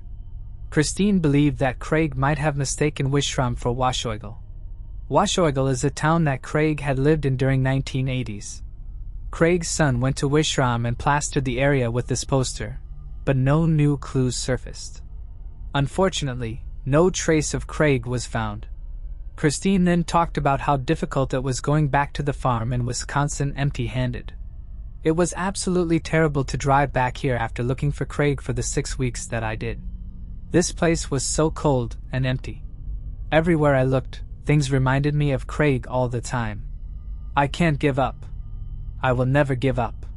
Christine believed that Craig might have mistaken Wishram for Washougal. Washougal is a town that Craig had lived in during 1980s. Craig's son went to Wishram and plastered the area with this poster, but no new clues surfaced. Unfortunately, no trace of Craig was found. Christine then talked about how difficult it was going back to the farm in Wisconsin empty-handed. It was absolutely terrible to drive back here after looking for Craig for the 6 weeks that I did. This place was so cold and empty. Everywhere I looked, things reminded me of Craig all the time. I can't give up. I will never give up.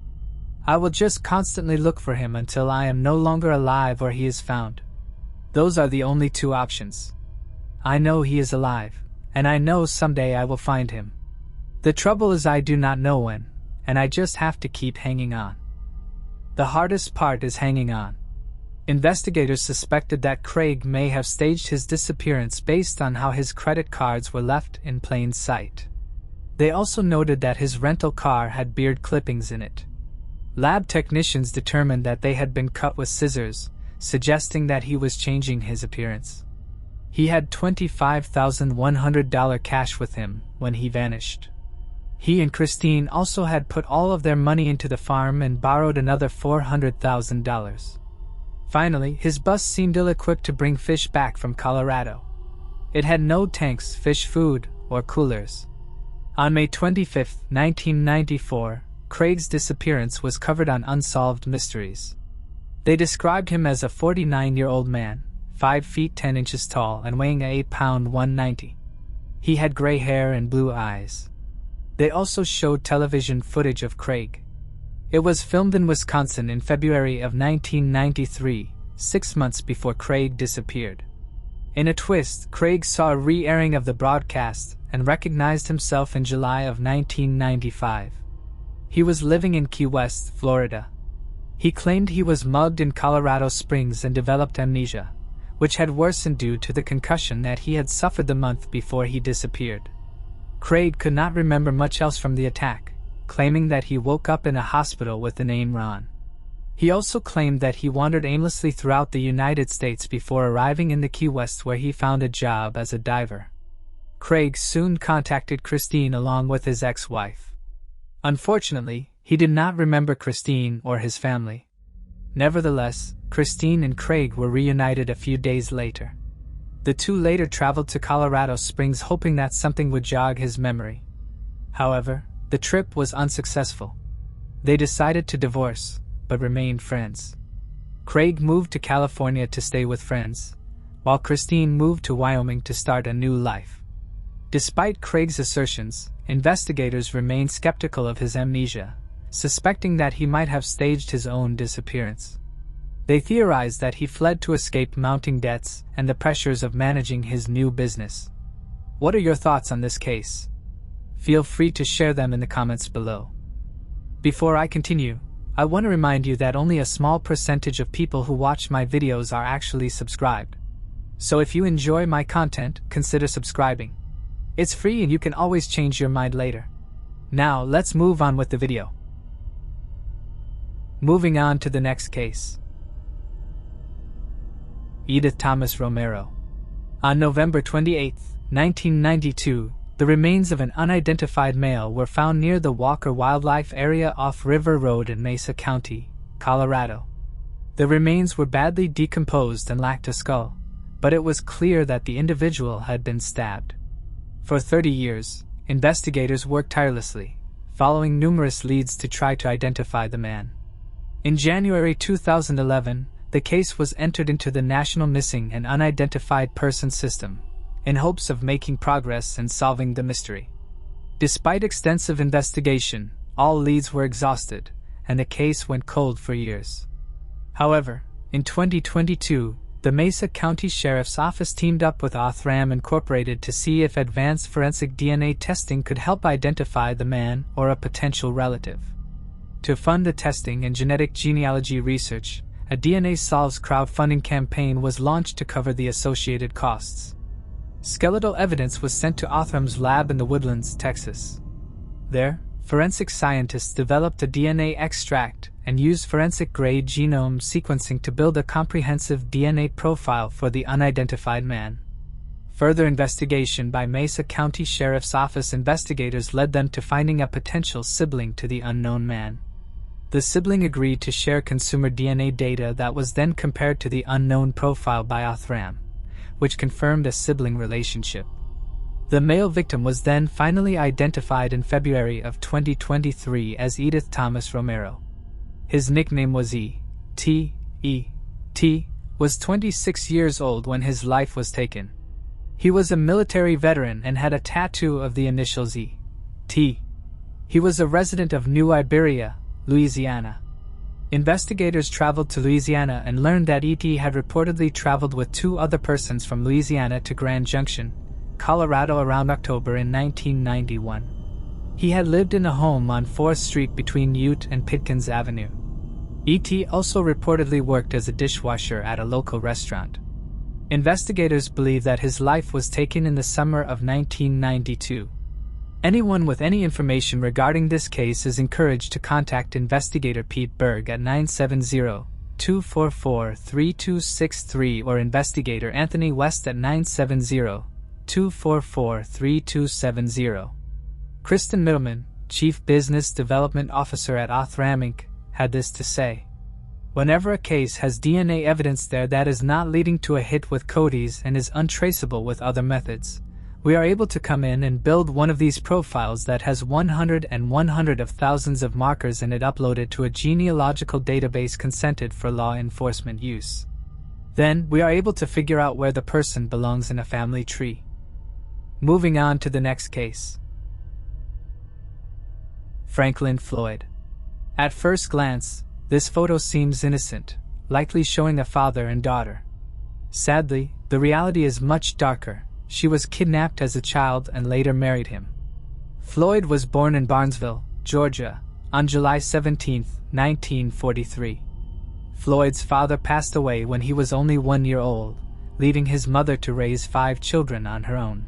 I will just constantly look for him until I am no longer alive or he is found. Those are the only two options. I know he is alive, and I know someday I will find him. The trouble is I do not know when, and I just have to keep hanging on. The hardest part is hanging on. Investigators suspected that Craig may have staged his disappearance based on how his credit cards were left in plain sight. They also noted that his rental car had beard clippings in it. Lab technicians determined that they had been cut with scissors, suggesting that he was changing his appearance. He had $25,100 cash with him when he vanished. He and Christine also had put all of their money into the farm and borrowed another $400,000. Finally, his bus seemed ill-equipped to bring fish back from Colorado. It had no tanks, fish food, or coolers. On May 25, 1994, Craig's disappearance was covered on Unsolved Mysteries. They described him as a 49-year-old man, 5 feet 10 inches tall and weighing 8 pounds 190. He had gray hair and blue eyes. They also showed television footage of Craig. It was filmed in Wisconsin in February of 1993, 6 months before Craig disappeared. In a twist, Craig saw a re-airing of the broadcast and recognized himself in July of 1995. He was living in Key West, Florida. He claimed he was mugged in Colorado Springs and developed amnesia, which had worsened due to the concussion that he had suffered the month before he disappeared. Craig could not remember much else from the attack, claiming that he woke up in a hospital with the name Ron. He also claimed that he wandered aimlessly throughout the United States before arriving in the Key West, where he found a job as a diver. Craig soon contacted Christine along with his ex-wife. Unfortunately, he did not remember Christine or his family. Nevertheless, Christine and Craig were reunited a few days later. The two later traveled to Colorado Springs hoping that something would jog his memory. However, the trip was unsuccessful. They decided to divorce, but remained friends. Craig moved to California to stay with friends, while Christine moved to Wyoming to start a new life. Despite Craig's assertions, investigators remained skeptical of his amnesia, suspecting that he might have staged his own disappearance. They theorized that he fled to escape mounting debts and the pressures of managing his new business. What are your thoughts on this case? Feel free to share them in the comments below. Before I continue, I want to remind you that only a small percentage of people who watch my videos are actually subscribed. So if you enjoy my content, consider subscribing. It's free and you can always change your mind later. Now let's move on with the video. Moving on to the next case. Edith Thomas Romero. On November 28, 1992, the remains of an unidentified male were found near the Walker Wildlife Area off River Road in Mesa County, Colorado. The remains were badly decomposed and lacked a skull, but it was clear that the individual had been stabbed. For 30 years, investigators worked tirelessly, following numerous leads to try to identify the man. In January 2011, the case was entered into the National Missing and Unidentified Person System, in hopes of making progress and solving the mystery. Despite extensive investigation, all leads were exhausted, and the case went cold for years. However, in 2022, the Mesa County Sheriff's Office teamed up with Othram Incorporated to see if advanced forensic DNA testing could help identify the man or a potential relative. To fund the testing and genetic genealogy research, a DNA Solves crowdfunding campaign was launched to cover the associated costs. Skeletal evidence was sent to Othram's lab in the Woodlands, Texas. There, forensic scientists developed a DNA extract and used forensic-grade genome sequencing to build a comprehensive DNA profile for the unidentified man. Further investigation by Mesa County Sheriff's Office investigators led them to finding a potential sibling to the unknown man. The sibling agreed to share consumer DNA data that was then compared to the unknown profile by Othram, which confirmed a sibling relationship. The male victim was then finally identified in February of 2023 as Edith Thomas Romero. His nickname was E.T. E.T. was 26 years old when his life was taken. He was a military veteran and had a tattoo of the initials E.T. He was a resident of New Iberia, Louisiana. Investigators traveled to Louisiana and learned that E.T. had reportedly traveled with 2 other persons from Louisiana to Grand Junction, Colorado around October in 1991. He had lived in a home on 4th Street between Ute and Pitkins Avenue. E.T. also reportedly worked as a dishwasher at a local restaurant. Investigators believe that his life was taken in the summer of 1992. Anyone with any information regarding this case is encouraged to contact investigator Pete Berg at 970-244-3263 or investigator Anthony West at 970-244-3270. Kristen Middleman, Chief Business Development Officer at Othram Inc., had this to say. Whenever a case has DNA evidence there that is not leading to a hit with Cody's and is untraceable with other methods, we are able to come in and build one of these profiles that has 100 of thousands of markers in it uploaded to a genealogical database consented for law enforcement use. Then, we are able to figure out where the person belongs in a family tree. Moving on to the next case. Franklin Floyd. At first glance, this photo seems innocent, likely showing a father and daughter. Sadly, the reality is much darker. She was kidnapped as a child and later married him. Floyd was born in Barnesville, Georgia, on July 17, 1943. Floyd's father passed away when he was only 1 year old, leaving his mother to raise 5 children on her own.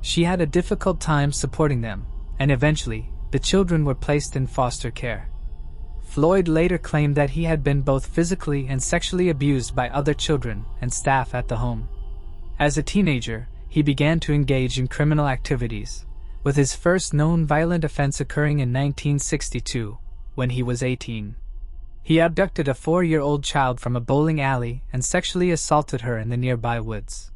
She had a difficult time supporting them, and eventually, the children were placed in foster care. Floyd later claimed that he had been both physically and sexually abused by other children and staff at the home. As a teenager, he began to engage in criminal activities, with his first known violent offense occurring in 1962, when he was 18. He abducted a 4-year-old child from a bowling alley and sexually assaulted her in the nearby woods.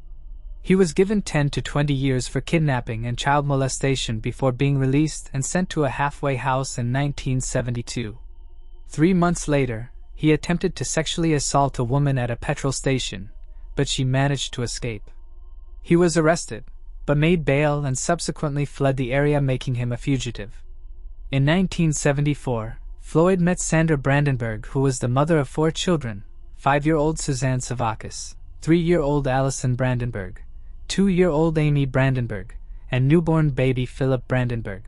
He was given 10 to 20 years for kidnapping and child molestation before being released and sent to a halfway house in 1972. 3 months later, he attempted to sexually assault a woman at a petrol station, but she managed to escape. He was arrested, but made bail and subsequently fled the area, making him a fugitive. In 1974, Floyd met Sandra Brandenburg, who was the mother of 4 children, 5-year-old Suzanne Savakis, 3-year-old Allison Brandenburg, 2-year-old Amy Brandenburg, and newborn baby Philip Brandenburg.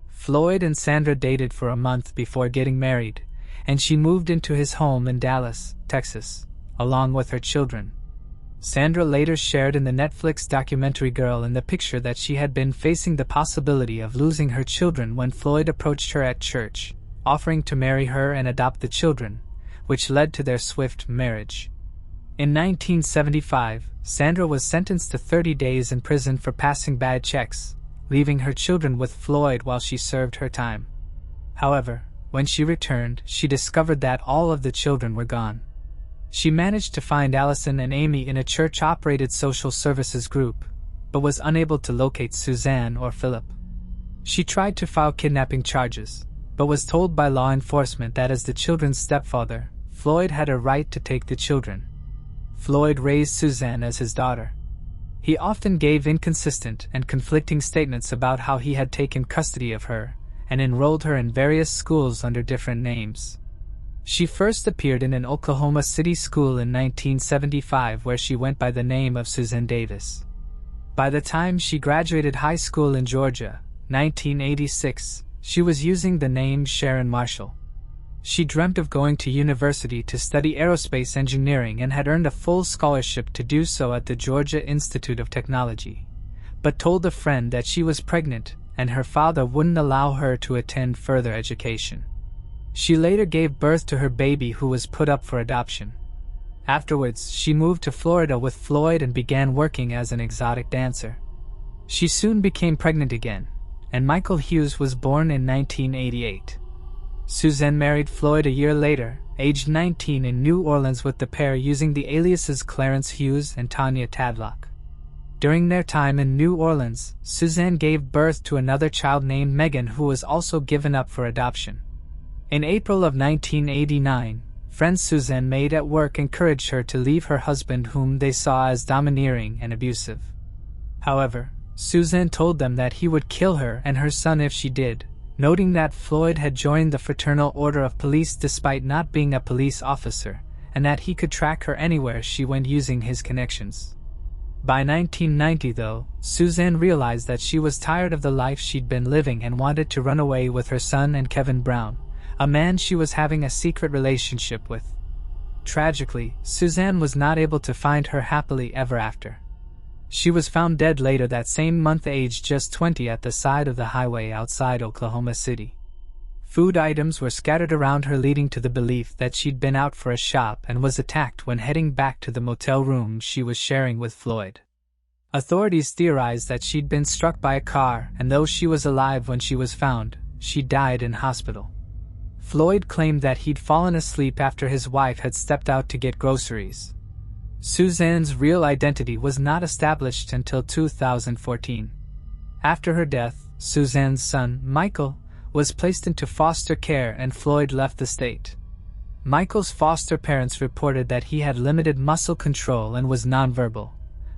Floyd and Sandra dated for a month before getting married, and she moved into his home in Dallas, Texas, along with her children. Sandra later shared in the Netflix documentary Girl in the Picture that she had been facing the possibility of losing her children when Floyd approached her at church, offering to marry her and adopt the children, which led to their swift marriage. In 1975, Sandra was sentenced to 30 days in prison for passing bad checks, leaving her children with Floyd while she served her time. However, when she returned, she discovered that all of the children were gone. She managed to find Allison and Amy in a church-operated social services group, but was unable to locate Suzanne or Philip. She tried to file kidnapping charges, but was told by law enforcement that as the children's stepfather, Floyd had a right to take the children. Floyd raised Suzanne as his daughter. He often gave inconsistent and conflicting statements about how he had taken custody of her and enrolled her in various schools under different names. She first appeared in an Oklahoma City school in 1975 where she went by the name of Susan Davis. By the time she graduated high school in Georgia, 1986, she was using the name Sharon Marshall. She dreamt of going to university to study aerospace engineering and had earned a full scholarship to do so at the Georgia Institute of Technology, but told a friend that she was pregnant and her father wouldn't allow her to attend further education. She later gave birth to her baby, who was put up for adoption. Afterwards, she moved to Florida with Floyd and began working as an exotic dancer. She soon became pregnant again, and Michael Hughes was born in 1988. Suzanne married Floyd a year later, aged 19, in New Orleans, with the pair using the aliases Clarence Hughes and Tanya Tadlock. During their time in New Orleans, Suzanne gave birth to another child named Megan, who was also given up for adoption. In April of 1989, friends Suzanne made at work encouraged her to leave her husband, whom they saw as domineering and abusive. However, Suzanne told them that he would kill her and her son if she did, noting that Floyd had joined the Fraternal Order of Police despite not being a police officer, and that he could track her anywhere she went using his connections. By 1990, though, Suzanne realized that she was tired of the life she'd been living and wanted to run away with her son and Kevin Brown, a man she was having a secret relationship with. Tragically, Suzanne was not able to find her happily ever after. She was found dead later that same month, aged just 20, at the side of the highway outside Oklahoma City. Food items were scattered around her, leading to the belief that she'd been out for a shop and was attacked when heading back to the motel room she was sharing with Floyd. Authorities theorized that she'd been struck by a car, and though she was alive when she was found, she died in hospital. Floyd claimed that he'd fallen asleep after his wife had stepped out to get groceries. Suzanne's real identity was not established until 2014. After her death, Suzanne's son, Michael, was placed into foster care and Floyd left the state. Michael's foster parents reported that he had limited muscle control and was nonverbal,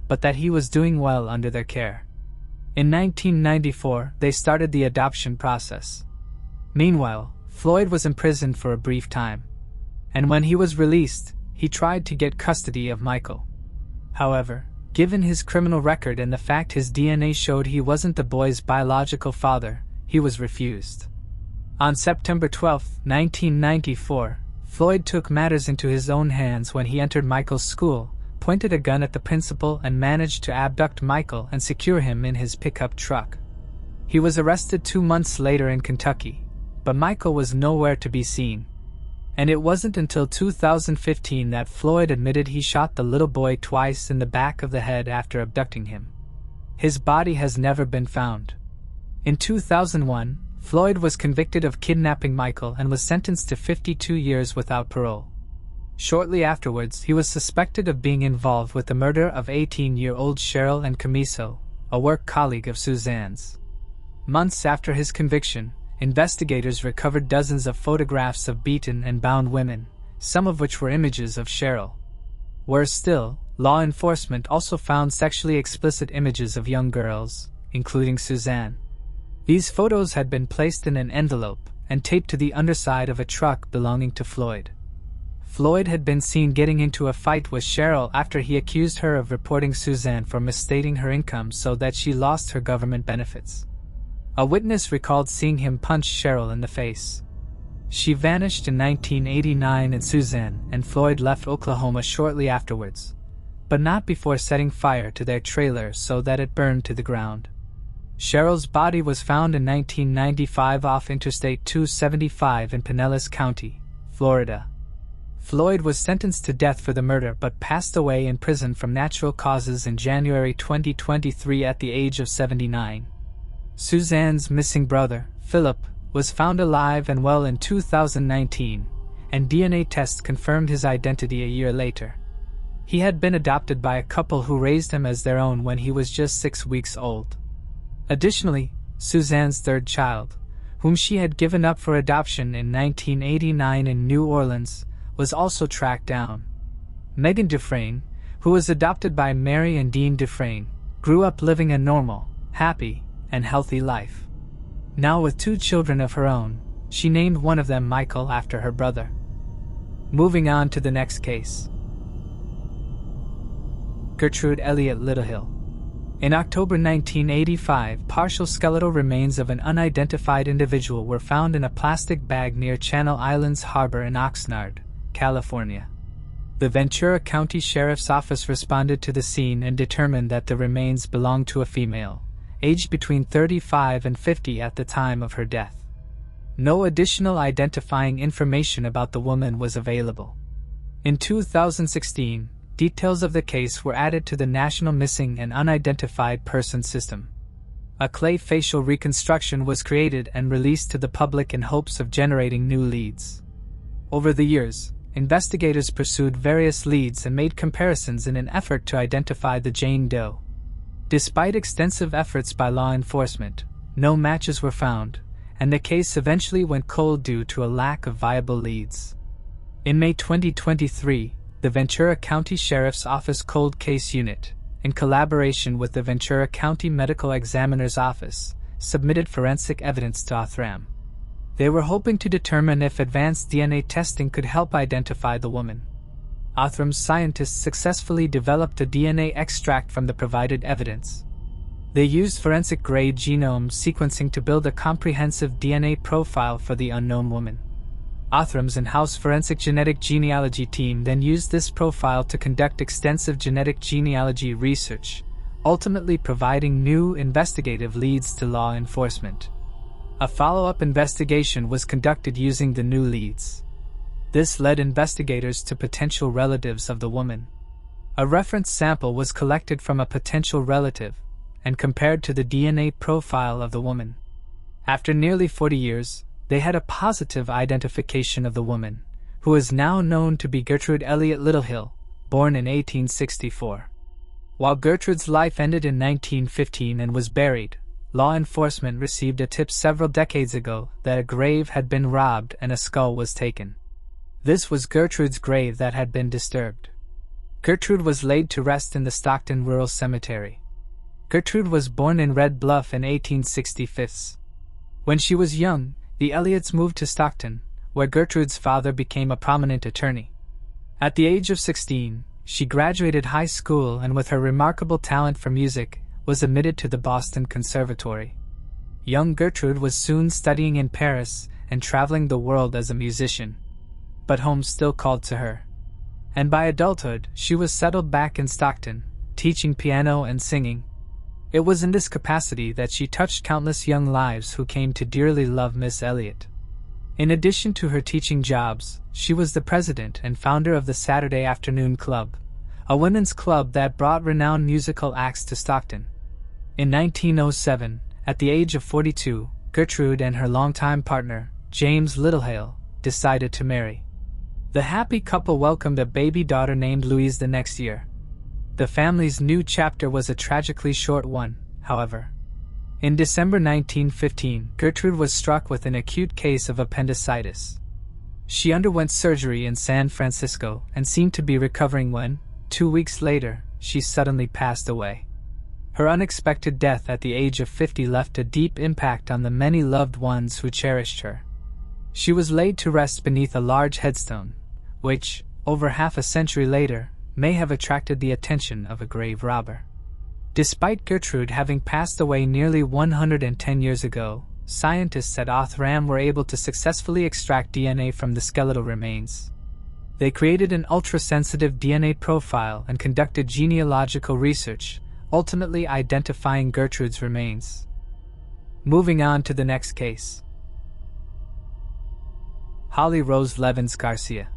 but that he was doing well under their care. In 1994, they started the adoption process. Meanwhile, Floyd was imprisoned for a brief time, and when he was released, he tried to get custody of Michael. However, given his criminal record and the fact his DNA showed he wasn't the boy's biological father, he was refused. On September 12, 1994, Floyd took matters into his own hands when he entered Michael's school, pointed a gun at the principal, and managed to abduct Michael and secure him in his pickup truck. He was arrested 2 months later in Kentucky, but Michael was nowhere to be seen. And it wasn't until 2015 that Floyd admitted he shot the little boy twice in the back of the head after abducting him. His body has never been found. In 2001, Floyd was convicted of kidnapping Michael and was sentenced to 52 years without parole. Shortly afterwards, he was suspected of being involved with the murder of 18-year-old Cheryl and Camiso, a work colleague of Suzanne's. Months after his conviction, investigators recovered dozens of photographs of beaten and bound women, some of which were images of Cheryl. Worse still, law enforcement also found sexually explicit images of young girls, including Suzanne. These photos had been placed in an envelope and taped to the underside of a truck belonging to Floyd. Floyd had been seen getting into a fight with Cheryl after he accused her of reporting Suzanne for misstating her income so that she lost her government benefits. A witness recalled seeing him punch Cheryl in the face. She vanished in 1989 and Suzanne and Floyd left Oklahoma shortly afterwards, but not before setting fire to their trailer so that it burned to the ground. Cheryl's body was found in 1995 off Interstate 275 in Pinellas County, Florida. Floyd was sentenced to death for the murder but passed away in prison from natural causes in January 2023 at the age of 79. Suzanne's missing brother, Philip, was found alive and well in 2019, and DNA tests confirmed his identity a year later. He had been adopted by a couple who raised him as their own when he was just 6 weeks old. Additionally, Suzanne's third child, whom she had given up for adoption in 1989 in New Orleans, was also tracked down. Megan Dufresne, who was adopted by Mary and Dean Dufresne, grew up living a normal, happy, and healthy life. Now with 2 children of her own, she named one of them Michael after her brother. Moving on to the next case. Gertrude Elliott Littlehill. In October 1985, partial skeletal remains of an unidentified individual were found in a plastic bag near Channel Islands Harbor in Oxnard, California. The Ventura County Sheriff's Office responded to the scene and determined that the remains belonged to a female, aged between 35 and 50 at the time of her death. No additional identifying information about the woman was available. In 2016, details of the case were added to the National Missing and Unidentified Person System. A clay facial reconstruction was created and released to the public in hopes of generating new leads. Over the years, investigators pursued various leads and made comparisons in an effort to identify the Jane Doe. Despite extensive efforts by law enforcement, no matches were found, and the case eventually went cold due to a lack of viable leads. In May 2023, the Ventura County Sheriff's Office Cold Case Unit, in collaboration with the Ventura County Medical Examiner's Office, submitted forensic evidence to Othram. They were hoping to determine if advanced DNA testing could help identify the woman. Othram's scientists successfully developed a DNA extract from the provided evidence. They used forensic-grade genome sequencing to build a comprehensive DNA profile for the unknown woman. Othram's in-house forensic genetic genealogy team then used this profile to conduct extensive genetic genealogy research, ultimately providing new investigative leads to law enforcement. A follow-up investigation was conducted using the new leads. This led investigators to potential relatives of the woman. A reference sample was collected from a potential relative and compared to the DNA profile of the woman. After nearly 40 years, they had a positive identification of the woman, who is now known to be Gertrude Elliott Littlehill, born in 1864. While Gertrude's life ended in 1915 and was buried, law enforcement received a tip several decades ago that a grave had been robbed and a skull was taken. This was Gertrude's grave that had been disturbed. Gertrude was laid to rest in the Stockton Rural Cemetery. Gertrude was born in Red Bluff in 1865. When she was young, the Elliots moved to Stockton, where Gertrude's father became a prominent attorney. At the age of 16, she graduated high school and with her remarkable talent for music, was admitted to the Boston Conservatory. Young Gertrude was soon studying in Paris and traveling the world as a musician. But home still called to her. And by adulthood, she was settled back in Stockton, teaching piano and singing. It was in this capacity that she touched countless young lives who came to dearly love Miss Elliott. In addition to her teaching jobs, she was the president and founder of the Saturday Afternoon Club, a women's club that brought renowned musical acts to Stockton. In 1907, at the age of 42, Gertrude and her longtime partner, James Littlehill, decided to marry. The happy couple welcomed a baby daughter named Louise the next year. The family's new chapter was a tragically short one, however. In December 1915, Gertrude was struck with an acute case of appendicitis. She underwent surgery in San Francisco and seemed to be recovering when, 2 weeks later, she suddenly passed away. Her unexpected death at the age of 50 left a deep impact on the many loved ones who cherished her. She was laid to rest beneath a large headstone, which, over half a century later, may have attracted the attention of a grave robber. Despite Gertrude having passed away nearly 110 years ago, scientists at Othram were able to successfully extract DNA from the skeletal remains. They created an ultra-sensitive DNA profile and conducted genealogical research, ultimately identifying Gertrude's remains. Moving on to the next case. Holly Rose Levins Garcia.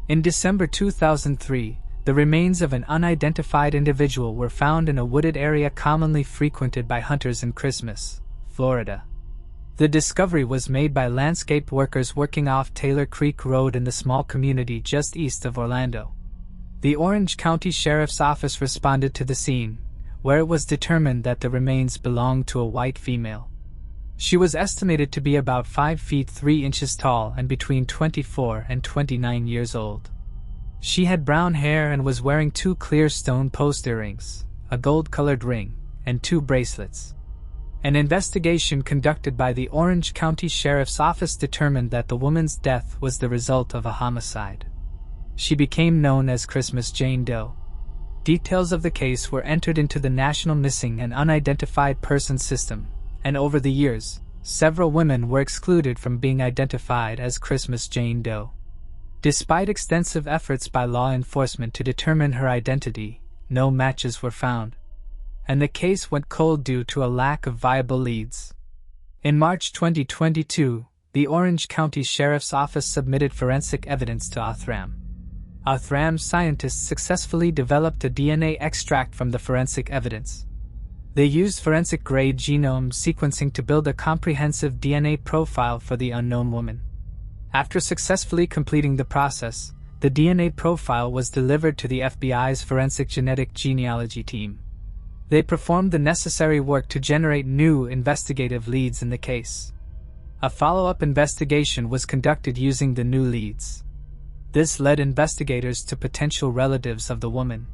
In December 2003, the remains of an unidentified individual were found in a wooded area commonly frequented by hunters in Christmas, Florida. The discovery was made by landscape workers working off Taylor Creek Road in the small community just east of Orlando. The Orange County Sheriff's Office responded to the scene, where it was determined that the remains belonged to a white female. She was estimated to be about 5 feet 3 inches tall and between 24 and 29 years old. She had brown hair and was wearing 2 clear stone post earrings, a gold-colored ring, and 2 bracelets. An investigation conducted by the Orange County Sheriff's Office determined that the woman's death was the result of a homicide. She became known as Christmas Jane Doe. Details of the case were entered into the National Missing and Unidentified Persons System, and over the years, several women were excluded from being identified as Christmas Jane Doe. Despite extensive efforts by law enforcement to determine her identity, no matches were found, and the case went cold due to a lack of viable leads. In March 2022, the Orange County Sheriff's Office submitted forensic evidence to Othram. Othram's scientists successfully developed a DNA extract from the forensic evidence. They used forensic-grade genome sequencing to build a comprehensive DNA profile for the unknown woman. After successfully completing the process, the DNA profile was delivered to the FBI's Forensic Genetic Genealogy team. They performed the necessary work to generate new investigative leads in the case. A follow-up investigation was conducted using the new leads. This led investigators to potential relatives of the woman.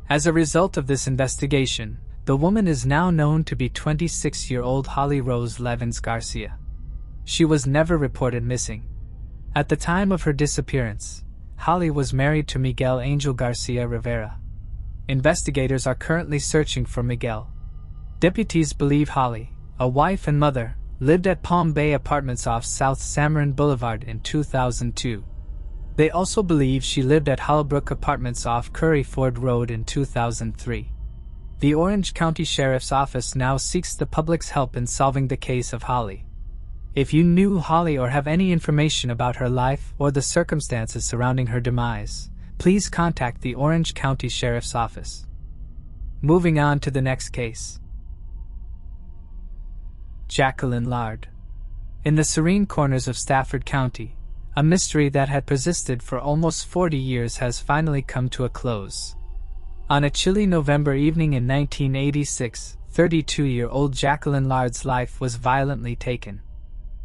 As a result of this investigation, the woman is now known to be 26-year-old Holly Rose Levins Garcia. She was never reported missing. At the time of her disappearance, Holly was married to Miguel Angel Garcia Rivera. Investigators are currently searching for Miguel. Deputies believe Holly, a wife and mother, lived at Palm Bay Apartments off South Samarin Boulevard in 2002. They also believe she lived at Hollowbrook Apartments off Curry Ford Road in 2003. The Orange County Sheriff's Office now seeks the public's help in solving the case of Holly. If you knew Holly or have any information about her life or the circumstances surrounding her demise, please contact the Orange County Sheriff's Office. Moving on to the next case. Jacqueline Lard. In the serene corners of Stafford County, a mystery that had persisted for almost 40 years has finally come to a close. On a chilly November evening in 1986, 32-year-old Jacqueline Lard's life was violently taken.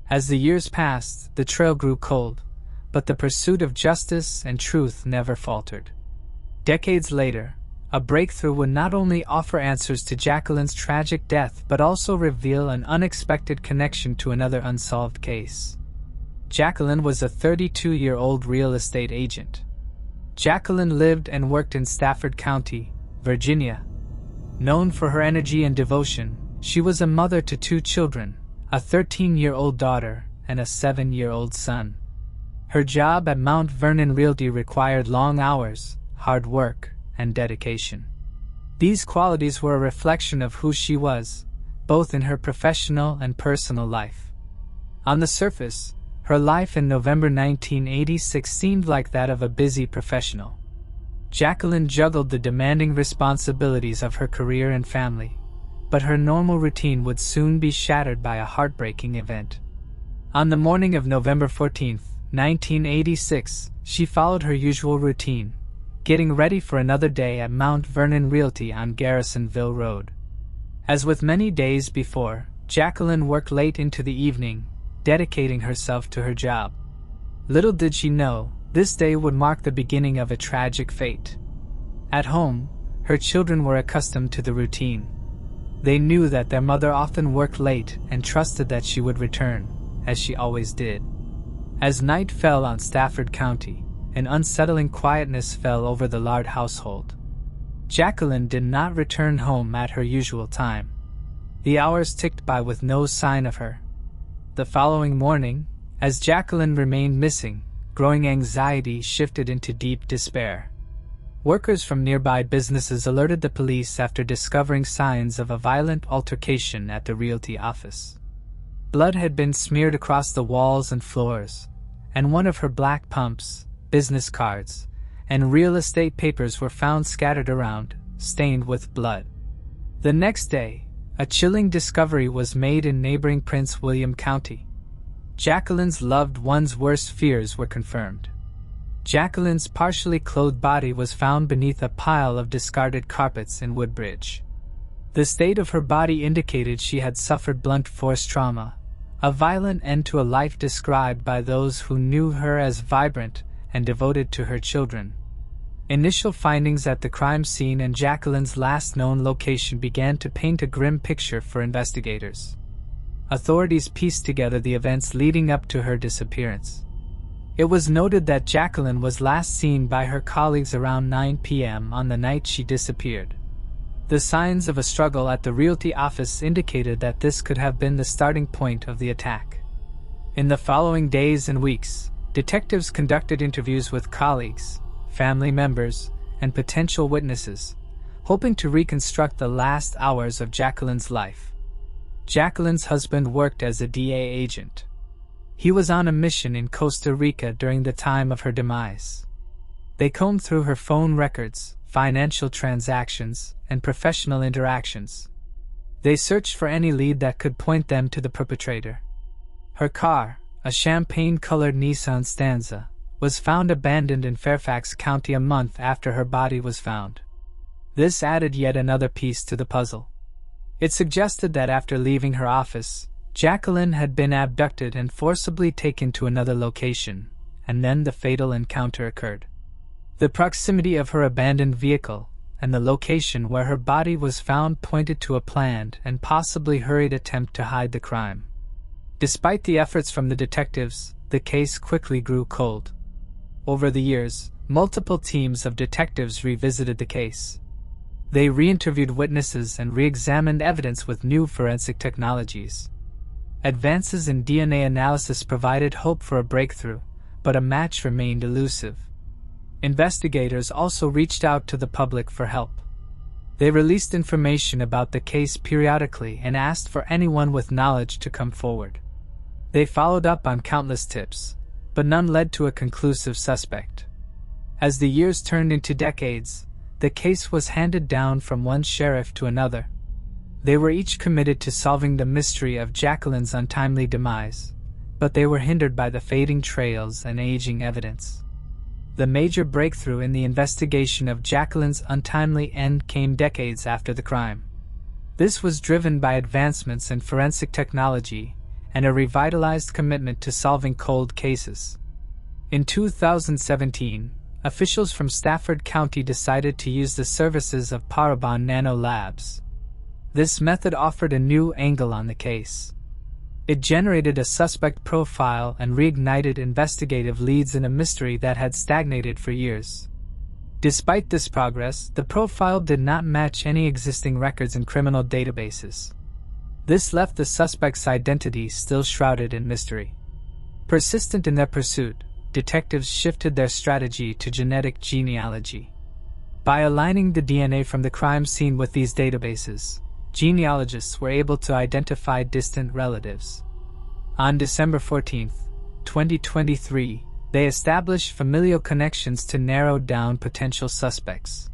As the years passed, the trail grew cold, but the pursuit of justice and truth never faltered. Decades later, a breakthrough would not only offer answers to Jacqueline's tragic death but also reveal an unexpected connection to another unsolved case. Jacqueline was a 32-year-old real estate agent. Jacqueline lived and worked in Stafford County, Virginia. Known for her energy and devotion, she was a mother to 2 children, a 13-year-old daughter and a 7-year-old son. Her job at Mount Vernon Realty required long hours, hard work, and dedication. These qualities were a reflection of who she was, both in her professional and personal life. On the surface, her life in November 1986 seemed like that of a busy professional. Jacqueline juggled the demanding responsibilities of her career and family, but her normal routine would soon be shattered by a heartbreaking event. On the morning of November 14, 1986, she followed her usual routine, getting ready for another day at Mount Vernon Realty on Garrisonville Road. As with many days before, Jacqueline worked late into the evening, dedicating herself to her job. Little did she know, this day would mark the beginning of a tragic fate. At home, her children were accustomed to the routine. They knew that their mother often worked late and trusted that she would return, as she always did. As night fell on Stafford County, an unsettling quietness fell over the Lard household. Jacqueline did not return home at her usual time. The hours ticked by with no sign of her. The following morning, as Jacqueline remained missing, growing anxiety shifted into deep despair. Workers from nearby businesses alerted the police after discovering signs of a violent altercation at the realty office. Blood had been smeared across the walls and floors, and one of her black pumps, business cards, and real estate papers were found scattered around, stained with blood. The next day, a chilling discovery was made in neighboring Prince William County. Jacqueline's loved one's worst fears were confirmed. Jacqueline's partially clothed body was found beneath a pile of discarded carpets in Woodbridge. The state of her body indicated she had suffered blunt force trauma, a violent end to a life described by those who knew her as vibrant and devoted to her children. Initial findings at the crime scene and Jacqueline's last known location began to paint a grim picture for investigators. Authorities pieced together the events leading up to her disappearance. It was noted that Jacqueline was last seen by her colleagues around 9 p.m. on the night she disappeared. The signs of a struggle at the realty office indicated that this could have been the starting point of the attack. In the following days and weeks, detectives conducted interviews with colleagues, family members, and potential witnesses, hoping to reconstruct the last hours of Jacqueline's life. Jacqueline's husband worked as a DA agent. He was on a mission in Costa Rica during the time of her demise. They combed through her phone records, financial transactions, and professional interactions. They searched for any lead that could point them to the perpetrator. Her car, a champagne-colored Nissan Stanza, was found abandoned in Fairfax County a month after her body was found. This added yet another piece to the puzzle. It suggested that after leaving her office, Jacqueline had been abducted and forcibly taken to another location, and then the fatal encounter occurred. The proximity of her abandoned vehicle and the location where her body was found pointed to a planned and possibly hurried attempt to hide the crime. Despite the efforts from the detectives, the case quickly grew cold. Over the years, multiple teams of detectives revisited the case. They re-interviewed witnesses and re-examined evidence with new forensic technologies. Advances in DNA analysis provided hope for a breakthrough, but a match remained elusive. Investigators also reached out to the public for help. They released information about the case periodically and asked for anyone with knowledge to come forward. They followed up on countless tips, but none led to a conclusive suspect. As the years turned into decades, the case was handed down from one sheriff to another. They were each committed to solving the mystery of Jacqueline's untimely demise, but they were hindered by the fading trails and aging evidence. The major breakthrough in the investigation of Jacqueline's untimely end came decades after the crime. This was driven by advancements in forensic technology and a revitalized commitment to solving cold cases. In 2017, officials from Stafford County decided to use the services of Parabon Nano Labs. This method offered a new angle on the case. It generated a suspect profile and reignited investigative leads in a mystery that had stagnated for years. Despite this progress, the profile did not match any existing records in criminal databases. This left the suspect's identity still shrouded in mystery. Persistent in their pursuit, detectives shifted their strategy to genetic genealogy. By aligning the DNA from the crime scene with these databases, genealogists were able to identify distant relatives. On December 14, 2023, they established familial connections to narrow down potential suspects.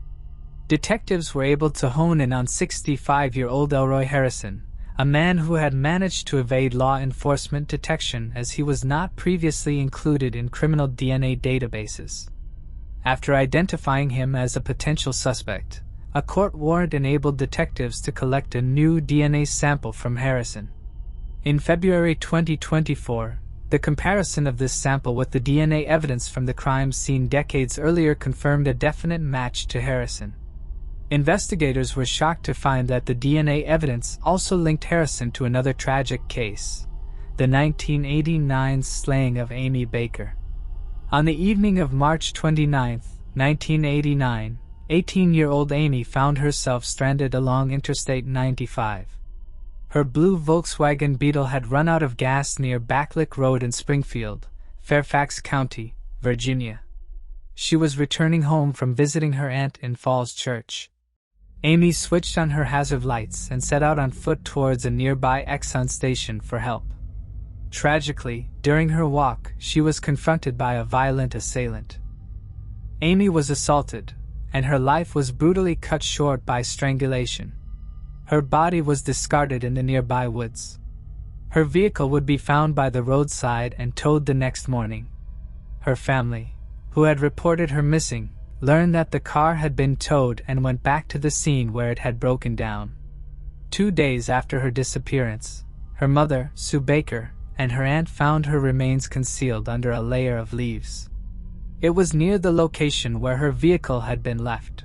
Detectives were able to hone in on 65-year-old Elroy Harrison, a man who had managed to evade law enforcement detection as he was not previously included in criminal DNA databases. After identifying him as a potential suspect, a court warrant enabled detectives to collect a new DNA sample from Harrison. In February 2024, the comparison of this sample with the DNA evidence from the crime scene decades earlier confirmed a definite match to Harrison. Investigators were shocked to find that the DNA evidence also linked Harrison to another tragic case, the 1989 slaying of Amy Baker. On the evening of March 29, 1989, 18-year-old Amy found herself stranded along Interstate 95. Her blue Volkswagen Beetle had run out of gas near Backlick Road in Springfield, Fairfax County, Virginia. She was returning home from visiting her aunt in Falls Church. Amy switched on her hazard lights and set out on foot towards a nearby Exxon station for help. Tragically, during her walk, she was confronted by a violent assailant. Amy was assaulted, and her life was brutally cut short by strangulation. Her body was discarded in the nearby woods. Her vehicle would be found by the roadside and towed the next morning. Her family, who had reported her missing, learned that the car had been towed and went back to the scene where it had broken down. 2 days after her disappearance, her mother, Sue Baker, and her aunt found her remains concealed under a layer of leaves. It was near the location where her vehicle had been left.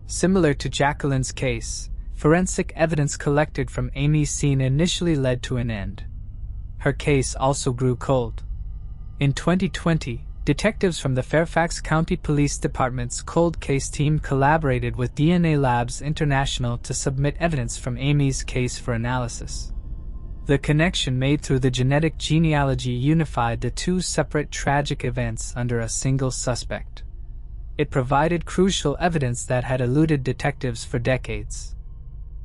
Similar to Jacqueline's case, forensic evidence collected from Amy's scene initially led to an end. Her case also grew cold. In 2020, detectives from the Fairfax County Police Department's cold case team collaborated with DNA Labs International to submit evidence from Amy's case for analysis. The connection made through the genetic genealogy unified the two separate tragic events under a single suspect. It provided crucial evidence that had eluded detectives for decades.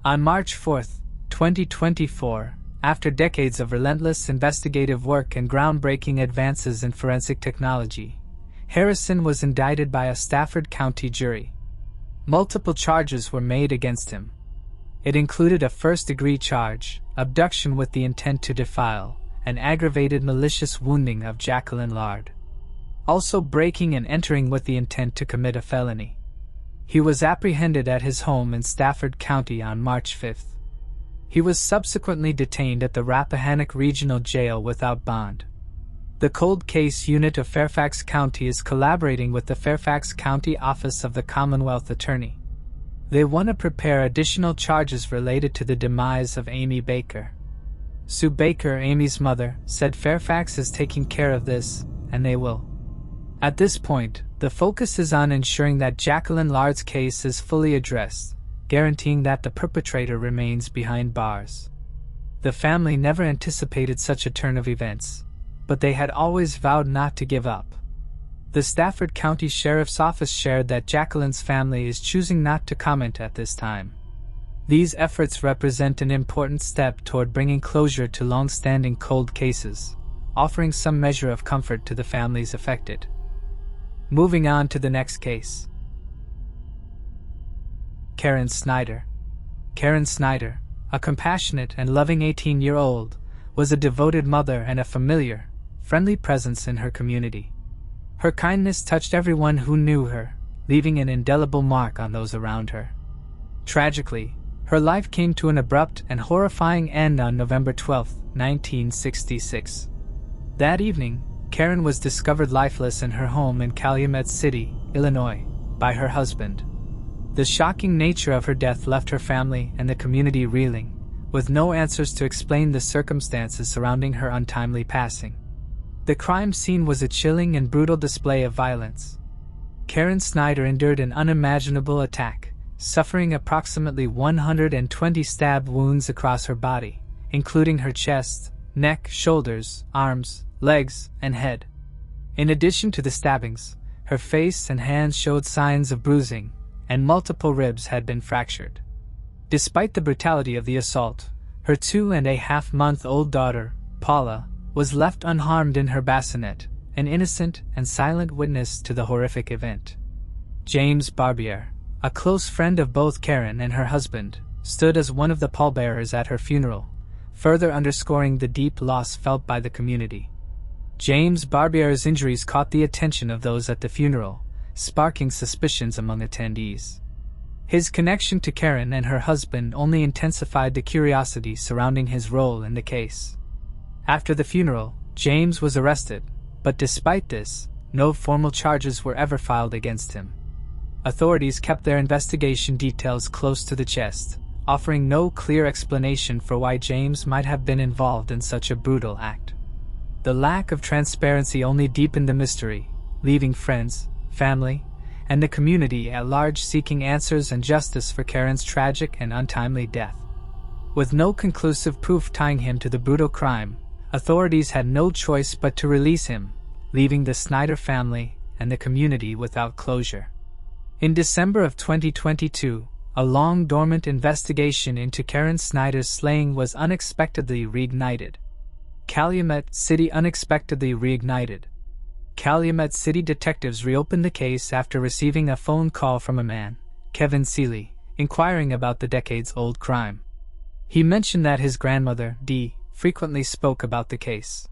On March 4, 2024, after decades of relentless investigative work and groundbreaking advances in forensic technology, Harrison was indicted by a Stafford County jury. Multiple charges were made against him. It included a first-degree charge, abduction with the intent to defile, and aggravated malicious wounding of Jacqueline Lard. Also breaking and entering with the intent to commit a felony. He was apprehended at his home in Stafford County on March 5. He was subsequently detained at the Rappahannock Regional Jail without bond. The Cold Case Unit of Fairfax County is collaborating with the Fairfax County Office of the Commonwealth Attorney. They want to prepare additional charges related to the demise of Amy Baker. Sue Baker, Amy's mother, said Fairfax is taking care of this, and they will. At this point, the focus is on ensuring that Jacqueline Lard's case is fully addressed, guaranteeing that the perpetrator remains behind bars. The family never anticipated such a turn of events, but they had always vowed not to give up. The Stafford County Sheriff's Office shared that Jacqueline's family is choosing not to comment at this time. These efforts represent an important step toward bringing closure to long-standing cold cases, offering some measure of comfort to the families affected. Moving on to the next case. Karen Snyder. Karen Snyder, a compassionate and loving 18-year-old, was a devoted mother and a familiar, friendly presence in her community. Her kindness touched everyone who knew her, leaving an indelible mark on those around her. Tragically, her life came to an abrupt and horrifying end on November 12, 1966. That evening, Karen was discovered lifeless in her home in Calumet City, Illinois, by her husband. The shocking nature of her death left her family and the community reeling, with no answers to explain the circumstances surrounding her untimely passing. The crime scene was a chilling and brutal display of violence. Karen Snyder endured an unimaginable attack, suffering approximately 120 stab wounds across her body, including her chest, neck, shoulders, arms, legs, and head. In addition to the stabbings, her face and hands showed signs of bruising, and multiple ribs had been fractured. Despite the brutality of the assault, her 2.5-month-old daughter, Paula, was left unharmed in her bassinet, an innocent and silent witness to the horrific event. James Barbier, a close friend of both Karen and her husband, stood as one of the pallbearers at her funeral, further underscoring the deep loss felt by the community. James Barbier's injuries caught the attention of those at the funeral, sparking suspicions among attendees. His connection to Karen and her husband only intensified the curiosity surrounding his role in the case. After the funeral, James was arrested, but despite this, no formal charges were ever filed against him. Authorities kept their investigation details close to the chest, offering no clear explanation for why James might have been involved in such a brutal act. The lack of transparency only deepened the mystery, leaving friends, family, and the community at large seeking answers and justice for Karen's tragic and untimely death. With no conclusive proof tying him to the brutal crime, authorities had no choice but to release him, leaving the Snyder family and the community without closure. In December of 2022, a long-dormant investigation into Karen Snyder's slaying was unexpectedly reignited. Calumet City unexpectedly reignited. Calumet City detectives reopened the case after receiving a phone call from a man, Kevin Seeley, inquiring about the decades-old crime. He mentioned that his grandmother, Dee, frequently spoke about the case.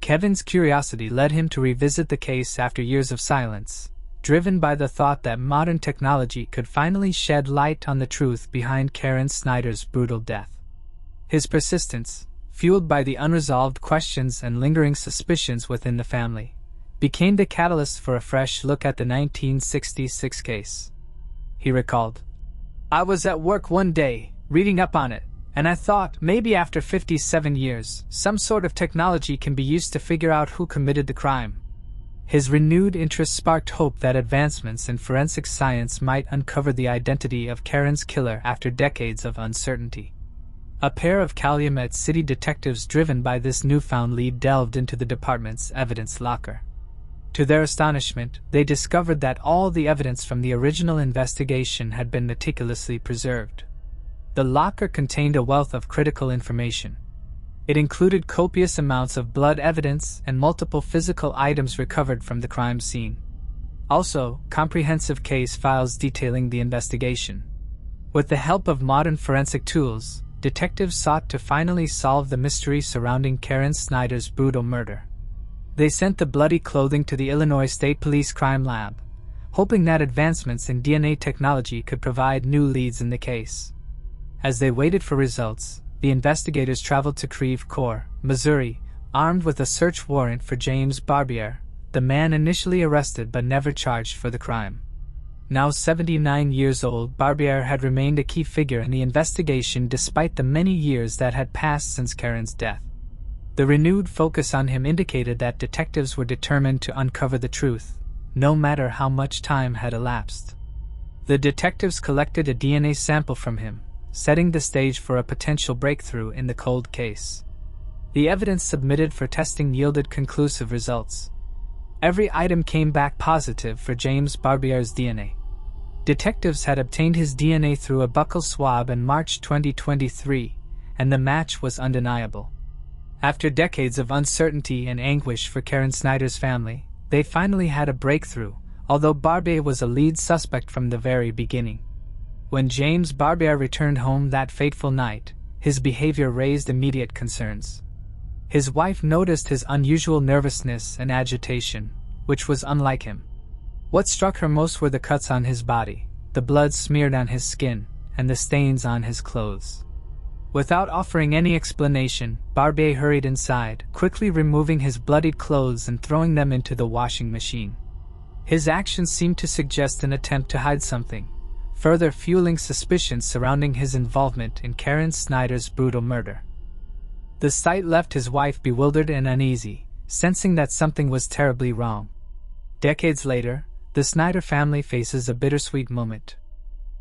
Kevin's curiosity led him to revisit the case after years of silence, driven by the thought that modern technology could finally shed light on the truth behind Karen Snyder's brutal death. His persistence, fueled by the unresolved questions and lingering suspicions within the family, became the catalyst for a fresh look at the 1966 case. He recalled, "I was at work one day, reading up on it, and I thought maybe after 57 years, some sort of technology can be used to figure out who committed the crime." His renewed interest sparked hope that advancements in forensic science might uncover the identity of Karen's killer after decades of uncertainty. A pair of Calumet City detectives driven by this newfound lead delved into the department's evidence locker. To their astonishment, they discovered that all the evidence from the original investigation had been meticulously preserved. The locker contained a wealth of critical information. It included copious amounts of blood evidence and multiple physical items recovered from the crime scene. Also, comprehensive case files detailing the investigation. With the help of modern forensic tools, detectives sought to finally solve the mystery surrounding Karen Snyder's brutal murder. They sent the bloody clothing to the Illinois State Police Crime Lab, hoping that advancements in DNA technology could provide new leads in the case. As they waited for results, the investigators traveled to Creve Coeur, Missouri, armed with a search warrant for James Barbier, the man initially arrested but never charged for the crime. Now 79 years old, Barbier had remained a key figure in the investigation despite the many years that had passed since Karen's death. The renewed focus on him indicated that detectives were determined to uncover the truth, no matter how much time had elapsed. The detectives collected a DNA sample from him, setting the stage for a potential breakthrough in the cold case. The evidence submitted for testing yielded conclusive results. Every item came back positive for James Barbier's DNA. Detectives had obtained his DNA through a buccal swab in March 2023, and the match was undeniable. After decades of uncertainty and anguish for Karen Snyder's family, they finally had a breakthrough, although Barbier was a lead suspect from the very beginning. When James Barbier returned home that fateful night, his behavior raised immediate concerns. His wife noticed his unusual nervousness and agitation, which was unlike him. What struck her most were the cuts on his body, the blood smeared on his skin, and the stains on his clothes. Without offering any explanation, Barbier hurried inside, quickly removing his bloodied clothes and throwing them into the washing machine. His actions seemed to suggest an attempt to hide something, further fueling suspicions surrounding his involvement in Karen Snyder's brutal murder. The sight left his wife bewildered and uneasy, sensing that something was terribly wrong. Decades later, the Snyder family faces a bittersweet moment.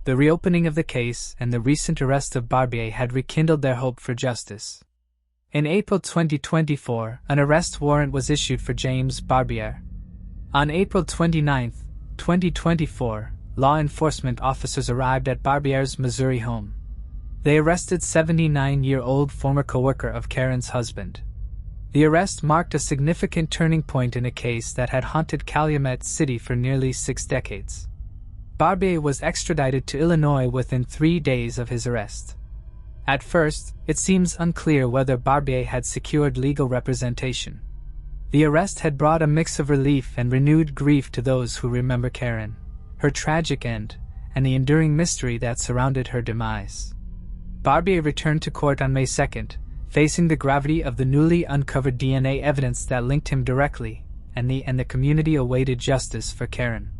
The reopening of the case and the recent arrest of Barbier had rekindled their hope for justice. In April 2024, an arrest warrant was issued for James Barbier. On April 29, 2024, law enforcement officers arrived at Barbier's Missouri home. They arrested 79-year-old former co-worker of Karen's husband. The arrest marked a significant turning point in a case that had haunted Calumet City for nearly 6 decades. Barbier was extradited to Illinois within 3 days of his arrest. At first, it seems unclear whether Barbier had secured legal representation. The arrest had brought a mix of relief and renewed grief to those who remember Karen, her tragic end, and the enduring mystery that surrounded her demise. Barbier returned to court on May 2nd, facing the gravity of the newly uncovered DNA evidence that linked him directly, and the community awaited justice for Karen.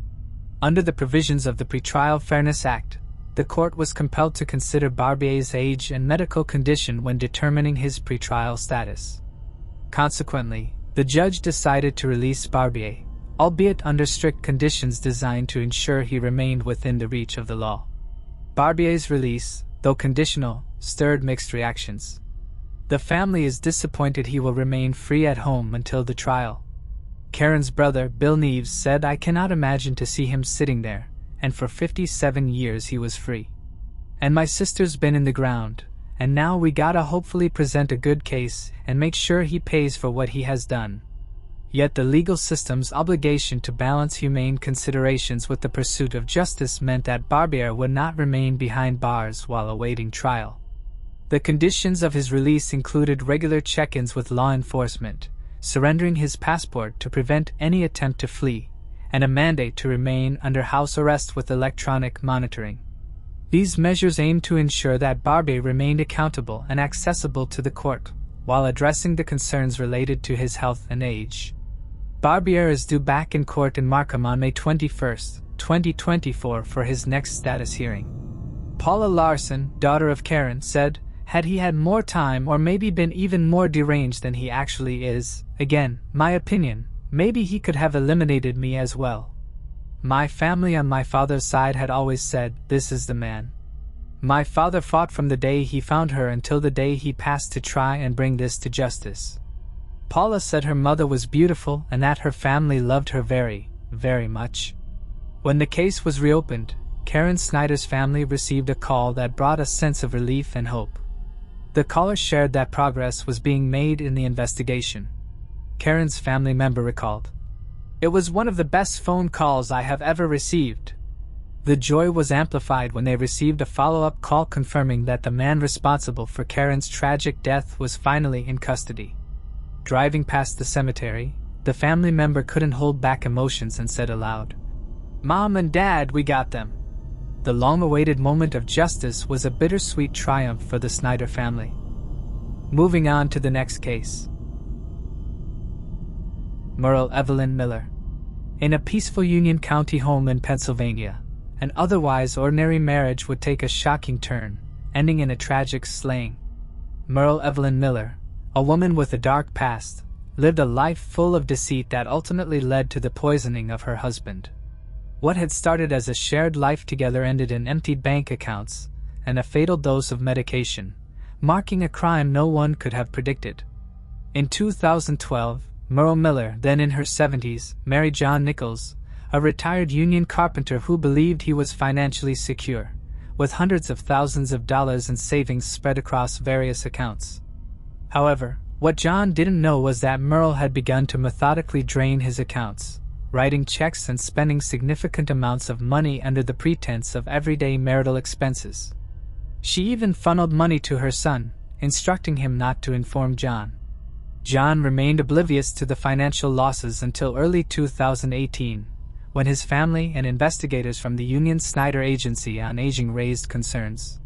Under the provisions of the Pretrial Fairness Act, the court was compelled to consider Barbier's age and medical condition when determining his pretrial status. Consequently, the judge decided to release Barbier, albeit under strict conditions designed to ensure he remained within the reach of the law. Barbier's release, though conditional, stirred mixed reactions. The family is disappointed he will remain free at home until the trial. Karen's brother, Bill Neves, said, "I cannot imagine to see him sitting there, and for 57 years he was free. And my sister's been in the ground, and now we gotta hopefully present a good case and make sure he pays for what he has done." Yet the legal system's obligation to balance humane considerations with the pursuit of justice meant that Barbier would not remain behind bars while awaiting trial. The conditions of his release included regular check-ins with law enforcement, surrendering his passport to prevent any attempt to flee, and a mandate to remain under house arrest with electronic monitoring. These measures aimed to ensure that Barbier remained accountable and accessible to the court, while addressing the concerns related to his health and age. Barbier is due back in court in Markham on May 21, 2024 for his next status hearing. Paula Larson, daughter of Karen, said, "Had he had more time or maybe been even more deranged than he actually is, again, my opinion, maybe he could have eliminated me as well. My family on my father's side had always said, 'This is the man.' My father fought from the day he found her until the day he passed to try and bring this to justice." Paula said her mother was beautiful and that her family loved her very, very much. When the case was reopened, Karen Snyder's family received a call that brought a sense of relief and hope. The caller shared that progress was being made in the investigation. Karen's family member recalled, "It was one of the best phone calls I have ever received." The joy was amplified when they received a follow-up call confirming that the man responsible for Karen's tragic death was finally in custody. Driving past the cemetery, the family member couldn't hold back emotions and said aloud, "Mom and Dad, we got them." The long-awaited moment of justice was a bittersweet triumph for the Snyder family. Moving on to the next case. Merle Evelyn Miller. In a peaceful Union County home in Pennsylvania, an otherwise ordinary marriage would take a shocking turn, ending in a tragic slaying. Merle Evelyn Miller, a woman with a dark past, lived a life full of deceit that ultimately led to the poisoning of her husband. What had started as a shared life together ended in emptied bank accounts and a fatal dose of medication, marking a crime no one could have predicted. In 2012, Merle Miller, then in her 70s, married John Nichols, a retired union carpenter who believed he was financially secure, with hundreds of thousands of dollars in savings spread across various accounts. However, what John didn't know was that Merle had begun to methodically drain his accounts, writing checks and spending significant amounts of money under the pretense of everyday marital expenses. She even funneled money to her son, instructing him not to inform John. John remained oblivious to the financial losses until early 2018, when his family and investigators from the Union Snyder Agency on Aging raised concerns.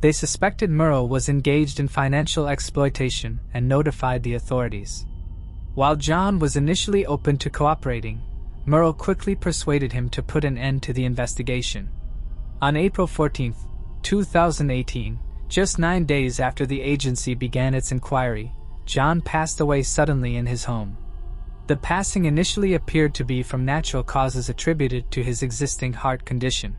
They suspected Merle was engaged in financial exploitation and notified the authorities. While John was initially open to cooperating, Merle quickly persuaded him to put an end to the investigation. On April 14, 2018, just 9 days after the agency began its inquiry, John passed away suddenly in his home. The passing initially appeared to be from natural causes attributed to his existing heart condition.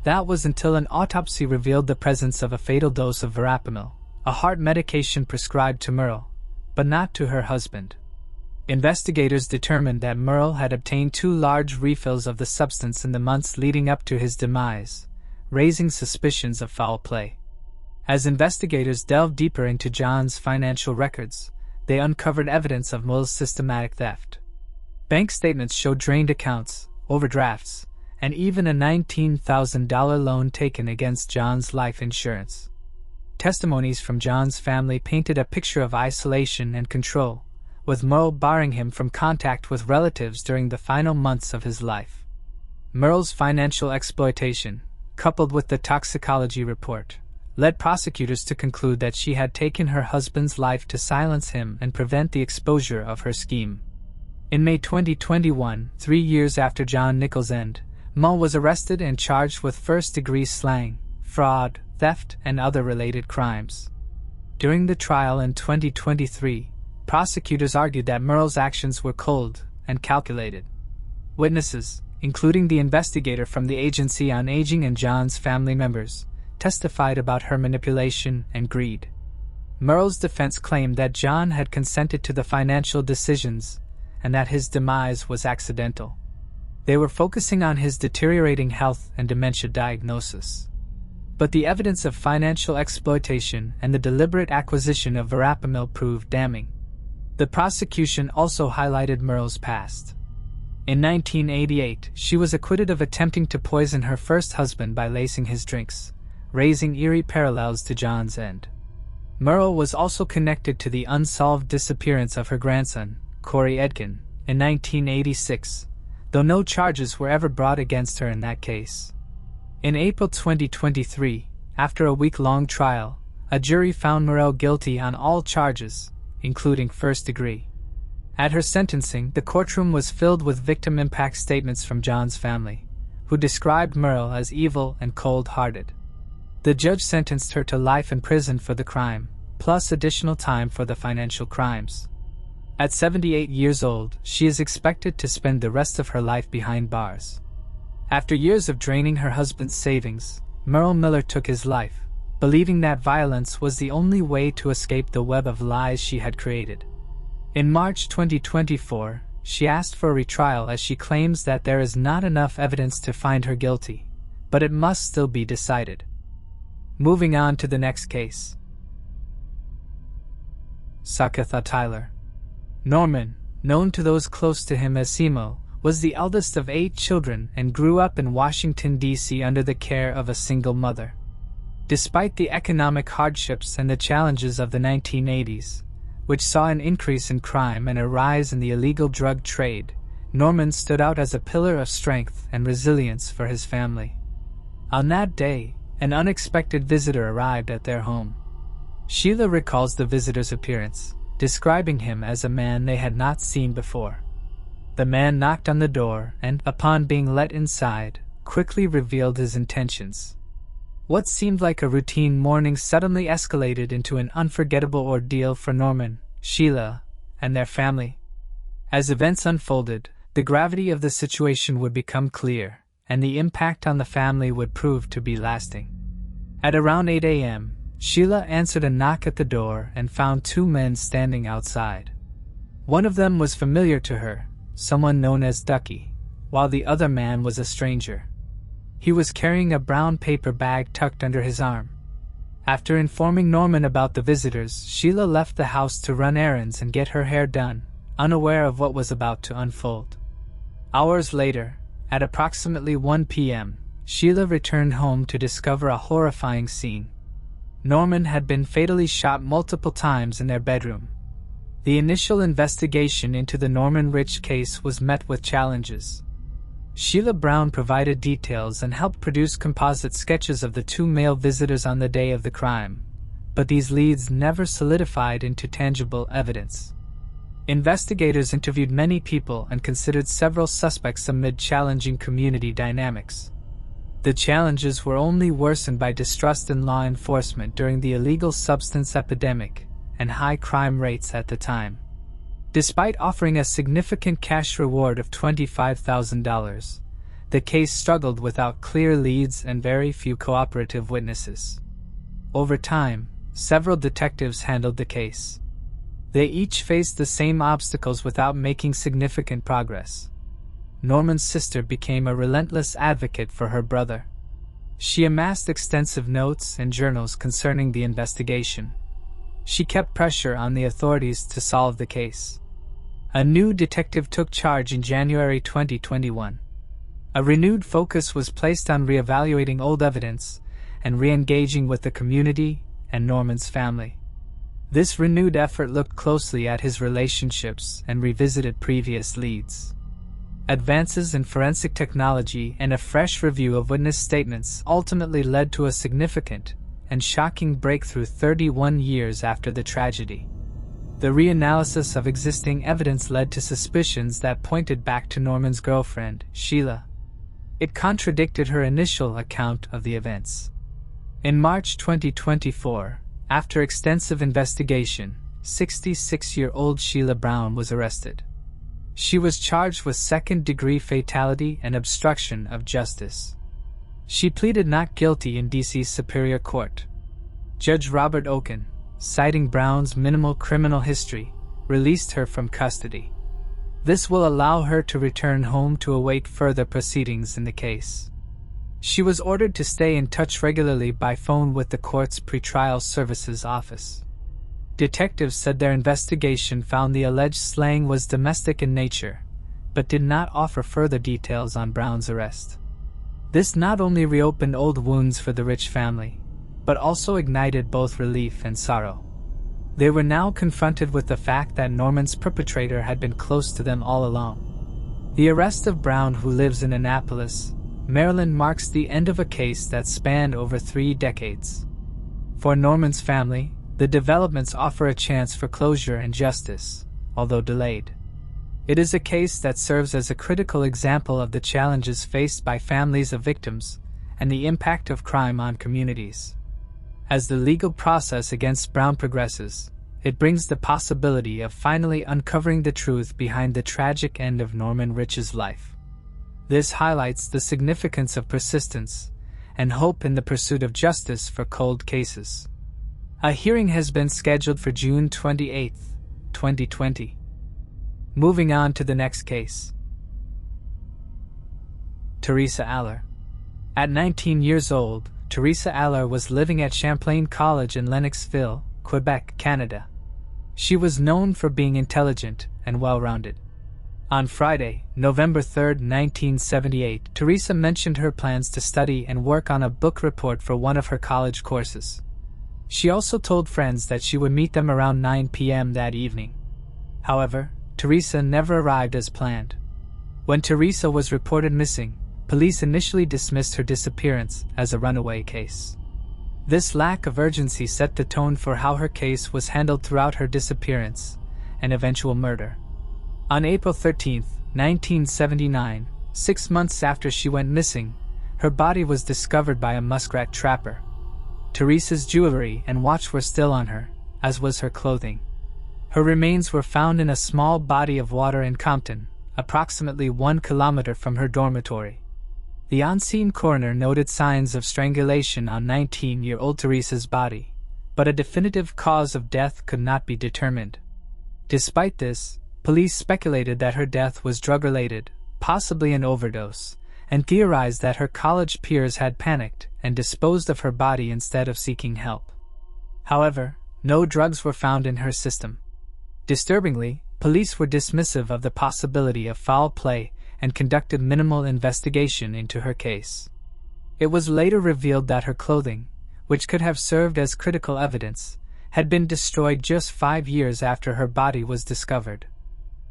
That was until an autopsy revealed the presence of a fatal dose of verapamil, a heart medication prescribed to Merle, but not to her husband. Investigators determined that Merle had obtained 2 large refills of the substance in the months leading up to his demise, raising suspicions of foul play. As investigators delved deeper into John's financial records, they uncovered evidence of Merle's systematic theft. Bank statements showed drained accounts, overdrafts, and even a $19,000 loan taken against John's life insurance. Testimonies from John's family painted a picture of isolation and control, with Merle barring him from contact with relatives during the final months of his life. Merle's financial exploitation, coupled with the toxicology report, led prosecutors to conclude that she had taken her husband's life to silence him and prevent the exposure of her scheme. In May 2021, 3 years after John Nichols' end, Merle was arrested and charged with first-degree slaying, fraud, theft, and other related crimes. During the trial in 2023, prosecutors argued that Merle's actions were cold and calculated. Witnesses, including the investigator from the Agency on Aging and John's family members, testified about her manipulation and greed. Merle's defense claimed that John had consented to the financial decisions and that his demise was accidental. They were focusing on his deteriorating health and dementia diagnosis. But the evidence of financial exploitation and the deliberate acquisition of verapamil proved damning. The prosecution also highlighted Merle's past. In 1988, she was acquitted of attempting to poison her first husband by lacing his drinks, raising eerie parallels to John's end. Merle was also connected to the unsolved disappearance of her grandson, Corey Edkin, in 1986, though no charges were ever brought against her in that case. In April 2023, after a week-long trial, a jury found Merle guilty on all charges, including first degree. At her sentencing, the courtroom was filled with victim impact statements from John's family, who described Merle as evil and cold-hearted. The judge sentenced her to life in prison for the crime, plus additional time for the financial crimes. At 78 years old, she is expected to spend the rest of her life behind bars. After years of draining her husband's savings, Merle Miller took his life, believing that violence was the only way to escape the web of lies she had created. In March 2024, she asked for a retrial as she claims that there is not enough evidence to find her guilty, but it must still be decided. Moving on to the next case. Sakatha Tyler. Norman, known to those close to him as Simo, was the eldest of 8 children and grew up in Washington, D.C. under the care of a single mother. Despite the economic hardships and the challenges of the 1980s, which saw an increase in crime and a rise in the illegal drug trade, Norman stood out as a pillar of strength and resilience for his family. On that day, an unexpected visitor arrived at their home. Sheila recalls the visitor's appearance, describing him as a man they had not seen before. The man knocked on the door and, upon being let inside, quickly revealed his intentions. What seemed like a routine morning suddenly escalated into an unforgettable ordeal for Norman, Sheila, and their family. As events unfolded, the gravity of the situation would become clear, and the impact on the family would prove to be lasting. At around 8 a.m., Sheila answered a knock at the door and found two men standing outside. One of them was familiar to her, someone known as Ducky, while the other man was a stranger. He was carrying a brown paper bag tucked under his arm. After informing Norman about the visitors, Sheila left the house to run errands and get her hair done, unaware of what was about to unfold. Hours later, at approximately 1 p.m., Sheila returned home to discover a horrifying scene. Norman had been fatally shot multiple times in their bedroom. The initial investigation into the Norman Rich case was met with challenges. Sheila Brown provided details and helped produce composite sketches of the two male visitors on the day of the crime, but these leads never solidified into tangible evidence. Investigators interviewed many people and considered several suspects amid challenging community dynamics. The challenges were only worsened by distrust in law enforcement during the illegal substance epidemic and high crime rates at the time. Despite offering a significant cash reward of $25,000, the case struggled without clear leads and very few cooperative witnesses. Over time, several detectives handled the case. They each faced the same obstacles without making significant progress. Norman's sister became a relentless advocate for her brother. She amassed extensive notes and journals concerning the investigation. She kept pressure on the authorities to solve the case. A new detective took charge in January 2021. A renewed focus was placed on reevaluating old evidence and re-engaging with the community and Norman's family. This renewed effort looked closely at his relationships and revisited previous leads. Advances in forensic technology and a fresh review of witness statements ultimately led to a significant and shocking breakthrough 31 years after the tragedy. The reanalysis of existing evidence led to suspicions that pointed back to Norman's girlfriend, Sheila. It contradicted her initial account of the events. In March 2024, after extensive investigation, 66-year-old Sheila Brown was arrested. She was charged with second-degree fatality and obstruction of justice. She pleaded not guilty in D.C. Superior Court. Judge Robert Oken, citing Brown's minimal criminal history, released her from custody. This will allow her to return home to await further proceedings in the case. She was ordered to stay in touch regularly by phone with the court's pretrial services office. Detectives said their investigation found the alleged slaying was domestic in nature, but did not offer further details on Brown's arrest. This not only reopened old wounds for the Rich family, but also ignited both relief and sorrow. They were now confronted with the fact that Norman's perpetrator had been close to them all along. The arrest of Brown, who lives in Annapolis, Maryland, marks the end of a case that spanned over 3 decades. For Norman's family, the developments offer a chance for closure and justice, although delayed. It is a case that serves as a critical example of the challenges faced by families of victims and the impact of crime on communities. As the legal process against Brown progresses, it brings the possibility of finally uncovering the truth behind the tragic end of Norman Rich's life. This highlights the significance of persistence and hope in the pursuit of justice for cold cases. A hearing has been scheduled for June 28, 2020. Moving on to the next case. Teresa Aller. At 19 years old, Teresa Aller was living at Champlain College in Lennoxville, Quebec, Canada. She was known for being intelligent and well-rounded. On Friday, November 3, 1978, Teresa mentioned her plans to study and work on a book report for one of her college courses. She also told friends that she would meet them around 9 p.m. that evening. However, Teresa never arrived as planned. When Teresa was reported missing, police initially dismissed her disappearance as a runaway case. This lack of urgency set the tone for how her case was handled throughout her disappearance and eventual murder. On April 13, 1979, 6 months after she went missing, her body was discovered by a muskrat trapper. Teresa's jewelry and watch were still on her, as was her clothing. Her remains were found in a small body of water in Compton, approximately 1 kilometer from her dormitory. The on-scene coroner noted signs of strangulation on 19-year-old Teresa's body, but a definitive cause of death could not be determined. Despite this, police speculated that her death was drug-related, possibly an overdose, and theorized that her college peers had panicked and disposed of her body instead of seeking help. However, no drugs were found in her system. Disturbingly, police were dismissive of the possibility of foul play and conducted minimal investigation into her case. It was later revealed that her clothing, which could have served as critical evidence, had been destroyed just 5 years after her body was discovered.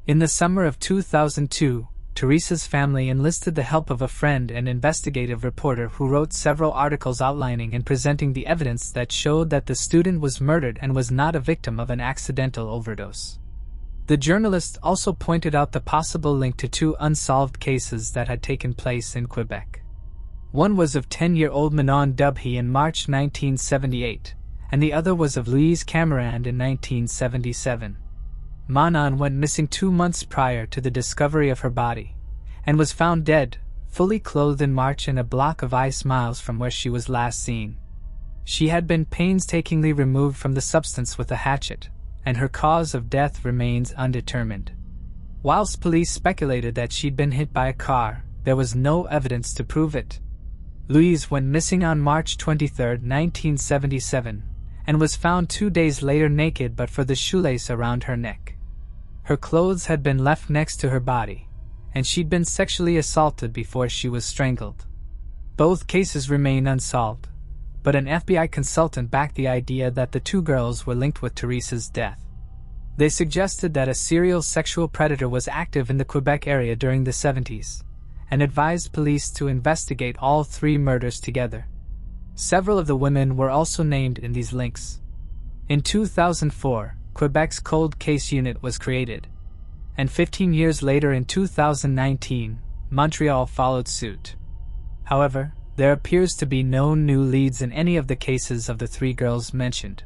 In the summer of 2002, Teresa's family enlisted the help of a friend and investigative reporter who wrote several articles outlining and presenting the evidence that showed that the student was murdered and was not a victim of an accidental overdose. The journalist also pointed out the possible link to 2 unsolved cases that had taken place in Quebec. One was of 10-year-old Manon Dubhe in March 1978, and the other was of Louise Camerand in 1977. Manon went missing 2 months prior to the discovery of her body, and was found dead, fully clothed in March in a block of ice miles from where she was last seen. She had been painstakingly removed from the substance with a hatchet, and her cause of death remains undetermined. Whilst police speculated that she'd been hit by a car, there was no evidence to prove it. Louise went missing on March 23, 1977, and was found 2 days later naked but for the shoelace around her neck. Her clothes had been left next to her body, and she'd been sexually assaulted before she was strangled. Both cases remain unsolved, but an FBI consultant backed the idea that the 2 girls were linked with Teresa's death. They suggested that a serial sexual predator was active in the Quebec area during the 70s, and advised police to investigate all 3 murders together. Several of the women were also named in these links. In 2004, Quebec's Cold Case Unit was created, and 15 years later in 2019, Montreal followed suit. However, there appears to be no new leads in any of the cases of the 3 girls mentioned.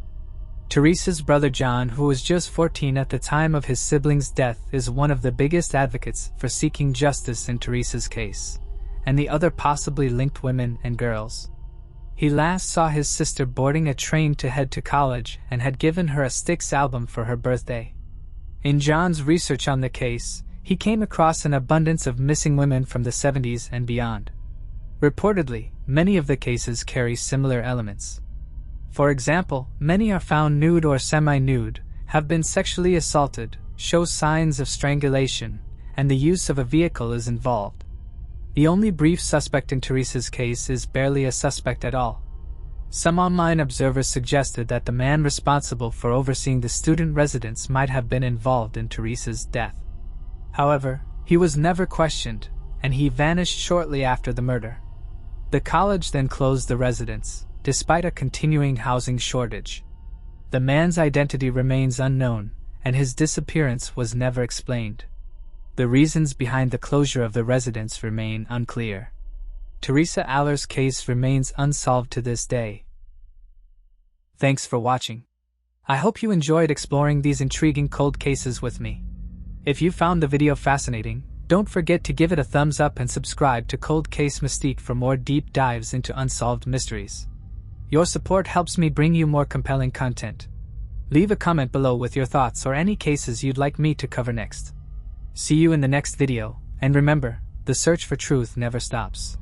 Teresa's brother John, who was just 14 at the time of his siblings' death, is one of the biggest advocates for seeking justice in Teresa's case, and the other possibly linked women and girls. He last saw his sister boarding a train to head to college and had given her a Styx album for her birthday. In John's research on the case, he came across an abundance of missing women from the 70s and beyond. Reportedly, many of the cases carry similar elements. For example, many are found nude or semi-nude, have been sexually assaulted, show signs of strangulation, and the use of a vehicle is involved. The only brief suspect in Teresa's case is barely a suspect at all. Some online observers suggested that the man responsible for overseeing the student residence might have been involved in Teresa's death. However, he was never questioned, and he vanished shortly after the murder. The college then closed the residence, despite a continuing housing shortage. The man's identity remains unknown, and his disappearance was never explained. The reasons behind the closure of the residence remain unclear. Teresa Aller's case remains unsolved to this day. Thanks for watching. I hope you enjoyed exploring these intriguing cold cases with me. If you found the video fascinating, don't forget to give it a thumbs up and subscribe to Cold Case Mystique for more deep dives into unsolved mysteries. Your support helps me bring you more compelling content. Leave a comment below with your thoughts or any cases you'd like me to cover next. See you in the next video, and remember, the search for truth never stops.